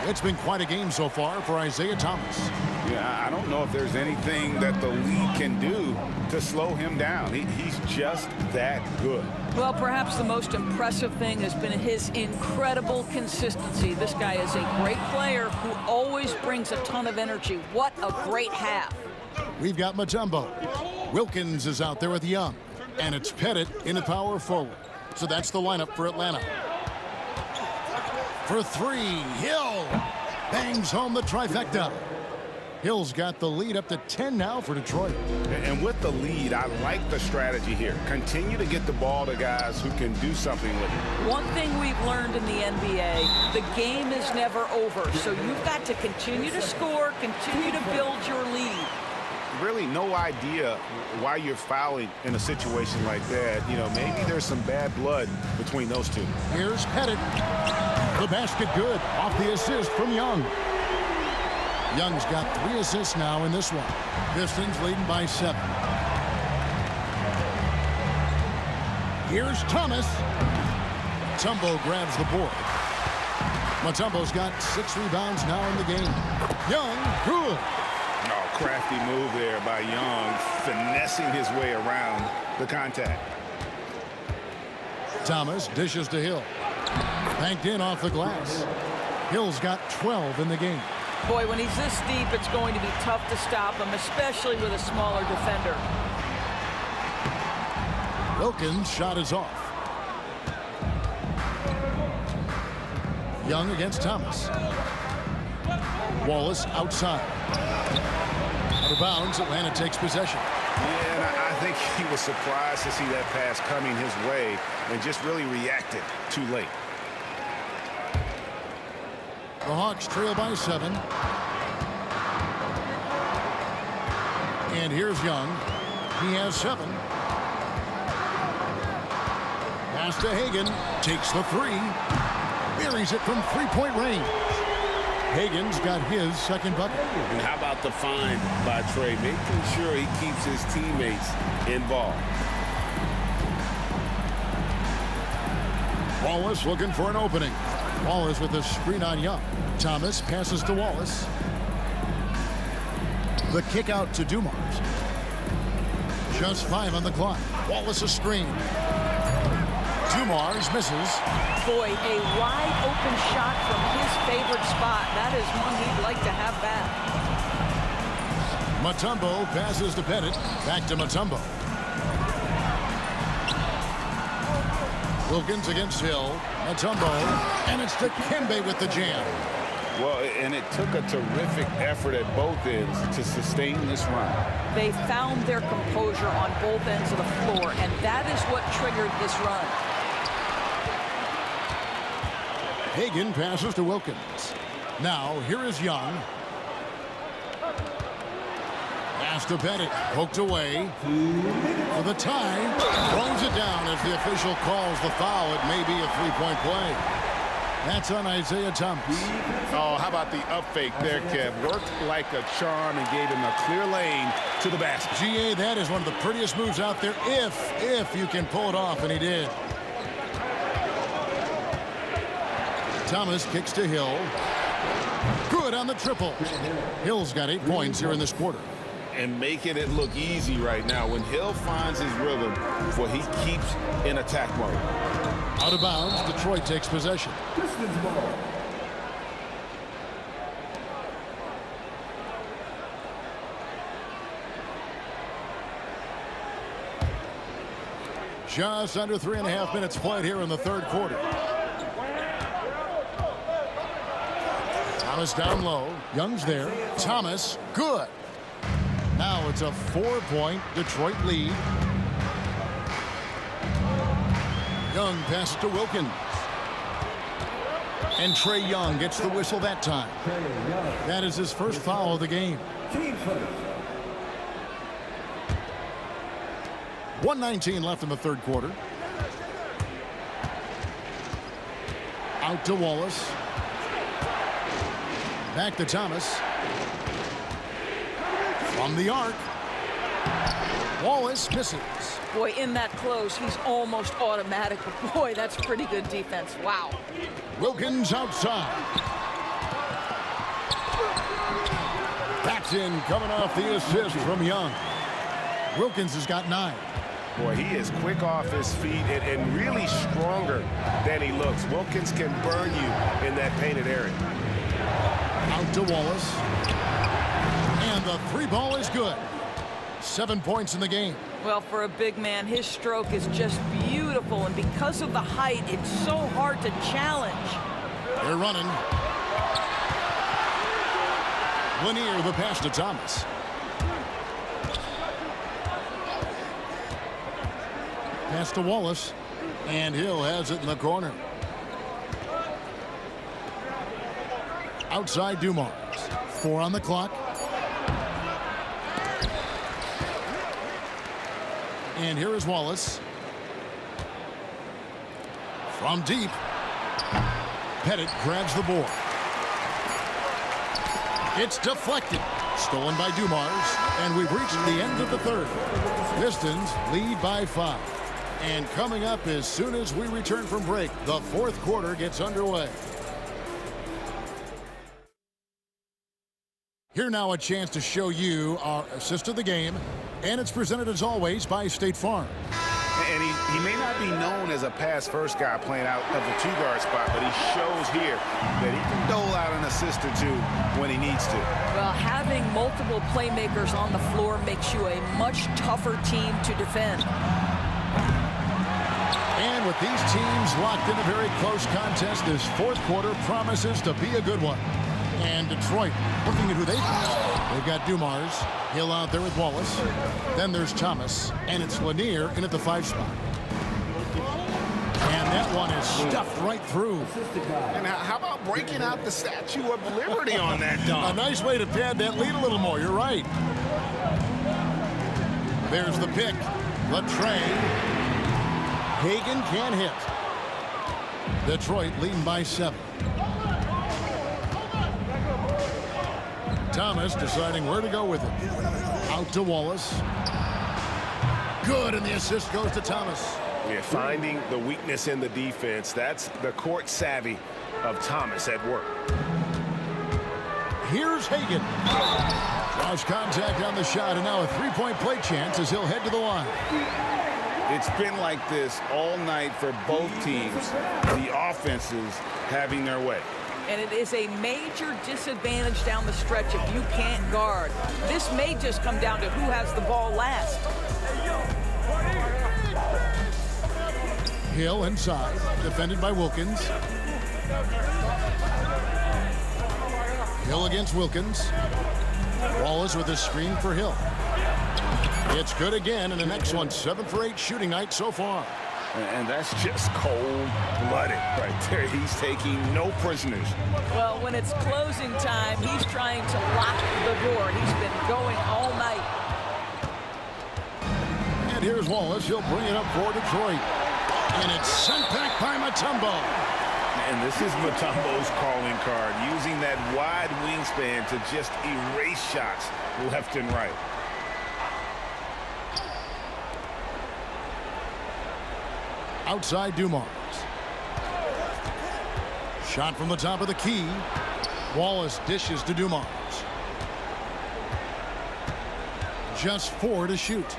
It's been quite a game so far for Isaiah Thomas. Yeah, I don't know if there's anything that the league can do to slow him down. He's just that good. Well, perhaps the most impressive thing has been his incredible consistency. This guy is a great player who always brings a ton of energy. What a great half. We've got Mutombo. Wilkins is out there with Young. And it's Pettit in the power forward. So that's the lineup for Atlanta. For 3, Hill bangs home the trifecta. Hill's got the lead up to 10 now for Detroit. And with the lead, I like the strategy here. Continue to get the ball to guys who can do something with it. One thing we've learned in the NBA, the game is never over. So you've got to continue to score, continue to build your lead. Really no idea why you're fouling in a situation like that. You know, maybe there's some bad blood between those two. Here's Pettit. The basket good off the assist from Young. Young's got 3 assists now in this one. Pistons leading by 7. Here's Thomas. Mutombo grabs the board. Mutombo's got 6 rebounds now in the game. Young, good. Oh, crafty move there by Young, finessing his way around the contact. Thomas dishes to Hill. Banked in off the glass. Hill's got 12 in the game. Boy, when he's this deep, it's going to be tough to stop him, especially with a smaller defender. Wilkins' shot is off. Young against Thomas. Wallace outside. Out of bounds, Atlanta takes possession. Yeah, and I think he was surprised to see that pass coming his way and just really reacted too late. The Hawks trail by 7. And here's Young. He has 7. Pass to Hagan. Takes the 3. Buries it from three-point range. Hagan's got his second bucket. And how about the find by Trey, making sure he keeps his teammates involved. Wallace looking for an opening. Wallace with a screen on Young. Thomas passes to Wallace. The kick out to Dumars. Just 5 on the clock. Wallace a screen. Dumars misses. Boy, a wide open shot from his favorite spot. That is one he'd like to have back. Mutombo passes to Pettit. Back to Mutombo. Wilkins against Hill. Mutombo. And it's to Kembe with the jam. Well, and it took a terrific effort at both ends to sustain this run. They found their composure on both ends of the floor, and that is what triggered this run. Hagan passes to Wilkins. Now, here is Young. Pass to Pettit. Poked away. For the tie. Throws it down as the official calls the foul. It may be a three-point play. That's on Isaiah Thomas. Oh, how about the up fake there, Kev? Worked like a charm and gave him a clear lane to the basket. GA, that is one of the prettiest moves out there if you can pull it off, and he did. Thomas kicks to Hill. Good on the triple. Hill's got 8 points here in this quarter. And making it look easy right now. When Hill finds his rhythm, well, he keeps in attack mode. Out of bounds, Detroit takes possession. Just under 3.5 minutes played here in the third quarter. Thomas down low. Young's there. Thomas, good. Now it's a 4-point Detroit lead. Young passes to Wilkins. And Trey Young gets the whistle that time. That is his first foul of the game. 1:19 left in the third quarter. Out to Wallace. Back to Thomas. From the arc. Wallace misses. Boy, in that close, he's almost automatic. But boy, that's pretty good defense. Wow. Wilkins outside. Paxton coming off the assist from Young. Wilkins has got 9. Boy, he is quick off his feet and really stronger than he looks. Wilkins can burn you in that painted area. Out to Wallace. And the 3-ball is good. 7 points in the game. Well, for a big man, his stroke is just beautiful, and because of the height, it's so hard to challenge. They're running. Lanier, the pass to Thomas. Pass to Wallace, and Hill has it in the corner. Outside Dumars. 4 on the clock. And here is Wallace. From deep. Pettit grabs the board. It's deflected. Stolen by Dumars. And we've reached the end of the third. Pistons lead by 5. And coming up as soon as we return from break, the fourth quarter gets underway. Here now a chance to show you our assist of the game, and it's presented as always by State Farm. And He may not be known as a pass-first guy playing out of the two-guard spot, but he shows here that he can dole out an assist or two when he needs to. Well, having multiple playmakers on the floor makes you a much tougher team to defend. And with these teams locked in a very close contest, this fourth quarter promises to be a good one. And Detroit looking at who they face. They've got Dumars, Hill out there with Wallace. Then there's Thomas, and it's Lanier in at the 5 spot. And that one is stuffed right through. And how about breaking out the Statue of Liberty on that dunk? A nice way to pad that lead a little more. You're right. There's the pick. The tray. Hagan can't hit. Detroit leading by 7. Thomas deciding where to go with it. Out to Wallace. Good, and the assist goes to Thomas. We're finding the weakness in the defense. That's the court savvy of Thomas at work. Here's Hagan. Draws contact on the shot, and now a three-point play chance as he'll head to the line. It's been like this all night for both teams. The offenses having their way. And it is a major disadvantage down the stretch if you can't guard. This may just come down to who has the ball last. Hill inside, defended by Wilkins. Hill against Wilkins. Wallace with a screen for Hill. It's good again, and the next one, 7 for 8 shooting night so far. And that's just cold-blooded right there. He's taking no prisoners. Well, when it's closing time, he's trying to lock the door. He's been going all night. And here's Wallace. He'll bring it up for Detroit. And it's sent back by Mutombo. And this is Mutombo's calling card, using that wide wingspan to just erase shots left and right. Outside Dumars. Shot from the top of the key. Wallace dishes to Dumars. Just 4 to shoot.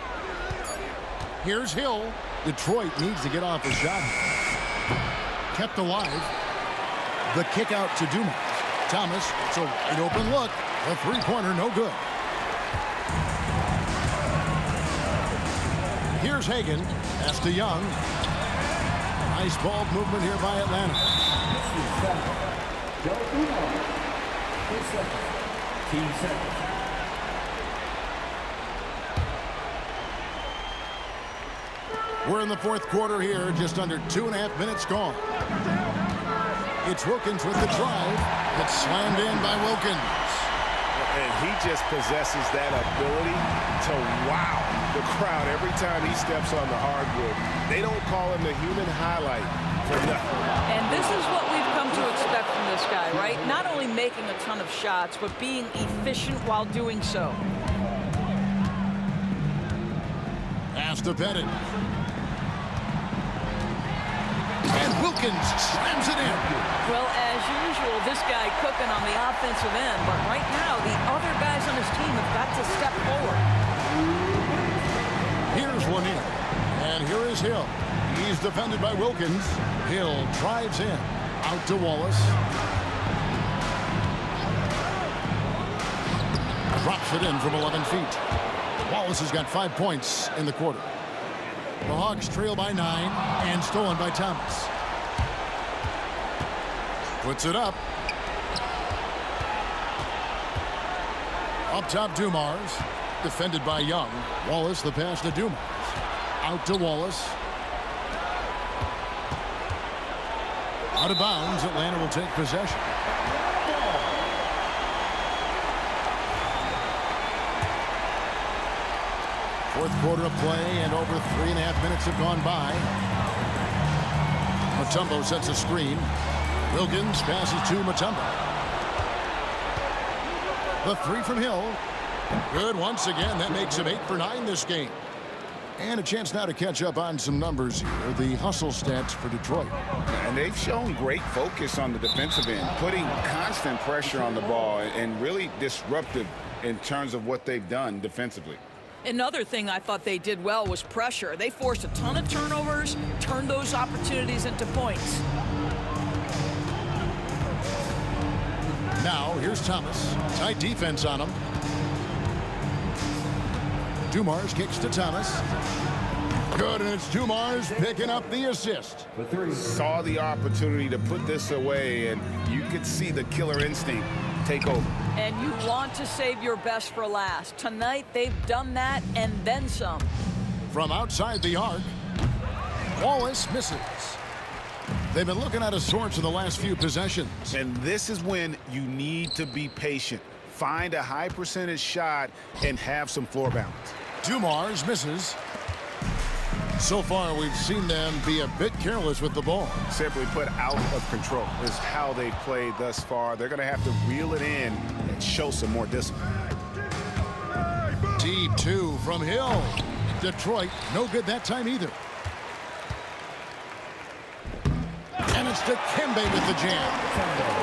Here's Hill. Detroit needs to get off a shot. Kept alive. The kick out to Dumars. Thomas, it's a wide open look. A three-pointer, no good. Here's Hagan. Pass to Young. Nice ball movement here by Atlanta. Team second. We're in the fourth quarter here, just under 2.5 minutes gone. It's Wilkins with the drive. It's slammed in by Wilkins. And he just possesses that ability to wow the crowd every time he steps on the hardwood. They don't call him the human highlight for nothing. And this is what we've come to expect from this guy, right? Not only making a ton of shots, but being efficient while doing so. Pass to Bennett. And Wilkins slams it in. Well, as usual, this guy cooking on the offensive end, but right now, the other guys on his team have got to step forward. Here's Lanier. And here is Hill. He's defended by Wilkins. Hill drives in. Out to Wallace. Drops it in from 11 feet. Wallace has got 5 points in the quarter. The Hawks trail by 9 and stolen by Thomas. Puts it up. Up top, Dumars. Defended by Young. Wallace, the pass to Dumars. Out to Wallace. Out of bounds. Atlanta will take possession. Fourth quarter of play, and over 3.5 minutes have gone by. Mutombo sets a screen. Wilkins passes to Mutombo. The three from Hill. Good once again. That makes him 8 for 9 this game. And a chance now to catch up on some numbers here. The hustle stats for Detroit. And they've shown great focus on the defensive end, putting constant pressure on the ball and really disruptive in terms of what they've done defensively. Another thing I thought they did well was pressure. They forced a ton of turnovers, turned those opportunities into points. Now, here's Thomas. Tight defense on him. Dumars kicks to Thomas. Good, and it's Dumars picking up the assist. Saw the opportunity to put this away, and you could see the killer instinct take over. And you want to save your best for last. Tonight, they've done that and then some. From outside the arc, Wallace misses. They've been looking out of sorts in the last few possessions. And this is when you need to be patient. Find a high percentage shot and have some floor balance. Dumars misses. So far, we've seen them be a bit careless with the ball. Simply put, out of control is how they've played thus far. They're going to have to reel it in and show some more discipline. Deep two from Hill. Detroit, no good that time either. And it's Dikembe with the jam.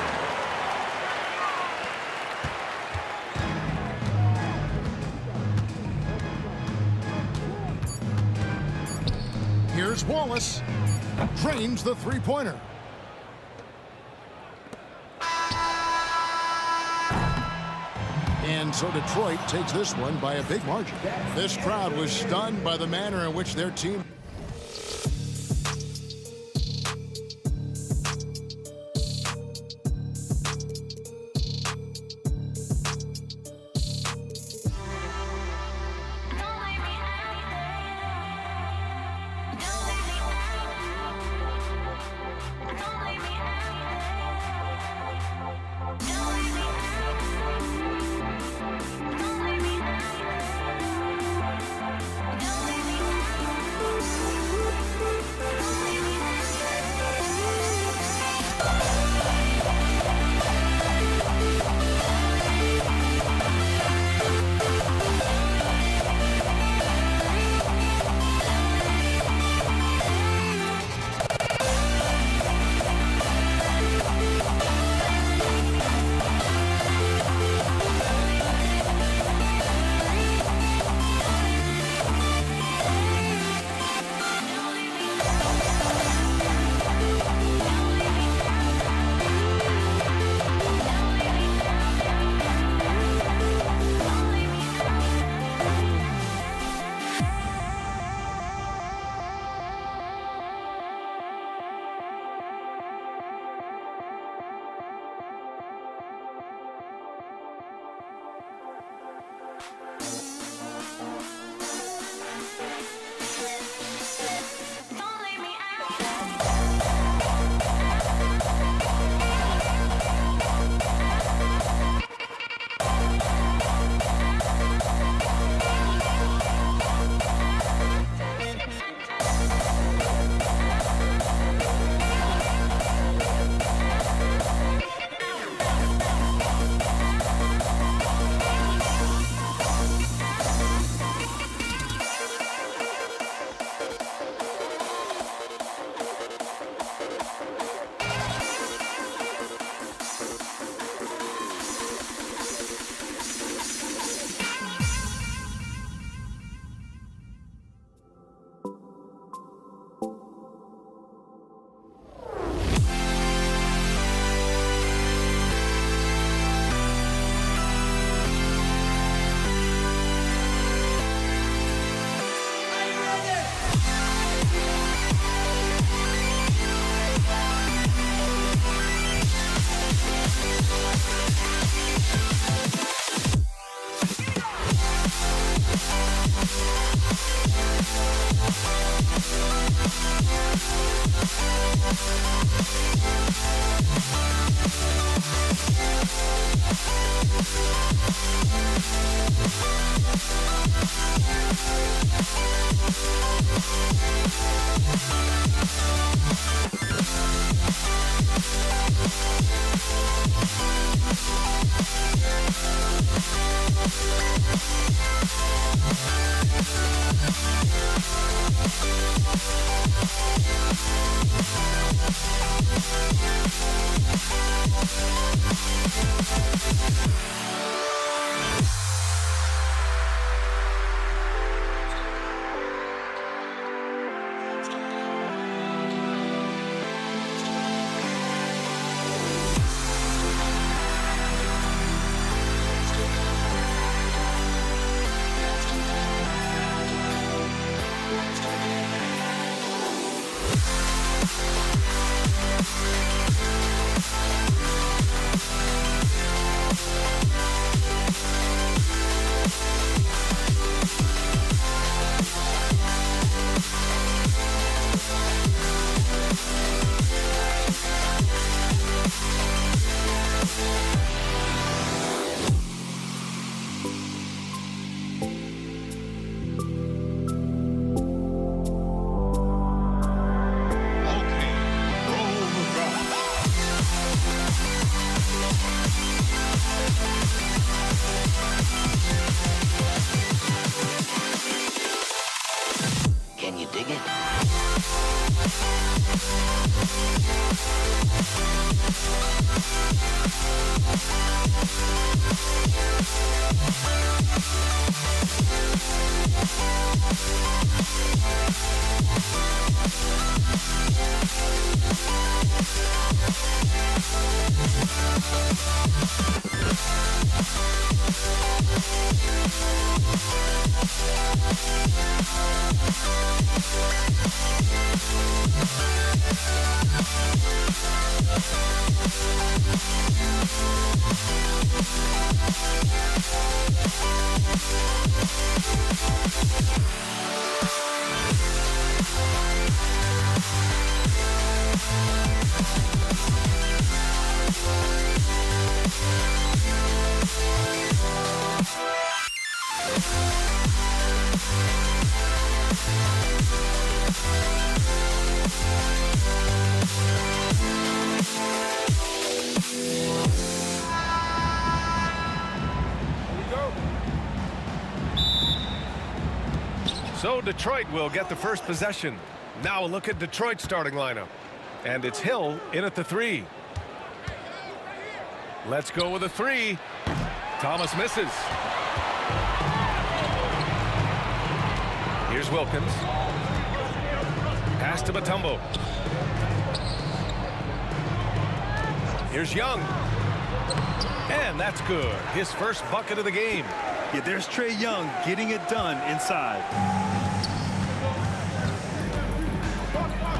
Here's Wallace. Drains the three-pointer. And so Detroit takes this one by a big margin. This crowd was stunned by the manner in which their team... Can you dig it? So Detroit will get the first possession. Now a look at Detroit's starting lineup. And it's Hill in at the 3. Let's go with a 3. Thomas misses. Here's Wilkins. Pass to Mutombo. Here's Young. And that's good. His first bucket of the game. Yeah, there's Trae Young getting it done inside.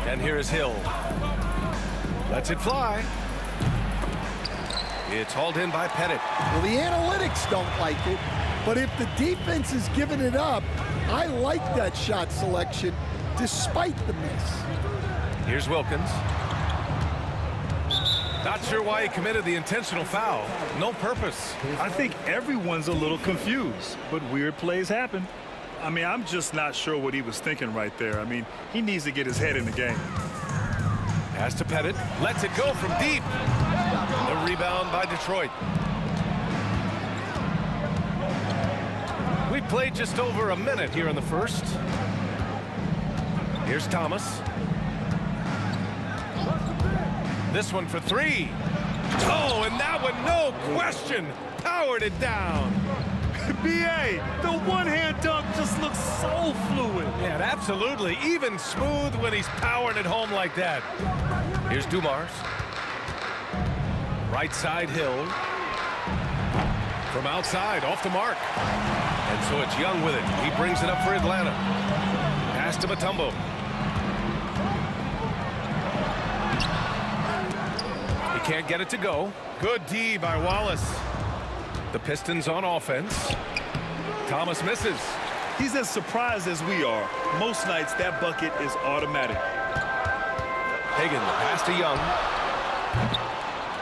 And here is Hill. Lets it fly. It's hauled in by Pettit. Well, the analytics don't like it, but if the defense is giving it up, I like that shot selection despite the miss. Here's Wilkins. Not sure why he committed the intentional foul. No purpose. I think everyone's a little confused, but weird plays happen. I mean, I'm just not sure what he was thinking right there. I mean, he needs to get his head in the game. Pass to Pettit. Lets it go from deep. The rebound by Detroit. We played just over a minute here in the first. Here's Thomas. This one for 3. Oh, and that one, no question, powered it down. B.A., the one-hand dunk just looks so fluid. Yeah, absolutely. Even smooth when he's powering it home like that. Here's Dumars. Right side Hill. From outside, off the mark. And so it's Young with it. He brings it up for Atlanta. Pass to Mutombo. He can't get it to go. Good D by Wallace. The Pistons on offense. Thomas misses. He's as surprised as we are. Most nights, that bucket is automatic. Hagan, the pass to Young.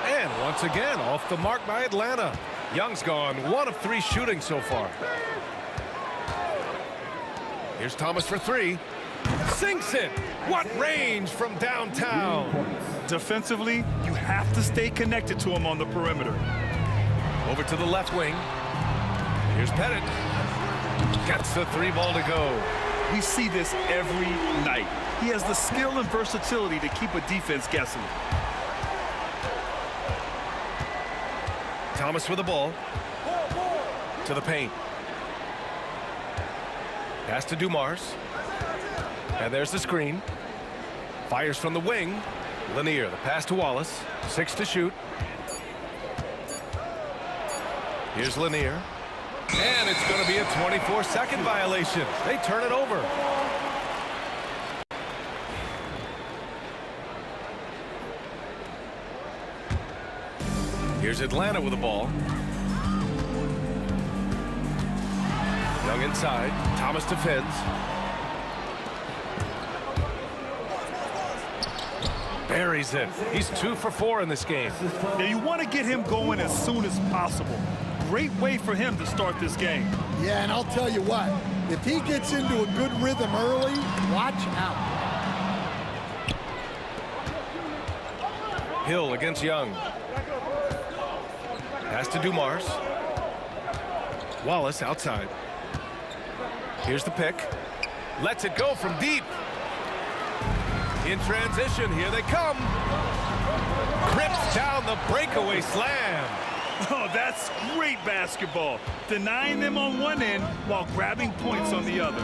And once again, off the mark by Atlanta. Young's gone 1 of 3 shooting so far. Here's Thomas for 3. Sinks it. What range from downtown. Defensively, you have to stay connected to him on the perimeter. Over to the left wing. Here's Pettit. Gets the 3 ball to go. We see this every night. He has the skill and versatility to keep a defense guessing. Thomas with the ball. To the paint. Pass to Dumars. And there's the screen. Fires from the wing. Lanier, the pass to Wallace. 6 to shoot. Here's Lanier. And it's going to be a 24-second violation. They turn it over. Here's Atlanta with the ball. Young inside. Thomas defends. Buries it. He's 2 for 4 in this game. Now you want to get him going as soon as possible. great way for him to start this game. Yeah, and I'll tell you what, if he gets into a good rhythm early, watch out. Hill against Young. Pass to Dumars. Wallace outside. Here's the pick. Lets it go from deep. In transition, here they come. Rips down the breakaway slam. Oh, that's great basketball. Denying them on one end while grabbing points on the other.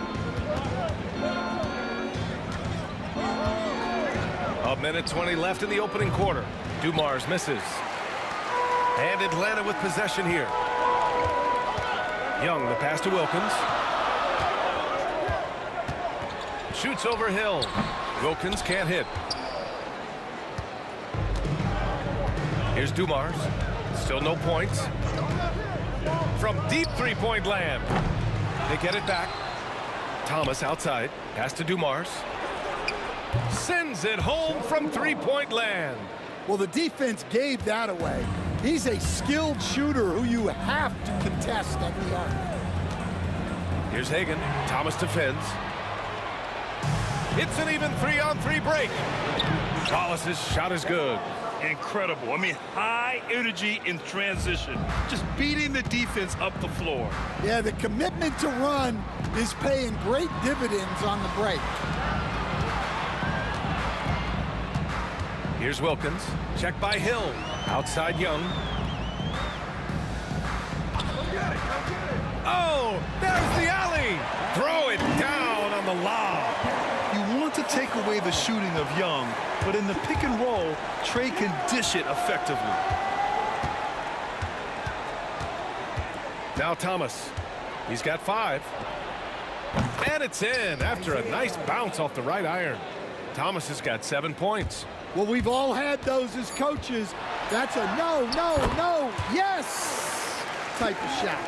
A minute 20 left in the opening quarter. Dumars misses. And Atlanta with possession here. Young, the pass to Wilkins. Shoots over Hill. Wilkins can't hit. Here's Dumars. Still no points. From deep three-point land. They get it back. Thomas outside. Pass to Dumars. Sends it home from three-point land. Well, the defense gave that away. He's a skilled shooter who you have to contest at the arc. Here's Hagan. Thomas defends. It's an even 3-on-3 break. Wallace's shot is good. Incredible. I mean, high energy in transition. Just beating the defense up the floor. Yeah, the commitment to run is paying great dividends on the break. Here's Wilkins. Check by Hill. Outside Young. Oh, there's the alley. Throw it down on the lob. You want to take away the shooting of Young, but in the pick and roll, Trey can dish it effectively. Now Thomas. He's got 5. And it's in after a nice bounce off the right iron. Thomas has got 7 points. Well, we've all had those as coaches. That's a no, no, no, yes type of shot.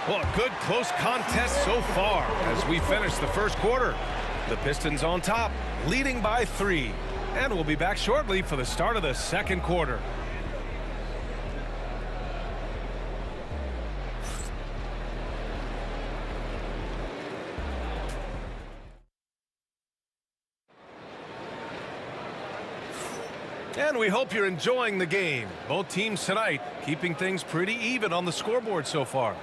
Well, a good close contest so far as we finish the first quarter. The Pistons on top, leading by 3. And we'll be back shortly for the start of the second quarter. And we hope you're enjoying the game. Both teams tonight keeping things pretty even on the scoreboard so far.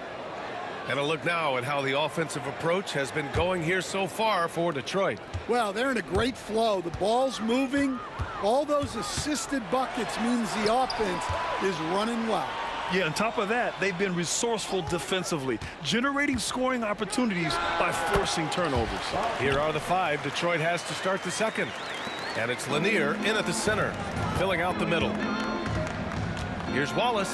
And a look now at how the offensive approach has been going here so far for Detroit. Well, they're in a great flow. The ball's moving. All those assisted buckets means the offense is running well. Yeah, on top of that, they've been resourceful defensively, generating scoring opportunities by forcing turnovers. Here are the 5 Detroit has to start the second. And it's Lanier in at the center, filling out the middle. Here's Wallace.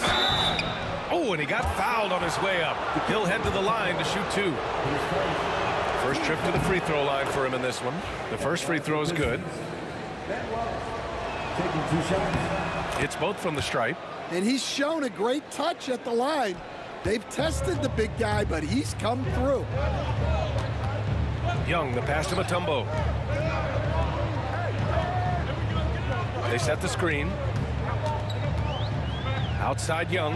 Oh, and he got fouled on his way up. He'll head to the line to shoot 2. First trip to the free throw line for him in this one. The first free throw is good. It's both from the stripe. And he's shown a great touch at the line. They've tested the big guy, but he's come through. Young, the pass to Mutombo. They set the screen. Outside Young.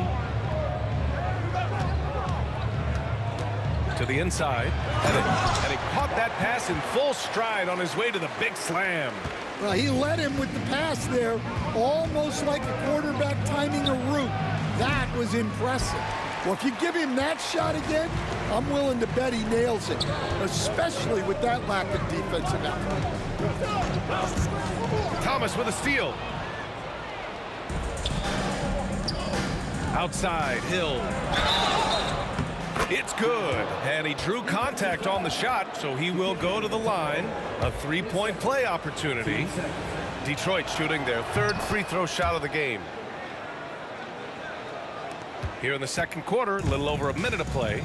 To the inside. And he caught that pass in full stride on his way to the big slam. Well, he led him with the pass there, almost like a quarterback timing a route. That was impressive. Well, if you give him that shot again, I'm willing to bet he nails it, especially with that lack of defensive effort. Thomas with a steal. Outside, Hill. It's good. And he drew contact on the shot, so he will go to the line. A 3-point play opportunity. Detroit shooting their 3rd free throw shot of the game. Here in the second quarter, a little over a minute of play.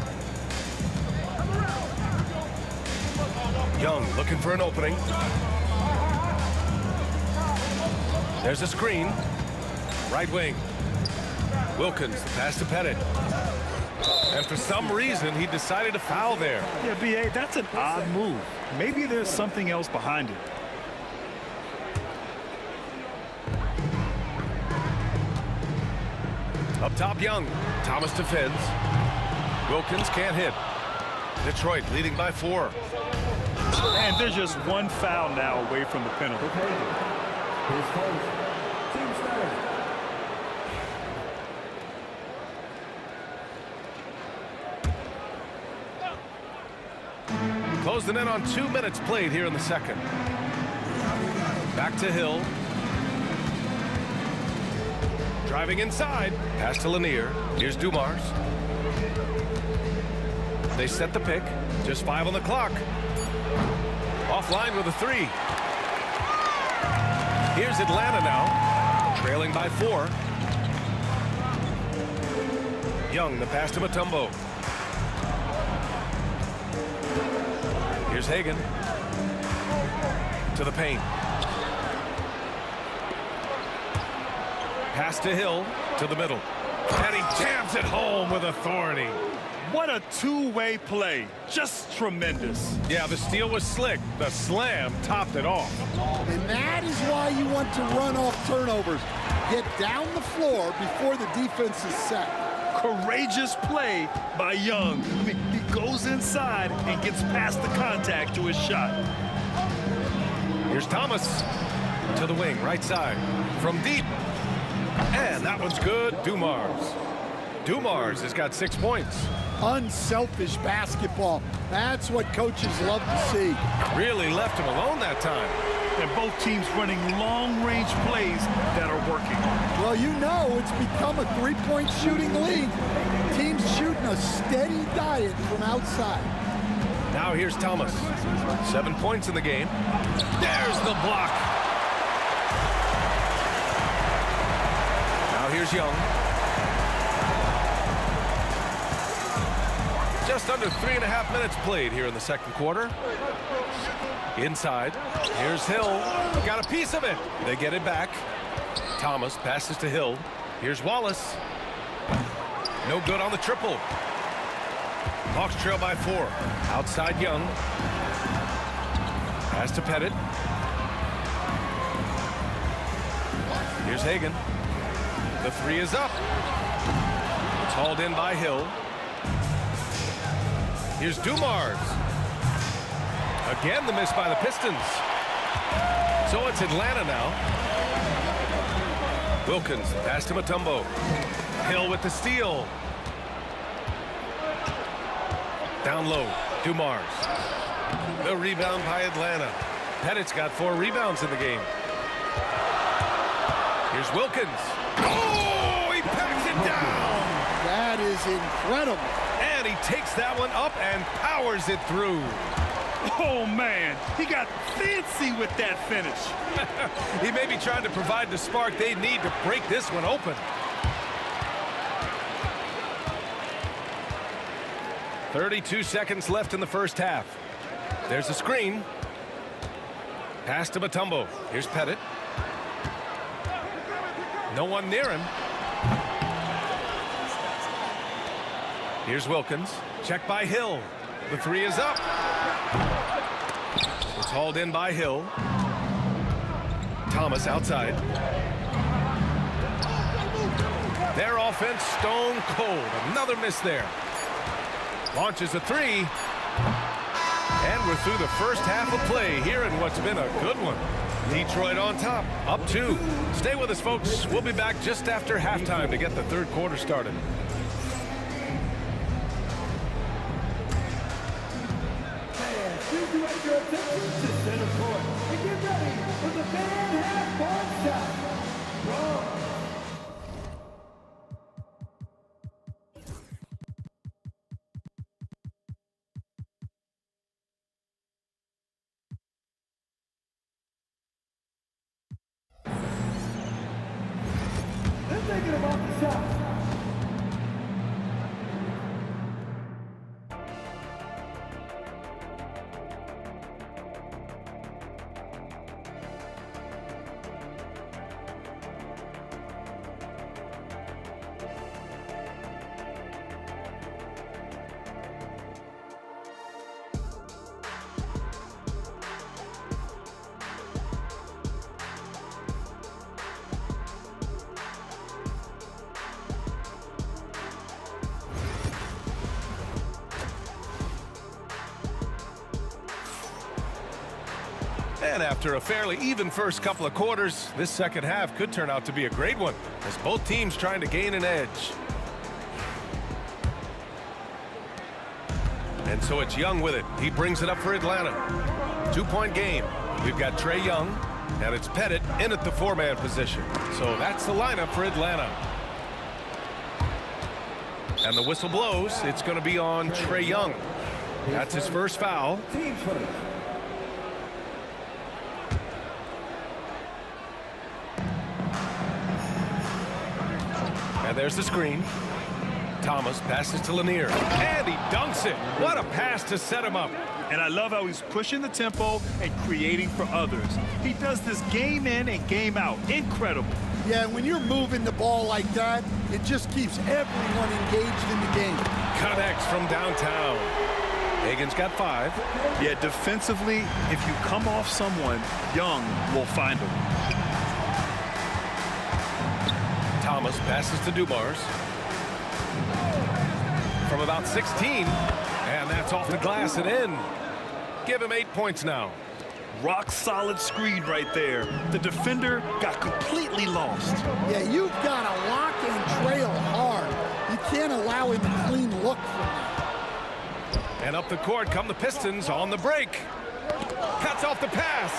Young looking for an opening. There's a screen. Right wing. Wilkins, the pass to Pettit. And for some reason, he decided to foul there. Yeah, B.A., that's an odd move. Maybe there's something else behind it. Up top, Young. Thomas defends. Wilkins can't hit. Detroit leading by 4. And there's just one foul now away from the penalty. Closing in on 2 minutes played here in the second. Back to Hill. Driving inside. Pass to Lanier. Here's Dumars. They set the pick. Just 5 on the clock. Offline with a 3. Here's Atlanta now. Trailing by 4. Young, the pass to Mutombo. Here's Hagan. To the paint. Pass to Hill. To the middle. And he jams it home with authority. What a two-way play. Just tremendous. Yeah, the steal was slick. The slam topped it off. And that is why you want to run off turnovers. Get down the floor before the defense is set. Courageous play by Young. He goes inside and gets past the contact to his shot. Here's Thomas to the wing, right side. From deep. And that one's good. Dumars. Dumars has got 6 points. Unselfish basketball. That's what coaches love to see. Really left him alone that time. And both teams running long-range plays that are working. Well, you know it's become a three-point shooting league. Teams shooting a steady diet from outside. Now here's Thomas. 7 points in the game. There's the block. Now here's Young. Just under 3.5 minutes played here in the second quarter. Inside. Here's Hill. Got a piece of it. They get it back. Thomas passes to Hill. Here's Wallace. No good on the triple. Hawks trail by 4. Outside Young. Pass to Pettit. Here's Hagan. The 3 is up. It's hauled in by Hill. Here's Dumars. Again, the miss by the Pistons. So it's Atlanta now. Wilkins, pass to Mutombo. Hill with the steal. Down low, Dumars. The rebound by Atlanta. Pettit's got 4 rebounds in the game. Here's Wilkins. Oh, he packs it down. That is incredible. And he takes that one up and powers it through. Oh, man, he got fancy with that finish. He may be trying to provide the spark they need to break this one open. .32 seconds left in the first half. There's a screen. Pass to Mutombo. Here's Pettit. No one near him. Here's Wilkins. Check by Hill. The 3 is up. It's hauled in by Hill. Thomas outside. Their offense stone cold. Another miss there. Launches a 3. And we're through the first half of play here in what's been a good one. Detroit on top, up 2. Stay with us, folks. We'll be back just after halftime to get the third quarter started. Direct your attention to center court and get ready for the fan half-court shot. Roll. They're thinking about the shot. And after a fairly even first couple of quarters, this second half could turn out to be a great one as both teams trying to gain an edge. And so it's Young with it. He brings it up for Atlanta. 2-point game. We've got Trae Young, and it's Pettit in at the 4-man position. So that's the lineup for Atlanta. And the whistle blows. It's going to be on Trae Young. That's his first foul. And there's the screen. Thomas passes to Lanier, and he dunks it. What a pass to set him up. And I love how he's pushing the tempo and creating for others. He does this game in and game out. Incredible. Yeah, when you're moving the ball like that, it just keeps everyone engaged in the game. Connects from downtown. Hagan's got 5. Yeah, defensively, if you come off someone, Young will find him. Thomas passes to Dumars. From about 16, and that's off the glass and in. Give him 8 points now. Rock solid screen right there. The defender got completely lost. Yeah, you've got to lock and trail hard. You can't allow him a clean look from that. And up the court come the Pistons on the break. Cuts off the pass.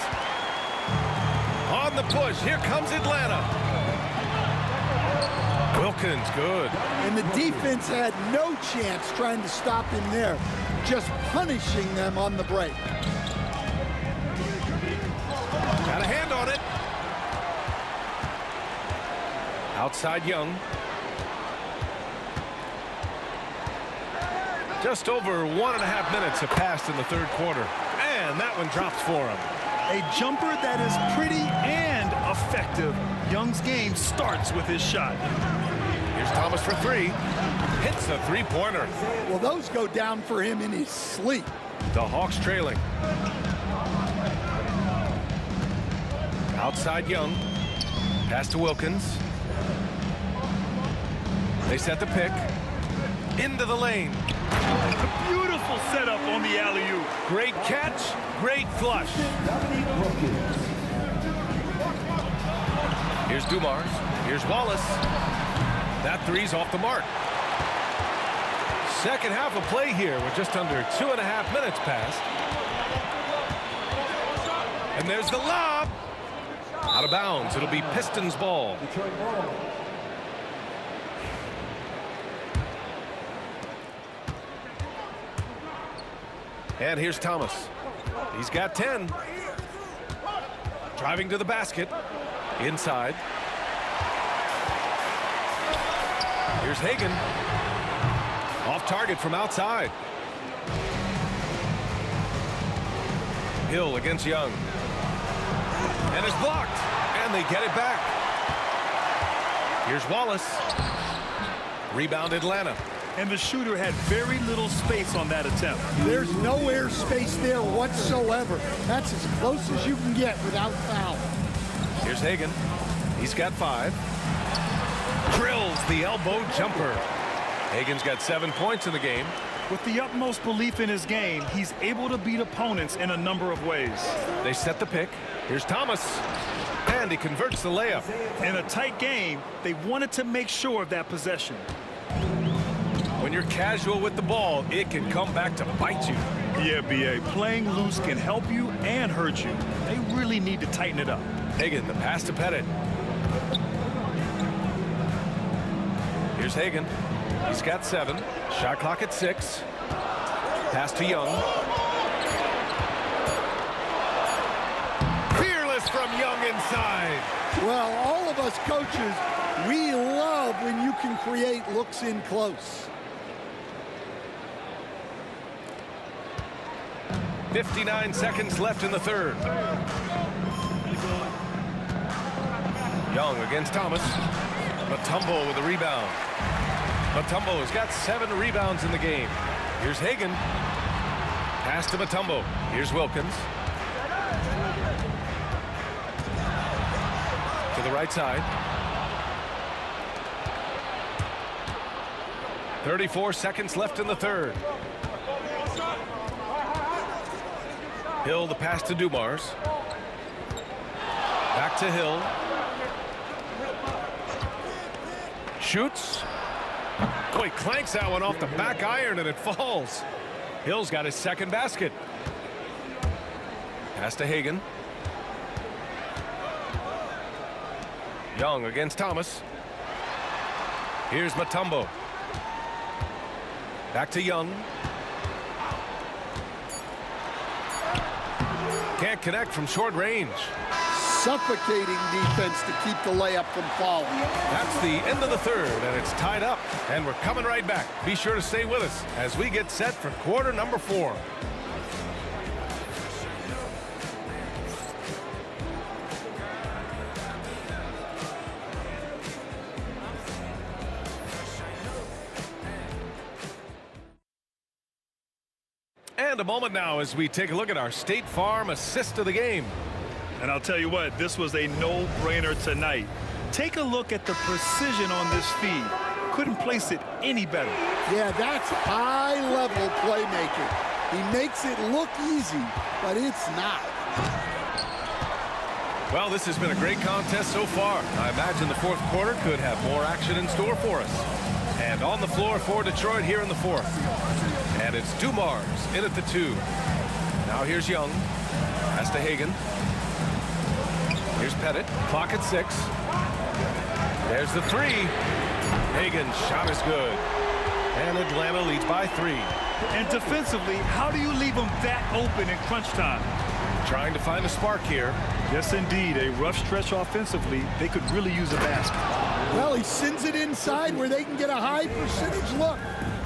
On the push, here comes Atlanta. Wilkins, good. And the defense had no chance trying to stop him there, just punishing them on the break. Got a hand on it. Outside Young. Just over 1.5 minutes have passed in the third quarter. And that one drops for him. A jumper that is pretty and effective. Young's game starts with his shot. Here's Thomas for 3. Hits a 3-pointer. Well, those go down for him in his sleep. The Hawks trailing. Outside Young. Pass to Wilkins. They set the pick. Into the lane. A beautiful setup on the alley-oop. Great catch, great flush. Here's Dumars. Here's Wallace. That 3's off the mark. Second half of play here with just under 2.5 minutes passed. And there's the lob. Out of bounds. It'll be Pistons ball. And here's Thomas. He's got 10. Driving to the basket. Inside. Here's Hagan. Off target from outside. Hill against Young. And it's blocked. And they get it back. Here's Wallace. Rebound Atlanta. And the shooter had very little space on that attempt. There's no air space there whatsoever. That's as close as you can get without foul. Here's Hagan. He's got 5. Drills the elbow jumper. Hagan's got 7 points in the game. With the utmost belief in his game, he's able to beat opponents in a number of ways. They set the pick. Here's Thomas. And he converts the layup. In a tight game, they wanted to make sure of that possession. When you're casual with the ball, it can come back to bite you. Yeah, B.A. Playing loose can help you and hurt you. They really need to tighten it up. Hagan, the pass to Pettit. Here's Hagan. He's got 7. Shot clock at 6. Pass to Young. Fearless from Young inside. Well, all of us coaches, we love when you can create looks in close. 59 seconds left in the third. Young against Thomas. Mutombo with a rebound. Mutombo has got 7 rebounds in the game. Here's Hagan. Pass to Mutombo. Here's Wilkins. To the right side. 34 seconds left in the third. Hill the pass to Dumars. to Hill. Shoots. Oh, he clanks that one off the back iron and it falls. Hill's got his second basket. Pass to Hagan. Young against Thomas. Here's Mutombo. Back to Young. Can't connect from short range. Suffocating defense to keep the layup from falling. That's the end of the third, and it's tied up. And we're coming right back. Be sure to stay with us as we get set for quarter number 4. And a moment now as we take a look at our State Farm assist of the game. And I'll tell you what, this was a no-brainer tonight. Take a look at the precision on this feed. Couldn't place it any better. Yeah, that's high-level playmaking. He makes it look easy, but it's not. Well, this has been a great contest so far. I imagine the fourth quarter could have more action in store for us. And on the floor for Detroit here in the fourth. And it's Dumars in at the 2. Now here's Young. Pass to Hagan. Here's Pettit. Clock at 6. There's the 3. Hagan's shot is good. And Atlanta leads by 3. And defensively, how do you leave them that open in crunch time? Trying to find a spark here. Yes, indeed. A rough stretch offensively. They could really use a basket. Well, he sends it inside where they can get a high percentage look.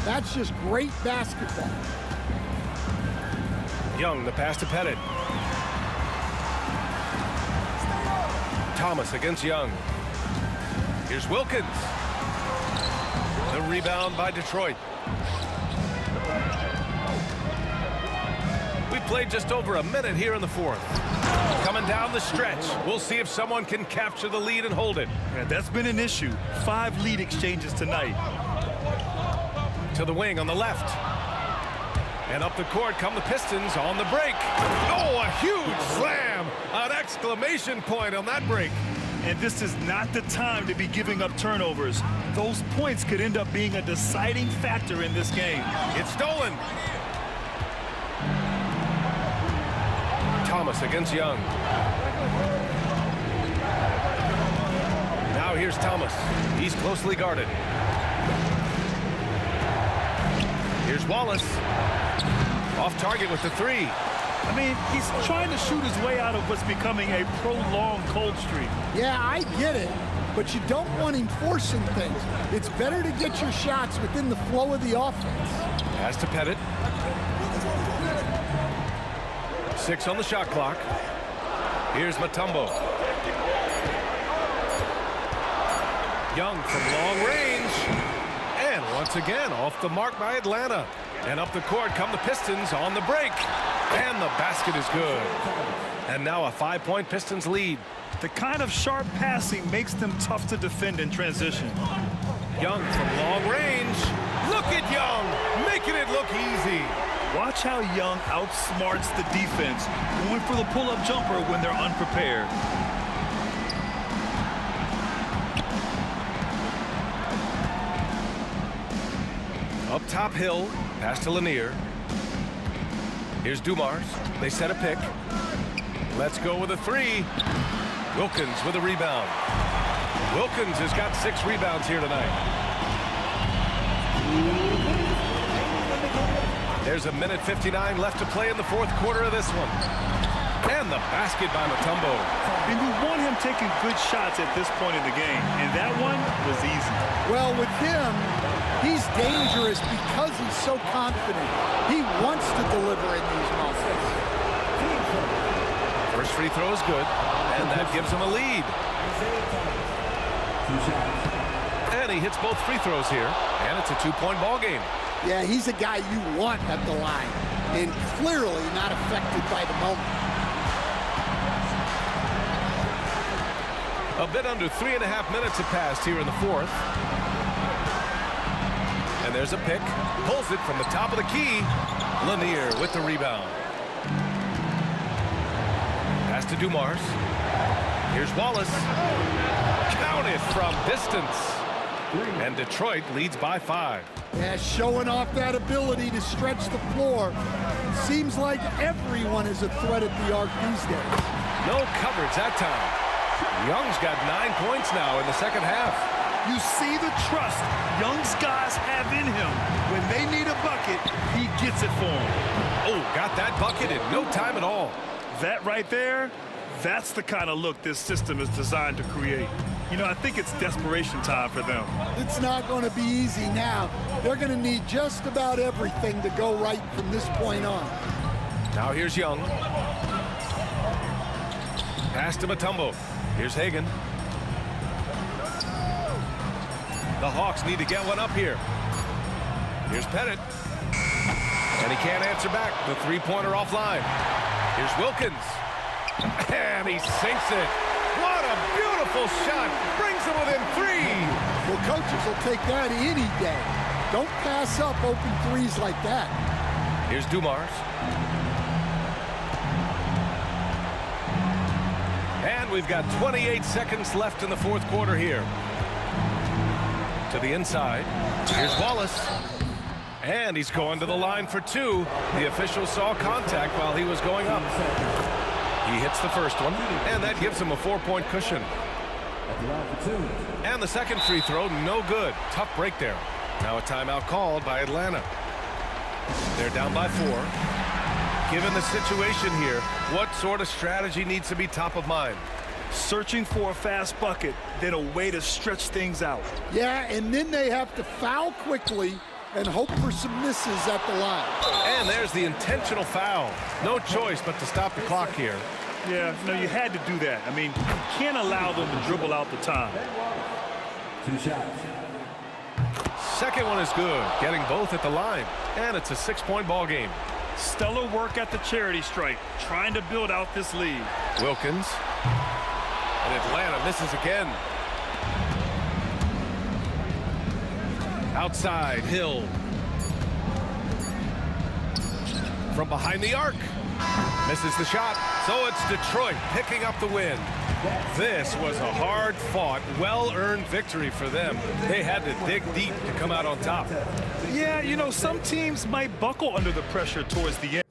That's just great basketball. Young, the pass to Pettit. Thomas against Young. Here's Wilkins. The rebound by Detroit. We played just over a minute here in the fourth. Coming down the stretch. We'll see if someone can capture the lead and hold it. Yeah, that's been an issue. 5 lead exchanges tonight. To the wing on the left. And up the court come the Pistons on the break. Oh, a huge slam. An exclamation point on that break. And this is not the time to be giving up turnovers. Those points could end up being a deciding factor in this game. It's stolen. Thomas against Young. Now here's Thomas. He's closely guarded. Here's Wallace. Off target with the 3. I mean, he's trying to shoot his way out of what's becoming a prolonged cold streak. Yeah, I get it, but you don't want him forcing things. It's better to get your shots within the flow of the offense. Pass to Pettit. 6 on the shot clock. Here's Mutombo. Young from long range. And once again, off the mark by Atlanta. And up the court come the Pistons on the break. And the basket is good. And now a 5-point Pistons lead. The kind of sharp passing makes them tough to defend in transition. Young from long range. Look at Young, making it look easy. Watch how Young outsmarts the defense, going for the pull-up jumper when they're unprepared. Up top Hill, pass to Lanier. Here's Dumars. They set a pick. Let's go with a 3. Wilkins with a rebound. Wilkins has got 6 rebounds here tonight. There's a minute 59 left to play in the fourth quarter of this one. And the basket by Mutombo. And you want him taking good shots at this point in the game. And that one was easy. Well, with him, he's dangerous because he's so confident. He wants to deliver in these moments. First free throw is good, and that gives him a lead. And he hits both free throws here, and it's a 2-point ball game. Yeah, he's a guy you want at the line, and clearly not affected by the moment. A bit under 3.5 minutes have passed here in the fourth. And there's a pick. Pulls it from the top of the key. Lanier with the rebound. Pass to Dumars. Here's Wallace. Counted from distance. And Detroit leads by 5. Yeah, showing off that ability to stretch the floor. Seems like everyone is a threat at the arc these days. No coverage that time. Young's got 9 points now in the second half. You see the trust Young's guys have in him. When they need a bucket, he gets it for them. Oh, got that bucket in no time at all. That right there, that's the kind of look this system is designed to create. You know, I think it's desperation time for them. It's not going to be easy now. They're going to need just about everything to go right from this point on. Now here's Young. Pass to Mutombo. Here's Hagan. The Hawks need to get one up here. Here's Pettit. And he can't answer back. The three-pointer offline. Here's Wilkins. And he sinks it. What a beautiful shot. Brings him within 3. Well, coaches will take that any day. Don't pass up open threes like that. Here's Dumars. And we've got 28 seconds left in the fourth quarter here. To the inside. Here's Wallace. And he's going to the line for 2. The official saw contact while he was going up. He hits the first one, and that gives him a 4-point cushion. And the second free throw, no good. Tough break there. Now a timeout called by Atlanta. They're down by 4. Given the situation here, what sort of strategy needs to be top of mind? Searching for a fast bucket, then a way to stretch things out. Yeah, and then they have to foul quickly and hope for some misses at the line. And there's the intentional foul. No choice but to stop the clock here. Yeah, no, you had to do that. I mean, you can't allow them to dribble out the time. 2 shots. Second one is good, getting both at the line. And it's a 6-point ball game. Stellar work at the charity stripe, trying to build out this lead. Wilkins. And Atlanta misses again. Outside, Hill. From behind the arc. Misses the shot. So it's Detroit picking up the win. This was a hard-fought, well-earned victory for them. They had to dig deep to come out on top. Yeah, you know, some teams might buckle under the pressure towards the end.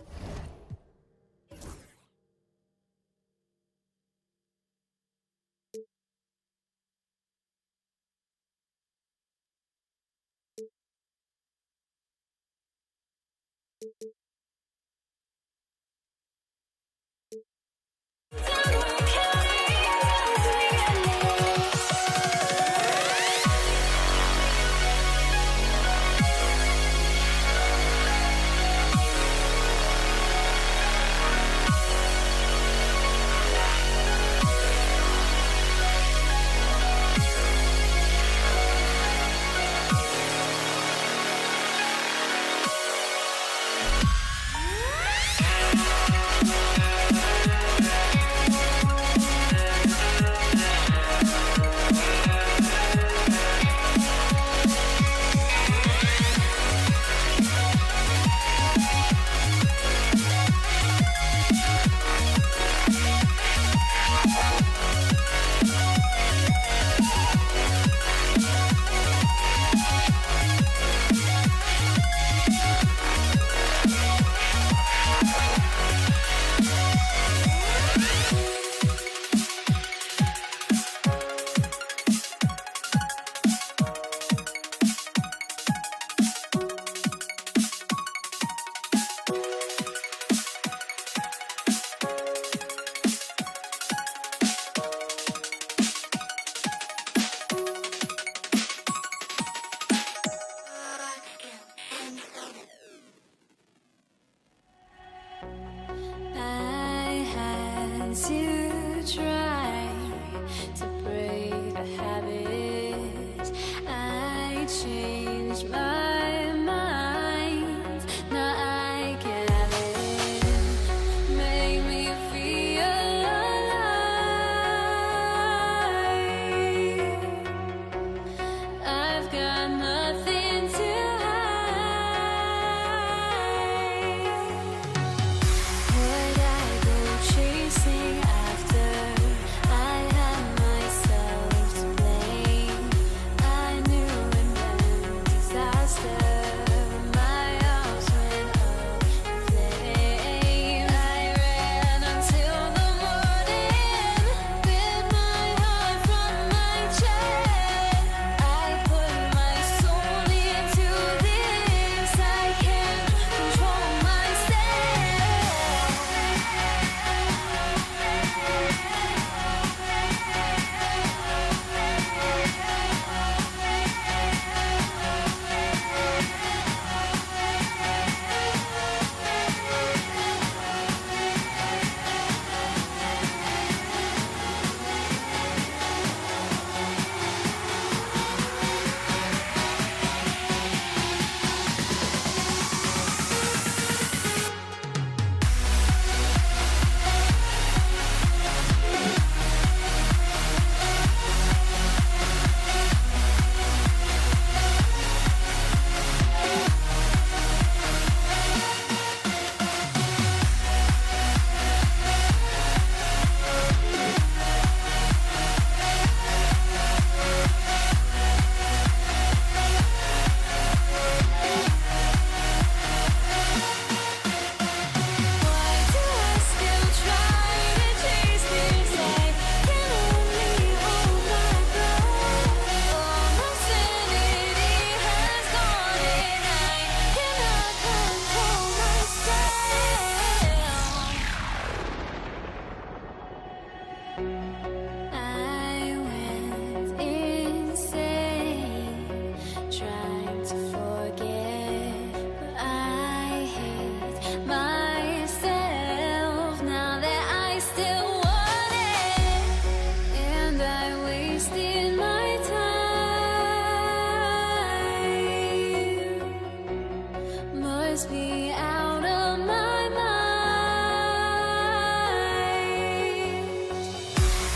must be out of my mind.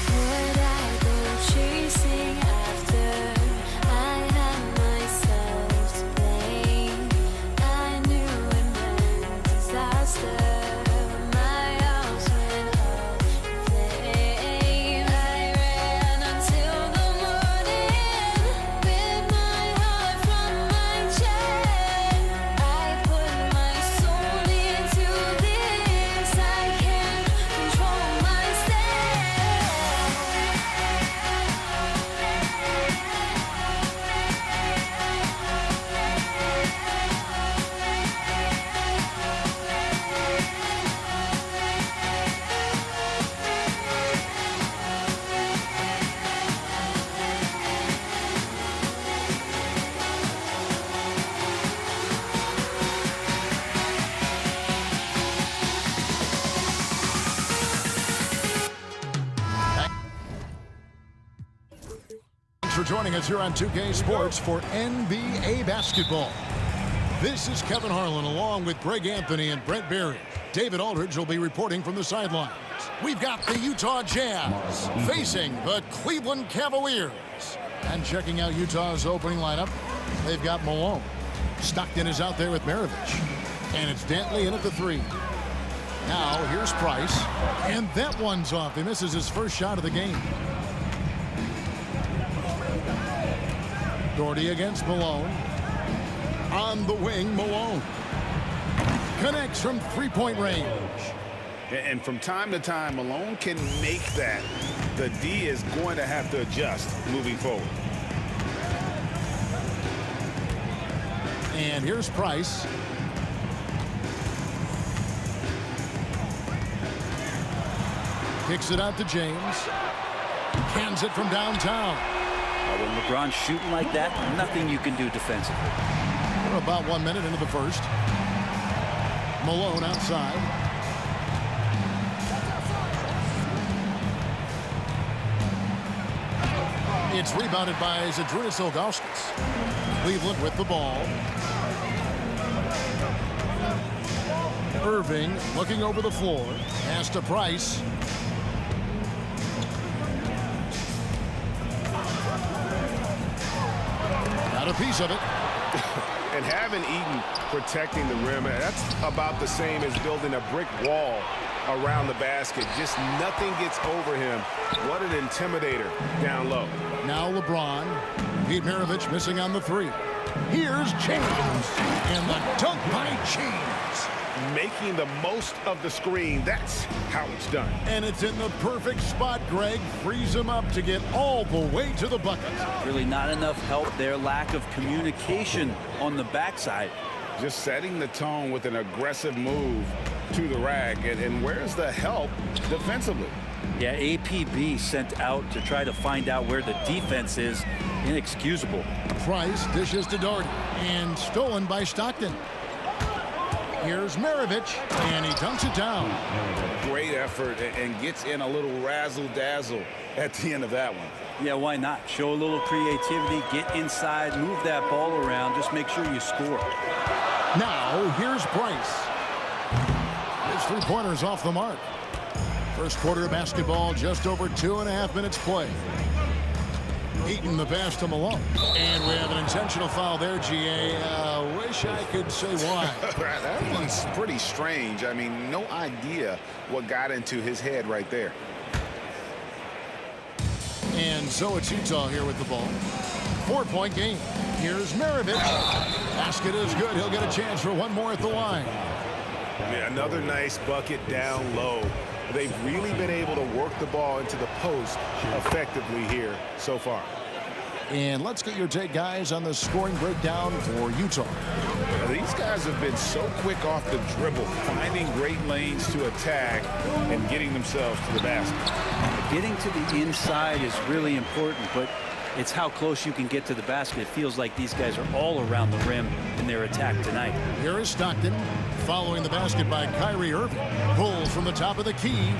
Would I go chasing after? I had myself to blame. I knew it meant disaster. My house went up in flames. I ran until the morning with my heart from my chest. I put my soul into this. I can't control Thanks for joining us here on 2K Sports for NBA basketball. This is Kevin Harlan along with Greg Anthony and Brent Barry. David Aldridge will be reporting from the sidelines. We've got the Utah Jazz facing the Cleveland Cavaliers. And checking out Utah's opening lineup, they've got Malone. Stockton is out there with Maravich. And it's Dantley in at the 3. Now here's Price. And that one's off. He misses his first shot of the game. Doherty against Malone. On the wing, Malone. Connects from three-point range. And from time to time, Malone can make that. The D is going to have to adjust moving forward. And here's Price. Kicks it out to James. Cans it from downtown. When LeBron's shooting like that, nothing you can do defensively. We're about 1 minute into the first. Malone outside. It's rebounded by Zydrunas Ilgauskas. Cleveland with the ball. Irving looking over the floor. Pass to Price. Got a piece of it. And having Eaton protecting the rim, that's about the same as building a brick wall around the basket. Just nothing gets over him. What an intimidator down low. Now LeBron. Pete Maravich missing on the 3. Here's James. And the dunk by James. Making the most of the screen. That's how it's done. And it's in the perfect spot, Greg. Frees him up to get all the way to the bucket. Really not enough help there. Lack of communication on the backside. Just setting the tone with an aggressive move to the rack. And where's the help defensively? Yeah, APB sent out to try to find out where the defense is. Inexcusable. Price dishes to Doherty. And stolen by Stockton. Here's Maravich, and he dunks it down. Great effort and gets in a little razzle-dazzle at the end of that one. Yeah, why not? Show a little creativity, get inside, move that ball around, just make sure you score. Now, here's Price. His three-pointer's off the mark. First quarter of basketball, just over 2.5 minutes play. Eaton the pass to Malone. And we have an intentional foul there, GA. Wish I could say why. That one's pretty strange. I mean, no idea what got into his head right there. And so it's Utah here with the ball. 4-point game. Here's Maravich. Basket is good. He'll get a chance for one more at the line. Yeah, another nice bucket down low. They've really been able to work the ball into the post effectively here so far. And let's get your take, guys, on the scoring breakdown for Utah. Now, these guys have been so quick off the dribble, finding great lanes to attack and getting themselves to the basket. Getting to the inside is really important, but it's how close you can get to the basket. It feels like these guys are all around the rim in their attack tonight. Here is Stockton, following the basket by Kyrie Irving. Pull from the top of the key.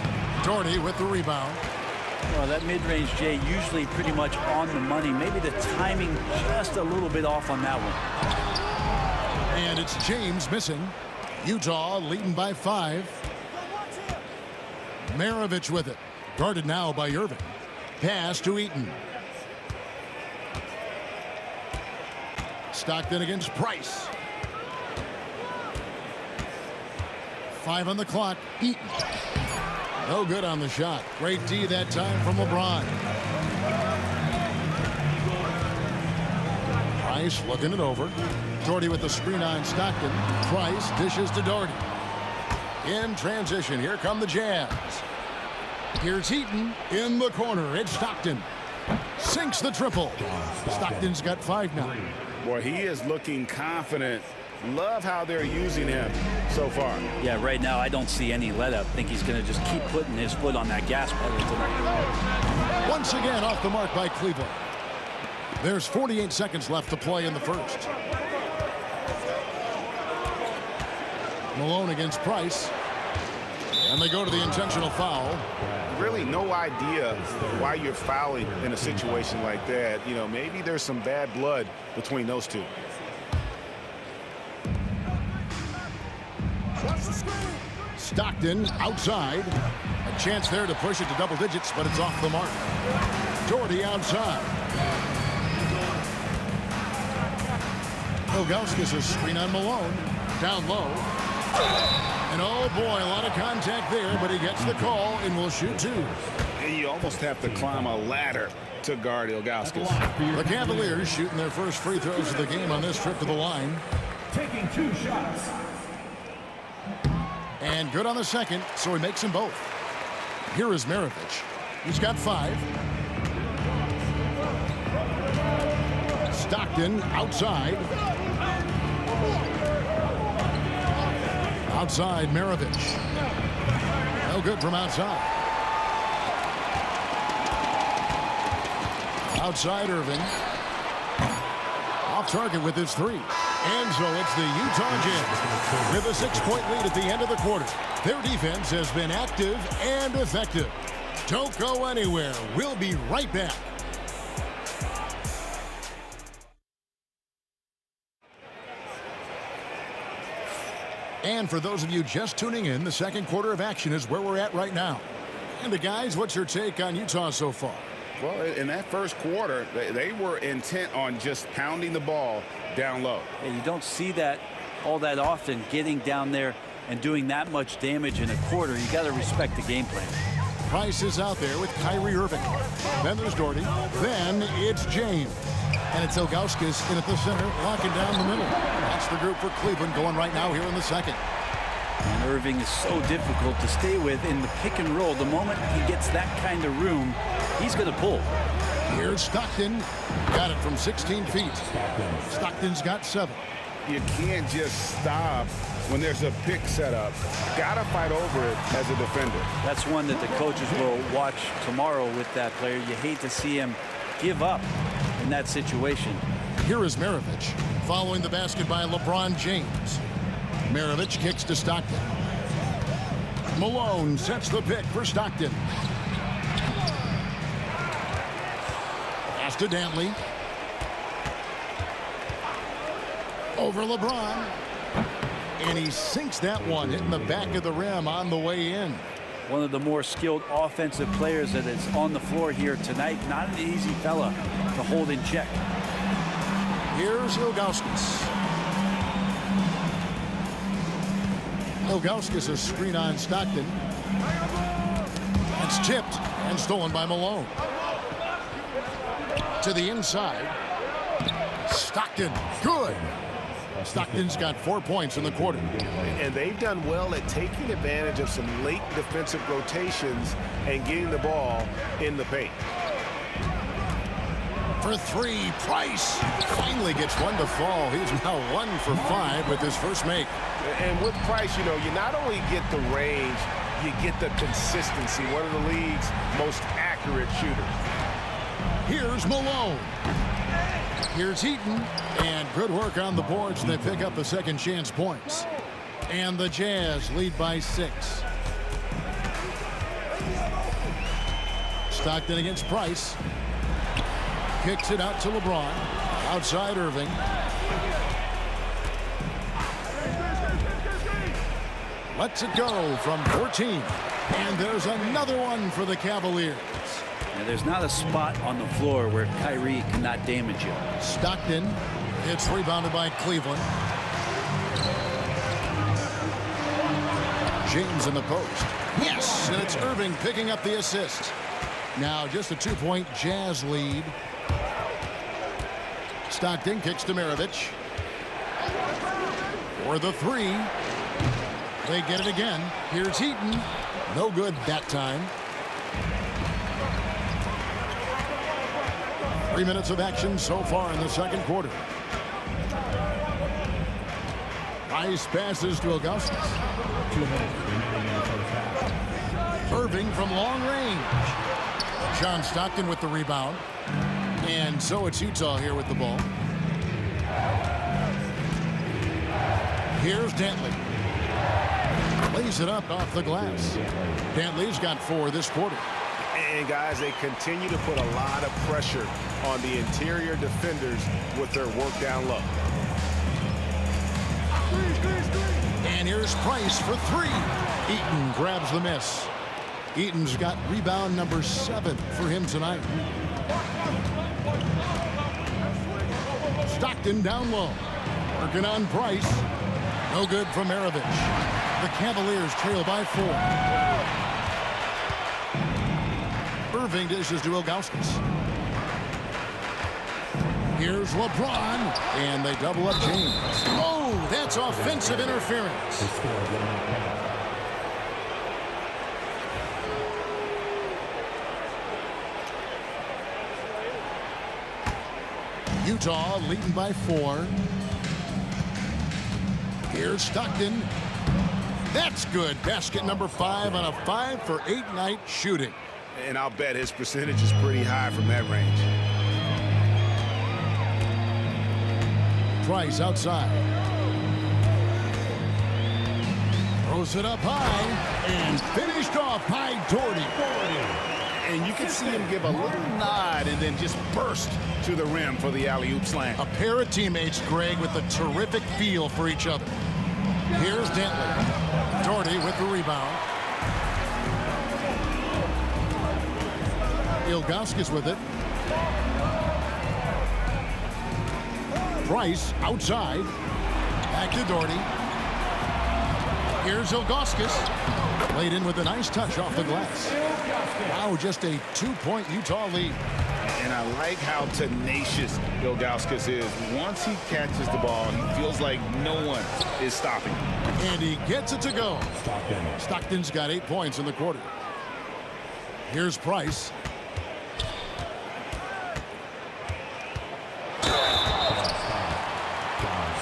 Doherty with the rebound. Well, that mid-range, Jay, usually pretty much on the money. Maybe the timing just a little bit off on that one. And it's James missing. Utah leading by 5. Maravich with it. Guarded now by Irving. Pass to Eaton. Stockton against Price. 5 on the clock. Eaton. No good on the shot. Great D that time from LeBron. Price looking it over. Doherty with the screen on Stockton. Price dishes to Doherty. In transition, here come the Jazz. Here's Eaton in the corner. It's Stockton. Sinks the triple. Stockton's got 5 now. Boy, he is looking confident. Love how they're using him so far. Yeah, right now I don't see any let up. I think he's going to just keep putting his foot on that gas pedal tonight. Once again off the mark by Cleveland. There's 48 seconds left to play in the first. Malone against Price. And they go to the intentional foul. Really no idea why you're fouling in a situation like that. You know, maybe there's some bad blood between those two. Stockton outside. A chance there to push it to double digits, but it's off the mark. Doherty outside. Ilgauskas a screen on Malone. Down low. And oh boy, a lot of contact there, but he gets the call and will shoot 2. And you almost have to climb a ladder to guard Ilgauskas. The Cavaliers shooting their first free throws of the game on this trip to the line. Taking 2 shots. And good on the second, so he makes them both. Here is Maravich. He's got 5. Stockton outside. Outside Maravich. No good from outside. Outside Irving. Off target with his 3. And so it's the Utah Jazz with a 6-point lead at the end of the quarter. Their defense has been active and effective. Don't go anywhere. We'll be right back. And for those of you just tuning in, the second quarter of action is where we're at right now. And the guys, what's your take on Utah so far? Well, in that first quarter, they were intent on just pounding the ball down low. And you don't see that all that often, getting down there and doing that much damage in a quarter. You got to respect the game plan. Price is out there with Kyrie Irving. Then there's Doherty. Then it's James. And it's Ilgauskas in at the center, locking down the middle. That's the group for Cleveland going right now here in the second. And Irving is so difficult to stay with in the pick and roll. The moment he gets that kind of room, he's going to pull. Here's Stockton. Got it from 16 feet. Stockton's got 7. You can't just stop when there's a pick set up. Got to fight over it as a defender. That's one that the coaches will watch tomorrow with that player. You hate to see him give up in that situation. Here is Maravich following the basket by LeBron James. Maravich kicks to Stockton. Malone sets the pick for Stockton. Pass to Dantley. Over LeBron. And he sinks that one, hitting the back of the rim on the way in. One of the more skilled offensive players that is on the floor here tonight. Not an easy fella to hold in check. Here's Ilgauskas. Ilgauskas a screen on Stockton. It's tipped and stolen by Malone. To the inside. Stockton, good. Stockton's got 4 points in the quarter. And they've done well at taking advantage of some late defensive rotations and getting the ball in the paint. For 3, Price finally gets one to fall. He's now 1 for 5 with his first make. And with Price, you know, you not only get the range, you get the consistency. One of the league's most accurate shooters. Here's Malone. Here's Eaton. And good work on the boards. They pick up the second chance points. And the Jazz lead by 6. Stockton against Price. Kicks it out to LeBron. Outside Irving. Lets it go from 14. And there's another one for the Cavaliers. And there's not a spot on the floor where Kyrie cannot damage you. Stockton. It's rebounded by Cleveland. James in the post. Yes, and it's Irving picking up the assist. Now just a 2-point Jazz lead. Stockton kicks to Maravich. For the three. They get it again. Here's Heaton. No good that time. 3 minutes of action so far in the second quarter. Nice passes to Augustus. 2 minutes remaining in the first half. Irving from long range. John Stockton with the rebound. And so it's Utah here with the ball. Here's Dantley. Lays it up off the glass. Dantley's got 4 this quarter. And guys, they continue to put a lot of pressure on the interior defenders with their work down low. And here's Price for 3. Eaton grabs the miss. Eaton's got rebound number 7 for him tonight. Stockton down low. Working on Price. No good from Maravich. The Cavaliers trail by 4. Irving dishes to Ilgauskas. Here's LeBron, and they double up James. Oh, that's offensive interference. Utah leading by 4. Here's Stockton. That's good. Basket number 5 on a 5 for 8 night shooting. And I'll bet his percentage is pretty high from that range. Price outside. Throws it up high and finished off by Doherty. And you can see him give a little nod and then just burst to the rim for the alley-oop slam. A pair of teammates, Greg, with a terrific feel for each other. Here's Dantley. Doherty with the rebound. Ilgauskas with it. Price outside. Back to Doherty. Here's Ilgauskas. Laid in with a nice touch off the glass. Now just a 2-point Utah lead. And I like how tenacious Ilgauskas is. Once he catches the ball, he feels like no one is stopping him. And he gets it to go. Stockton's got 8 points in the quarter. Here's Price.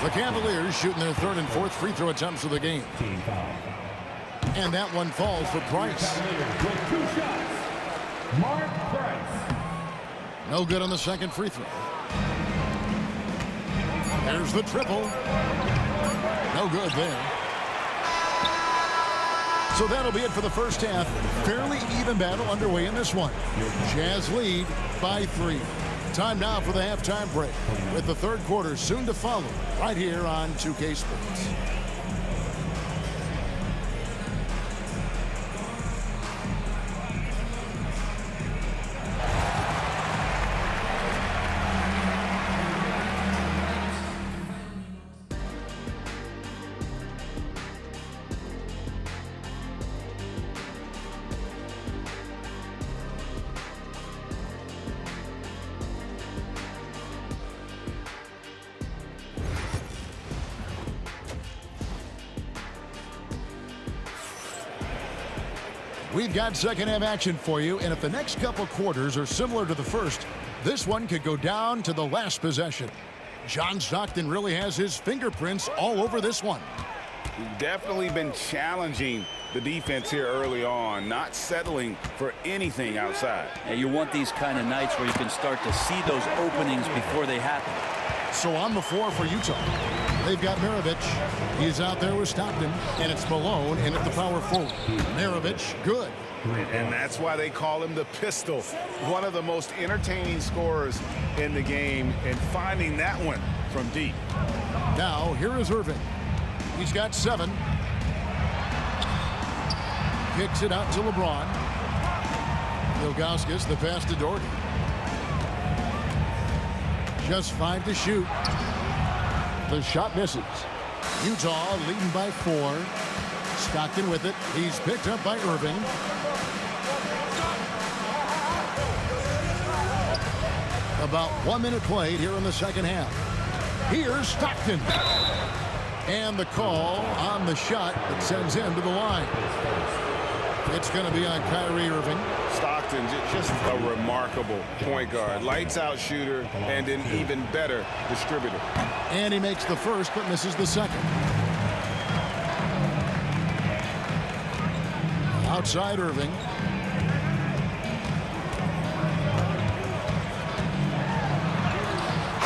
The Cavaliers shooting their 3rd and 4th free throw attempts of the game. And that one falls for Price. Mark Price. No good on the second free throw. There's the triple. No good there. So that'll be it for the first half. Fairly even battle underway in this one. Jazz lead by 3. Time now for the halftime break, with the third quarter soon to follow right here on 2K Sports. We've got second half action for you, and if the next couple quarters are similar to the first, this one could go down to the last possession. John Stockton really has his fingerprints all over this one. Definitely been challenging the defense here early on, not settling for anything outside. Yeah, you want these kind of nights where you can start to see those openings before they happen. So on the floor for Utah, they've got Maravich. He's out there with Stockton, and it's Malone in at the power forward. Maravich, good. And that's why they call him the pistol. One of the most entertaining scorers in the game, and finding that one from deep. Now, here is Irving. He's got 7. Kicks it out to LeBron. Ilgauskas, the pass to Doherty. Just 5 to shoot. The shot misses. Utah leading by 4. Stockton with it. He's picked up by Irving. About 1 minute played here in the second half. Here's Stockton. And the call on the shot that sends him to the line. It's going to be on Kyrie Irving. Stockton, just a remarkable point guard. Lights out shooter and an even better distributor. And he makes the first but misses the second. Outside Irving.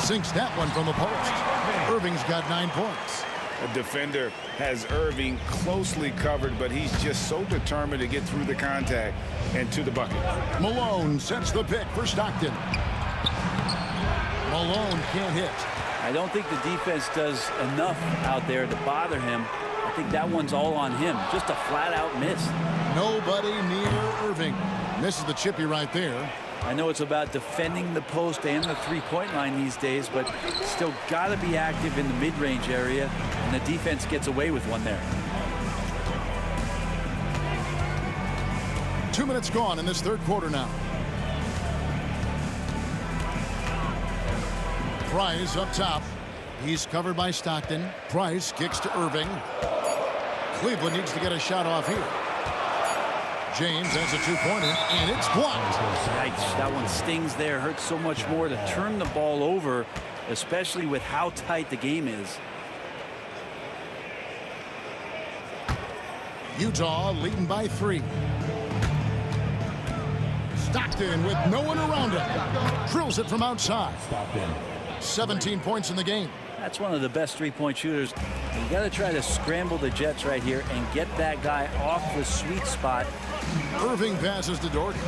Sinks that one from the post. Irving's got 9 points. A defender has Irving closely covered, but he's just so determined to get through the contact and to the bucket. Malone sets the pick for Stockton. Malone can't hit. I don't think the defense does enough out there to bother him. I think that one's all on him. Just a flat-out miss. Nobody near Irving. Misses the chippy right there. I know it's about defending the post and the three-point line these days, but still got to be active in the mid-range area, and the defense gets away with one there. 2 minutes gone in this third quarter now. Price up top. He's covered by Stockton. Price kicks to Irving. Cleveland needs to get a shot off here. James has a 2-pointer, and it's blocked. Yikes, that one stings there. Hurts so much more to turn the ball over, especially with how tight the game is. Utah leading by 3. Stockton with no one around him. Drills it from outside. 17 points in the game. That's one of the best three-point shooters. You got to try to scramble the Jets right here and get that guy off the sweet spot. Irving passes to Doherty.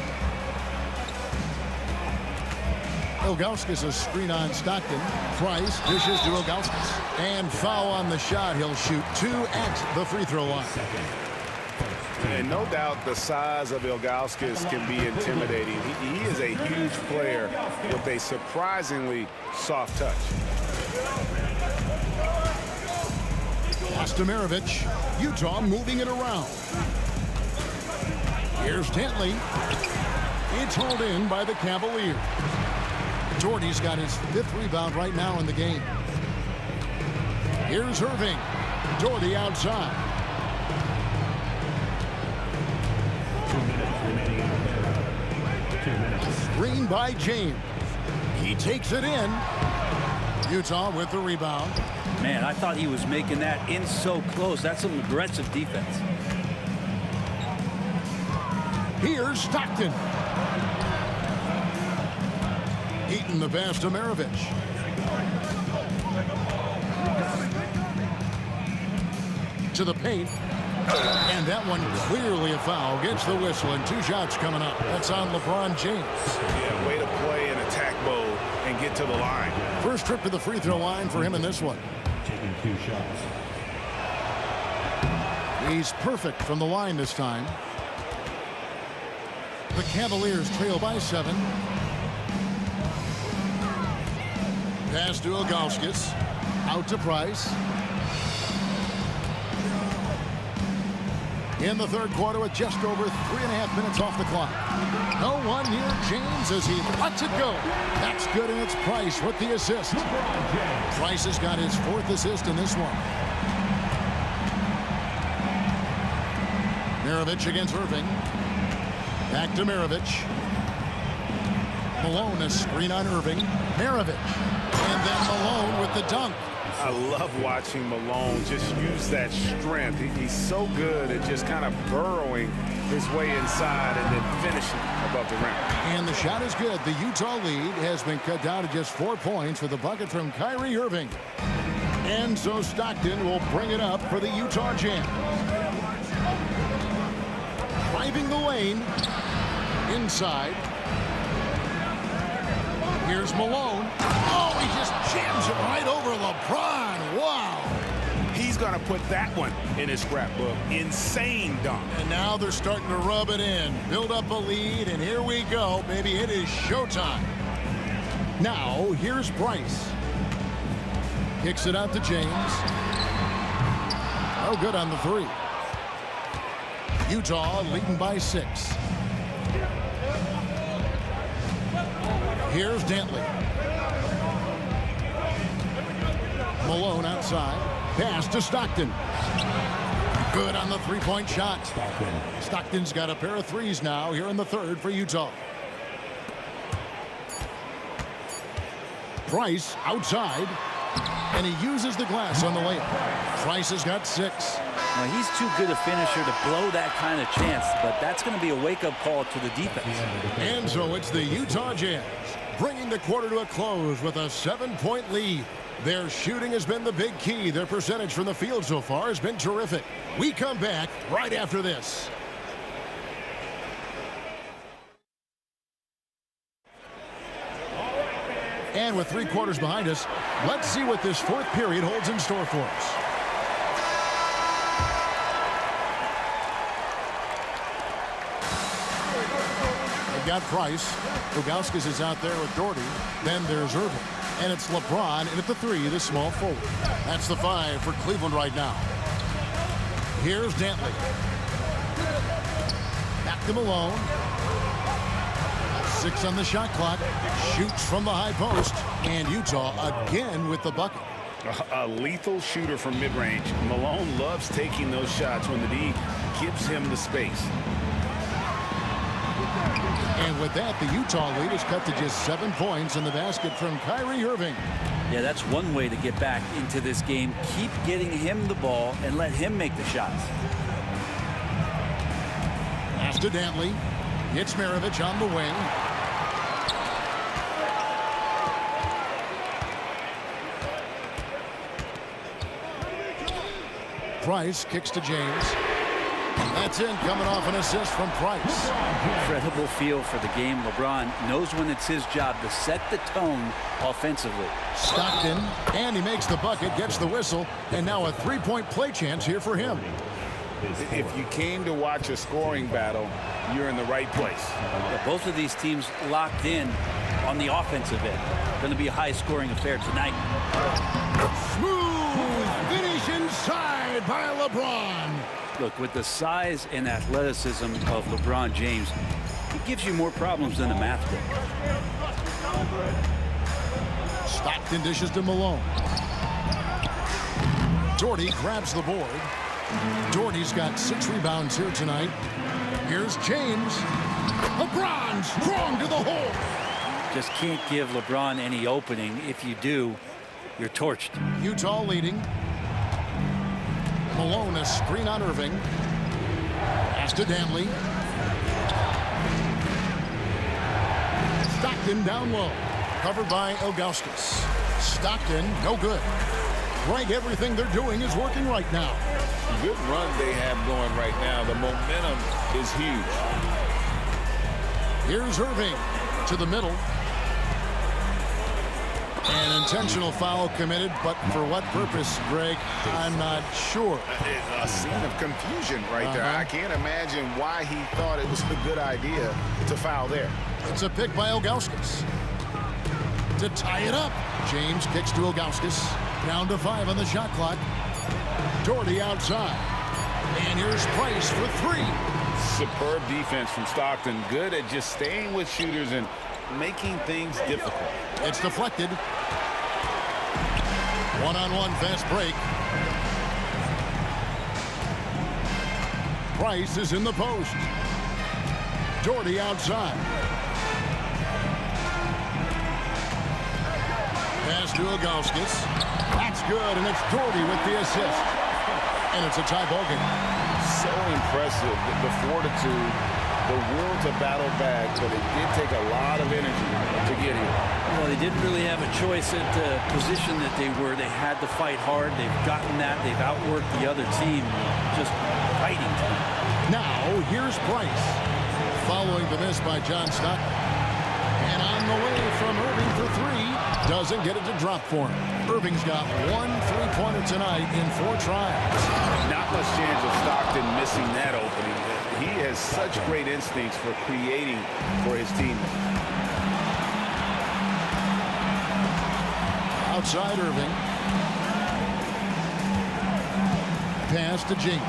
Ilgauskas a screen on Stockton. Price dishes to Ilgauskas. And foul on the shot. He'll shoot 2 at the free throw line. And no doubt the size of Ilgauskas can be intimidating. He is a huge player with a surprisingly soft touch. Ostomarovich, Utah moving it around. Here's Tentley. It's hauled in by the Cavaliers. Doherty's got his 5th rebound right now in the game. Here's Irving. Doherty outside. 2 minutes remaining in the third. 2 minutes. Screen by James. He takes it in. Utah with the rebound. Man, I thought he was making that in so close. That's some aggressive defense. Here's Stockton. Eaton the pass to Maravich. To the paint. And that one clearly a foul. Gets the whistle and 2 shots coming up. That's on LeBron James. Yeah, way to play in attack mode and get to the line. First trip to the free throw line for him in this one. Taking 2 shots. He's perfect from the line this time. The Cavaliers trail by 7. Pass to Ilgauskas. Out to Price. In the third quarter with just over 3.5 minutes off the clock. No one near James as he lets it go. That's good, and it's Price with the assist. Price has got his 4th assist in this one. Maravich against Irving. Back to Maravich. Malone a screen on Irving. Maravich. And then Malone with the dunk. I love watching Malone just use that strength. He's so good at just kind of burrowing his way inside and then finishing above the rim. And the shot is good. The Utah lead has been cut down to just 4 points with a bucket from Kyrie Irving. And so Stockton will bring it up for the Utah Jam. Driving the lane. Inside. Here's Malone. Oh, he just jams it right over LeBron. Wow. He's going to put that one in his scrapbook. Insane dunk. And now they're starting to rub it in. Build up a lead, and here we go, baby. It is showtime. Now, here's Bryce. Kicks it out to James. No good on the three. Utah leading by 6. Here's Dantley. Malone outside. Pass to Stockton. Good on the three-point shot. Stockton's got a pair of threes now here in the third for Utah. Price outside. And he uses the glass on the layup. Price has got 6. Well, he's too good a finisher to blow that kind of chance, but that's going to be a wake-up call to the defense. And so it's the Utah Jazz bringing the quarter to a close with a 7-point lead. Their shooting has been the big key. Their percentage from the field so far has been terrific. We come back right after this. And with 3 quarters behind us, let's see what this fourth period holds in store for us. They've got Price. Ilgauskas is out there with Doherty. Then there's Irving. And it's LeBron in at the 3, the small forward. That's the 5 for Cleveland right now. Here's Dantley. Back to Malone. 6 on the shot clock. Shoots from the high post. And Utah again with the bucket. A lethal shooter from mid-range. Malone loves taking those shots when the D gives him the space. And with that, the Utah lead is cut to just 7 points in the basket from Kyrie Irving. Yeah, that's one way to get back into this game. Keep getting him the ball and let him make the shots. Pass to Dantley. It's Maravich on the wing. Price kicks to James. That's in, coming off an assist from Price. Incredible feel for the game. LeBron knows when it's his job to set the tone offensively. Stockton, and he makes the bucket, gets the whistle, and now a 3-point play chance here for him. If you came to watch a scoring battle, you're in the right place. Both of these teams locked in on the offensive end. Going to be a high-scoring affair tonight. Smooth finish inside by LeBron. Look, with the size and athleticism of LeBron James, he gives you more problems than a math book. Stockton dishes to Malone. Doherty grabs the board. Doherty's got 6 rebounds here tonight. Here's James. LeBron strong to the hole. Just can't give LeBron any opening. If you do, you're torched. Utah leading. Malone, a screen on Irving. Pass to Dantley. Stockton down low. Covered by Ilgauskas. Stockton, no good. Right, everything they're doing is working right now. Good run they have going right now. The momentum is huge. Here's Irving to the middle. An intentional foul committed, but for what purpose, Greg? I'm not sure. A scene of confusion right there. I can't imagine why he thought it was a good idea to foul there. It's a pick by Ilgauskas. To tie it up. James kicks to Ilgauskas. Down to 5 on the shot clock. Doherty outside. And here's Price for 3. Superb defense from Stockton. Good at just staying with shooters and making things difficult. It's deflected. One-on-one fast break. Price is in the post. Doherty outside. Pass to Ilgauskas. That's good, and it's Doherty with the assist. And it's a tie ball game. So impressive, the fortitude, the will to battle back, but it did take a lot of energy to get here. Well, they didn't really have a choice at the position that they were. They had to fight hard. They've gotten that. They've outworked the other team, just fighting. Now, here's Price. Following the miss by John Stockton. And on the way from Irving for 3. Doesn't get it to drop for him. Irving's got 1 3-point pointer tonight in 4 tries. Not much chance of Stockton missing that opening. He has such great instincts for creating for his team. Outside Irving. Pass to James.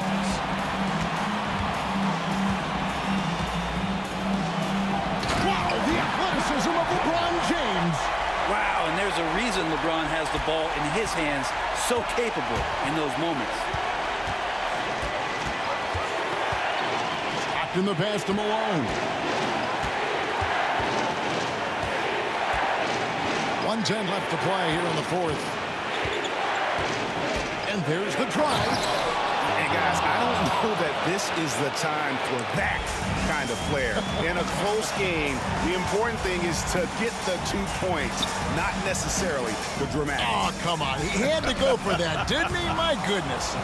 Wow, the athleticism of LeBron James. Wow, and there's a reason LeBron has the ball in his hands, so capable in those moments. In the pass to Malone. 1:10 left to play here in the 4th. And there's the drive. And guys, I don't know that this is the time for that kind of flair. In a close game, the important thing is to get the 2 points, not necessarily the dramatic. Oh, come on. He had to go for that, didn't he? My goodness.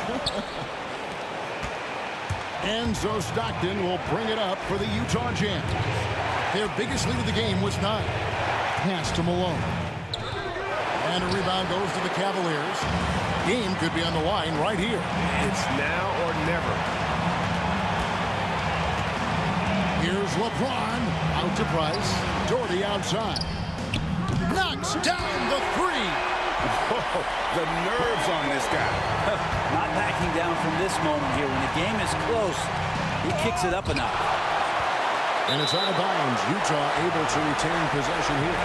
And so Stockton will bring it up for the Utah Jazz. Their biggest lead of the game was 9. Pass to Malone. And a rebound goes to the Cavaliers. Game could be on the line right here. It's now or never. Here's LeBron. Out to Price. Doherty outside. Knocks down the 3. Whoa, the nerves on this guy. Not backing down from this moment here. When the game is close, he kicks it up a notch. And it's out of bounds. Utah able to retain possession here.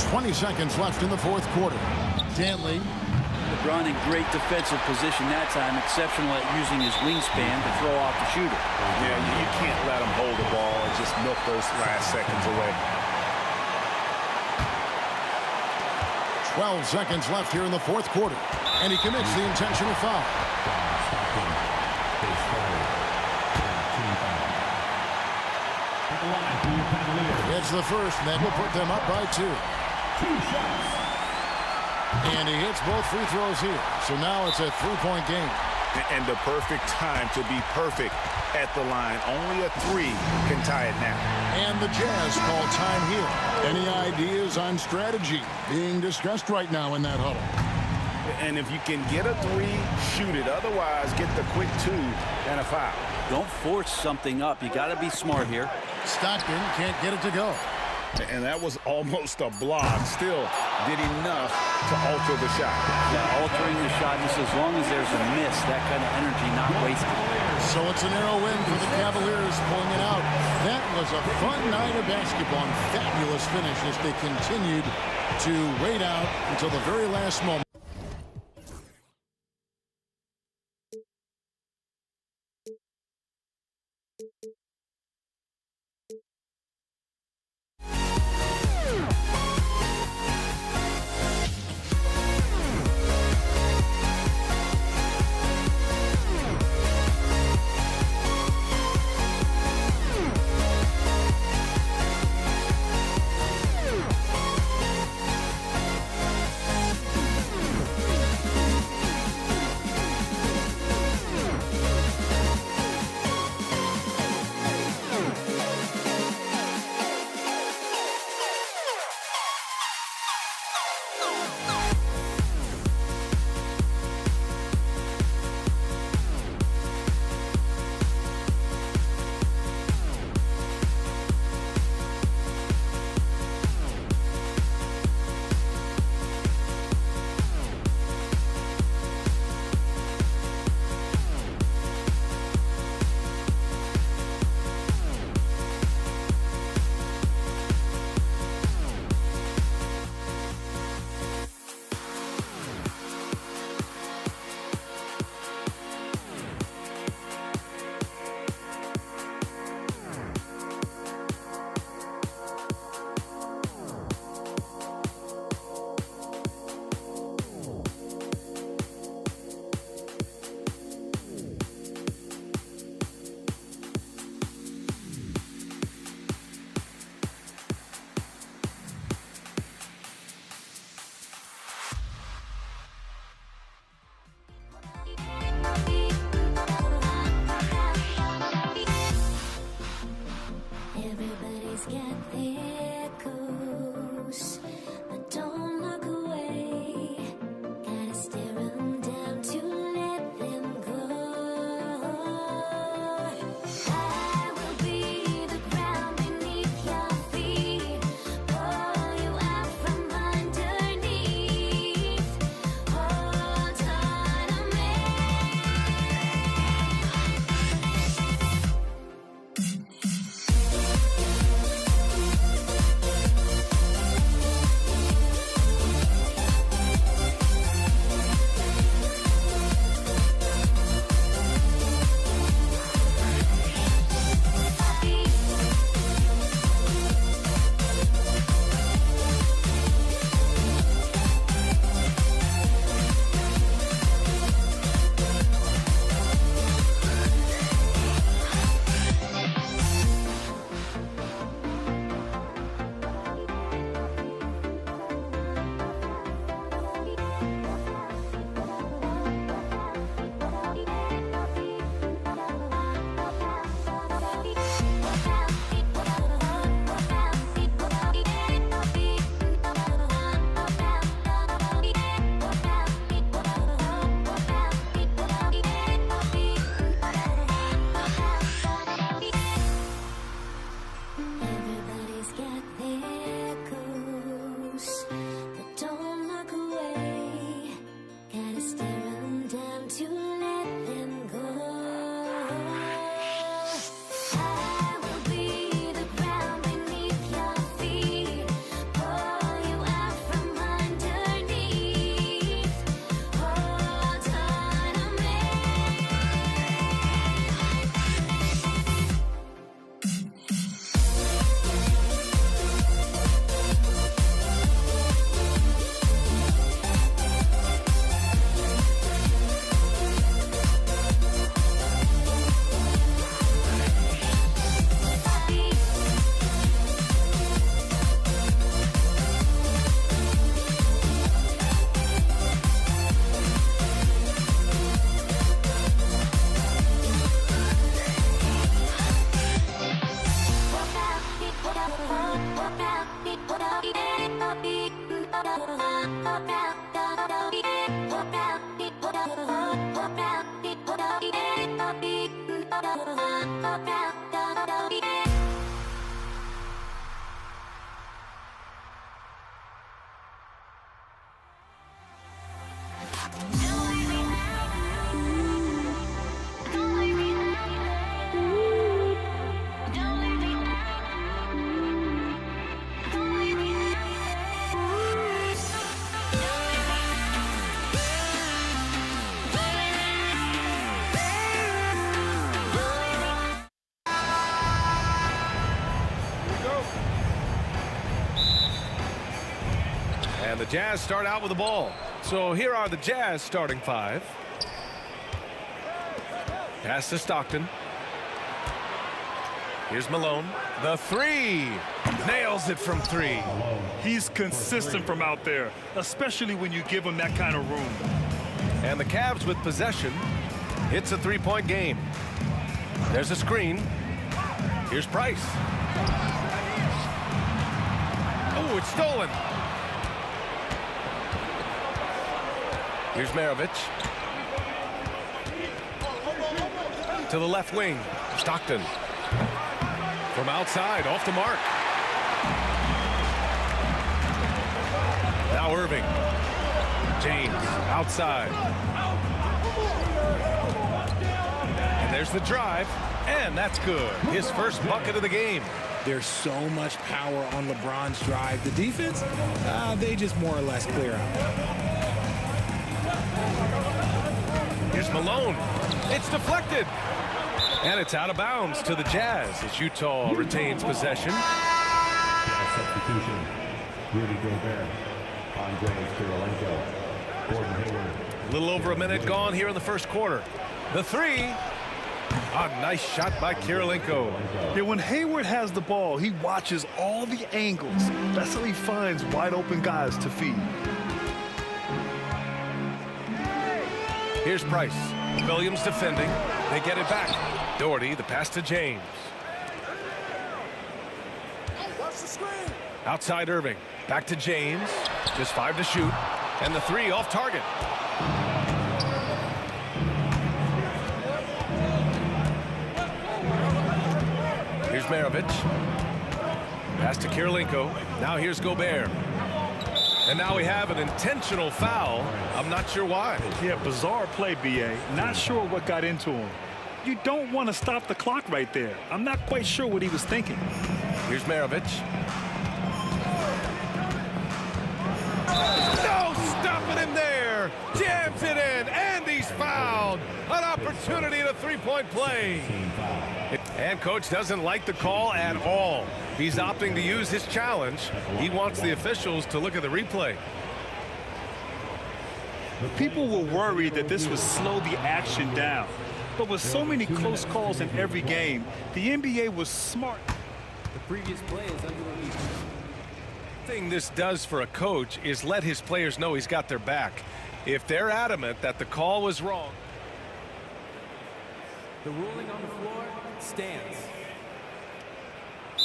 20 seconds left in the 4th quarter. Danley. LeBron in great defensive position that time. Exceptional at using his wingspan to throw off the shooter. Yeah, you can't let him hold the ball and just milk those last seconds away. 12 seconds left here in the 4th quarter. And he commits the intentional foul. It's the first, and that will put them up by 2. And he hits both free throws here. So now it's a 3-point game. And the perfect time to be perfect at the line. Only a 3 can tie it now. And the Jazz call time here. Any ideas on strategy being discussed right now in that huddle? And if you can get a 3, shoot it. Otherwise, get the quick 2 and a foul. Don't force something up. You got to be smart here. Stockton can't get it to go. And that was almost a block. Still did enough to alter the shot. Yeah, altering the shot, just as long as there's a miss, that kind of energy not wasted. So it's a narrow win for the Cavaliers pulling it out. That was a fun night of basketball and fabulous finish as they continued to wait out until the very last moment. Everybody's got their goals, but don't look away. Gotta stare them down to let them go. I will be the ground beneath your feet, pull you out from underneath. Hold on to me. Everybody's got their goals, but don't look away. Gotta stare them down to let them go. I will be the ground beneath your feet, pull you out from underneath. Hold on to me. And the Jazz start out with the ball. So here are the Jazz starting five. Pass to Stockton. Here's Malone. The three. Nails it from three. He's consistent from out there, especially when you give him that kind of room. And the Cavs with possession. It's a three-point game. There's a screen. Here's Price. Oh, it's stolen. Here's Maravich. To the left wing. Stockton. From outside, off the mark. Now Irving. James, outside. And there's the drive, and that's good. His first bucket of the game. There's so much power on LeBron's drive. The defense, they just more or less clear out. Here's Malone. It's deflected. And it's out of bounds to the Jazz as Utah retains possession. Substitution. Rudy Gobert. Andre Kirilenko. Gordon Hayward. A little over a minute gone here in the first quarter. The three. A nice shot by Kirilenko. Yeah, when Hayward has the ball, he watches all the angles. That's how he finds wide open guys to feed. Here's Price. Williams defending. They get it back. Doherty, the pass to James. Outside Irving. Back to James. Just 5 to shoot. And the 3 off target. Here's Maravich. Pass to Kirilenko. Now here's Gobert. And now we have an intentional foul. I'm not sure why. Yeah, bizarre play, B.A. Not sure what got into him. You don't want to stop the clock right there. I'm not quite sure what he was thinking. Here's Maravich. No stopping him there. Jams it in, and he's fouled. An opportunity at a three-point play. And coach doesn't like the call at all. He's opting to use his challenge. He wants the officials to look at the replay. People were worried that this would slow the action down. But with so many close calls in every game, the NBA was smart. The previous play is under review. The thing this does for a coach is let his players know he's got their back. If they're adamant that the call was wrong. The ruling on the floor stands.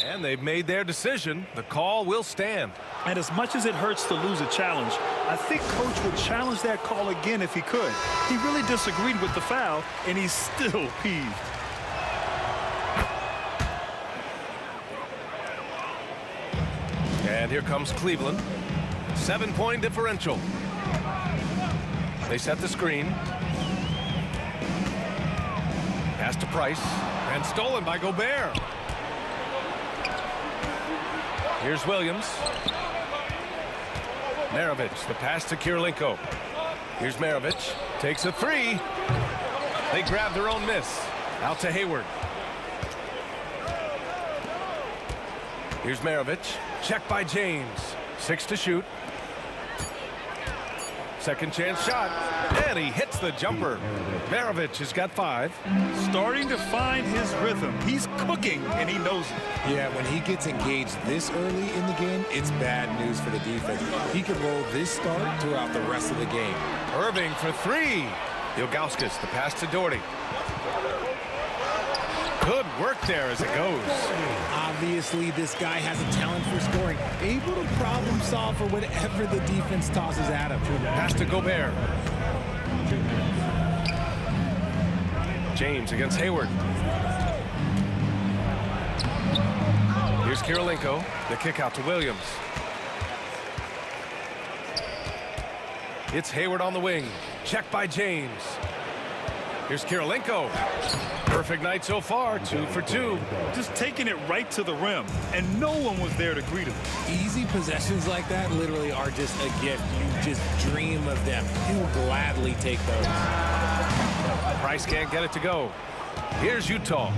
And they've made their decision. The call will stand. And as much as it hurts to lose a challenge, I think coach would challenge that call again if he could. He really disagreed with the foul, and he's still peeved. And here comes Cleveland. 7-point differential. They set the screen. Pass to Price. And stolen by Gobert. Here's Williams. Maravich, the pass to Kirilenko. Here's Maravich. Takes a 3. They grab their own miss. Out to Hayward. Here's Maravich. Check by James. 6 to shoot. Second chance shot. And he hits the jumper. Maravich has got 5. Starting to find his rhythm. He's cooking, and he knows it. Yeah, when he gets engaged this early in the game, it's bad news for the defense. He could roll this start throughout the rest of the game. Irving for 3. Ilgauskas, the pass to Doherty. Good work there as it goes. Obviously, this guy has a talent for scoring. Able to problem solve for whatever the defense tosses at him. Pass to Gobert. James against Hayward. Here's Kirilenko. The kick out to Williams. It's Hayward on the wing. Check by James. Here's Kirilenko. Perfect night so far, 2 for 2. Just taking it right to the rim, and no one was there to greet him. Easy possessions like that literally are just a gift. You just dream of them. He'll gladly take those. Price can't get it to go. Here's Utah.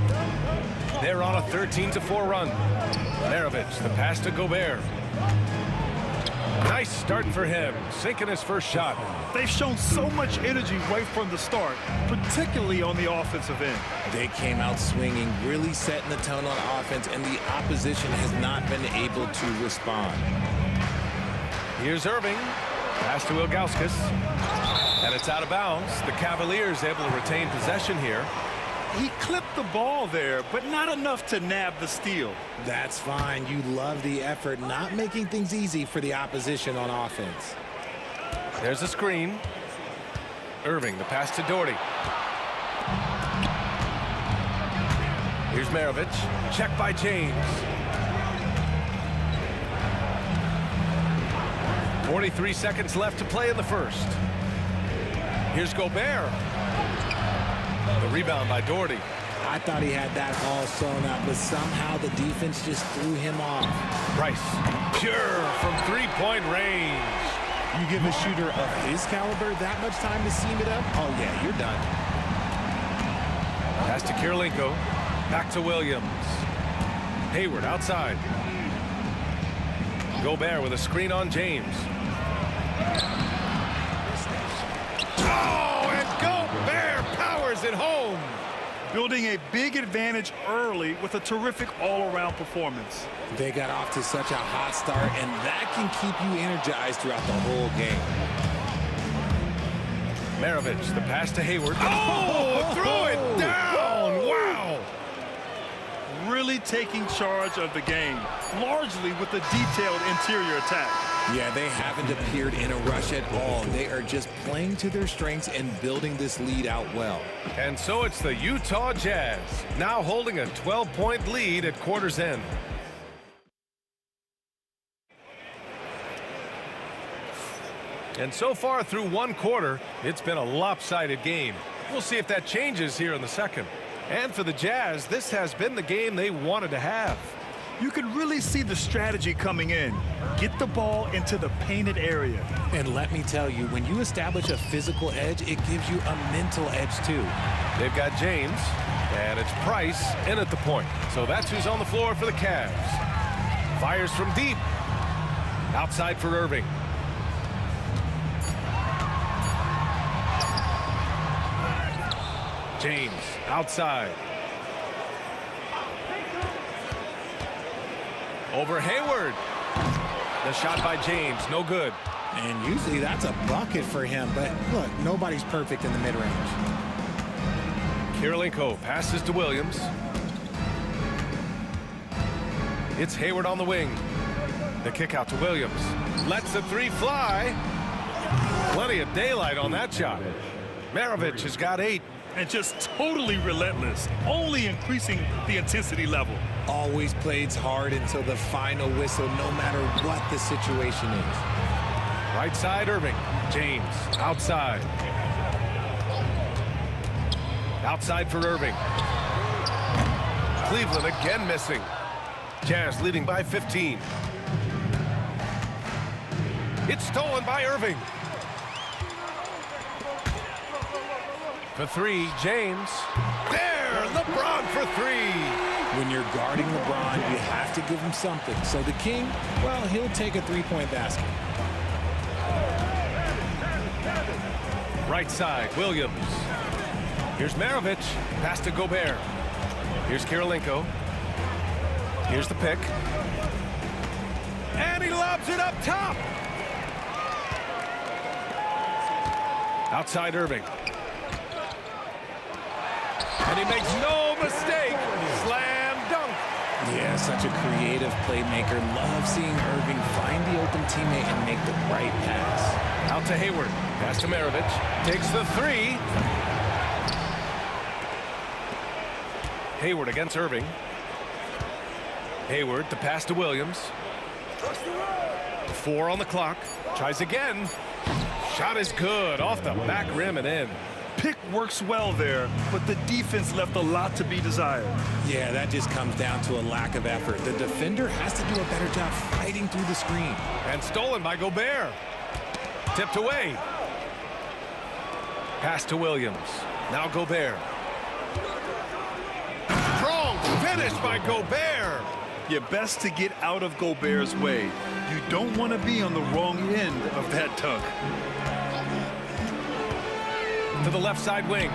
They're on a 13-4 run. Maravich, the pass to Gobert. Nice start for him, sinking his first shot. They've shown so much energy right from the start, particularly on the offensive end. They came out swinging, really setting the tone on offense, and the opposition has not been able to respond. Here's Irving. Pass to Ilgauskas. And it's out of bounds. The Cavaliers able to retain possession here. He clipped the ball there, but not enough to nab the steal. That's fine. You love the effort, not making things easy for the opposition on offense. There's a screen. Irving, the pass to Doherty. Here's Maravich. Check by James. 43 seconds left to play in the first. Here's Gobert. The rebound by Doherty. I thought he had that all sewn up, but somehow the defense just threw him off. Price, pure from three-point range. You give a shooter of his caliber that much time to seam it up? Oh, yeah, you're done. Pass to Kirilenko. Back to Williams. Hayward outside. Gobert with a screen on James. Oh, and Gobert powers it home. Building a big advantage early with a terrific all-around performance. They got off to such a hot start, and that can keep you energized throughout the whole game. Maravich, the pass to Hayward. Oh, threw it down. Wow. really taking charge of the game, largely with the detailed interior attack. Yeah, they haven't appeared in a rush at all. They are just playing to their strengths and building this lead out well. And so it's the Utah Jazz, now holding a 12-point lead at quarter's end. And so far through one quarter, it's been a lopsided game. We'll see if that changes here in the second. And for the Jazz, this has been the game they wanted to have. You can really see the strategy coming in. Get the ball into the painted area. And let me tell you, when you establish a physical edge, it gives you a mental edge too. They've got James, and it's Price in at the point. So that's who's on the floor for the Cavs. Fires from deep. Outside for Irving. James outside. Over Hayward. The shot by James, no good. And usually that's a bucket for him, but look, nobody's perfect in the mid-range. Kirilenko passes to Williams. It's Hayward on the wing. The kick out to Williams. Lets the three fly. Plenty of daylight on that shot. Maravich has got 8. And just totally relentless, only increasing the intensity level. Always plays hard until the final whistle, no matter what the situation is. Right side, Irving. James, outside. Outside for Irving. Cleveland again missing. Jazz leading by 15. It's stolen by Irving. For 3, James. There, LeBron for 3. When you're guarding LeBron, you have to give him something. So the King, well, he'll take a three-point basket. Right side, Williams. Here's Maravich. Pass to Gobert. Here's Kirilenko. Here's the pick. And he lobs it up top. Outside Irving. And he makes no mistake. Slam dunk. Yeah, such a creative playmaker. Love seeing Irving find the open teammate and make the right pass. Out to Hayward. Pass to Maravich. Takes the 3. Hayward against Irving. Hayward, the pass to Williams. 4 on the clock. Tries again. Shot is good. Off the back rim and in. Pick works well there, but the defense left a lot to be desired. Yeah, that just comes down to a lack of effort. The defender has to do a better job fighting through the screen. And stolen by Gobert. Tipped away. Pass to Williams. Now Gobert. Strong finish by Gobert. You're best to get out of Gobert's way. You don't want to be on the wrong end of that dunk. To the left side wing.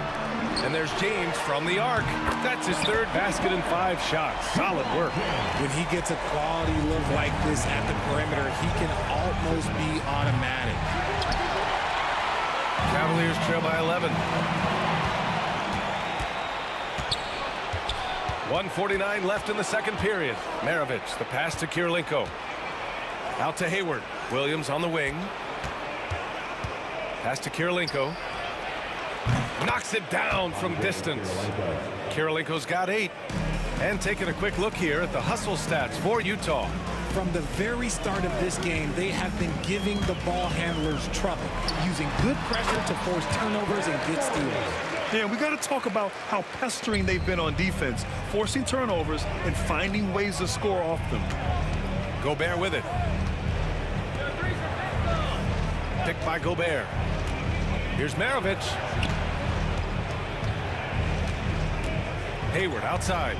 And there's James from the arc. That's his 3rd basket in 5 shots. Solid work. When he gets a quality look like this at the perimeter, he can almost be automatic. Cavaliers trail by 11. 1:49 left in the second period. Maravich, the pass to Kirilenko. Out to Hayward. Williams on the wing. Pass to Kirilenko. Knocks it down from distance. Kirilenko's got 8. And taking a quick look here at the hustle stats for Utah. From the very start of this game, they have been giving the ball handlers trouble, using good pressure to force turnovers and get steals. Yeah, we got to talk about how pestering they've been on defense, forcing turnovers and finding ways to score off them. Gobert with it. Picked by Gobert. Here's Maravich. Hayward outside.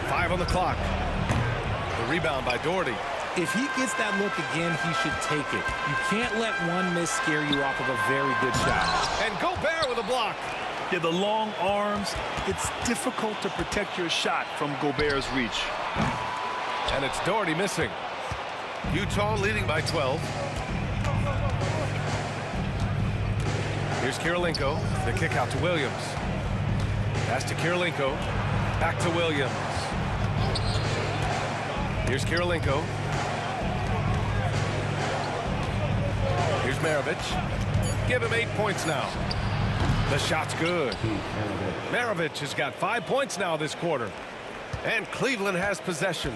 5 on the clock. The rebound by Doherty. If he gets that look again, he should take it. You can't let one miss scare you off of a very good shot. And Gobert with a block. Yeah, the long arms, it's difficult to protect your shot from Gobert's reach. And it's Doherty missing. Utah leading by 12. Here's Kirilenko. The kick out to Williams. Pass to Kirilenko. Back to Williams. Here's Kirilenko. Here's Maravich. Give him 8 points now. The shot's good. Maravich has got 5 points now this quarter. And Cleveland has possession.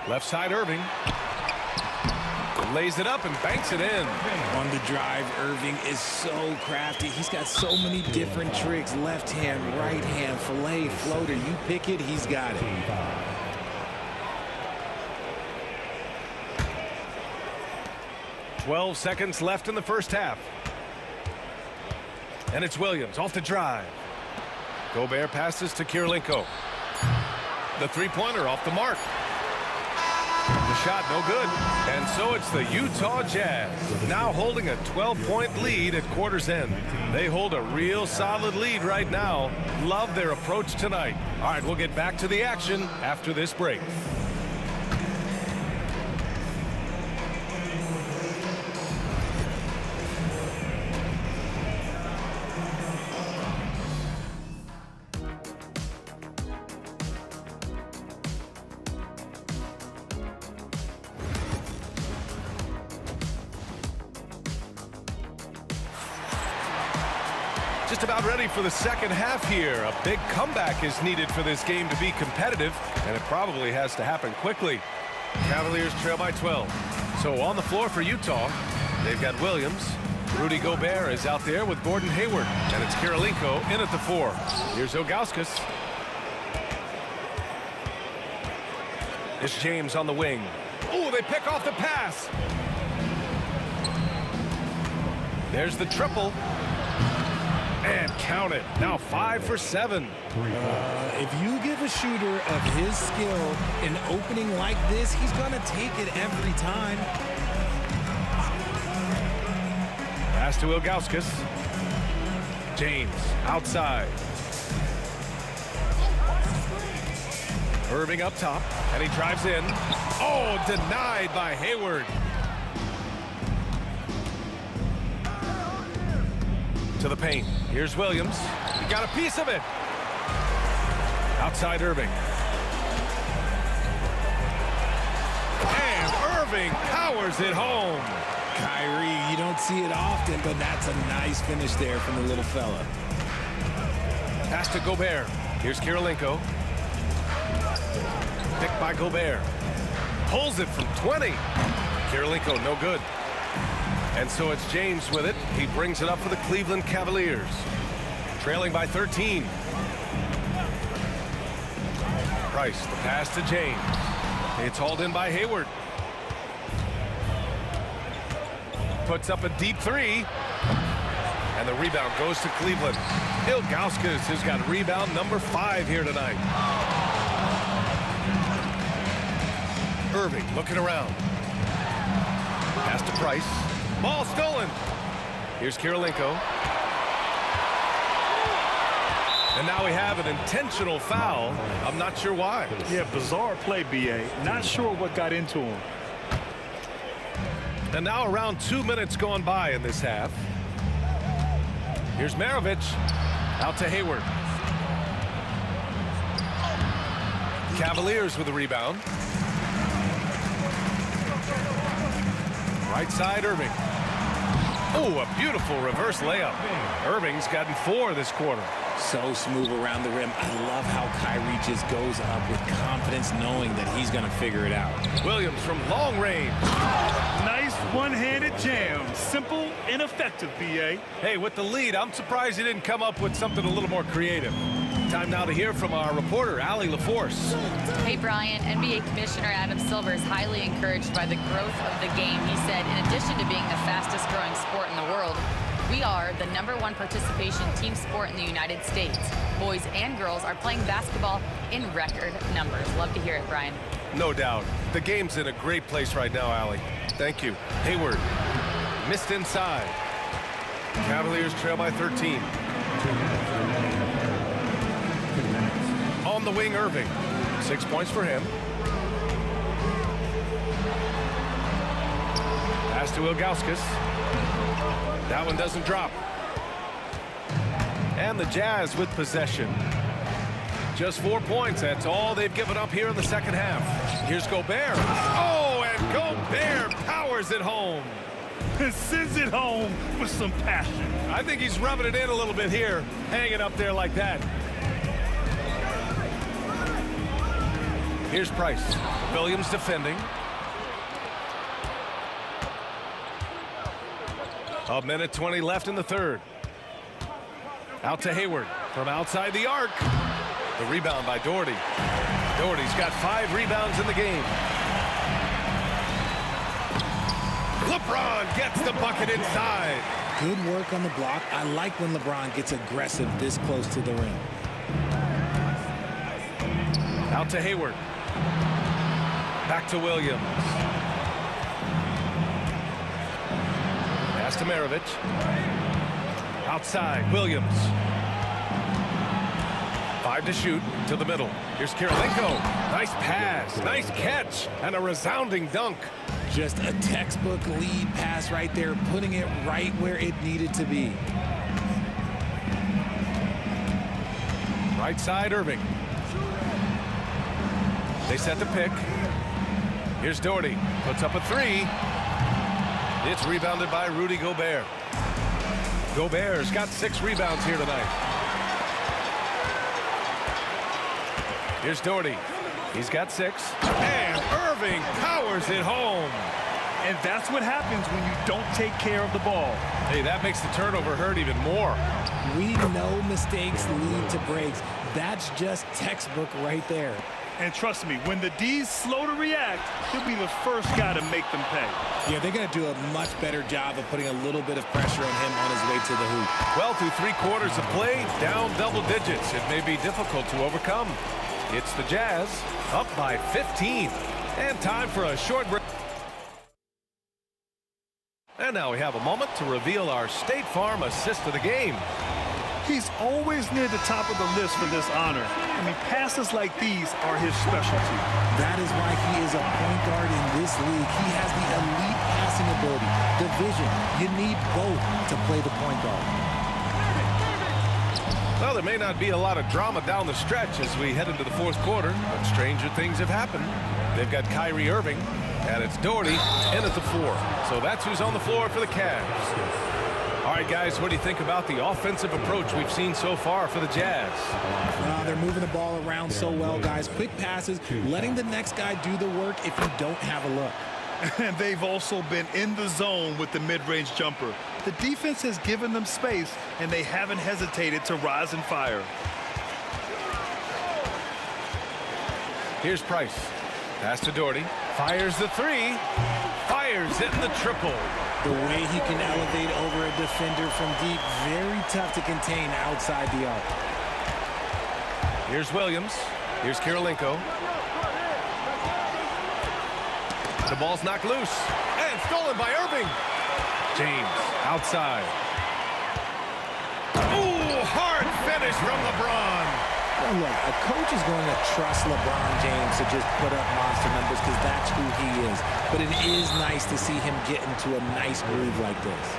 Left side Irving. Lays it up and banks it in. On the drive, Irving is so crafty. He's got so many different tricks. Left hand, right hand, fillet, floater. You pick it, he's got it. "12 seconds left in the first half. And it's Williams off the drive. Gobert passes to Kirilenko. The three-pointer off the mark. The shot no good. And so it's the Utah Jazz now holding a 12-point lead at quarter's end. They hold a real solid lead right now. Love their approach tonight. All right, we'll get back to the action after this break. Just about ready for the second half here. A big comeback is needed for this game to be competitive, and it probably has to happen quickly. Cavaliers trail by 12. So on the floor for Utah, they've got Williams. Rudy Gobert is out there with Gordon Hayward, and it's Kirilenko in at the 4. Here's Ilgauskas. It's James on the wing. Oh, they pick off the pass. There's the triple. And count it. Now 5 for 7. If you give a shooter of his skill an opening like this, he's going to take it every time. Pass to Ilgauskas. James outside. Irving up top, and he drives in. Oh, denied by Hayward. To the paint. Here's Williams. He got a piece of it. Outside Irving. And Irving powers it home. Kyrie, you don't see it often, but that's a nice finish there from the little fella. Pass to Gobert. Here's Kirilenko. Picked by Gobert. Pulls it from 20. Kirilenko, no good. And so it's James with it. He brings it up for the Cleveland Cavaliers. Trailing by 13. Price, the pass to James. It's hauled in by Hayward. Puts up a deep 3. And the rebound goes to Cleveland. Ilgauskas has got rebound number 5 here tonight. Irving looking around. Pass to Price. Ball stolen. Here's Kirilenko. And now we have an intentional foul. I'm not sure why. Yeah, bizarre play, B.A. Not sure what got into him. And now around 2 minutes gone by in this half. Here's Maravich. Out to Hayward. Cavaliers with the rebound. Right side, Irving. Oh, a beautiful reverse layup. Irving's gotten 4 this quarter. So smooth around the rim. I love how Kyrie just goes up with confidence, knowing that he's going to figure it out. Williams from long range. Nice one-handed jam. Simple and effective, B.A. Hey, with the lead, I'm surprised he didn't come up with something a little more creative. Time now to hear from our reporter, Allie LaForce. Hey, Brian. NBA Commissioner Adam Silver is highly encouraged by the growth of the game. He said, in addition to being the fastest-growing sport in the world, we are the #1 participation team sport in the United States. Boys and girls are playing basketball in record numbers. Love to hear it, Brian. No doubt. The game's in a great place right now, Allie. Thank you. Hayward. Missed inside. Cavaliers trail by 13. On the wing, Irving. 6 points for him. Pass to Ilgauskas. That one doesn't drop. And the Jazz with possession. Just 4 points. That's all they've given up here in the second half. Here's Gobert. Oh, and Gobert powers it home. And sends it home with some passion. I think he's rubbing it in a little bit here, hanging up there like that. Here's Price. Williams defending. A minute 20 left in the third. Out to Hayward from outside the arc. The rebound by Doherty. Doherty's got 5 rebounds in the game. LeBron gets the bucket inside. Good work on the block. I like when LeBron gets aggressive this close to the rim. Out to Hayward. Back to Williams. Pass to Maravich. Outside, Williams. 5 to shoot, to the middle. Here's Kirilenko. Nice pass, nice catch, and a resounding dunk. Just a textbook lead pass right there, putting it right where it needed to be. Right side, Irving. They set the pick. Here's Doherty, puts up a 3. It's rebounded by Rudy Gobert. Gobert's got 6 rebounds here tonight. Here's Doherty. He's got 6. And Irving powers it home. And that's what happens when you don't take care of the ball. Hey, that makes the turnover hurt even more. We know mistakes lead to breaks. That's just textbook right there. And trust me, when the D's slow to react, he'll be the first guy to make them pay. Yeah, they're going to do a much better job of putting a little bit of pressure on him on his way to the hoop. Well, through 3 quarters of play, down double digits. It may be difficult to overcome. It's the Jazz, up by 15. And time for a short break. And now we have a moment to reveal our State Farm assist of the game. He's always near the top of the list for this honor. I mean, passes like these are his specialty. That is why he is a point guard in this league. He has the elite passing ability, the vision. You need both to play the point guard. Well, there may not be a lot of drama down the stretch as we head into the 4th quarter, but stranger things have happened. They've got Kyrie Irving, and it's Doherty in at the 4. So that's who's on the floor for the Cavs. All right, guys, what do you think about the offensive approach we've seen so far for the Jazz? They're moving the ball around so well, guys. Quick passes, letting the next guy do the work if you don't have a look. And they've also been in the zone with the mid-range jumper. The defense has given them space, and they haven't hesitated to rise and fire. Here's Price. Pass to Doherty. Fires the 3. Fires it in the triple. The way he can elevate over a defender from deep, very tough to contain outside the arc. Here's Williams. Here's Kirilenko. The ball's knocked loose. And stolen by Irving. James outside. Ooh, hard finish from LeBron. Well, look, a coach is going to trust LeBron James to just put up monster numbers because that's who he is. But it is nice to see him get into a nice groove like this.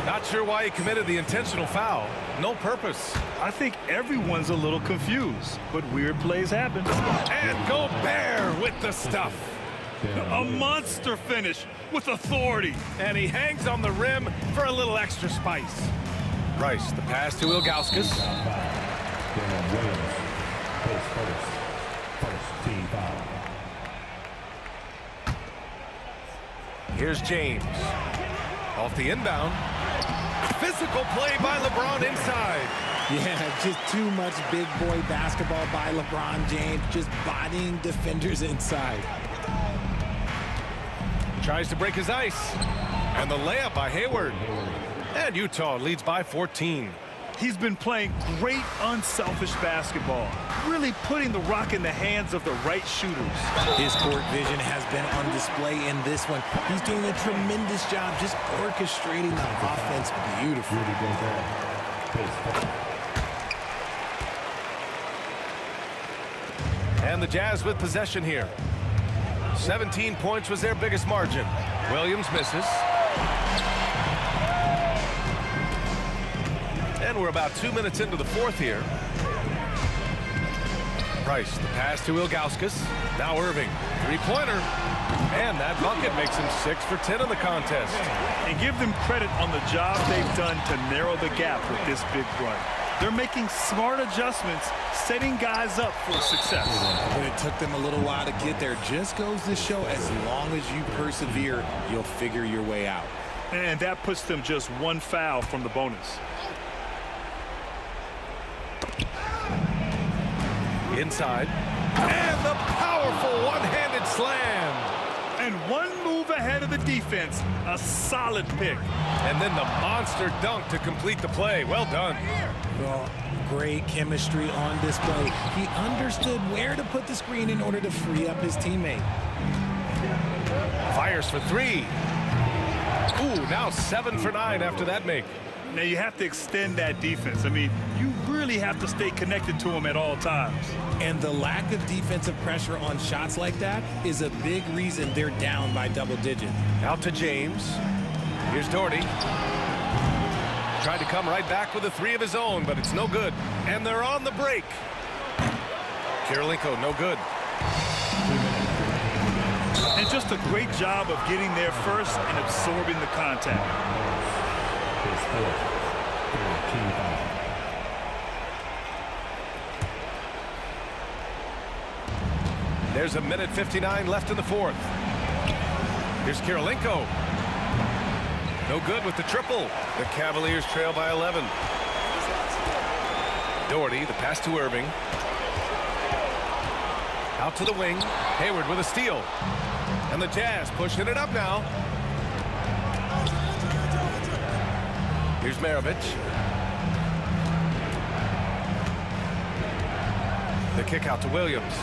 Not sure why he committed the intentional foul. No purpose. I think everyone's a little confused, but weird plays happen. And Gobert with the stuff. A monster finish with authority. And he hangs on the rim for a little extra spice. Price, the pass to Ilgauskas. Williams, first team foul. Here's James. Off the inbound. Physical play by LeBron inside. Yeah, just too much big boy basketball by LeBron James, just bodying defenders inside. Tries to break his ice. And the layup by Hayward. And Utah leads by 14. He's been playing great unselfish basketball, really putting the rock in the hands of the right shooters. His court vision has been on display in this one. He's doing a tremendous job just orchestrating the offense beautifully. And the Jazz with possession here. 17 points was their biggest margin. Williams misses. And again, we're about 2 minutes into the fourth here. Price, the pass to Ilgauskas. Now Irving, three-pointer. And that bucket makes him 6 for 10 in the contest. And give them credit on the job they've done to narrow the gap with this big run. They're making smart adjustments, setting guys up for success. But it took them a little while to get there. Just goes to show, as long as you persevere, you'll figure your way out. And that puts them just one foul from the bonus. Inside. And the powerful one-handed slam. And one move ahead of the defense. A solid pick. And then the monster dunk to complete the play. Well done. Well, great chemistry on display. He understood where to put the screen in order to free up his teammate. Fires for three. Ooh, now 7 for 9 after that make. Now you have to extend that defense. I mean, you really have to stay connected to him at all times. And the lack of defensive pressure on shots like that is a big reason they're down by double digits. Out to James. Here's Doherty. Tried to come right back with a three of his own, but it's no good. And they're on the break. Kirilenko, no good. And just a great job of getting there first and absorbing the contact. There's a minute 59 left in the fourth. Here's Kirilenko. No good with the triple. The Cavaliers trail by 11. Doherty, the pass to Irving. Out to the wing. Hayward with a steal. And the Jazz pushing it up now. Here's Maravich. The kick out to Williams.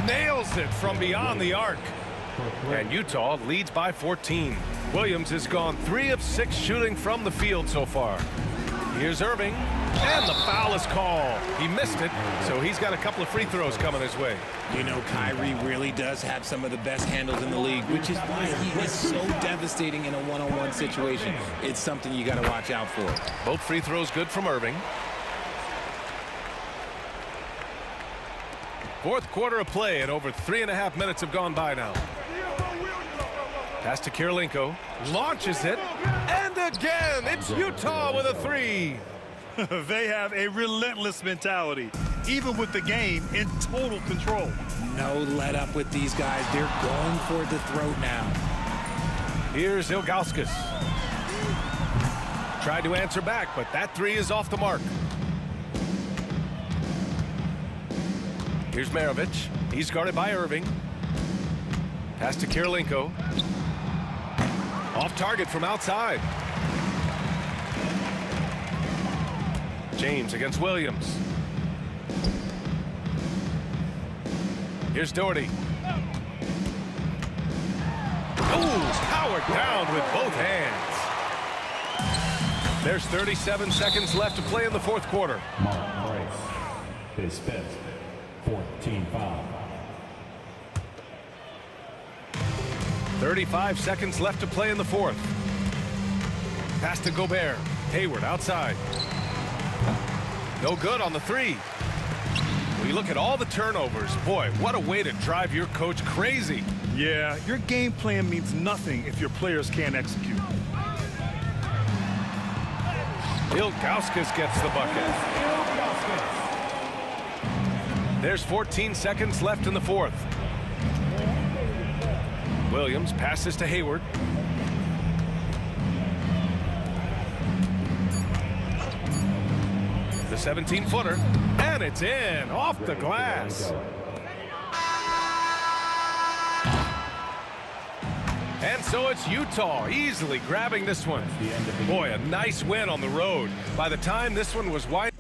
Nails it from beyond the arc. And Utah leads by 14. Williams has gone 3 of 6 shooting from the field so far. Here's Irving. And the foul is called. He missed it, so he's got a couple of free throws coming his way. You know, Kyrie really does have some of the best handles in the league, which is why he is so devastating in a one-on-one situation. It's something you got to watch out for. Both free throws good from Irving. Fourth quarter of play, and over 3.5 minutes have gone by now. Pass to Kirilenko. Launches it. And again, it's Utah with a three. They have a relentless mentality, even with the game in total control. No let up with these guys. They're going for the throat now. Here's Ilgauskas. Tried to answer back, but that three is off the mark. Here's Maravich. He's guarded by Irving. Pass to Kirilenko. Off target from outside. James against Williams. Here's Doherty. Ooh, powered down with both hands. There's 37 seconds left to play in the fourth quarter. Mark Price, his fifth 14 foul. 35 seconds left to play in the fourth. Pass to Gobert. Hayward outside. No good on the three. When you look at all the turnovers, boy, what a way to drive your coach crazy. Yeah, your game plan means nothing if your players can't execute. Ilgauskas gets the bucket. There's 14 seconds left in the fourth. Williams passes to Hayward. The 17-footer, and it's in, off the glass. And so it's Utah easily grabbing this one. Boy, a nice win on the road. By the time this one was wide.